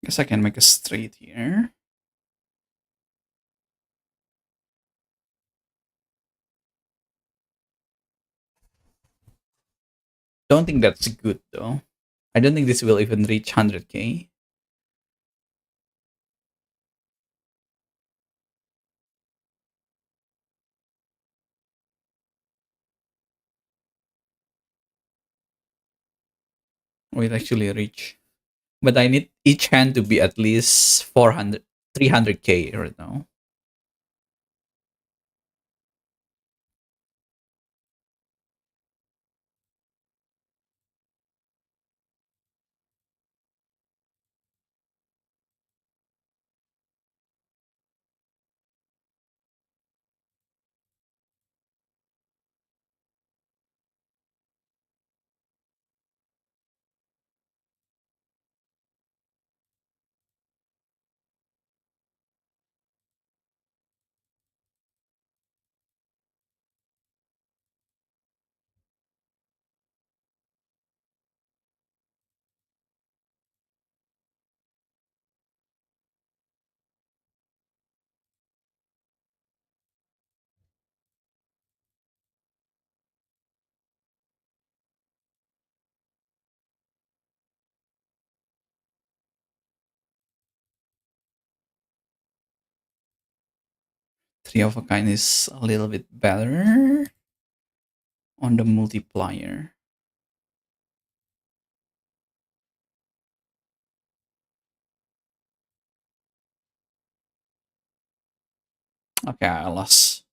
Speaker 1: Guess I can make a straight here. Don't think that's good though. I don't think this will even reach 100k. Or it actually reach. But I need each hand to be at least 400, 300k right now. Three of a kind is a little bit better on the multiplier. Okay, I lost.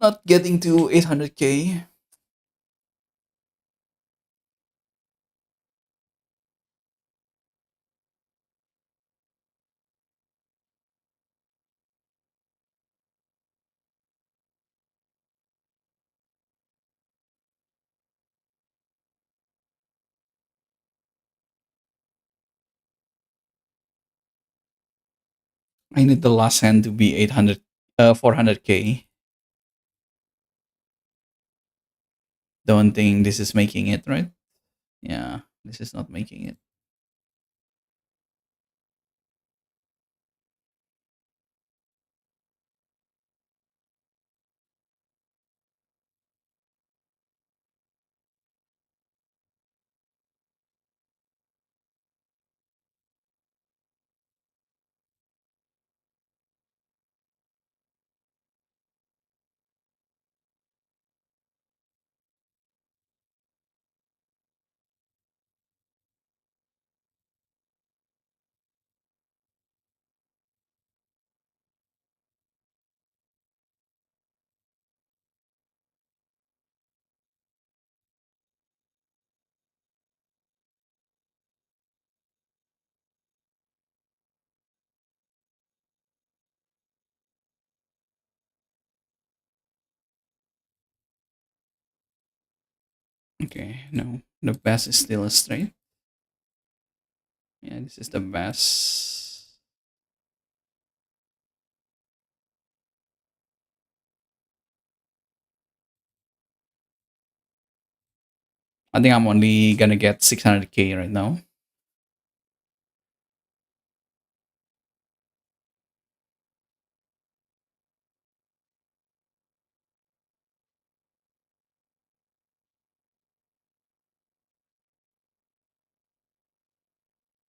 Speaker 1: Not getting to 800k. I need the last hand to be 400k. Don't think this is making it, right? Yeah, this is not making it. Okay, no, the best is still a straight. Yeah, this is the best. I think I'm only gonna get 600k right now.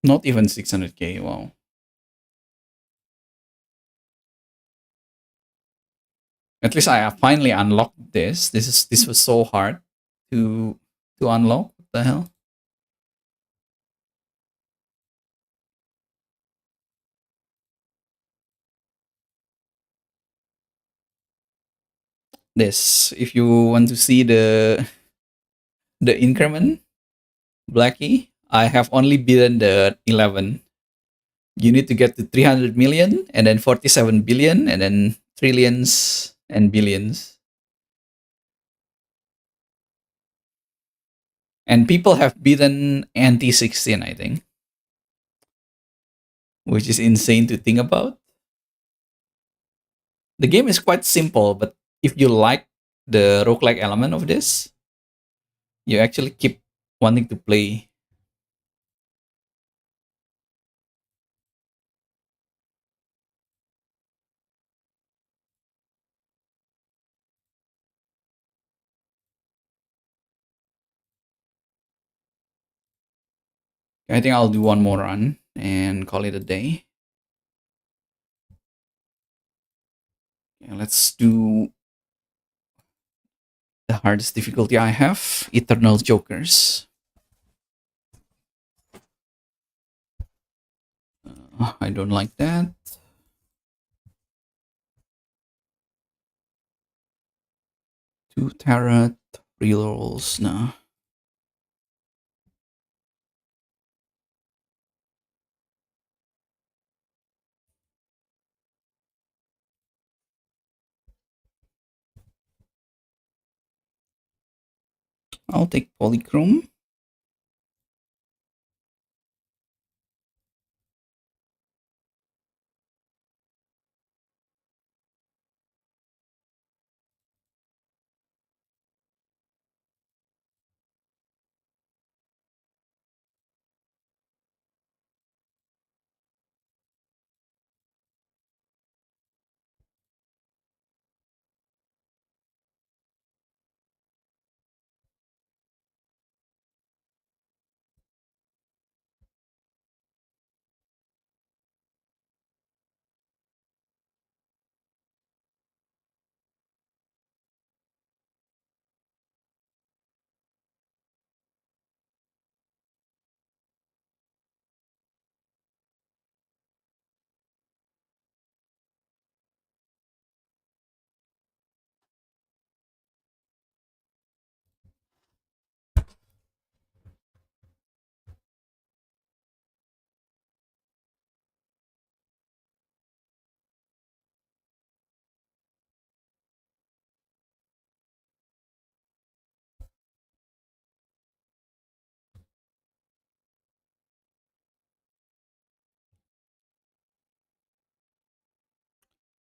Speaker 1: Not even 600k. Wow. At least I finally unlocked this. This was so hard to unlock. What the hell? This, if you want to see the increment, Blackie, I have only beaten the 11. You need to get to 300 million and then 47 billion and then trillions and billions. And people have beaten anti 16, I think, which is insane to think about. The game is quite simple, but if you like the roguelike element of this, you actually keep wanting to play. I think I'll do one more run and call it a day. Okay, let's do the hardest difficulty I have, Eternal Jokers. I don't like that. Two tarot rerolls. No. I'll take Polychrome.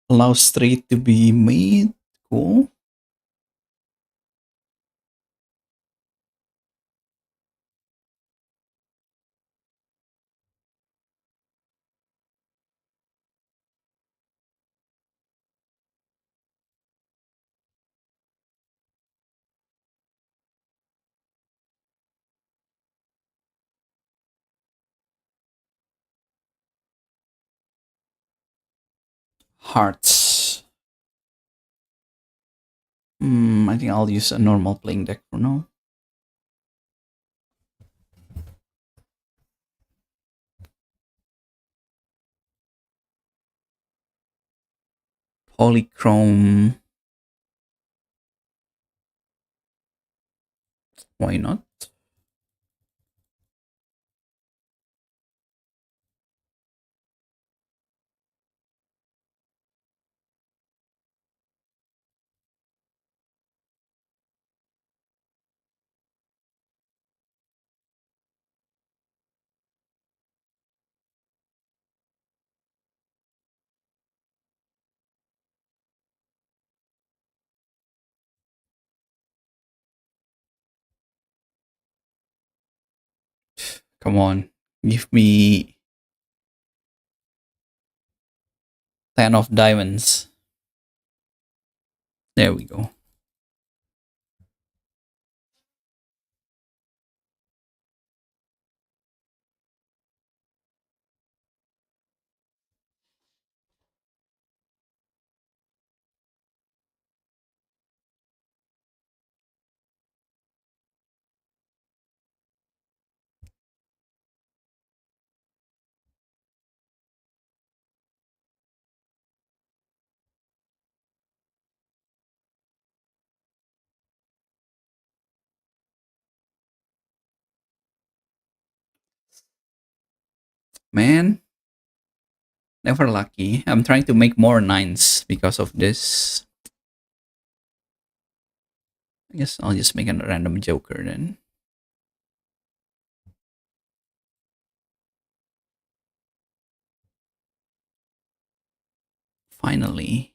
Speaker 1: Allow straight to be made. Cool. Hearts. I think I'll use a normal playing deck for now. Polychrome. Why not? Come on, give me 10 of diamonds. There we go. Man, never lucky. I'm trying to make more nines because of this. I guess I'll just make a random joker then. Finally.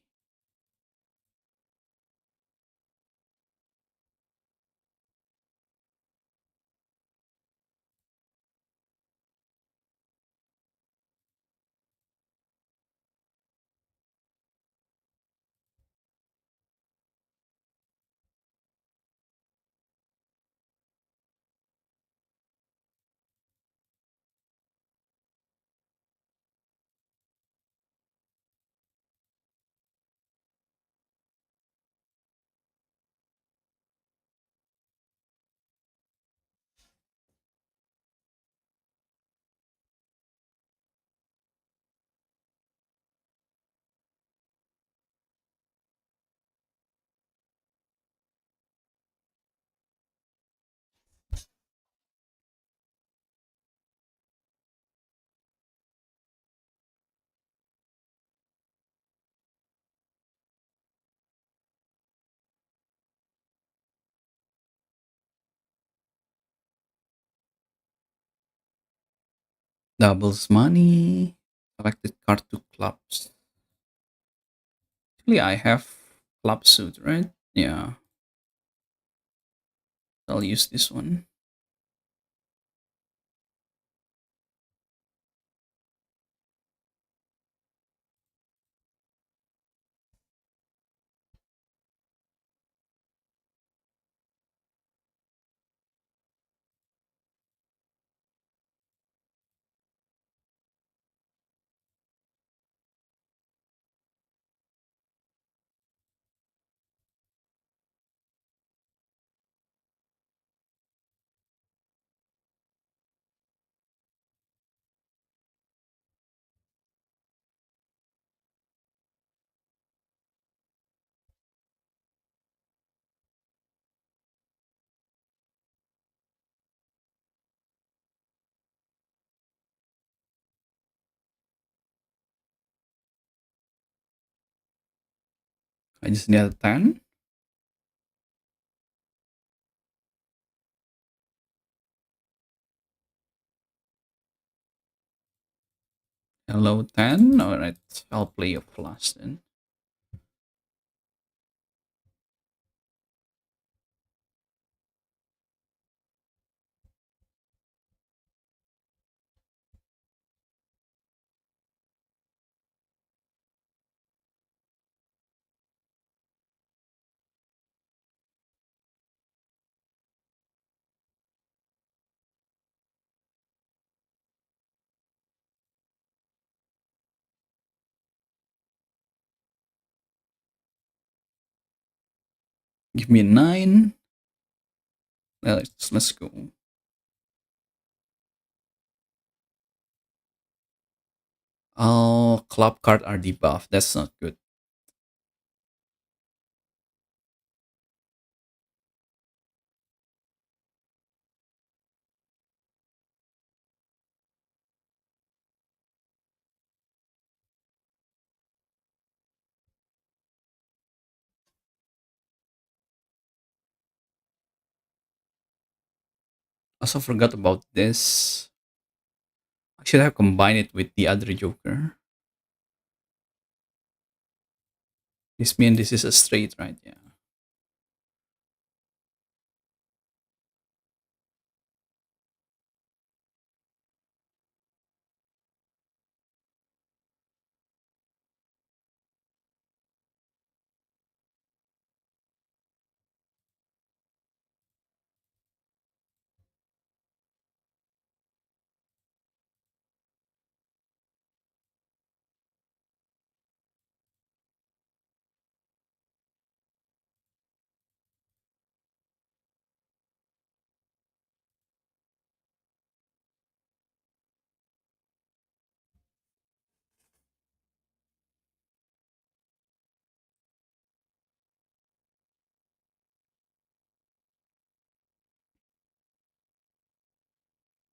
Speaker 1: Doubles money. Selected card to clubs. Actually, I have club suit, right? Yeah. I'll use this one. I just need a 10. Hello, 10. Alright, I'll play a flash then. Give me a 9. Let's go. Oh, club card are debuffed. That's not good. Also forgot about this. I should have combined it with the other joker. This means this is a straight, right? Yeah.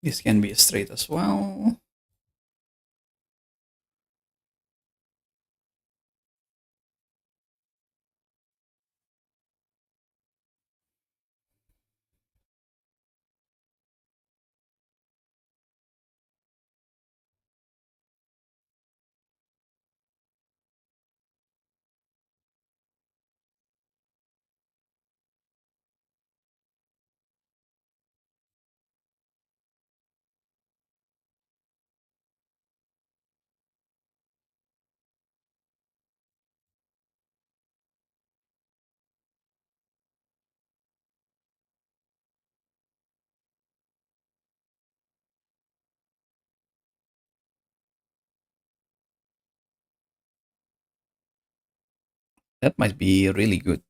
Speaker 1: This can be straight as well. That might be really good.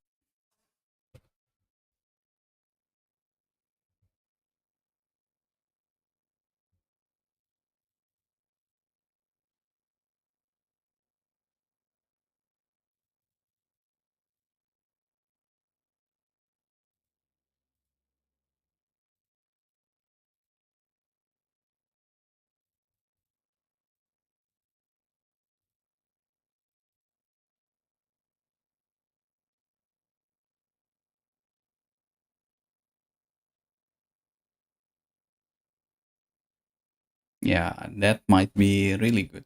Speaker 1: Yeah, that might be really good.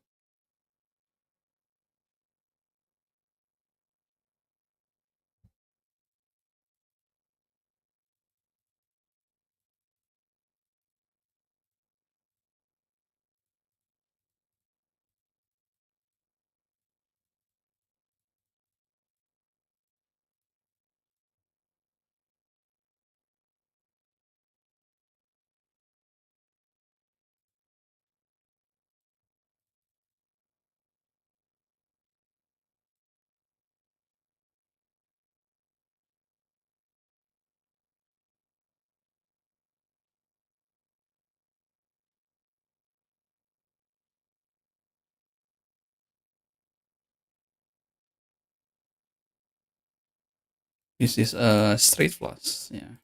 Speaker 1: This is a straight flush. Yeah.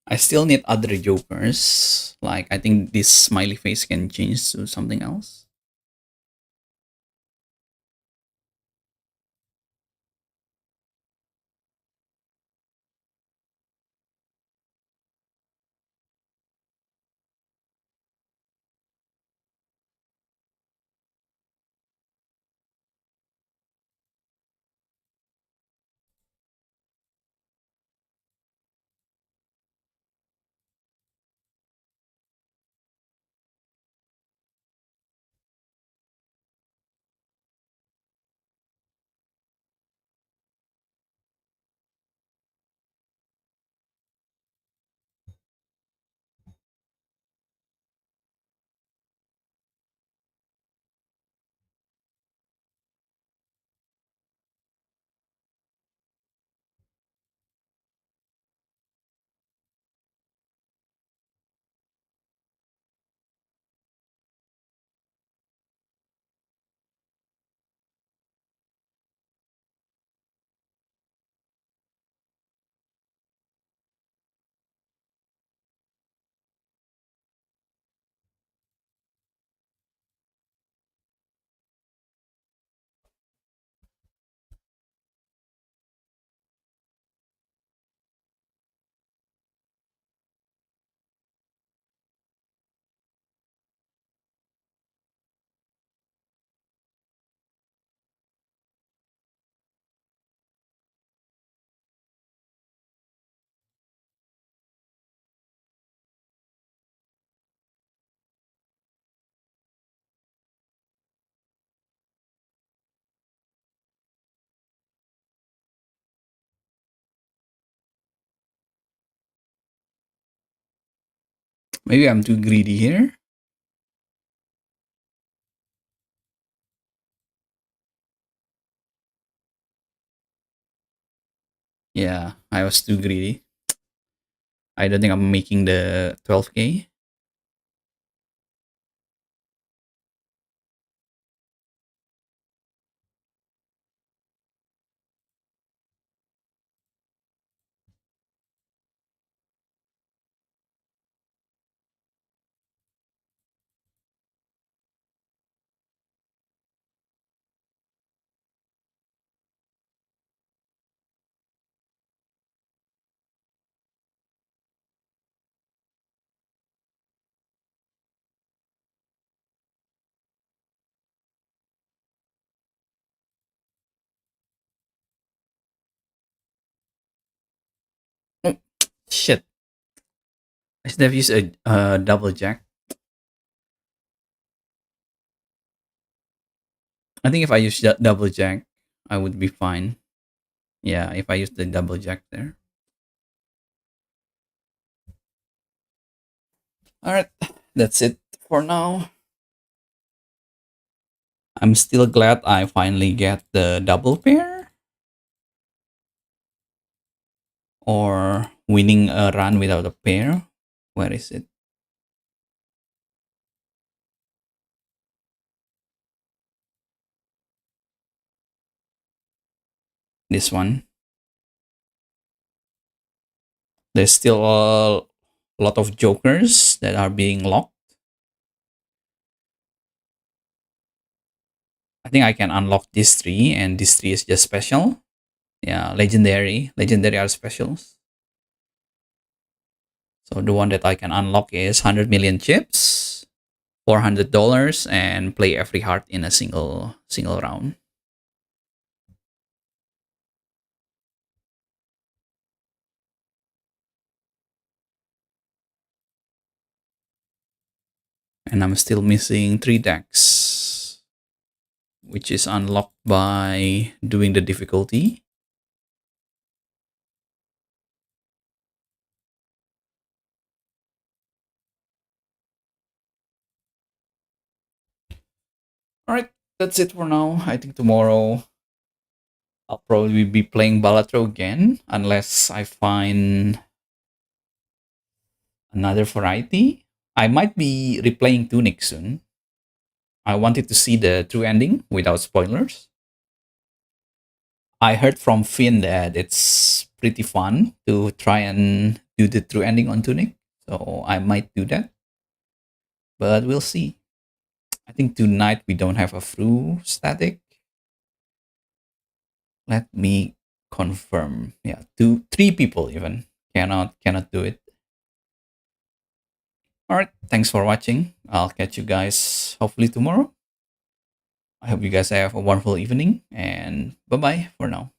Speaker 1: I still need other jokers. Like I think this smiley face can change to something else. Maybe I'm too greedy here. Yeah, I was too greedy. I don't think I'm making the 12k. Oh, shit. I should have used a double jack. I think if I use double jack, I would be fine. Yeah, if I use the double jack there. Alright, that's it for now. I'm still glad I finally get the double pair. Or winning a run without a pair. Where is it? This one. There's still a lot of jokers that are being locked. I think I can unlock this three, and this three is just special. Yeah, legendary. Legendary are specials. So the one that I can unlock is 100 million chips, $400, and play every heart in a single round. And I'm still missing 3 decks, which is unlocked by doing the difficulty. Alright, that's it for now. I think tomorrow I'll probably be playing Balatro again, unless I find another variety. I might be replaying Tunic soon. I wanted to see the true ending without spoilers. I heard from Finn that it's pretty fun to try and do the true ending on Tunic, so I might do that. But we'll see. I think tonight we don't have a through static. Let me confirm. Yeah, 3 people even cannot do it. All right, thanks for watching. I'll catch you guys hopefully tomorrow. I hope you guys have a wonderful evening, and bye bye for now.